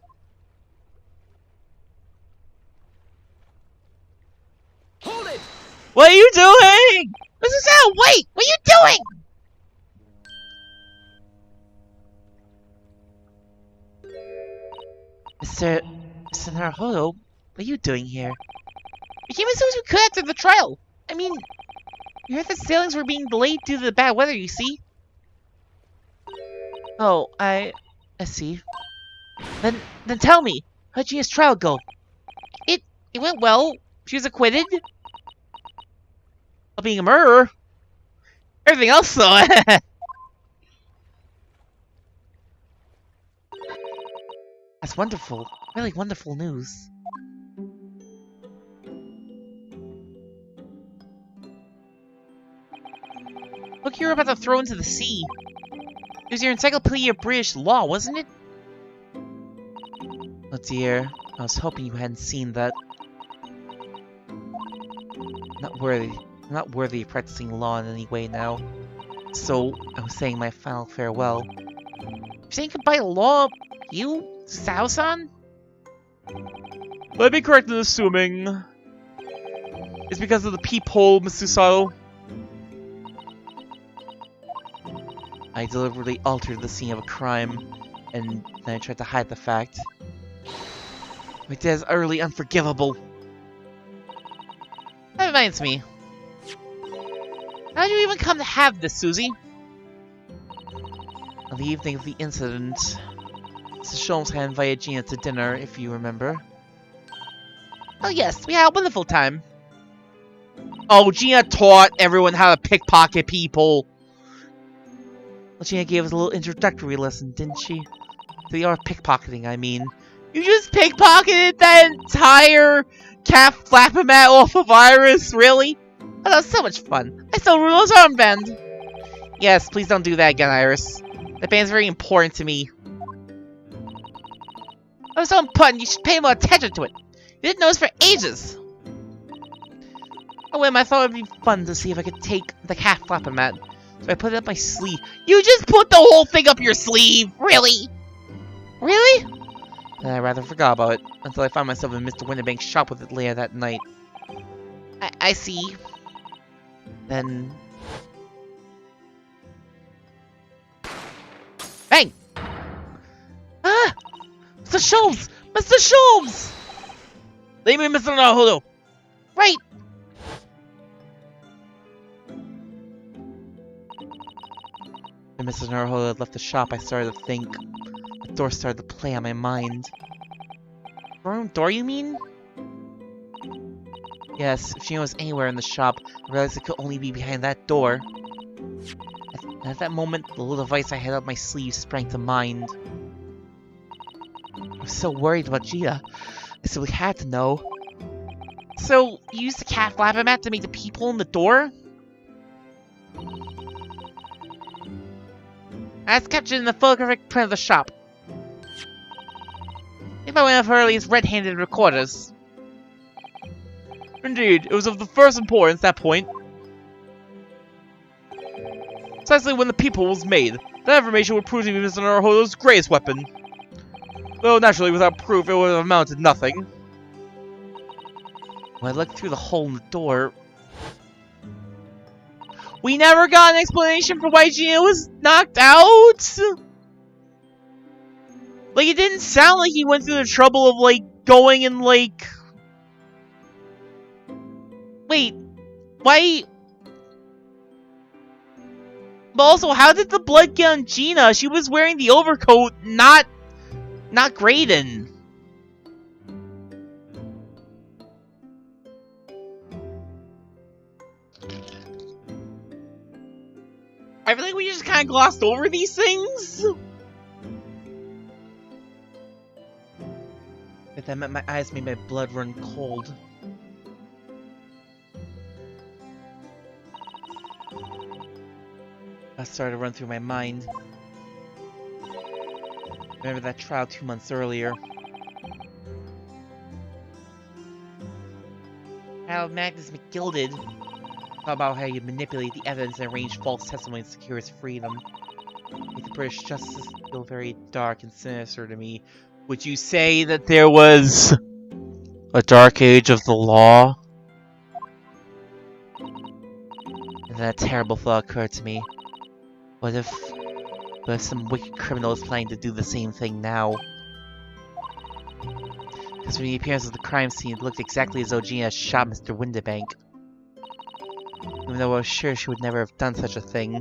Hold it! What are you doing? Susato, wait! What are you doing? Mr. Naruhodo, what are you doing here? We came as soon as we could after the trial. I mean, we heard that sailings were being delayed due to the bad weather, you see. Oh, I see. Then tell me, how'd Gina's trial go? It went well. She was acquitted. Of being a murderer? Everything else, though. That's wonderful. Really wonderful news. Look, you were about to throw into the sea. It was your Encyclopedia of British Law, wasn't it? Oh dear, I was hoping you hadn't seen that. Not worthy of practicing law in any way now. So, I was saying my final farewell. You're saying goodbye to law? You? Sao-san? Let me correct in assuming it's because of the peephole, Miss Susato. I deliberately altered the scene of a crime, and then I tried to hide the fact. My death is utterly unforgivable. That reminds me. How did you even come to have this, Susie? On the evening of the incident, Mrs. Sholmes had invited Gina to dinner, if you remember. Oh yes, we had a wonderful time. Oh, Gina taught everyone how to pickpocket people. Well, Gina gave us a little introductory lesson, didn't she? To the art of pickpocketing, I mean. You just pickpocketed that entire cat flapping mat off of Iris, really? Oh, that was so much fun. I still Rulo's armband. Yes, please don't do that again, Iris. That band's very important to me. It was so important, you should pay more attention to it. You didn't notice for ages. Oh, wait, I thought it would be fun to see if I could take the cat flapping mat. So I put it up my sleeve. You just put the whole thing up your sleeve? Really? Really? Then I rather forgot about it until I found myself in Mr. Winterbank's shop with it later that night. I see. Then... Bang! Ah! Mr. Sholmes! Mr. Sholmes! Leave me, Mr. Naruhodo! Right! When Mrs. Naruhodo had left the shop, I started to think. The door started to play on my mind. Room door, you mean? Yes, if she was anywhere in the shop, I realized it could only be behind that door. At that moment, the little device I had up my sleeve sprang to mind. I was so worried about Gia. I simply had to know. So, you used the cat flapping mat to make the peephole in the door? That's captured in the photographic print of the shop. Made by one of her earliest red-handed recorders. Indeed, it was of the first importance at that point. Precisely when the peephole was made, that information would prove to be Mr. Naruhodo's greatest weapon. Though naturally, without proof, it would have amounted to nothing. When I looked through the hole in the door... We never got an explanation for why Gina was knocked out! Like, it didn't sound like he went through the trouble of, like, going and, like... Wait, why... But also, how did the blood get on Gina? She was wearing the overcoat, not Graydon. I feel like we just kind of glossed over these things. But that meant my eyes made my blood run cold. That started to run through my mind. Remember that trial 2 months earlier. How Magnus McGilded thought about how you manipulate the evidence and arrange false testimony to secure his freedom. Make the British justice feel very dark and sinister to me. Would you say that there was a dark age of the law? And then a terrible thought occurred to me. What if some wicked criminal is planning to do the same thing now? Because from the appearance of the crime scene, it looked exactly as though Gina shot Mr. Winterbank. Even though I was sure she would never have done such a thing.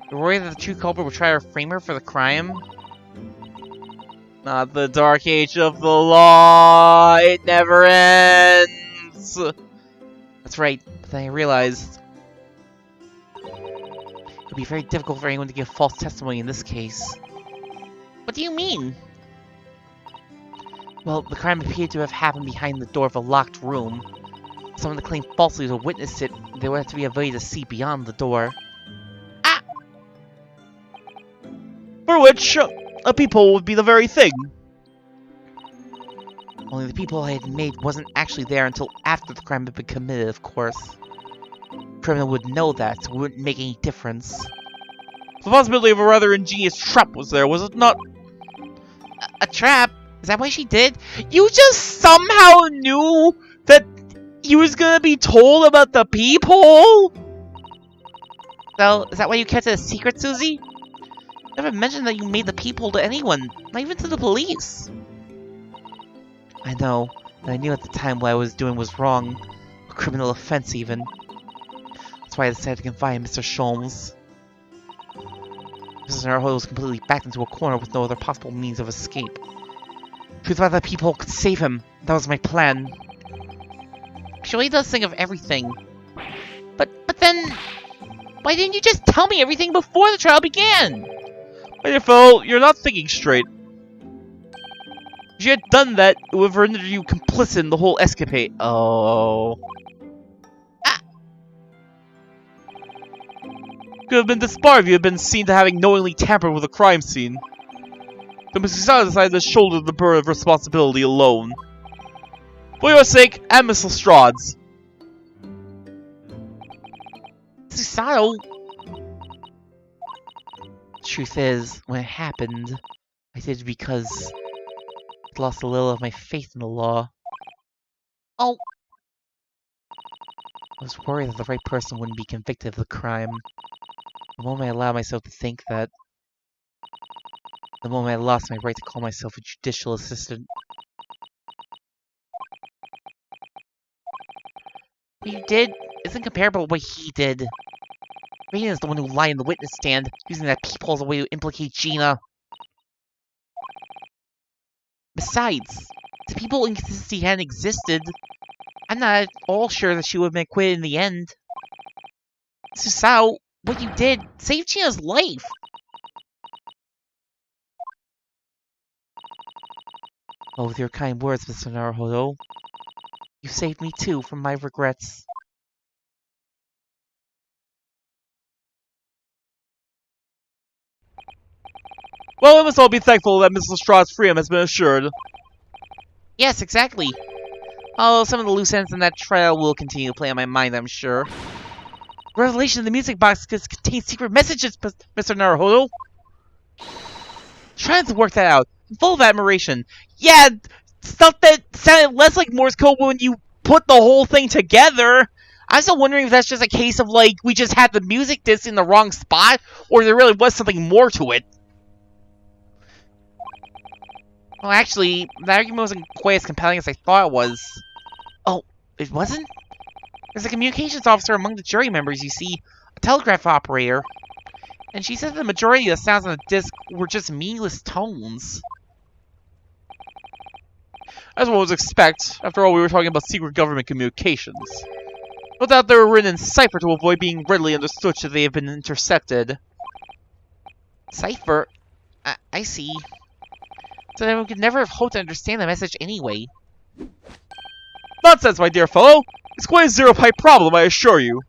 The worry that the true culprit would try to frame her for the crime? Not the dark age of the law! It never ends! That's right, but then I realized... it would be very difficult for anyone to give false testimony in this case. What do you mean? Well, the crime appeared to have happened behind the door of a locked room. Someone that claimed falsely to have witnessed it, there would have to be a way to see beyond the door. Ah! For which, a peephole would be the very thing. Only the peephole I had made wasn't actually there until after the crime had been committed, of course. The criminal would know that, so it wouldn't make any difference. The possibility of a rather ingenious trap was there, was it not? A trap? Is that what she did? You just somehow knew that you was gonna be told about the peephole? So, is that why you kept it a secret, Susie? Never mentioned that you made the peephole to anyone, not even to the police. I know, but I knew at the time what I was doing was wrong. A criminal offense, even. That's why I decided to confide in Mr. Sholmes. Mrs. Naruhodo was completely backed into a corner with no other possible means of escape. Truth about that peephole could save him. That was my plan. Sure, he does think of everything. But then... why didn't you just tell me everything before the trial began? My dear fellow, you're not thinking straight. If you had done that, it would have rendered you complicit in the whole escapade. Oh. Could have been disbarred if you had been seen to having knowingly tampered with a crime scene. The Mrs. Sada decided to shoulder the burden of responsibility alone. For your sake, and Miss Lestrade's. Susato? Truth is, when it happened, I did it because I'd lost a little of my faith in the law. Oh! I was worried that the right person wouldn't be convicted of the crime. The moment I allowed myself to think that, the moment I lost my right to call myself a judicial assistant. What you did isn't comparable to what he did. Raiden is the one who lied in the witness stand, using that peephole as a way to implicate Gina. Besides, if the people inconsistency hadn't existed, I'm not at all sure that she would have been acquitted in the end. Susao, what you did saved Gina's life! Oh, with your kind words, Mr. Naruhodo. You saved me too from my regrets. Well, we must all be thankful that Miss Lestrade's freedom has been assured. Yes, exactly. Although some of the loose ends in that trial will continue to play on my mind, I'm sure. Revelation in the music box contains secret messages, Mr. Naruhodo. Trying to work that out. Full of admiration. Yeah, stuff that sounded less like Morse code when you put the whole thing together. I'm still wondering if that's just a case of, like, we just had the music disc in the wrong spot, or there really was something more to it. Well, actually, that argument wasn't quite as compelling as I thought it was. Oh, it wasn't? There's a communications officer among the jury members, you see, a telegraph operator. And she said the majority of the sounds on the disc were just meaningless tones. As one would expect, after all we were talking about secret government communications. No doubt they were written in cipher to avoid being readily understood should they have been intercepted. Cipher? I see. So then we could never have hoped to understand the message anyway. Nonsense, my dear fellow! It's quite a zero-pipe problem, I assure you.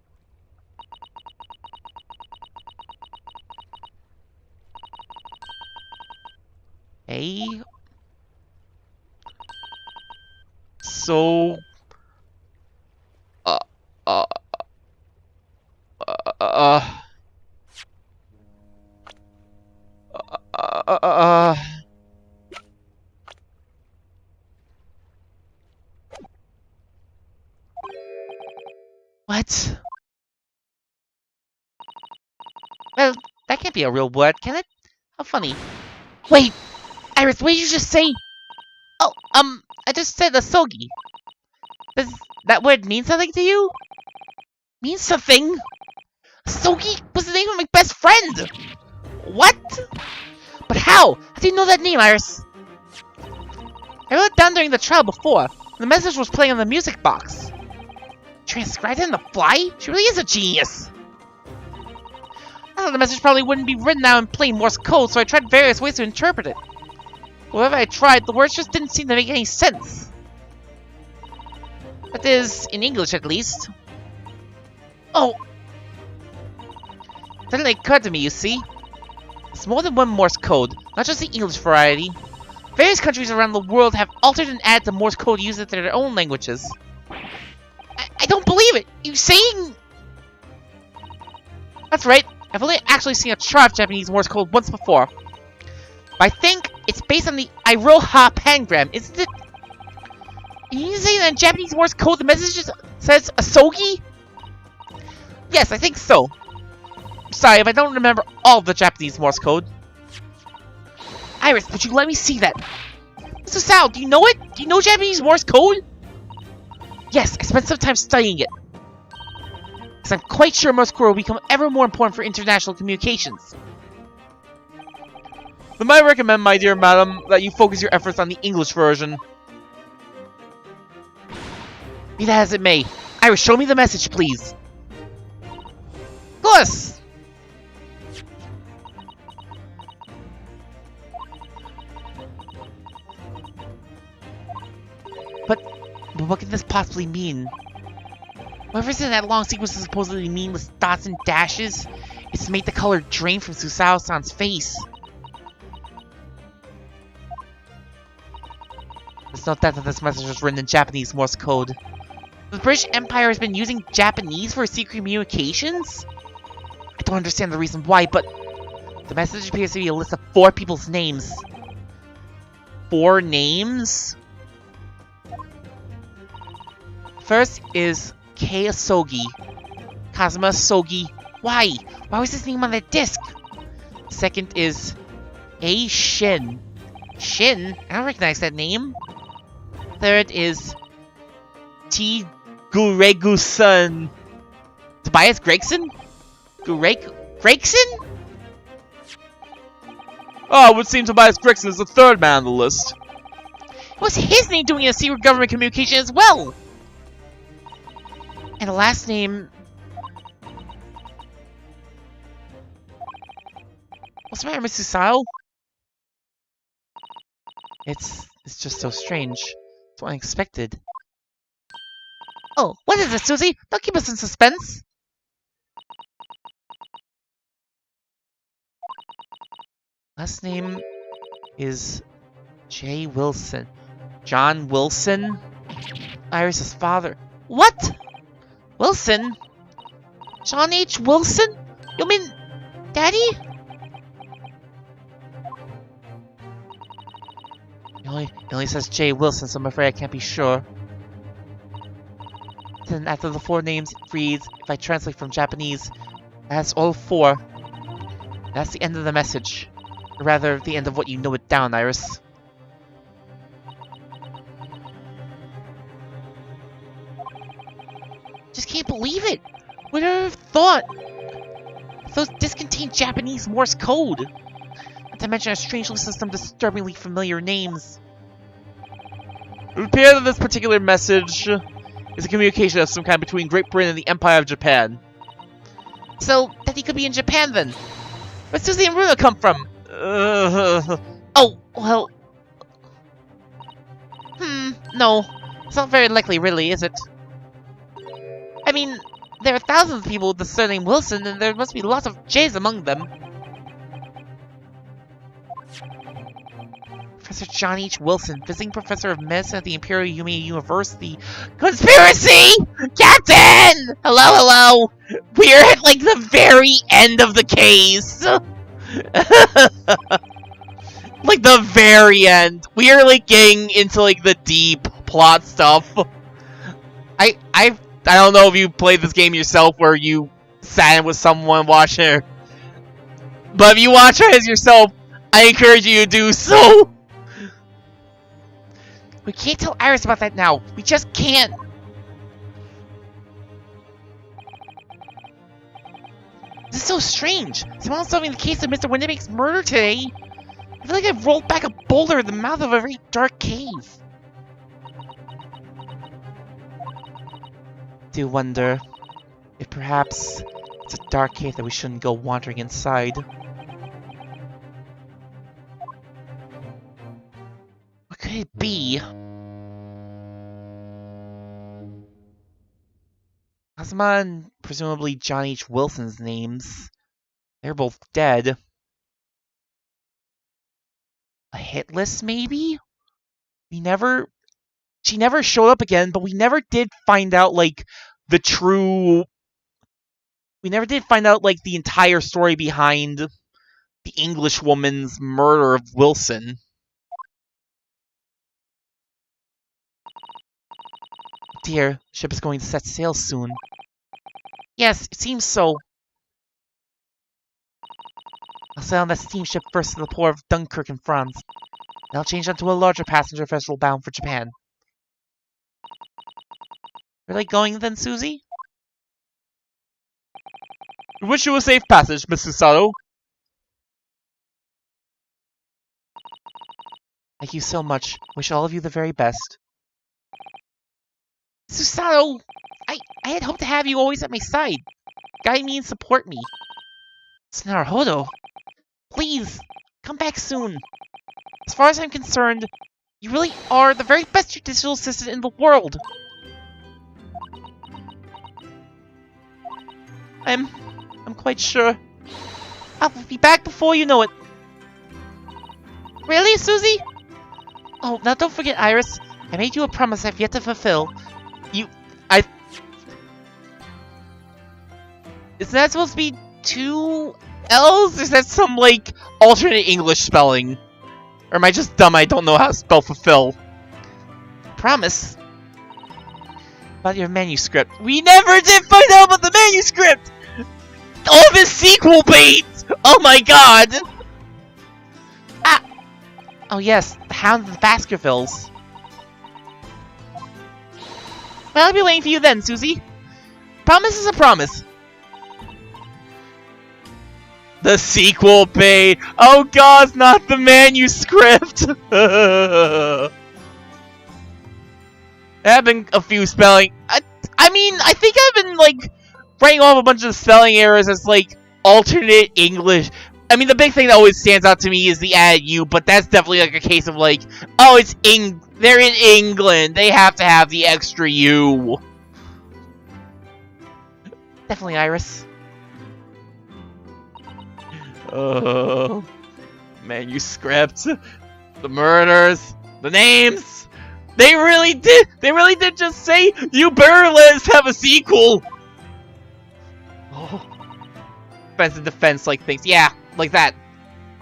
Hey? So... What? Well, that can't be a real word, can it? How funny. Wait! Iris, what did you just say? Oh, I just said asogi. Does that word mean something to you? Means something? Asogi was the name of my best friend! What? But how? How do you know that name, Iris? I wrote it down during the trial before. The message was playing on the music box. Transcribed it on the fly? She really is a genius! I thought the message probably wouldn't be written out in plain Morse code, so I tried various ways to interpret it. Whenever I tried, the words just didn't seem to make any sense. That is, in English at least. Oh! Suddenly it occurred to me, you see. It's more than one Morse code, not just the English variety. Various countries around the world have altered and added the Morse code used in their own languages. I don't believe it! You saying... That's right, I've only actually seen a try of Japanese Morse code once before. But I think it's based on the Iroha pangram, isn't it? You say that in Japanese Morse code the message says asogi? Yes, I think so. Sorry if I don't remember all of the Japanese Morse code. Iris, would you let me see that? Mr. Sal, do you know it? Do you know Japanese Morse code? Yes, I spent some time studying it. Because I'm quite sure Morse code will become ever more important for international communications. Then I recommend, my dear madam, that you focus your efforts on the English version. Be that as it may, Iris, show me the message, please. Of course! what could this possibly mean? Whatever's in that long sequence of supposedly meaningless dots and dashes, it's made the color drain from Susao-san's face. Let's note that this message was written in Japanese Morse code. The British Empire has been using Japanese for secret communications? I don't understand the reason why, but the message appears to be a list of 4 people's names. 4 names? First is Kei Asogi. Kazuma Sogi. Why? Why was his name on that disc? Second is A. Shin. Shin? I don't recognize that name. Third is T. Guregu-san. Tobias Gregson? Gregson? Oh, it would seem Tobias Gregson is the 3rd man on the list. What's his name doing in a secret government communication as well? And the last name... What's the matter, Miss Susao? It's just so strange. It's unexpected. Oh, what is it, Susie? Don't keep us in suspense. Last name is J. Wilson. John Wilson? Iris's father. What? Wilson? John H. Wilson? You mean Daddy? It only says J. Wilson, so I'm afraid I can't be sure. Then after the 4 names it reads, if I translate from Japanese, that's all 4. That's the end of the message. Or rather, the end of what you know it down, Iris. Just can't believe it! Would I have thought? Those discontinued Japanese Morse code! Not to mention a strange list of some disturbingly familiar names. It would appear that this particular message is a communication of some kind between Great Britain and the Empire of Japan. So, that he could be in Japan then? Where's Susie and Runa come from? Oh, well... no. It's not very likely, really, is it? I mean, there are thousands of people with the surname Wilson, and there must be lots of J's among them. Professor John H. Wilson, visiting professor of medicine at the Imperial Yumi University. Conspiracy! Captain! Hello! We're at, like, the very end of the case! Like, the very end. We are, like, getting into, like, the deep plot stuff. I don't know if you played this game yourself where you sat with someone watching her. But if you watch her as yourself, I encourage you to do so. We can't tell Iris about that now. We just can't. This is so strange. Someone's solving the case of Mr. Windibake's murder today. I feel like I've rolled back a boulder in the mouth of a very dark cave. Do wonder if perhaps it's a dark cave that we shouldn't go wandering inside. What could it be? Kazuma and presumably John H. Wilson's names. They're both dead. A hit list, maybe? She never showed up again, but we never did find out, like, the true... We never did find out, like, the entire story behind the English woman's murder of Wilson. Dear, ship is going to set sail soon. Yes, it seems so. I'll sail on that steamship first to the port of Dunkirk in France. Then I'll change onto a larger passenger vessel bound for Japan. Where are they going then, Susie? We wish you a safe passage, Mrs. Sato. Thank you so much. Wish all of you the very best. Susato! I had hoped to have you always at my side. Guide me and support me. Naruhodo, please, come back soon. As far as I'm concerned, You really are the very best judicial assistant in the world. I'm quite sure. I'll be back before you know it. Really, Susie? Oh, now don't forget, Iris. I made you a promise I've yet to fulfill. Isn't that supposed to be 2 L's? Is that some, like, alternate English spelling? Or am I just dumb? I don't know how to spell fulfill. Promise? About your manuscript. We never did find out about the manuscript! All this sequel bait! Oh my god! Ah! Oh yes, the Hound of the Baskervilles. Well, I'll be waiting for you then, Susie. Promise is a promise. The sequel bait! Oh god, not the manuscript! There have been a few spelling... I mean, I think I've been, like, writing off a bunch of spelling errors as, like, alternate English. I mean, the big thing that always stands out to me is the added U, but that's definitely, like, a case of, like, oh, they're in England. They have to have the extra U. Definitely, Iris. Manuscript, the murders, the names. They really did just say, you better let us have a sequel. Oh. Defense like things. Yeah, like that.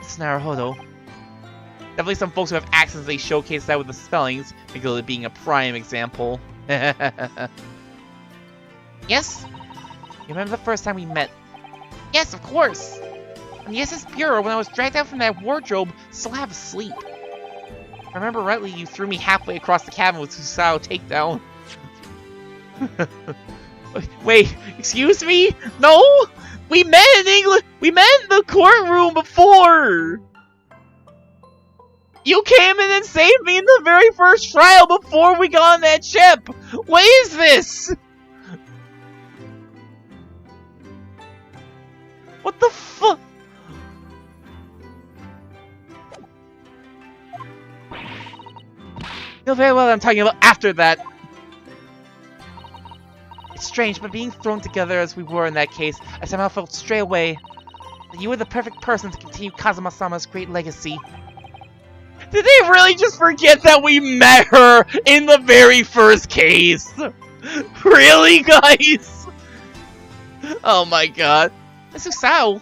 It's Naruhodo. Definitely some folks who have accents, they showcase that with the spellings, because it being a prime example. Yes? You remember the first time we met? Yes, of course! In the SS Bureau, when I was dragged out from that wardrobe, still half asleep. If I remember rightly, you threw me halfway across the cabin with Susao takedown. Wait, excuse me? No? We met in England! We met in the courtroom before! You came in and saved me in the very first trial before we got on that ship! What is this? What the fuck? You know very well what I'm talking about after that. It's strange, but being thrown together as we were in that case, I somehow felt straight away that you were the perfect person to continue Kazuma-sama's great legacy. Did they really just forget that we met her in the very first case? Really, guys? Oh my god. Susao!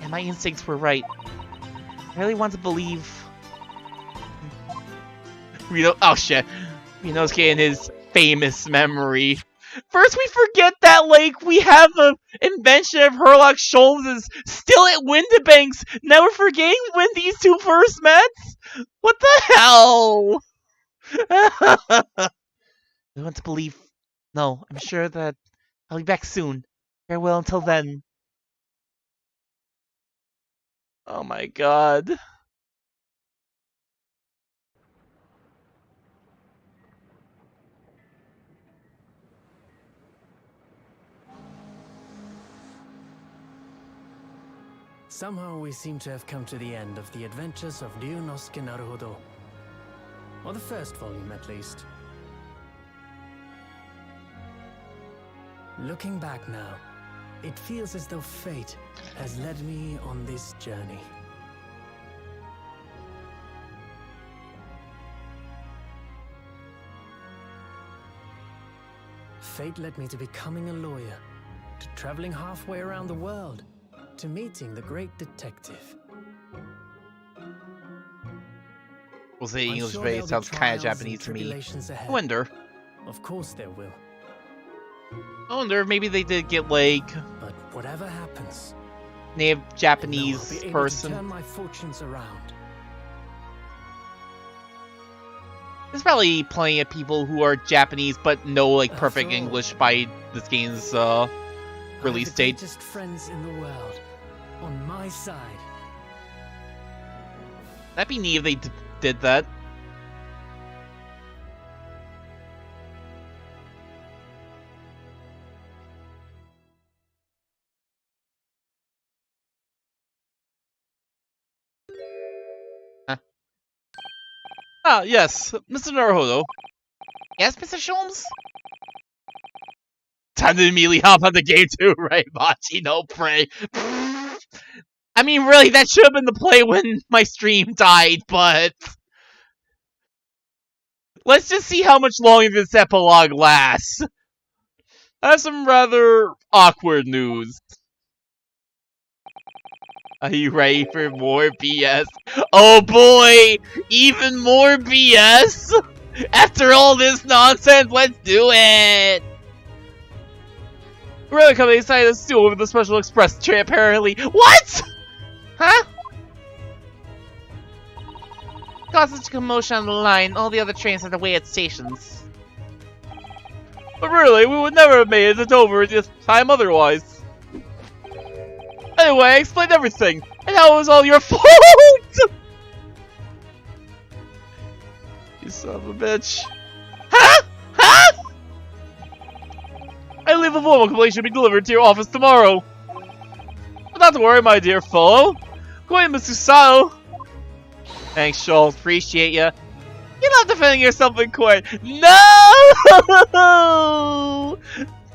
And my instincts were right. I really want to believe... oh shit. Ryunosuke and his famous memory. First we forget that, like, we have the invention of Herlock Sholmes still at Windibanks. Now we're forgetting when these two first met? What the hell? I want to believe... No, I'm sure that I'll be back soon. Farewell until then. Oh my god. Somehow we seem to have come to the end of the adventures of Ryunosuke Naruhodo. Or the first volume, at least. Looking back now, it feels as though fate has led me on this journey. Fate led me to becoming a lawyer, to traveling halfway around the world, to meeting the great detective. We'll say I'm English sure base there'll be sounds kind of trials and Japanese to me. tribulations ahead. I wonder. Of course there will. I wonder if maybe they did get, like, But whatever happens, native I know I'll Japanese be able to person. turn my fortunes around. There's probably plenty of people who are Japanese but know, like, perfect After all, English by this game's release I have the date. greatest friends in the world on my side. That'd be neat if they did that. Huh. Ah, yes, Mr. Naruhodo. Yes, Mr. Sholmes? Time to immediately hop on the game too, right, Manji? No pray. I mean, really, that should have been the play when my stream died, but let's just see how much longer this epilogue lasts. I have some rather awkward news. Are you ready for more BS? Oh boy! Even more BS? After all this nonsense, let's do it! Railway company decided to steal over the Special Express train, apparently. What?! Huh? Caused such a commotion on the line, all the other trains had to wait at stations. But really, we would never have made it over this time otherwise. Anyway, I explained everything, and now it was all your fault! You son of a bitch. Huh? Huh? I believe a formal complaint should be delivered to your office tomorrow. But not to worry, my dear fellow. Go ahead, Mr. Sao. Thanks, Schultz. Appreciate ya. You love defending yourself in court. No!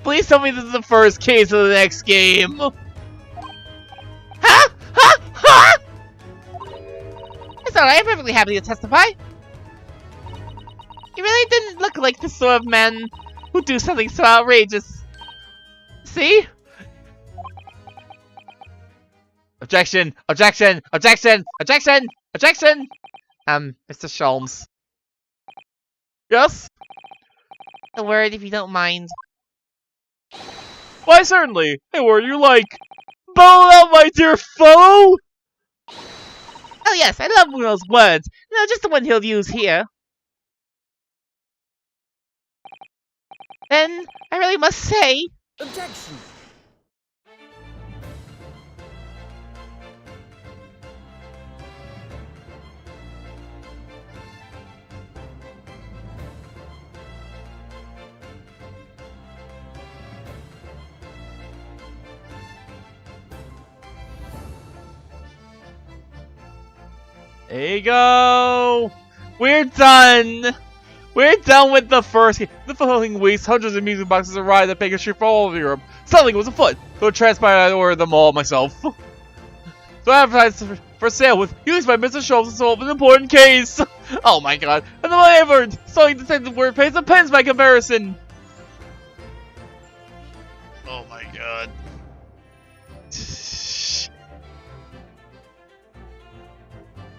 Please tell me this is the first case of the next game. Huh? Huh? Huh? It's alright, I'm perfectly happy to testify. You really didn't look like the sort of man who'd do something so outrageous. See? Objection! Objection! Objection! Objection! Objection! Mr. Sholmes. Yes? A word if you don't mind. Why, certainly. Hey, word you like. Bow out, my dear fellow! Oh yes, I love Bruno's words. No, just the one he'll use here. Then, I really must say... Objection! There you go! We're done! We're done with the first game. The following weeks, hundreds of music boxes arrived at Baker Street from all over Europe. Something was afoot, so it transpired I ordered them all myself. So I advertised for sale with used by Mr. Schultz to solve an important case. Oh my god. And the money I've earned, selling detective word pays and pens by comparison. Oh my god.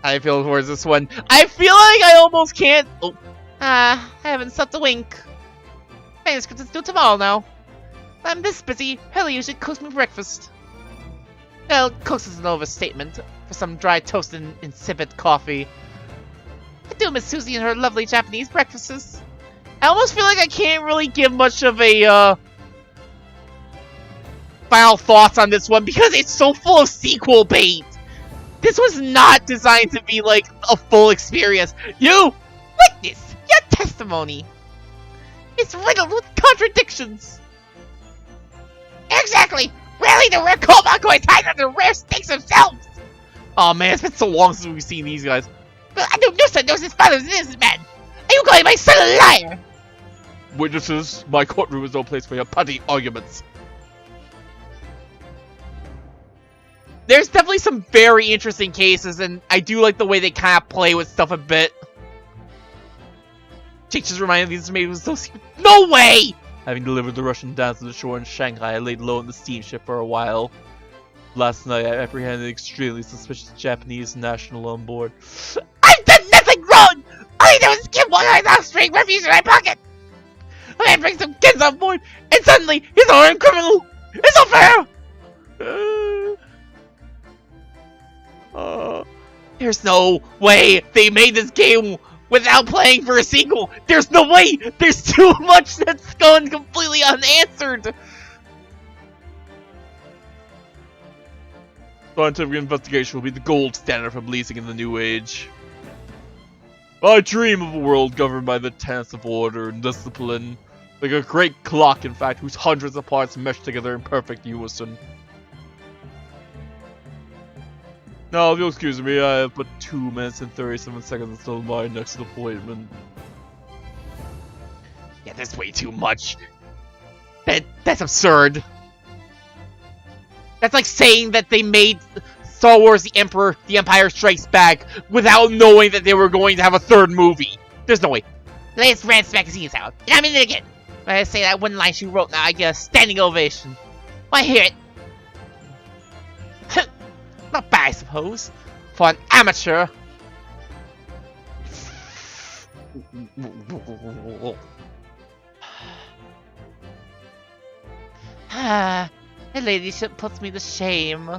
I feel towards this one. I feel like I almost can't. Oh. I haven't slept a wink. Manuscript is due tomorrow now. I'm this busy, Helen usually cooks me breakfast. Well, cooks is an overstatement. For some dry toast and insipid coffee. I do miss Susie and her lovely Japanese breakfasts. I almost feel like I can't really give much of a final thoughts on this one because it's so full of sequel bait. This was not designed to be like a full experience. You Witness, your testimony. It's riddled with contradictions. Exactly. Really, the rare cold alcohol tied on the rare steaks themselves. Oh man, it's been so long since we've seen these guys. Well, I don't know, son knows his father's an innocent man. Are you calling my son a liar? Witnesses, my courtroom is no place for your petty arguments. There's definitely some very interesting cases, and I do like the way they kind of play with stuff a bit. Jake just reminded me this maybe was so secret. No way! Having delivered the Russian dance to the shore in Shanghai, I laid low in the steamship for a while. Last night, I apprehended an extremely suspicious Japanese national on board. I've done nothing wrong! All I did was give one guy's offspring refuge in my pocket! A man brings some kids on board, and suddenly he's an armed criminal! It's unfair! There's no way they made this game without playing for a sequel. There's no way. There's too much that's gone completely unanswered. Scientific investigation will be the gold standard for policing in the new age. I dream of a world governed by the tenets of order and discipline. Like a great clock, in fact, whose hundreds of parts mesh together in perfect unison. Now, if you'll excuse me, I have but 2 minutes and 37 seconds until my next appointment. Yeah, that's way too much. That's absurd. That's like saying that they made Star Wars The Empire Strikes Back without knowing that they were going to have a 3rd movie. There's no way. Latest Rants magazine is out, and I'm in it again. When I say that one line she wrote now, I get a standing ovation. Why hear it? Not bad, I suppose, for an amateur. Her ladyship puts me to shame.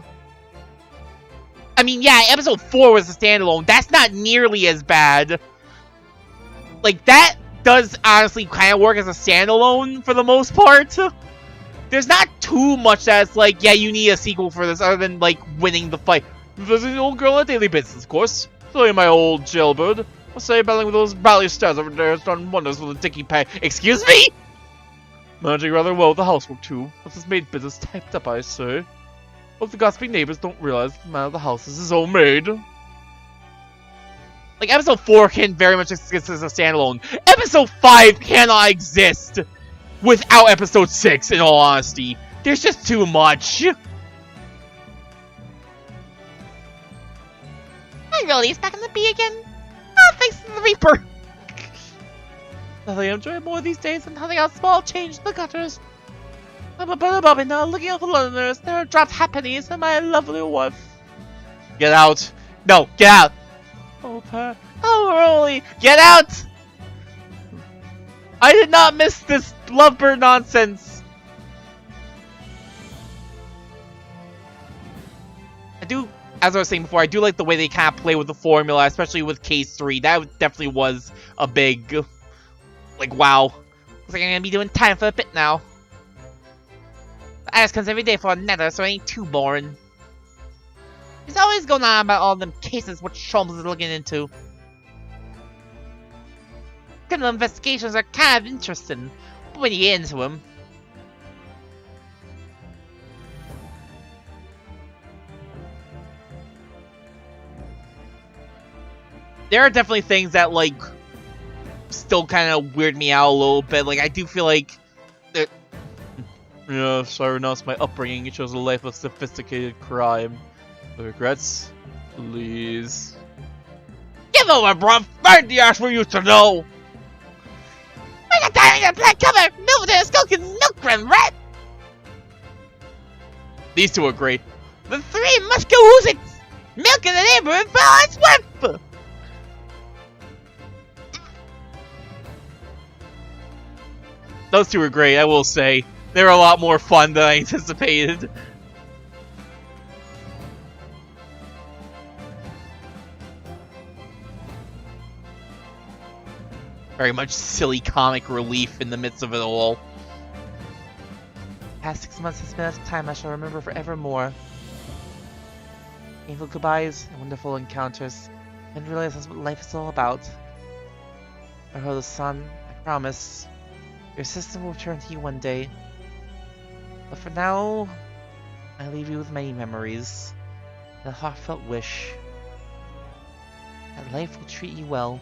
I mean, yeah, episode 4 was a standalone. That's not nearly as bad. Like, that does honestly kind of work as a standalone for the most part. There's not too much that's like, yeah, you need a sequel for this other than, like, winning the fight. Visiting the old girl on a daily basis, of course. So my old jailbird. I'll say battling with those bally stars over there has done wonders with the dicky pay. Excuse me? Managing rather well with the housework, too. What's his maid business typed up, I say. Hope the gossiping neighbors don't realize the man of the house is his own maid. Like, episode 4 can very much exist as a standalone. Episode 5 cannot exist without episode 6, in all honesty. There's just too much. Hi, Rolly is back on the bee again. Oh, thanks to the Reaper. Nothing I enjoy more these days than having a small change in the gutters. I'm a brother Bobby now, looking out for Londoners. There are dropped halfpennies and my lovely wife. Get out. No, get out. Oh, Rolly. Get out! I did not miss this lovebird nonsense. I do, as I was saying before, I do like the way they kind of play with the formula, especially with Case 3. That definitely was a big, like, wow. Looks like I'm gonna be doing time for a bit now. The ice comes every day for a nether, so it ain't too boring. He's always going on about all them cases what Sholmes is looking into. Criminal investigations are kind of interesting, but when you get into them... There are definitely things that, like, still kind of weird me out a little bit. Like, I do feel like... Yeah, so I renounce my upbringing. It shows a life of sophisticated crime. No regrets? Please. Give over, bruv! Find the ass we used to know! I got tired of black cover! Move to the skunk and milk run, rat! These two are great. The 3 must go who's it! Milk in the neighborhood for all it's worth! Those two are great, I will say. They were a lot more fun than I anticipated. Very much silly comic relief in the midst of it all. The past 6 months has been a time I shall remember forevermore. Painful goodbyes and wonderful encounters. I didn't realize that's what life is all about. I hold the sun, I promise. Your sister will return to you one day. But for now, I leave you with many memories and a heartfelt wish that life will treat you well.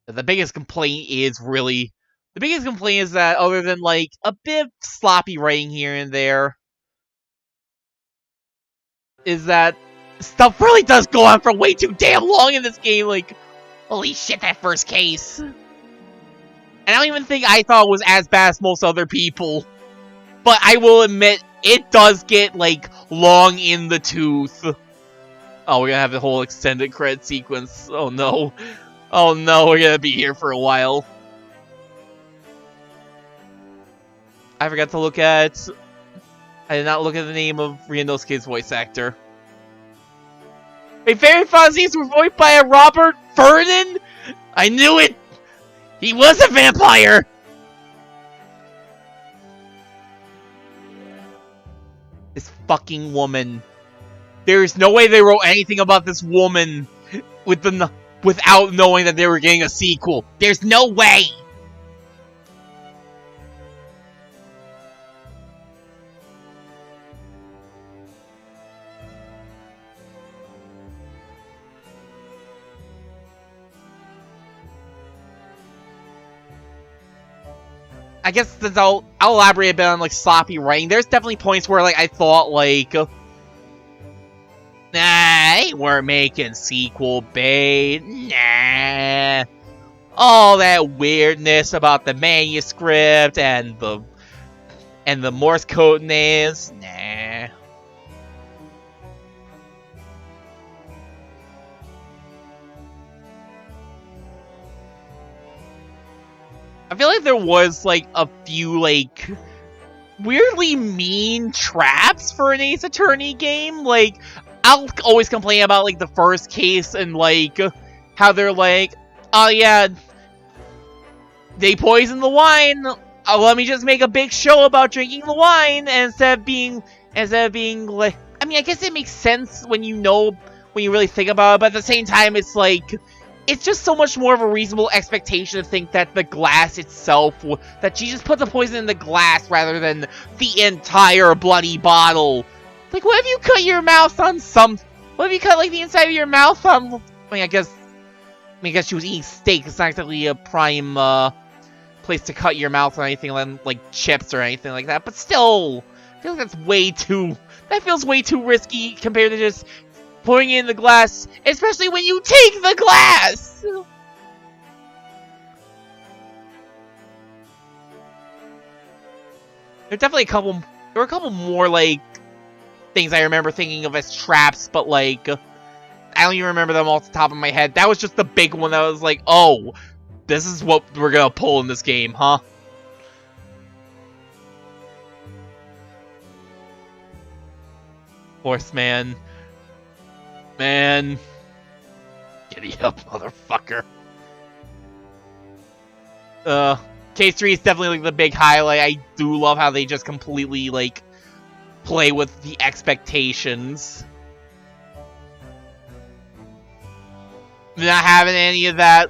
The biggest complaint is really... The biggest complaint is that other than, like, a bit of sloppy writing here and there, is that stuff really does go on for way too damn long in this game. Like, holy shit, that first case. And I don't even think I thought it was as bad as most other people. But I will admit, it does get, like, long in the tooth. Oh, we're gonna have the whole extended credit sequence. Oh no. Oh no, we're gonna be here for a while. I forgot to look at... I did not look at the name of Ryunosuke's voice actor. My favorite Fonzies were voiced by a Robert Vernon? I knew it! He was a vampire! This fucking woman. There's no way they wrote anything about this woman without knowing that they were getting a sequel. There's no way! I guess since I'll elaborate a bit on like sloppy writing. There's definitely points where like I thought like, nah, they weren't making sequel bait. Nah, all that weirdness about the manuscript and the Morse code names. Nah. I feel like there was, like, a few, like, weirdly mean traps for an Ace Attorney game. Like, I'll always complain about, like, the first case and, like, how they're like, oh, yeah, they poisoned the wine. Let me just make a big show about drinking the wine instead of being, like, I mean, I guess it makes sense when you really think about it, but at the same time, it's like, it's just so much more of a reasonable expectation to think that the glass itself, that she just put the poison in the glass rather than the entire bloody bottle. Like, what if you cut your mouth on what if you cut, like, the inside of your mouth on, I guess she was eating steak. It's not exactly a prime, place to cut your mouth or anything like chips or anything like that, but still, I feel like that feels way too risky compared to just pouring it in the glass, especially when you take the glass! There were a couple more, like, things I remember thinking of as traps, but, like, I don't even remember them off the top of my head. That was just the big one that was like, oh, this is what we're gonna pull in this game, huh? Horseman. Man. Giddy up, motherfucker. Case 3 is definitely, like, the big highlight. I do love how they just completely, like, play with the expectations. Not having any of that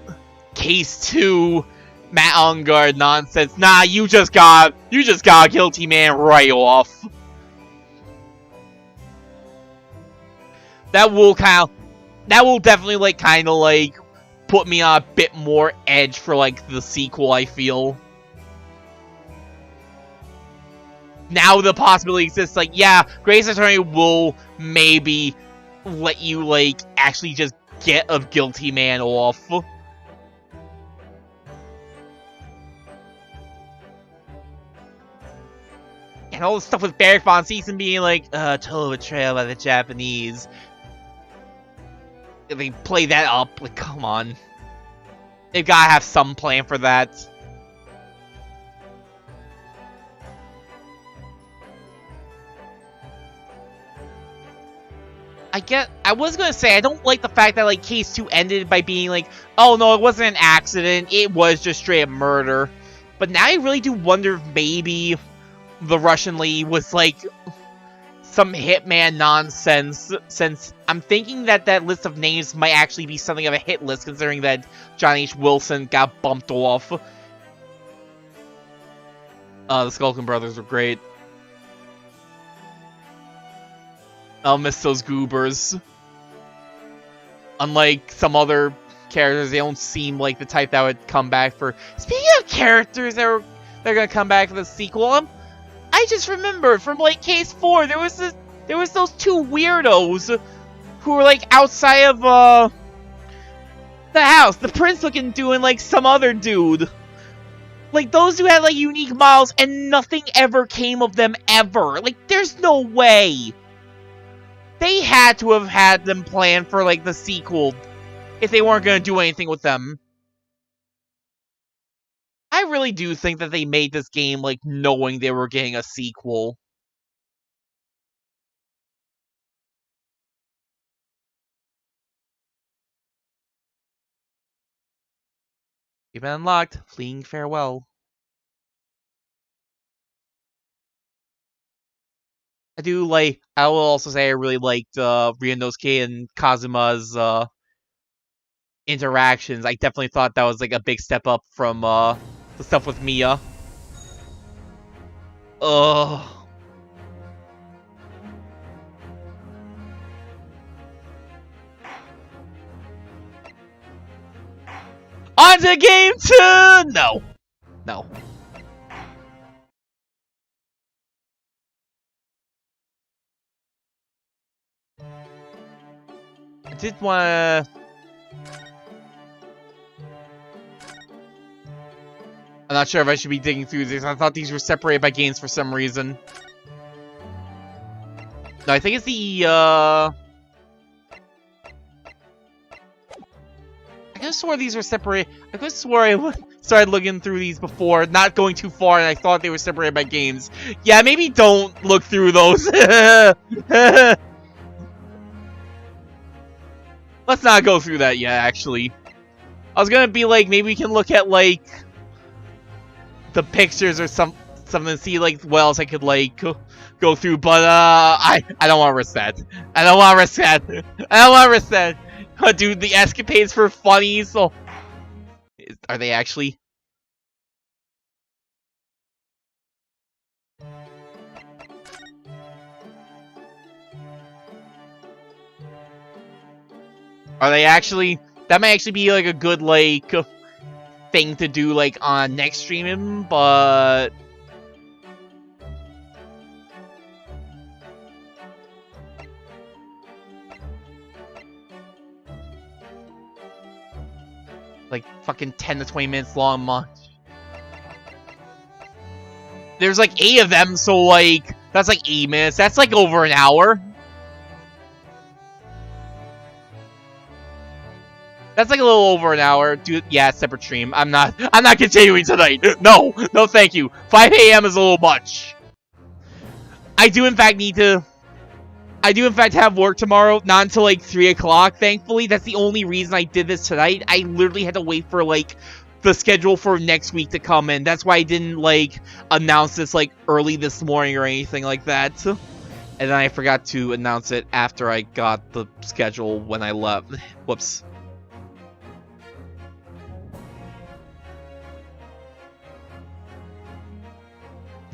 Case 2 Matt Ungard nonsense. Nah, you just got a guilty man right off. That will definitely, like, kind of, like, put me on a bit more edge for, like, the sequel, I feel. Now the possibility exists, like, yeah, Great Ace Attorney will maybe let you, like, actually just get a guilty man off. And all the stuff with Barrack Von Season being like, total betrayal by the Japanese. If they play that up, like, come on. They've gotta have some plan for that. I was gonna say, I don't like the fact that, like, Case 2 ended by being like, oh no, it wasn't an accident, it was just straight up murder. But now I really do wonder if maybe the Russian lady was, like, some hitman nonsense, since I'm thinking that that list of names might actually be something of a hit list, considering that John H. Wilson got bumped off. The Skulkin brothers were great. I'll miss those goobers. Unlike some other characters, they don't seem like the type that would come back for... Speaking of characters that they're gonna come back for the sequel, I just remembered from, like, Case 4, there was those two weirdos who were, like, outside of, the house. The prince looking dude and, like, some other dude. Like, those who had, like, unique models and nothing ever came of them ever. Like, there's no way. They had to have had them planned for, like, the sequel if they weren't gonna do anything with them. I really do think that they made this game, like, knowing they were getting a sequel. Even unlocked. Fleeing farewell. I will also say I really liked Ryunosuke and Kazuma's interactions. I definitely thought that was like a big step up from the stuff with Mia. Ugh. On to game 2! No. No. I did wanna... I'm not sure if I should be digging through these. I thought these were separated by games for some reason. No, I think it's the, I could have swore these were separated. I could have swore I started looking through these before, not going too far, and I thought they were separated by games. Yeah, maybe don't look through those. Let's not go through that yet, actually. I was gonna be like, maybe we can look at, like, the pictures or something to see, like, what else I could, like, go through, but, I don't want to risk that. I don't want to risk that. I don't want to risk that. Dude, the escapades for funny, so... Are they actually? Are they actually? That might actually be, like, a good, like, thing to do, like, on next streaming, but... like fucking 10 to 20 minutes long much. There's like 8 of them, so like that's like 8 minutes. That's like over an hour. That's like a little over an hour. Dude, yeah, separate stream. I'm not continuing tonight. No, thank you. 5 a.m. is a little much. I do in fact have work tomorrow, not until like 3 o'clock, thankfully. That's the only reason I did this tonight. I literally had to wait for like the schedule for next week to come in. That's why I didn't like announce this like early this morning or anything like that. And then I forgot to announce it after I got the schedule when I left. Whoops.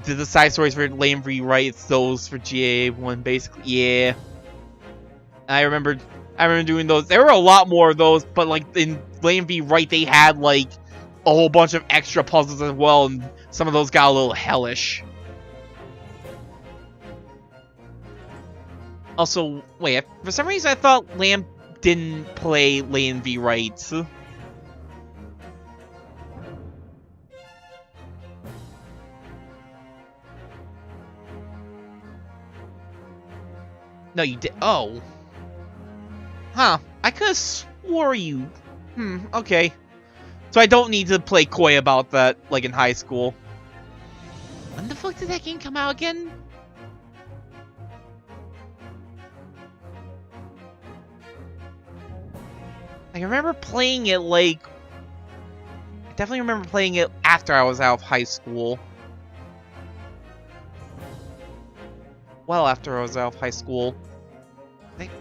Did the side stories for Lane V writes those for GA1 basically? Yeah. I remember doing those. There were a lot more of those, but like in Lane V Right they had like a whole bunch of extra puzzles as well, and some of those got a little hellish. Also, wait, for some reason I thought Lamp didn't play Lane V Right. No, you did. Oh. Huh. I could have swore you. Okay. So I don't need to play coy about that, like in high school. When the fuck did that game come out again? I remember playing it, like... I definitely remember playing it after I was out of high school. Well, after I was out of high school.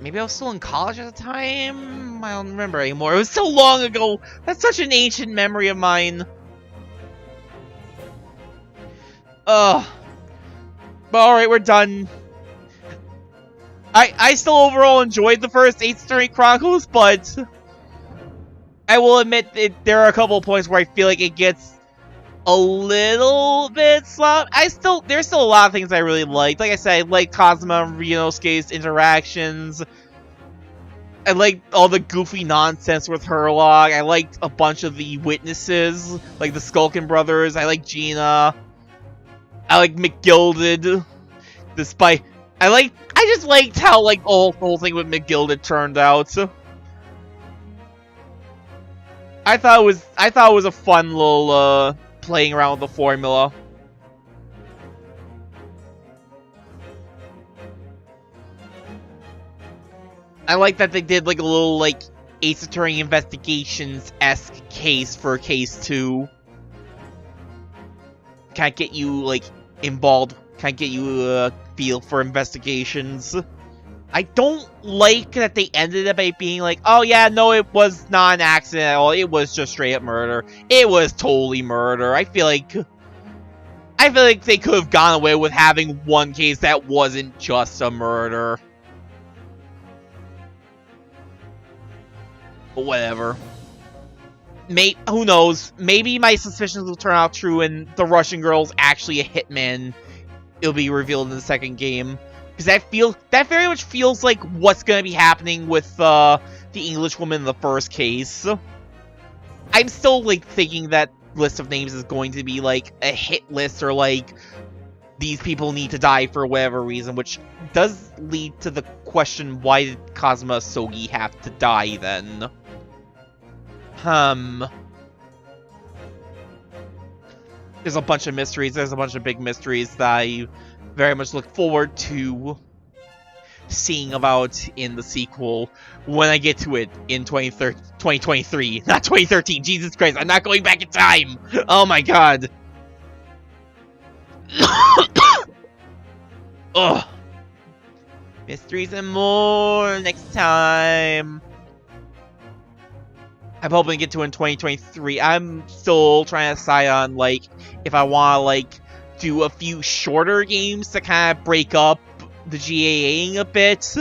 Maybe I was still in college at the time? I don't remember anymore. It was so long ago. That's such an ancient memory of mine. Ugh. But alright, we're done. I still overall enjoyed the first Great Ace Attorney Chronicles, but... I will admit that there are a couple of points where I feel like it gets a little bit sloppy. There's still a lot of things I really liked. Like I said, I liked Kazuma and Ryunosuke's interactions. I liked all the goofy nonsense with Herlock. I liked a bunch of the witnesses, like the Skulkin brothers. I like Gina. I like McGilded. I just liked how like the whole thing with McGilded turned out. I thought it was a fun little playing around with the formula. I like that they did like a little like Ace Attorney Investigations-esque case for case 2. Can't get you, like, involved. Can't get you a feel for investigations. I don't like that they ended up by being like, oh yeah, no, it was not an accident at all. It was just straight up murder. It was totally murder. I feel like they could have gone away with having one case that wasn't just a murder. But whatever. Who knows? Maybe my suspicions will turn out true and the Russian girl's actually a hitman. It'll be revealed in the second game. Because that very much feels like what's going to be happening with the English woman in the first case. I'm still, like, thinking that list of names is going to be, like, a hit list or, like, these people need to die for whatever reason, which does lead to the question, why did Kazuma Sogi have to die then? There's a bunch of mysteries. There's a bunch of big mysteries that I very much look forward to seeing about in the sequel when I get to it in 2023, not 2013. Jesus Christ, I'm not going back in time. Oh my god. Ugh. Mysteries and more next time. I'm hoping to get to it in 2023. I'm still trying to decide on, like, if I want to, like, do a few shorter games to kind of break up the GAAing a bit.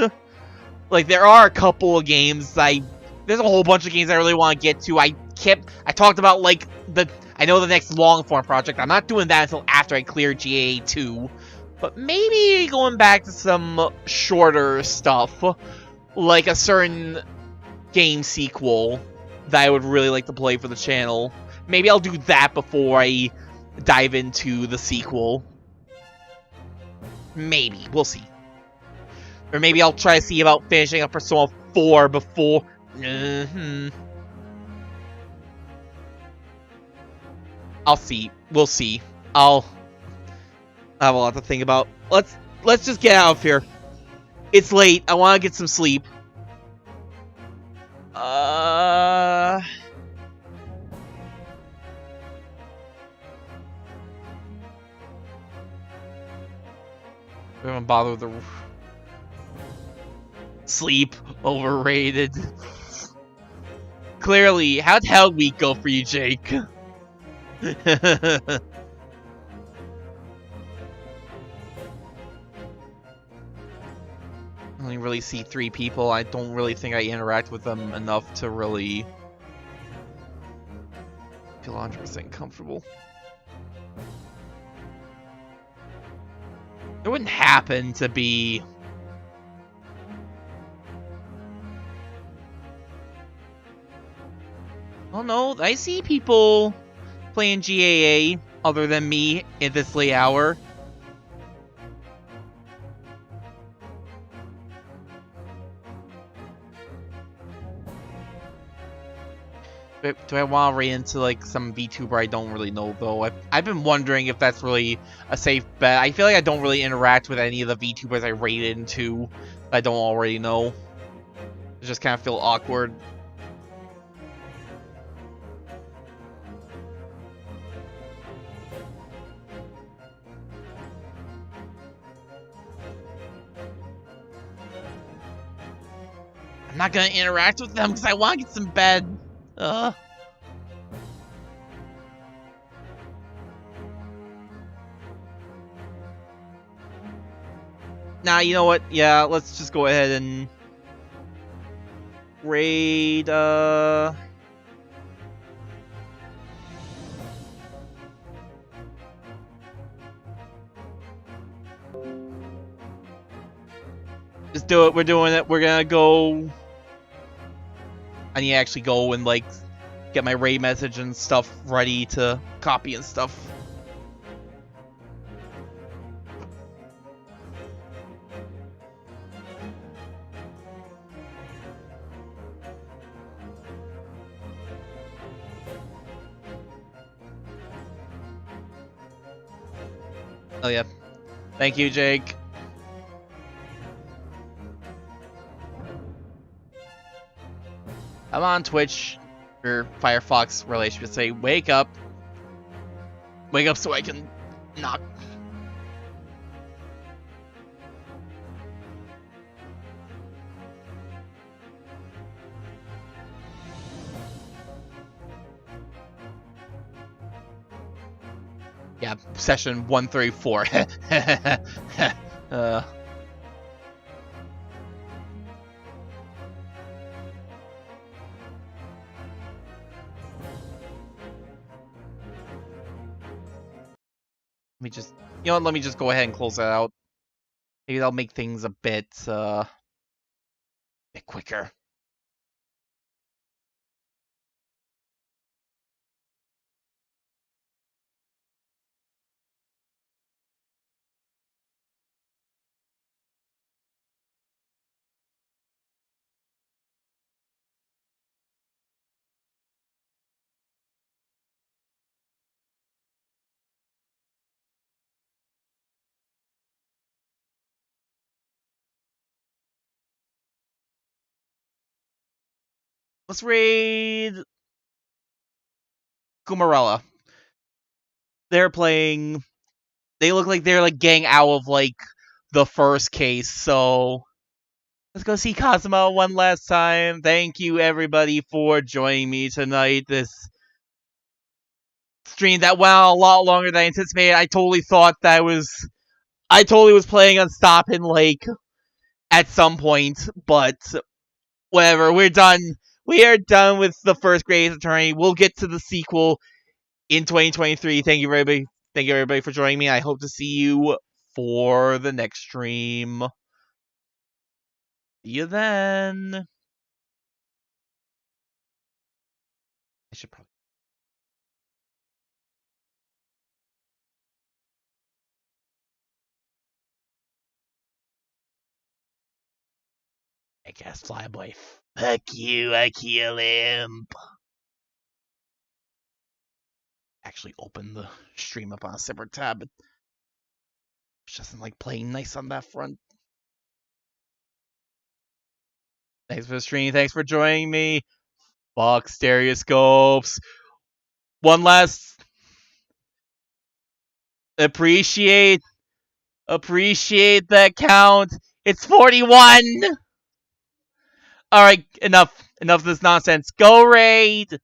Like, there are a couple of games there's a whole bunch of games I really want to get to. I talked about, like, I know the next long-form project. I'm not doing that until after I clear GAA 2. But maybe going back to some shorter stuff, like a certain game sequel that I would really like to play for the channel. Maybe I'll do that before I dive into the sequel. Maybe. We'll see. Or maybe I'll try to see about finishing up Persona 4 before... I'll see. We'll see. I have a lot to think about. Let's just get out of here. It's late. I want to get some sleep. We don't bother with the sleep. Overrated. Clearly, how'd hell week go for you, Jake? I only really see 3 people. I don't really think I interact with them enough to really feel 100% comfortable. It wouldn't happen to be... Oh no, I see people playing GAA other than me at this late hour. Do I want to rate into, like, some VTuber I don't really know, though? I've been wondering if that's really a safe bet. I feel like I don't really interact with any of the VTubers I rated into that I don't already know. I just kind of feel awkward. I'm not gonna interact with them because I want to get some bed. Nah, you know what? Yeah, let's just go ahead and raid, just do it. We're doing it. We're gonna go... I need to actually go and, like, get my raid message and stuff ready to copy and stuff. Oh yeah. Thank you, Jake. I'm on Twitch or Firefox relationship. Say, wake up. Wake up so I can knock. Yeah, session 134. Let me just, you know what, let me just go ahead and close that out. Maybe that'll make things a bit quicker. Let's raid Gumarella. They're playing. They look like they're like getting out of like the first case, so let's go see Cosmo one last time. Thank you everybody for joining me tonight. This stream that went on a lot longer than I anticipated. I totally was planning on stopping like at some point, but whatever. We're done. We are done with the first Great Ace Attorney. We'll get to the sequel in 2023. Thank you everybody. Thank you everybody for joining me. I hope to see you for the next stream. See you then. I should probably. I guess Flyboy. Fuck you, I kill him. Actually open the stream up on a separate tab. It doesn't like playing nice on that front. Thanks for the stream. Thanks for joining me. Fuck Stereoscopes. One last appreciate that count. It's 41. All right, enough of this nonsense. Go raid.